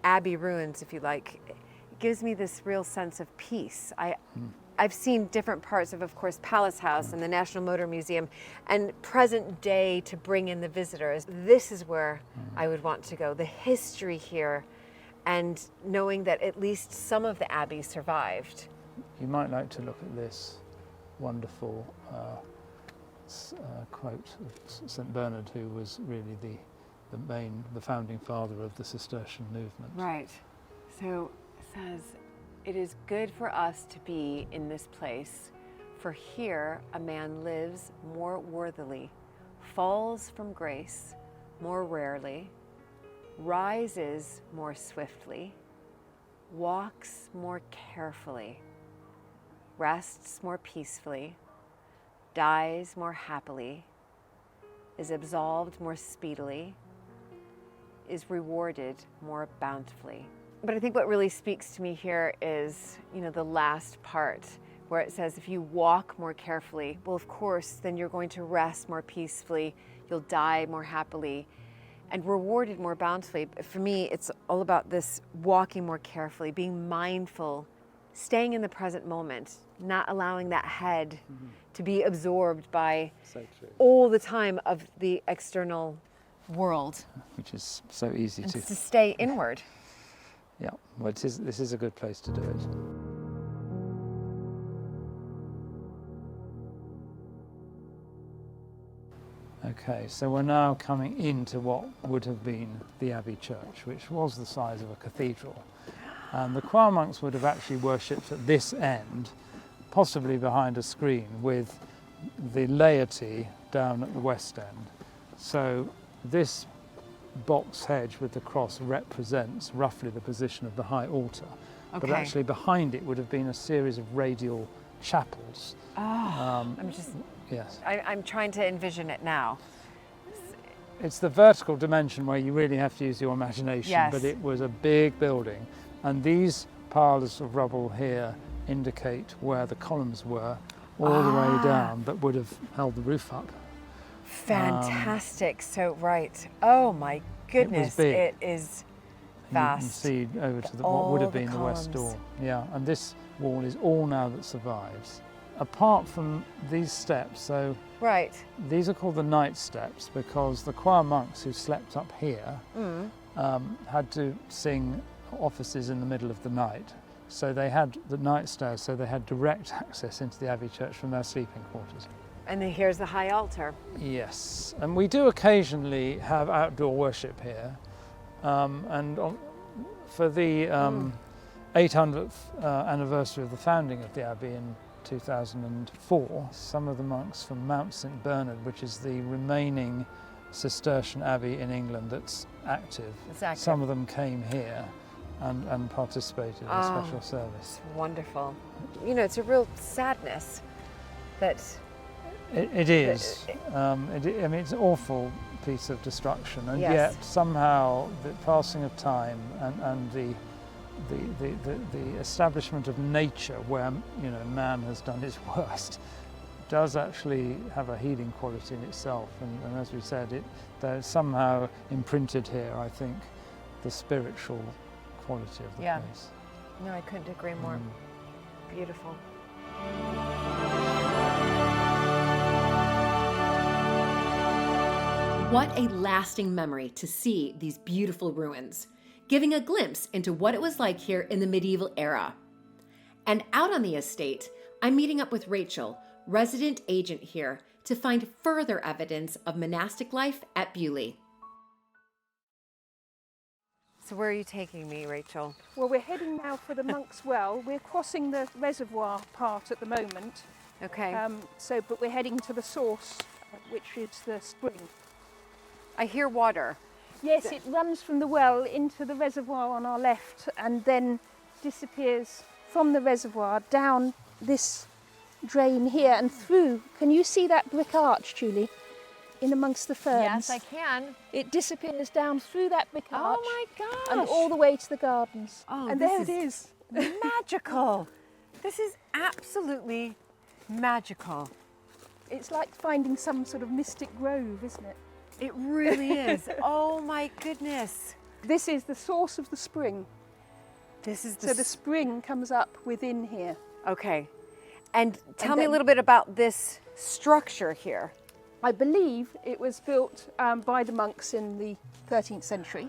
abbey ruins, if you like, it gives me this real sense of peace. I've seen different parts of course, Palace House and the National Motor Museum, and present day to bring in the visitors. This is where I would want to go. The history here, and knowing that at least some of the abbey survived. You might like to look at this wonderful quote of St. Bernard, who was really the founding father of the Cistercian movement. Right. So it says, "It is good for us to be in this place, for here a man lives more worthily, falls from grace more rarely, rises more swiftly, walks more carefully, rests more peacefully, dies more happily, is absolved more speedily, is rewarded more bountifully." But I think what really speaks to me here is, you know, the last part where it says, if you walk more carefully, well, of course, then you're going to rest more peacefully, you'll die more happily, and rewarded more bountifully. For me, it's all about this walking more carefully, being mindful, staying in the present moment, not allowing that head to be absorbed by all the time of the external world. Which is so easy to stay inward. Yeah, well, this is a good place to do it. Okay, so we're now coming into what would have been the Abbey Church, which was the size of a cathedral. And the choir monks would have actually worshipped at this end, possibly behind a screen, with the laity down at the west end. So this box hedge with the cross represents roughly the position of the high altar. But actually behind it would have been a series of radial chapels. Yes. I'm trying to envision it now. It's the vertical dimension where you really have to use your imagination, but it was a big building. And these piles of rubble here indicate where the columns were all the way down that would have held the roof up. Fantastic. So, right. Oh my goodness. It is vast. You can see over to what would have been the west door. Yeah, and this wall is all now that survives. Apart from these steps, so these are called the night steps because the choir monks who slept up here had to sing offices in the middle of the night. So they had the night stairs, so they had direct access into the Abbey Church from their sleeping quarters. And then here's the high altar. Yes, and we do occasionally have outdoor worship here. For the 800th anniversary of the founding of the Abbey in 2004, some of the monks from Mount St Bernard, which is the remaining Cistercian abbey in England that's active, some of them came here and participated in a special service. It's wonderful. You know, it's a real sadness that... It is. I mean, it's an awful piece of destruction, and Yes. yet somehow the passing of time and the establishment of nature, where man has done his worst, does actually have a healing quality in itself. And as we said, there's somehow imprinted here, I think, the spiritual quality of the place. No, I couldn't agree more. Beautiful. What a lasting memory to see these beautiful ruins, giving a glimpse into what it was like here in the medieval era. And out on the estate, I'm meeting up with Rachel, resident agent here, to find further evidence of monastic life at Beaulieu. So where are you taking me, Rachel? Well, we're heading now for the Monk's Well. We're crossing the reservoir part at the moment. Okay. But we're heading to the source, which is the spring. I hear water. Yes, it runs from the well into the reservoir on our left and then disappears from the reservoir down this drain here and through. Can you see that brick arch, Julie, in amongst the ferns? Yes, I can. It disappears down through that brick arch. Oh my gosh. And all the way to the gardens. Oh, and there it is. Magical. This is absolutely magical. It's like finding some sort of mystic grove, isn't it? It really is. Oh my goodness. This is the source of the spring. This is So the spring comes up within here. Okay. And tell me a little bit about this structure here. I believe it was built by the monks in the 13th century.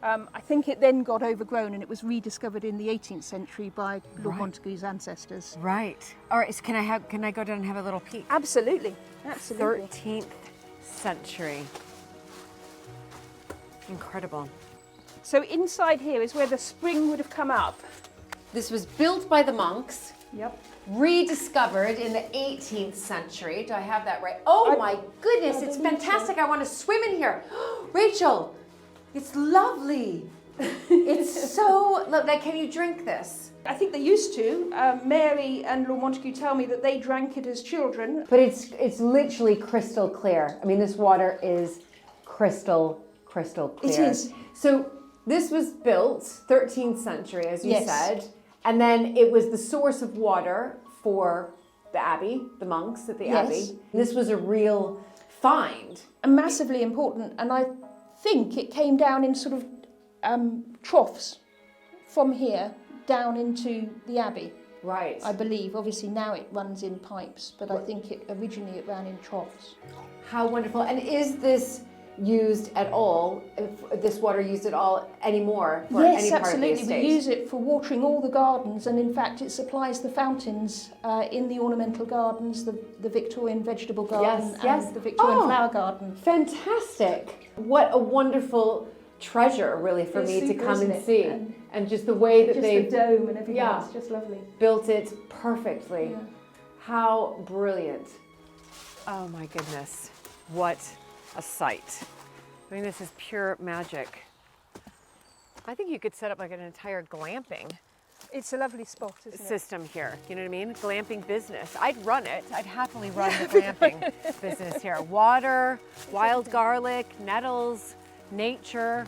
I think it then got overgrown and it was rediscovered in the 18th century by Lord Montagu's ancestors. Right. All right, so can I go down and have a little peek? Absolutely. Absolutely. 13th century. Incredible. So inside here is where the spring would have come up. This was built by the monks. Yep. Rediscovered in the 18th century. Do I have that right? Oh my goodness, it's fantastic. I want to swim in here. Rachel, it's lovely. It's so lovely. Can you drink this? I think they used to. Mary and Lord Montagu tell me that they drank it as children. But it's literally crystal clear. I mean, this water is crystal clear. It is. So this was built 13th century, as you said. And then it was the source of water for the abbey, the monks at the abbey. This was a real find. And massively important. And I think it came down in sort of troughs from here down into the abbey. Right. I believe. Obviously now it runs in pipes, but I think originally it ran in troughs. How wonderful. And is this used at all, this water used at all anymore for any part of the estate? Yes, absolutely. We use it for watering all the gardens, and in fact it supplies the fountains in the ornamental gardens, the Victorian vegetable garden and the Victorian flower garden. Fantastic. What a wonderful treasure, really, for me to come and see. And just the way that they... Just the dome and everything, it's just lovely. Built it perfectly. Yeah. How brilliant. Oh my goodness. What a sight. I mean, this is pure magic. I think you could set up like an entire glamping It's a lovely spot, isn't it? System here, you know what I mean? Glamping business. I'd run it. I'd happily run the glamping business here. Water, wild garlic, nettles, nature,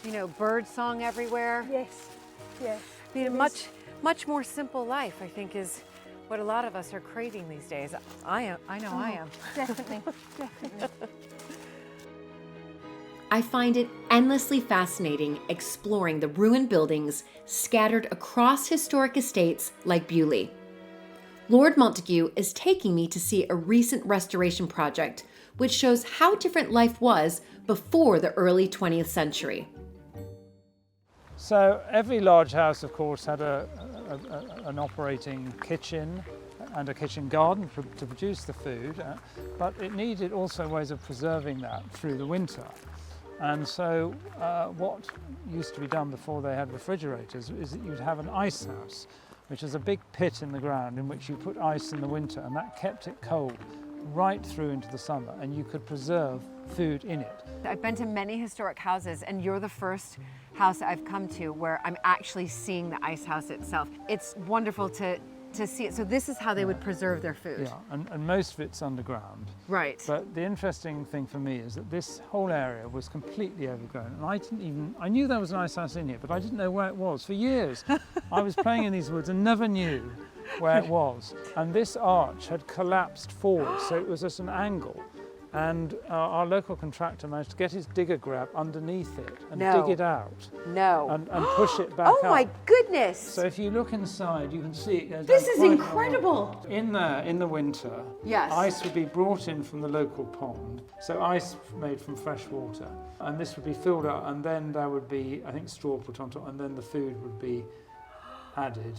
you know, bird song everywhere. Yes, yes. I mean, a much more simple life, I think, is what a lot of us are craving these days. I know I am. Definitely, definitely. I find it endlessly fascinating exploring the ruined buildings scattered across historic estates like Beaulieu. Lord Montagu is taking me to see a recent restoration project which shows how different life was before the early 20th century. So every large house, of course, had an operating kitchen and a kitchen garden to produce the food, but it needed also ways of preserving that through the winter. And so what used to be done before they had refrigerators is that you'd have an ice house, which is a big pit in the ground in which you put ice in the winter, and that kept it cold right through into the summer, and you could preserve food in it. I've been to many historic houses, and you're the first house I've come to where I'm actually seeing the ice house itself. It's wonderful to see it. So this is how they would preserve their food. Yeah, and most of it's underground. Right. But the interesting thing for me is that this whole area was completely overgrown, and I knew there was an ice house in here, but I didn't know where it was for years. I was playing in these woods and never knew where it was. And this arch had collapsed forward, so it was at an angle. And our local contractor managed to get his digger grab underneath it and dig it out. No. And push it back Oh up. my goodness! So if you look inside, you can see it goes This down is quite incredible! In there, in the winter, Yes. ice would be brought in from the local pond. So ice made from fresh water. And this would be filled up, and then there would be, I think, straw put on top, and then the food would be added.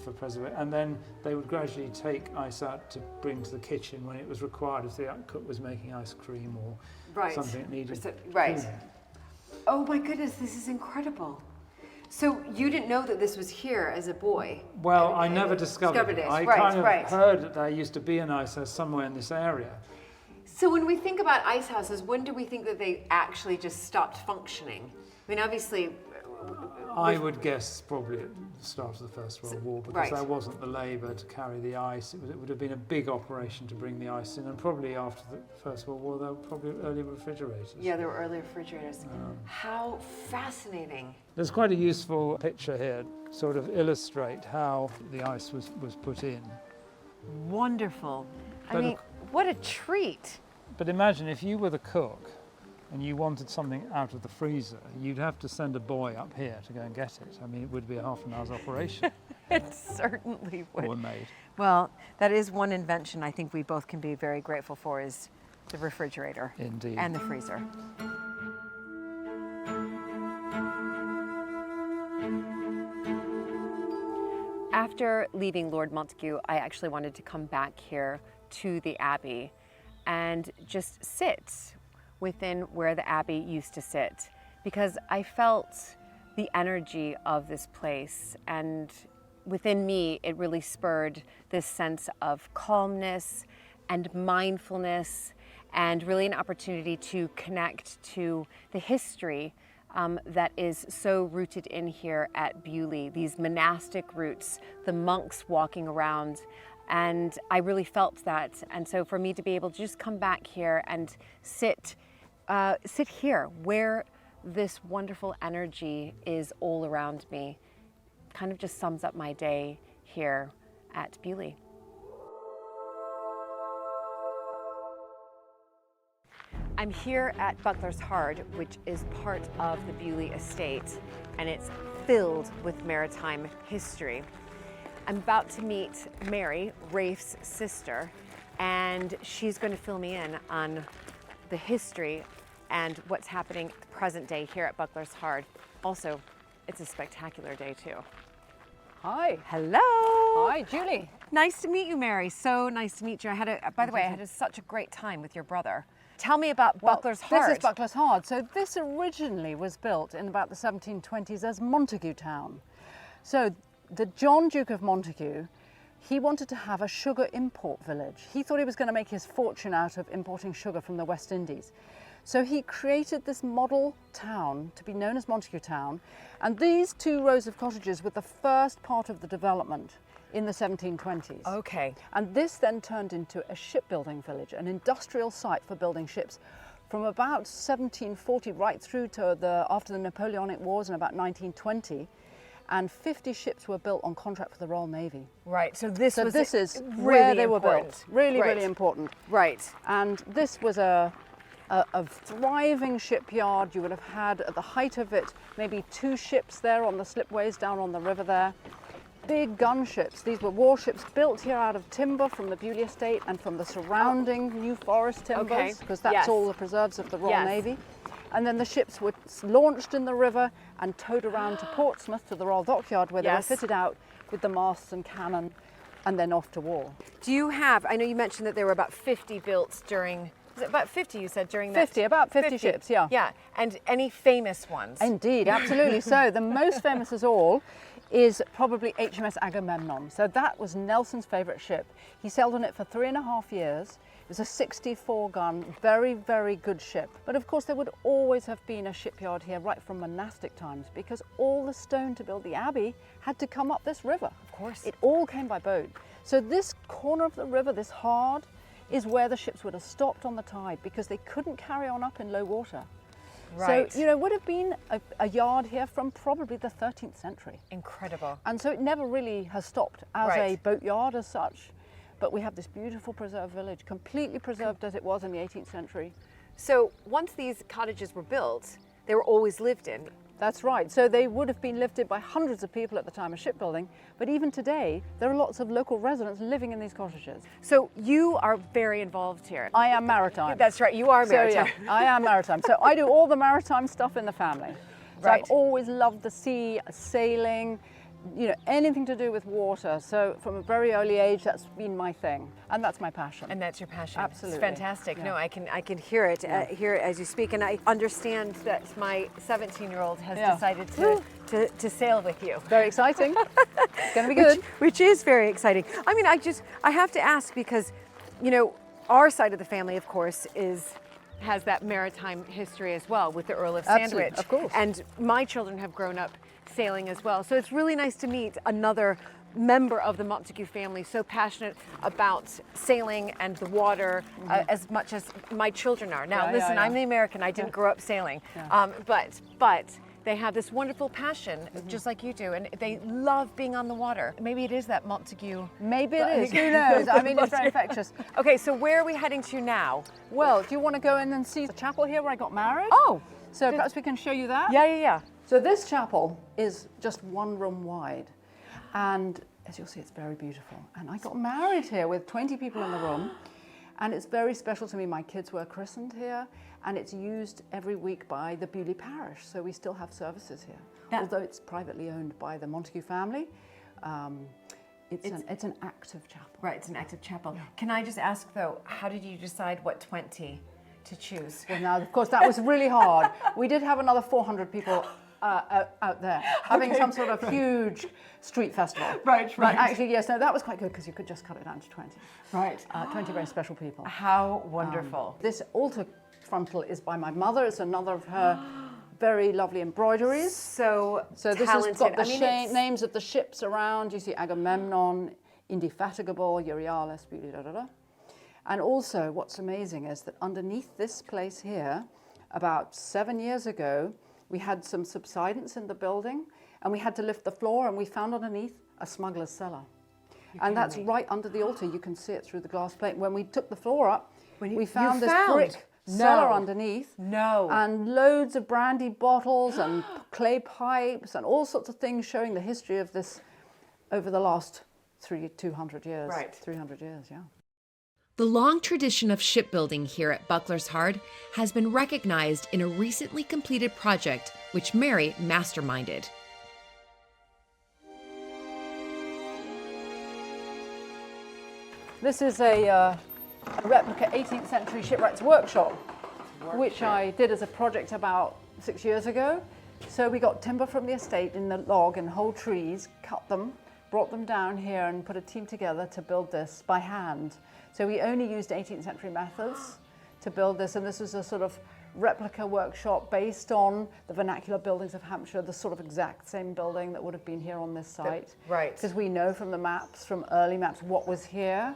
For preservation, and then they would gradually take ice out to bring to the kitchen when it was required, if the cook was making ice cream or something that needed cooling. Oh my goodness, this is incredible. So you didn't know that this was here as a boy? Well, I never discovered it. I kind of heard that there used to be an ice house somewhere in this area. So when we think about ice houses, when do we think that they actually just stopped functioning? I mean, obviously... I would guess probably at the start of the First World War, because there wasn't the labour to carry the ice. It would have been a big operation to bring the ice in, and probably after the First World War there were probably early refrigerators. Yeah, there were early refrigerators. How fascinating. There's quite a useful picture here to sort of illustrate how the ice was put in. Wonderful. I mean, what a treat. But imagine if you were the cook and you wanted something out of the freezer, you'd have to send a boy up here to go and get it. I mean, it would be a half an hour's operation. It certainly would. Or maid. Well, that is one invention I think we both can be very grateful for, is the refrigerator. Indeed. And the freezer. After leaving Lord Montagu, I actually wanted to come back here to the Abbey and just sit within where the Abbey used to sit, because I felt the energy of this place, and within me it really spurred this sense of calmness and mindfulness, and really an opportunity to connect to the history that is so rooted in here at Beaulieu, these monastic roots, the monks walking around. And I really felt that. And so for me to be able to just come back here and sit here where this wonderful energy is all around me, kind of just sums up my day here at Beaulieu. I'm here at Buckler's Hard, which is part of the Beaulieu estate, and it's filled with maritime history. I'm about to meet Mary, Rafe's sister, and she's going to fill me in on the history and what's happening present day here at Buckler's Hard. Also, it's a spectacular day too. Hi. Hello. Hi, Julie. Nice to meet you, Mary. So nice to meet you. By the way, I had such a great time with your brother. Tell me about Buckler's Hard. This is Buckler's Hard. So this originally was built in about the 1720s as Montagu Town. So the John Duke of Montagu, he wanted to have a sugar import village. He thought he was going to make his fortune out of importing sugar from the West Indies. So he created this model town to be known as Montagu Town, and these 2 rows of cottages were the first part of the development in the 1720s. Okay. And this then turned into a shipbuilding village, an industrial site for building ships. From about 1740 right through to after the Napoleonic Wars in about 1920, and 50 ships were built on contract for the Royal Navy. Right, so this is really where they were important. built. Really, Right. really important. Right. And this was a thriving shipyard. You would have had, at the height of it, maybe 2 ships there on the slipways down on the river there. Big gunships. These were warships built here out of timber from the Beaulieu estate and from the surrounding New Forest timbers, because that's all the preserves of the Royal Navy. And then the ships were launched in the river and towed around to Portsmouth, to the Royal Dockyard, where they were fitted out with the masts and cannon, and then off to war. Do you have, I know you mentioned that there were about 50 built during, was it about 50 you said during that? 50, about 50 ships, yeah. Yeah, and any famous ones? Indeed, absolutely. So the most famous of all is probably HMS Agamemnon. So that was Nelson's favourite ship. He sailed on it for 3.5 years. It was a 64-gun, very, very good ship. But of course there would always have been a shipyard here right from monastic times, because all the stone to build the abbey had to come up this river. Of course. It all came by boat. So this corner of the river, this hard, is where the ships would have stopped on the tide, because they couldn't carry on up in low water. Right. So, you know, would have been a yard here from probably the 13th century. Incredible. And so it never really has stopped as a boat yard as such. But we have this beautiful preserved village, completely preserved as it was in the 18th century. So once these cottages were built, they were always lived in. That's right. So they would have been lived in by hundreds of people at the time of shipbuilding. But even today, there are lots of local residents living in these cottages. So you are very involved here. I am maritime. That's right, you are maritime. So, yeah, I am maritime. So I do all the maritime stuff in the family. So I've always loved the sea, sailing, you know, anything to do with water. So from a very early age, that's been my thing, and that's my passion. And that's your passion. Absolutely. It's fantastic. Yeah. No, I can hear it here as you speak, and I understand that my 17-year-old has decided to sail with you. Very exciting. It's going to be good. Which is very exciting. I mean, I have to ask, because, you know, our side of the family, of course, has that maritime history as well, with the Earl of Sandwich. Absolutely, of course. And my children have grown up sailing as well. So it's really nice to meet another member of the Montagu family so passionate about sailing and the water as much as my children are. Now, listen, I'm the American. I didn't grow up sailing, but they have this wonderful passion, just like you do, and they love being on the water. Maybe it is that Montagu. Maybe it is. Who knows? I mean, it's very infectious. Okay, so where are we heading to now? Well, do you want to go in and see the chapel here where I got married? Oh. So perhaps we can show you that? Yeah. So this chapel is just one room wide, and as you'll see, it's very beautiful. And I got married here with 20 people in the room, and it's very special to me. My kids were christened here, and it's used every week by the Beaulieu parish, so we still have services here. Although it's privately owned by the Montagu family, it's an active chapel. Right, it's an active chapel. Yeah. Can I just ask, though, how did you decide what 20 to choose? Well, now, of course, that was really hard. We did have another 400 people out there, having some sort of huge street festival. Right. But actually, yes, no, that was quite good, because you could just cut it down to 20. Right. 20 very special people. How wonderful. This altar frontal is by my mother. It's another of her very lovely embroideries. So this talented. has got the names of the ships around. You see Agamemnon, Indefatigable, Euryalus, da-da-da. And also, what's amazing is that underneath this place here, about 7 years ago, we had some subsidence in the building, and we had to lift the floor, and we found underneath a smuggler's cellar. And that's right under the altar. You can see it through the glass plate. When we took the floor up, we found this brick cellar underneath. And loads of brandy bottles and clay pipes and all sorts of things showing the history of this over the last 200 years. Right. 300 years, yeah. The long tradition of shipbuilding here at Buckler's Hard has been recognized in a recently completed project which Mary masterminded. This is a replica 18th century shipwright's workshop, which I did as a project about 6 years ago. So we got timber from the estate in the log and whole trees, cut them, brought them down here and put a team together to build this by hand. So we only used 18th century methods to build this, and this was a sort of replica workshop based on the vernacular buildings of Hampshire, the sort of exact same building that would have been here on this site. Right. Because we know from the maps, from early maps, what was here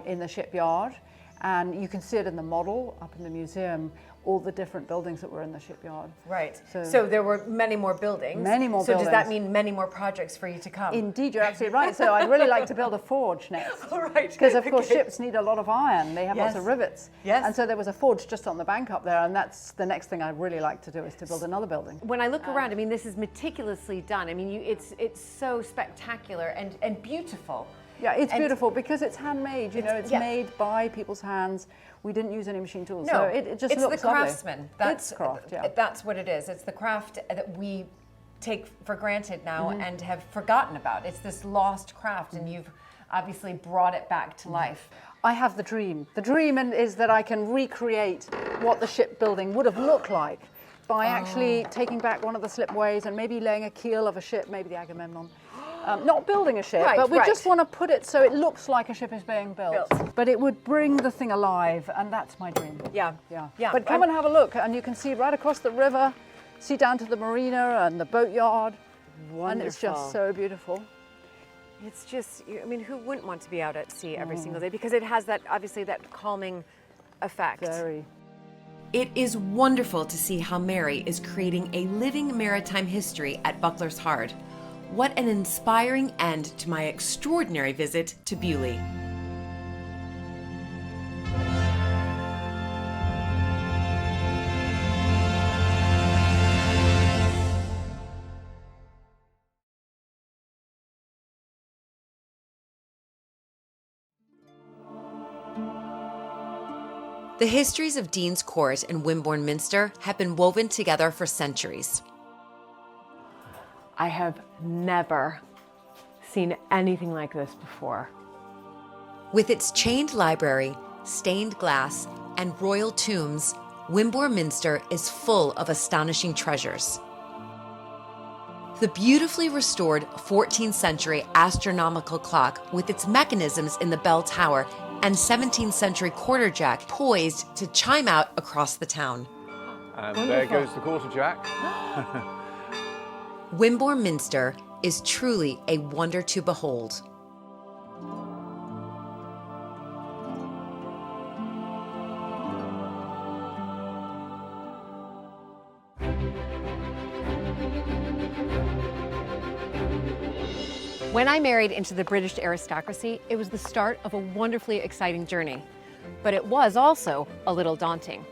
in the shipyard. And you can see it in the model up in the museum, all the different buildings that were in the shipyard. Right. So there were many more buildings. Many more buildings. So does that mean many more projects for you to come? Indeed, you're absolutely right. So I'd really like to build a forge next. All right. Because of course ships need a lot of iron. They have lots of rivets. Yes. And so there was a forge just on the bank up there, and that's the next thing I'd really like to do, is to build another building. When I look around, I mean, this is meticulously done. I mean, it's so spectacular and beautiful. Yeah, it's beautiful because it's handmade, you know, it's made by people's hands. We didn't use any machine tools, so it just looks lovely. It's the craftsman. It's craft, yeah. That's what it is. It's the craft that we take for granted now and have forgotten about. It's this lost craft, and you've obviously brought it back to life. I have the dream. The dream is that I can recreate what the shipbuilding would have looked like by actually taking back one of the slipways and maybe laying a keel of a ship, maybe the Agamemnon. Not building a ship, but we just want to put it so it looks like a ship is being built. But it would bring the thing alive, and that's my dream. Yeah. But come and have a look, and you can see right across the river, see down to the marina and the boatyard. Wonderful. And it's just so beautiful. It's just, I mean, who wouldn't want to be out at sea every single day? Because it has that, obviously, that calming effect. Very. It is wonderful to see how Mary is creating a living maritime history at Buckler's Heart. What an inspiring end to my extraordinary visit to Beaulieu. The histories of Dean's Court and Wimborne Minster have been woven together for centuries. I have never seen anything like this before. With its chained library, stained glass, and royal tombs, Wimborne Minster is full of astonishing treasures. The beautifully restored 14th century astronomical clock with its mechanisms in the bell tower and 17th century quarterjack poised to chime out across the town. And there goes the quarterjack. Wimborne Minster is truly a wonder to behold. When I married into the British aristocracy, it was the start of a wonderfully exciting journey. But it was also a little daunting.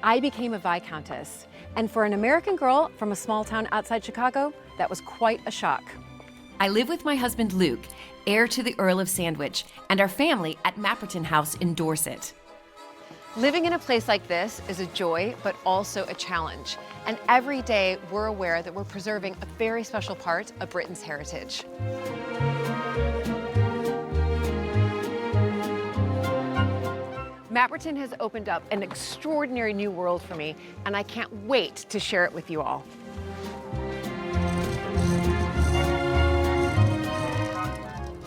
I became a Viscountess, and for an American girl from a small town outside Chicago, that was quite a shock. I live with my husband Luke, heir to the Earl of Sandwich, and our family at Mapperton House in Dorset. Living in a place like this is a joy, but also a challenge. And every day we're aware that we're preserving a very special part of Britain's heritage. Mapperton has opened up an extraordinary new world for me, and I can't wait to share it with you all.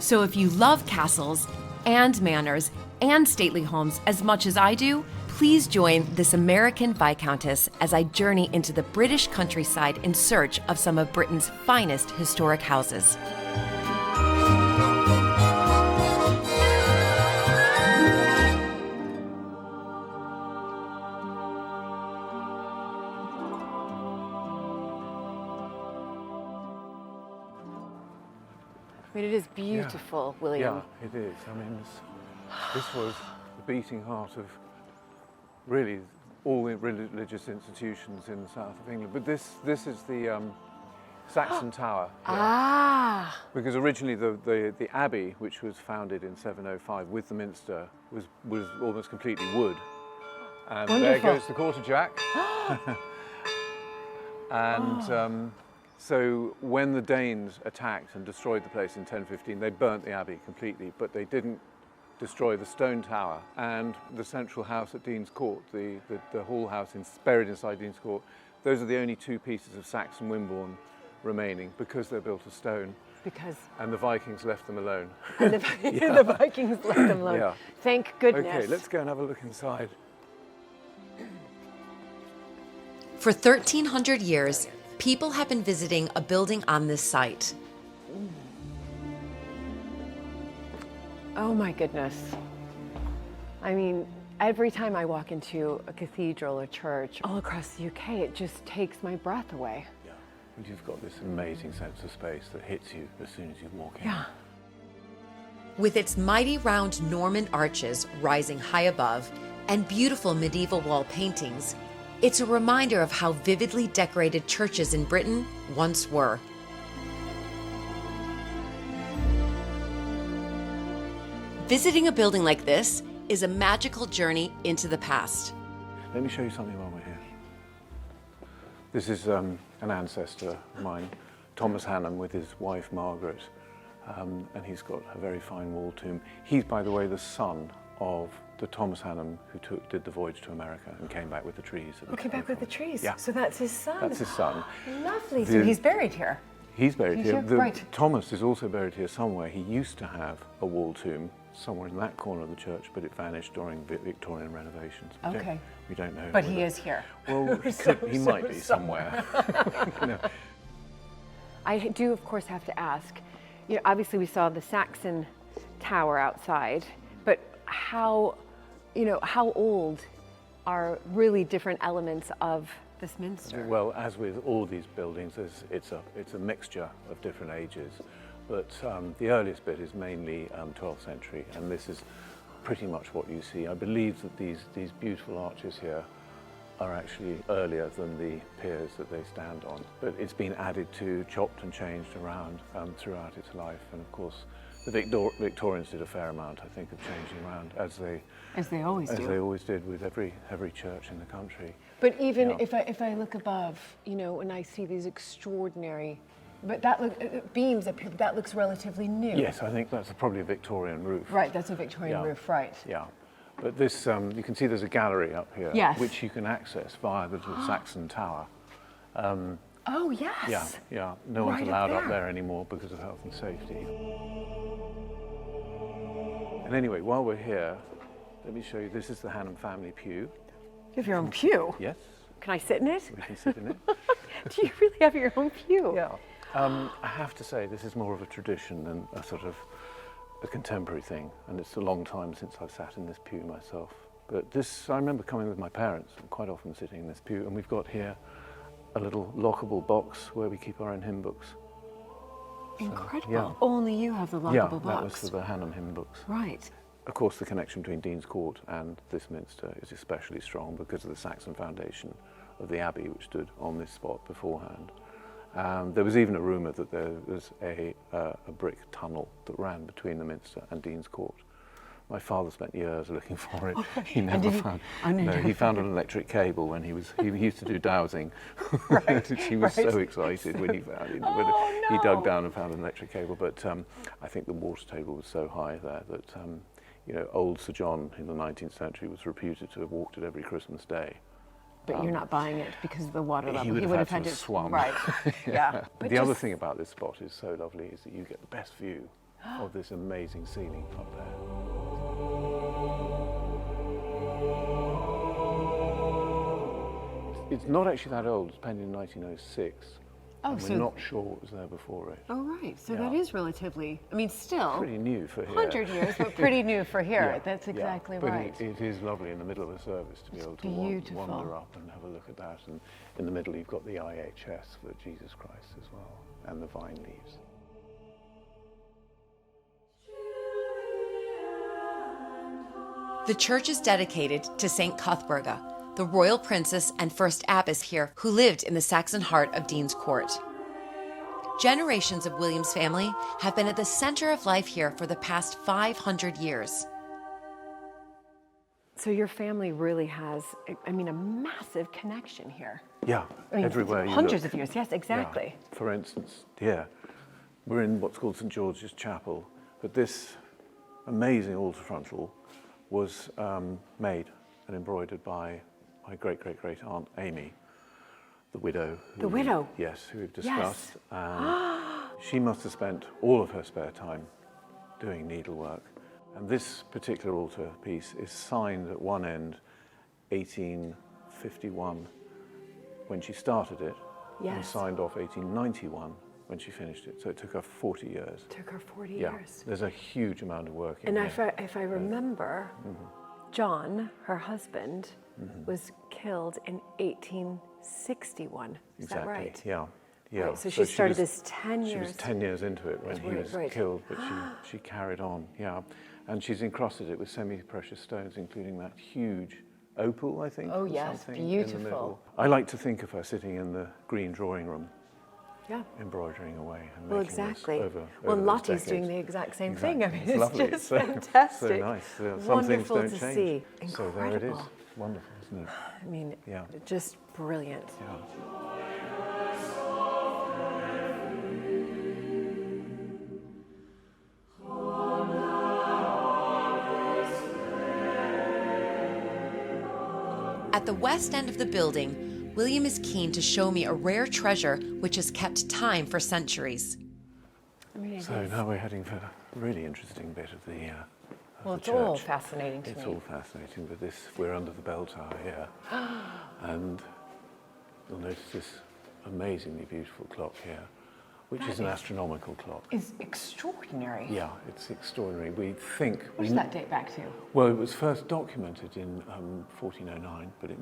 So if you love castles and manors and stately homes as much as I do, please join this American Viscountess as I journey into the British countryside in search of some of Britain's finest historic houses. I mean, it is beautiful, William. Yeah, it is. I mean, this was the beating heart of really all the religious institutions in the south of England. But this is the Saxon Tower. Ah! Because originally the abbey, which was founded in 705 with the minster, was almost completely wood. And Wonderful. There goes the quarterjack. And so when the Danes attacked and destroyed the place in 1015, they burnt the abbey completely, but they didn't destroy the stone tower and the central house at Dean's Court, the hall house buried inside Dean's Court. Those are the only two pieces of Saxon Wimborne remaining because they're built of stone. And the Vikings left them alone. And the Vikings left them alone. Yeah. Thank goodness. Okay, let's go and have a look inside. For 1,300 years, people have been visiting a building on this site. Oh my goodness. I mean, every time I walk into a cathedral or church all across the UK, it just takes my breath away. Yeah, and you've got this amazing sense of space that hits you as soon as you walk in. Yeah. With its mighty round Norman arches rising high above and beautiful medieval wall paintings, it's a reminder of how vividly decorated churches in Britain once were. Visiting a building like this is a magical journey into the past. Let me show you something while we're here. This is an ancestor of mine, Thomas Hannam, with his wife Margaret, and he's got a very fine wall tomb. He's, by the way, the son of the Thomas Hannam who did the voyage to America and came back with the trees. Who came back with the trees? Yeah. So that's his son? That's his son. Lovely. So he's buried here? He's buried here. Right. Thomas is also buried here somewhere. He used to have a wall tomb somewhere in that corner of the church, but it vanished during Victorian renovations. We don't know. But he is here. Well, he might be somewhere. No. I do, of course, have to ask, you know, obviously we saw the Saxon tower outside, but how old are really different elements of this minster? Well, as with all these buildings, it's a mixture of different ages, but the earliest bit is mainly 12th century, and this is pretty much what you see. I believe that these beautiful arches here are actually earlier than the piers that they stand on, but it's been added to, chopped and changed around throughout its life, and of course the Victorians did a fair amount, I think, of changing around, as they always did with every church in the country. But even if I look above, you know, and I see these extraordinary, but that beams up here, that looks relatively new. Yes, I think that's probably a Victorian roof. Right, that's a Victorian roof, right. Yeah. But this, you can see there's a gallery up here, yes, which you can access via the little Saxon tower. Oh, yes. Yeah. No one's allowed up there anymore because of health and safety. And anyway, while we're here, let me show you, this is the Hannam family pew. You have your own pew? Yes. Can I sit in it? We can sit in it. Do you really have your own pew? Yeah. I have to say, this is more of a tradition than a sort of a contemporary thing, and it's a long time since I've sat in this pew myself. But this, I remember coming with my parents and quite often sitting in this pew, and we've got here a little lockable box where we keep our own hymn books. Incredible. Yeah. Only you have the lockable box. Yeah, that was for the Hannam hymn books. Right. Of course, the connection between Dean's Court and this minster is especially strong because of the Saxon foundation of the abbey, which stood on this spot beforehand. There was even a rumour that there was a brick tunnel that ran between the minster and Dean's Court. My father spent years looking for it. He never found. He found an electric cable when he used to do dowsing. Right. He was so excited when he found it. He dug down and found an electric cable. But I think the water table was so high there that you know, old Sir John in the 19th century was reputed to have walked it every Christmas Day. But you're not buying it because of the water level. He would have had to swum. Right. Yeah. But the other thing about this spot is so lovely is that you get the best view of this amazing ceiling up there. It's not actually that old. It's painted in 1906. Oh, and so we're not sure what was there before it. Oh, right. So that is relatively, I mean, still pretty new for here. 100 years, but pretty new for here. That's exactly right. But it is lovely in the middle of the service to be able to wander up and have a look at that. And in the middle, you've got the IHS for Jesus Christ as well, and the vine leaves. The church is dedicated to St. Cuthberga, the royal princess and first abbess here who lived in the Saxon heart of Dean's Court. Generations of William's family have been at the center of life here for the past 500 years. So your family really has, I mean, a massive connection here. Yeah, I mean, everywhere you hundreds look. of years, yes, exactly. Yeah. For instance, we're in what's called St. George's Chapel, but this amazing altar frontal was made and embroidered by my great-great-great aunt Amy, the widow. The widow? Yes, who we've discussed. She must have spent all of her spare time doing needlework. And this particular altar piece is signed at one end 1851 when she started it, and signed off 1891 when she finished it. So it took her 40 years. It took her 40 yeah. years. There's a huge amount of work in and there. If I remember, John, her husband, was killed in 1861. Is that right? Yeah. Right, so she started this 10 years. She was 10 years into it when he was killed, but she carried on, And she's encrusted it with semi-precious stones, including that huge opal, I think. Oh, yes, beautiful. In the middle. I like to think of her sitting in the green drawing room, yeah, embroidering away and well, making exactly. this over Lottie's decades. doing the exact same thing. I mean, it's lovely. just so, fantastic. So nice. Some Wonderful things don't to change. see. So Incredible. there it is. Wonderful, isn't it? I mean, just brilliant. Yeah. At the west end of the building, William is keen to show me a rare treasure which has kept time for centuries. So now we're heading for a really interesting bit of the Well, the it's all church. fascinating to It's me. all fascinating, but we're under the bell tower here, and you'll notice this amazingly beautiful clock here, which is an astronomical clock. Is extraordinary. Yeah, it's extraordinary. We think... What does that date back to? Well, it was first documented in 1409, but it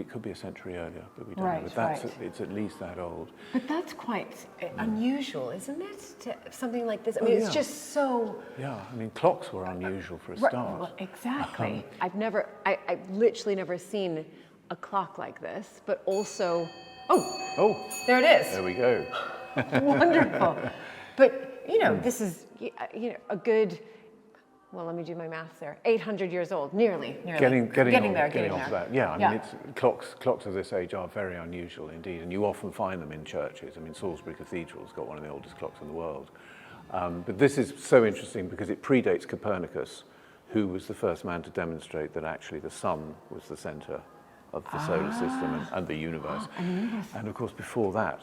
could be a century earlier, but we don't know. But it's at least that old. But that's quite unusual, isn't it? Something like this. I mean, it's just so... Yeah, I mean, clocks were unusual for a start. Well, exactly. I've literally never seen a clock like this, but also... Oh, there it is. There we go. Wonderful. But, this is, a good... Well, let me do my maths there. 800 years old, nearly. Getting there. onto that. Yeah, I mean, clocks of this age are very unusual indeed, and you often find them in churches. I mean, Salisbury Cathedral's got one of the oldest clocks in the world. But this is so interesting because it predates Copernicus, who was the first man to demonstrate that actually the sun was the centre of the solar system and the universe. And of course, before that,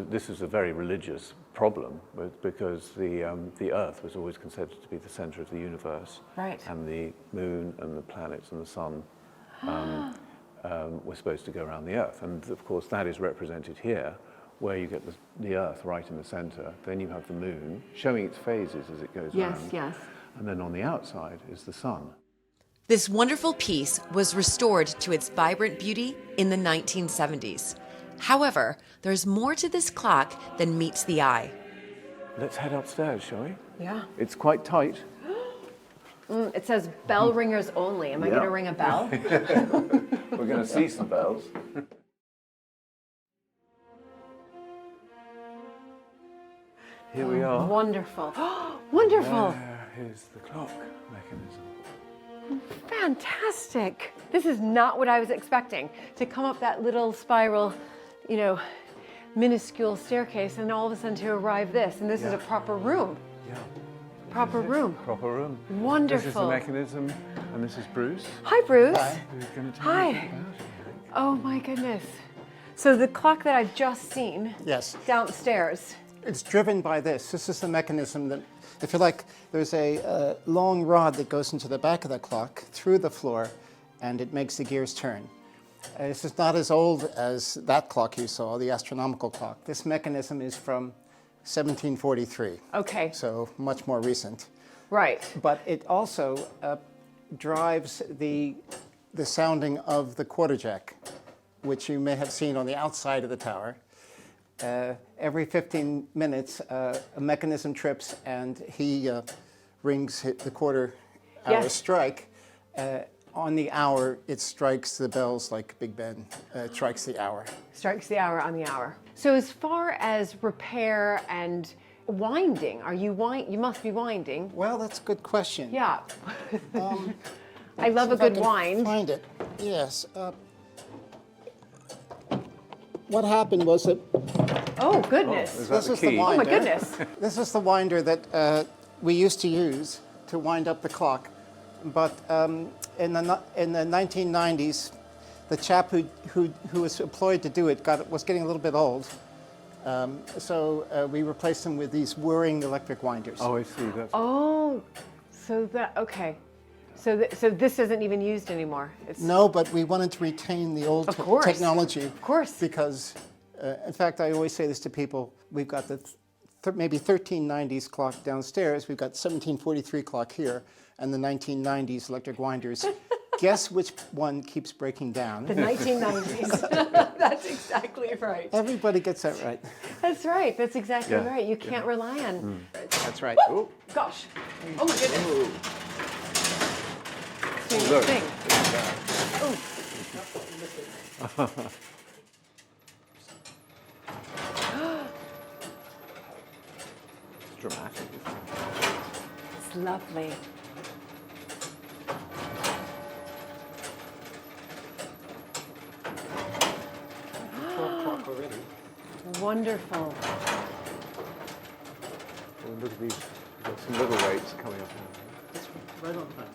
this was a very religious problem because the Earth was always considered to be the centre of the universe, and the moon and the planets and the sun were supposed to go around the Earth. And of course, that is represented here, where you get the Earth right in the centre. Then you have the moon showing its phases as it goes round. Yes. And then on the outside is the sun. This wonderful piece was restored to its vibrant beauty in the 1970s. However, there's more to this clock than meets the eye. Let's head upstairs, shall we? Yeah. It's quite tight. It says bell ringers only. Am I going to ring a bell? We're going to see some bells. Here we are. Wonderful. Wonderful. There is the clock mechanism. Fantastic. This is not what I was expecting, to come up that little spiral, minuscule staircase and all of a sudden to arrive this. And this is a proper room. Yeah. Proper room. Proper room. Wonderful. This is the mechanism, and this is Bruce. Hi, Bruce. Hi. Who's going to tell you about it? Oh, my goodness. So the clock that I've just seen downstairs. It's driven by this. This is the mechanism that, if you like, there's a long rod that goes into the back of the clock through the floor, and it makes the gears turn. This is not as old as that clock you saw, the astronomical clock. This mechanism is from 1743. Okay. So much more recent. Right. But it also drives the sounding of the quarterjack, which you may have seen on the outside of the tower. Every 15 minutes, a mechanism trips and he rings the quarter-hour strike. On the hour, it strikes the bells like Big Ben strikes the hour. Strikes the hour on the hour. So as far as repair and winding, you must be winding. Well, that's a good question. Yeah. I love a good wind. Find it. Yes. What happened was that... Oh, goodness. This is the winder. Oh, my goodness. This is the winder that we used to use to wind up the clock. But in the 1990s, the chap who was employed to do it was getting a little bit old. So we replaced him with these whirring electric winders. Oh, I see. Okay. So this isn't even used anymore? No, but we wanted to retain the old technology. Of course. Because, in fact, I always say this to people, we've got the maybe 1390s clock downstairs, we've got 1743 clock here, and the 1990s electric winders. Guess which one keeps breaking down? The 1990s. That's exactly right. Everybody gets that right. That's right. That's exactly right. You can't rely on... That's right. Woo! Gosh. Oh, my goodness. Same thing. Oh. It's dramatic. It's lovely. 12 o'clock already. Wonderful. Well, look at these. We've got some little weights coming up. That's right on time.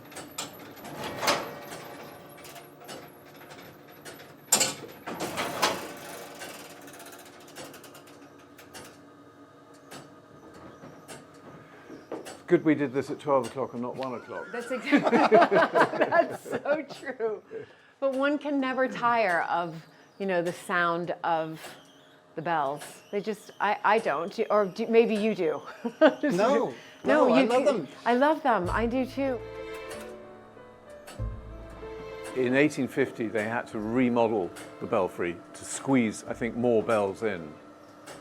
good we did this at 12 o'clock and not 1 o'clock. That's exactly. That's so true. But one can never tire of, you know, the sound of the bells. They just, I don't, or maybe you do. No, I love them. I love them. I do too. In 1850, they had to remodel the belfry to squeeze, I think, more bells in.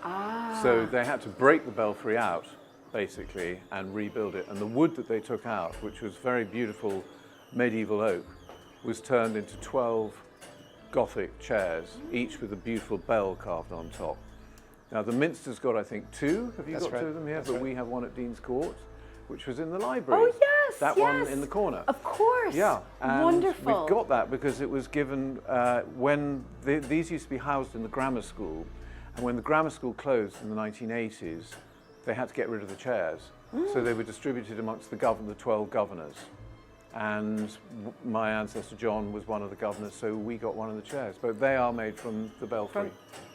Ah. So they had to break the belfry out, basically, and rebuild it. And the wood that they took out, which was very beautiful medieval oak, was turned into 12 Gothic chairs, each with a beautiful bell carved on top. Now, the Minster's got, I think, 2. Have you That's got right. 2 of them here? That's But right. we have one at Dean's Court, which was in the library. Oh, yes, That yes. one in the corner. Of course. Yeah. And Wonderful. we've got that because it was given when these used to be housed in the grammar school. And when the grammar school closed in the 1980s, they had to get rid of the chairs. So they were distributed amongst the 12 governors. And my ancestor John was one of the governors, so we got one of the chairs. But they are made from the belfry.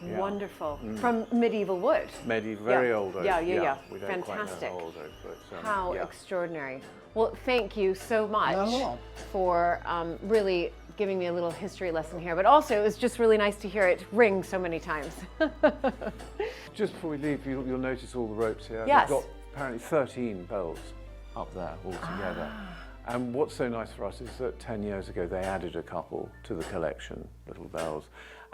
Yeah. Wonderful. From medieval wood. Medieval, very old oak. Yeah. We don't quite know Fantastic. how old oak, but How yeah. extraordinary. Well, thank you so much for really giving me a little history lesson here. But also, it was just really nice to hear it ring so many times. Just before we leave, you'll notice all the ropes here. Yes. They've got apparently 13 bells up there altogether. And what's so nice for us is that 10 years ago they added a couple to the collection, little bells.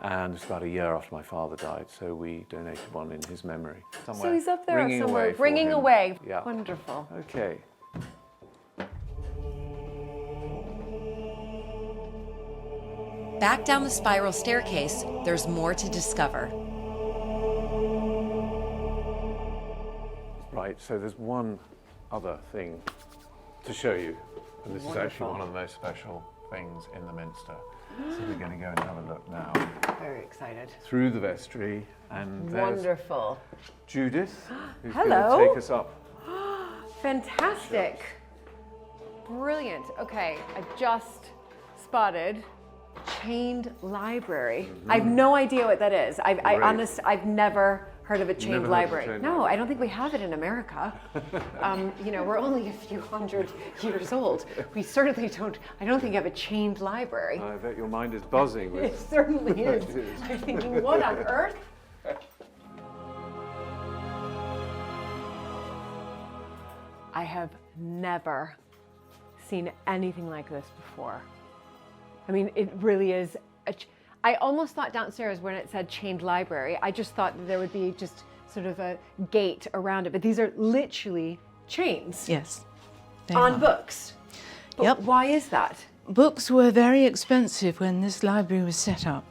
And it's about a year after my father died, so we donated one in his memory. So he's up there ringing somewhere, away for ringing him. away. Yeah. Wonderful. Okay. Back down the spiral staircase, there's more to discover. Right, so there's one other thing to show you. And this is actually one of the most special things in the Minster. So we're going to go and have a look now. Very excited. Through the vestry, and there's Wonderful. Judith, who's Hello. going to take us up. Fantastic. Brilliant. Okay, I just spotted chained library. I have no idea what that is. I've never heard of a chained library. No, I don't think we have it in America. You know, we're only a few hundred years old. We certainly don't, I don't think we have a chained library. I bet your mind is buzzing with It certainly is. I'm thinking, what on earth? I have never seen anything like this before. I mean, it really is. I almost thought downstairs when it said chained library, I just thought that there would be just sort of a gate around it, but these are literally chains. Yes. On books. But why is that? Books were very expensive when this library was set up.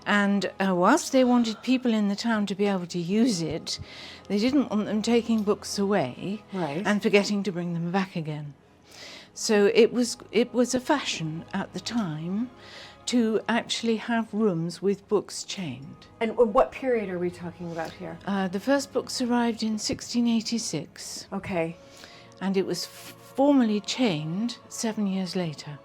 And whilst they wanted people in the town to be able to use it, they didn't want them taking books away and forgetting to bring them back again. So it was a fashion at the time to actually have rooms with books chained. And what period are we talking about here? The first books arrived in 1686. Okay. And it was formally chained 7 years later.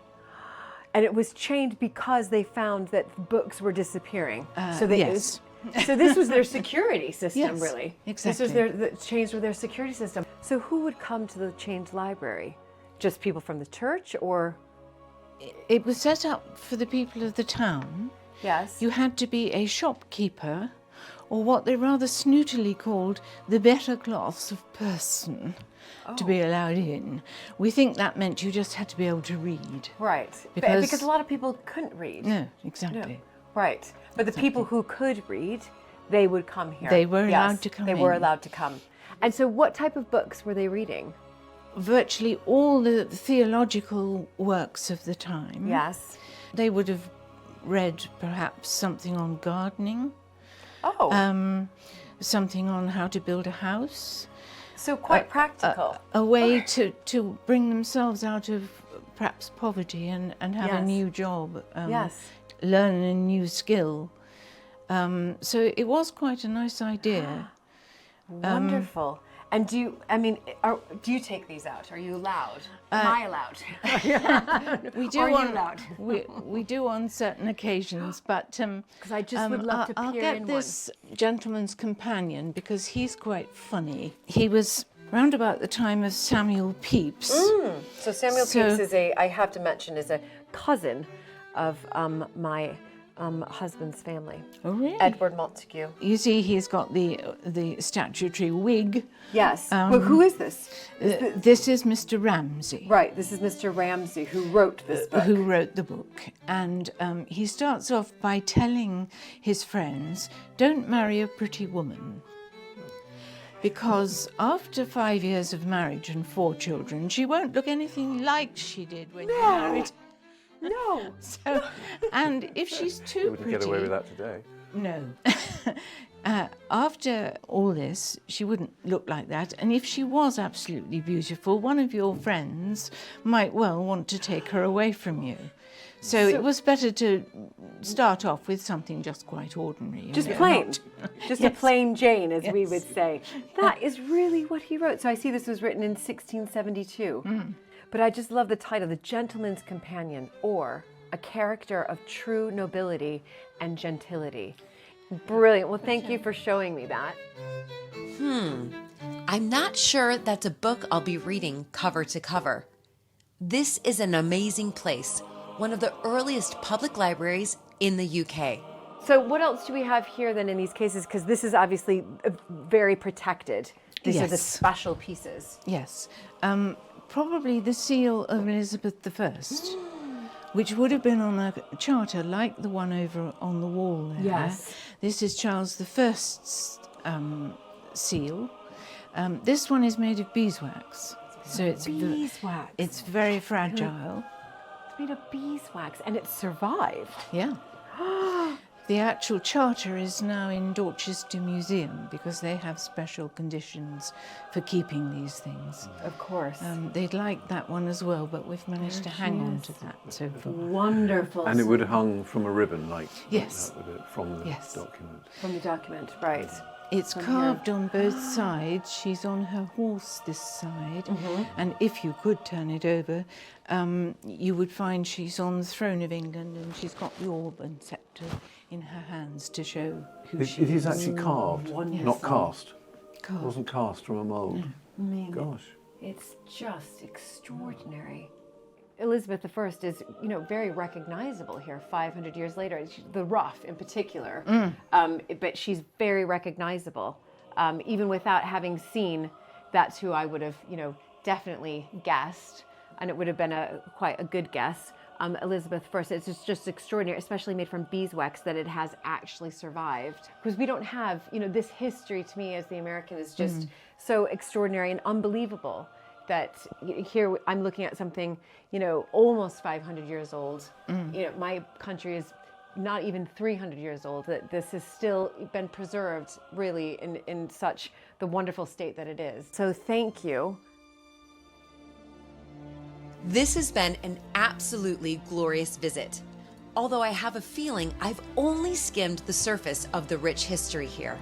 And it was chained because they found that books were disappearing. Yes. So this was their security system, Yes, really. exactly. This was the chains were their security system. So who would come to the chained library? Just people from the church, or? It was set up for the people of the town. Yes. You had to be a shopkeeper, or what they rather snootily called the better class of person to be allowed in. We think that meant you just had to be able to read. Right. Because a lot of people couldn't read. No, exactly. No. Right. But the people who could read, they would come here. They were allowed to come They in. were allowed to come. And so what type of books were they reading? Virtually all the theological works of the time. Yes. They would have read perhaps something on gardening. Oh. Something on how to build a house. So quite practical. A way to bring themselves out of perhaps poverty and have a Yes. new job. Yes. Learn a new skill. So it was quite a nice idea. Wonderful. And do you take these out? Are you allowed? Am I allowed? We do Are you on allowed? we do on certain occasions, but because I just would love to I'll peer get in this gentleman's companion because he's quite funny. He was round about the time of Samuel Pepys. So Samuel Pepys is I have to mention, is a cousin of my husband's family. Oh, really? Edward Montagu. You see, he's got the statutory wig. Yes. Well, who is this? This is Mr. Ramsay. Right, this is Mr. Ramsay, who wrote this book. Who wrote the book. And he starts off by telling his friends, don't marry a pretty woman. Because after 5 years of marriage and 4 children, she won't look anything like she did when you married. No. So, and if she's too wouldn't pretty, get away with that today. No. After all this, she wouldn't look like that. And if she was absolutely beautiful, one of your friends might well want to take her away from you. So it was better to start off with something just quite ordinary. Just plain. Just a plain Jane, as we would say. That is really what he wrote. So I see this was written in 1672. But I just love the title, The Gentleman's Companion, or A Character of True Nobility and Gentility. Brilliant. Well, thank you for showing me that. I'm not sure that's a book I'll be reading cover to cover. This is an amazing place, one of the earliest public libraries in the UK. So what else do we have here then in these cases? Because this is obviously very protected. These are the special pieces. Yes. Probably the seal of Elizabeth I, which would have been on a charter like the one over on the wall there. Yes. This is Charles I's seal. This one is made of beeswax. So it's beeswax. It's very fragile. It's made of beeswax and it survived. Yeah. The actual charter is now in Dorchester Museum because they have special conditions for keeping these things. Of course. They'd like that one as well, but we've managed to hang on to that so far. Wonderful. And it would have hung from a ribbon, like Yes. that would have, from the document. From the document, right. It's From carved here. on both sides. She's on her horse this side, and if you could turn it over, you would find she's on the throne of England, and she's got the orb and sceptre in her hands to show who she is. It is actually carved, not cast. Carved. It wasn't cast from a mould. Gosh. It's just extraordinary. Elizabeth I is, very recognizable here 500 years later. The ruff in particular, but she's very recognizable. Even without having seen, that's who I would have, definitely guessed, and it would have been quite a good guess. Elizabeth I, it's just extraordinary, especially made from beeswax, that it has actually survived. Because we don't have, this history to me as the American is just so extraordinary and unbelievable. That here I'm looking at something, almost 500 years old. My country is not even 300 years old. That this has still been preserved, really, in such the wonderful state that it is. So thank you. This has been an absolutely glorious visit. Although I have a feeling I've only skimmed the surface of the rich history here.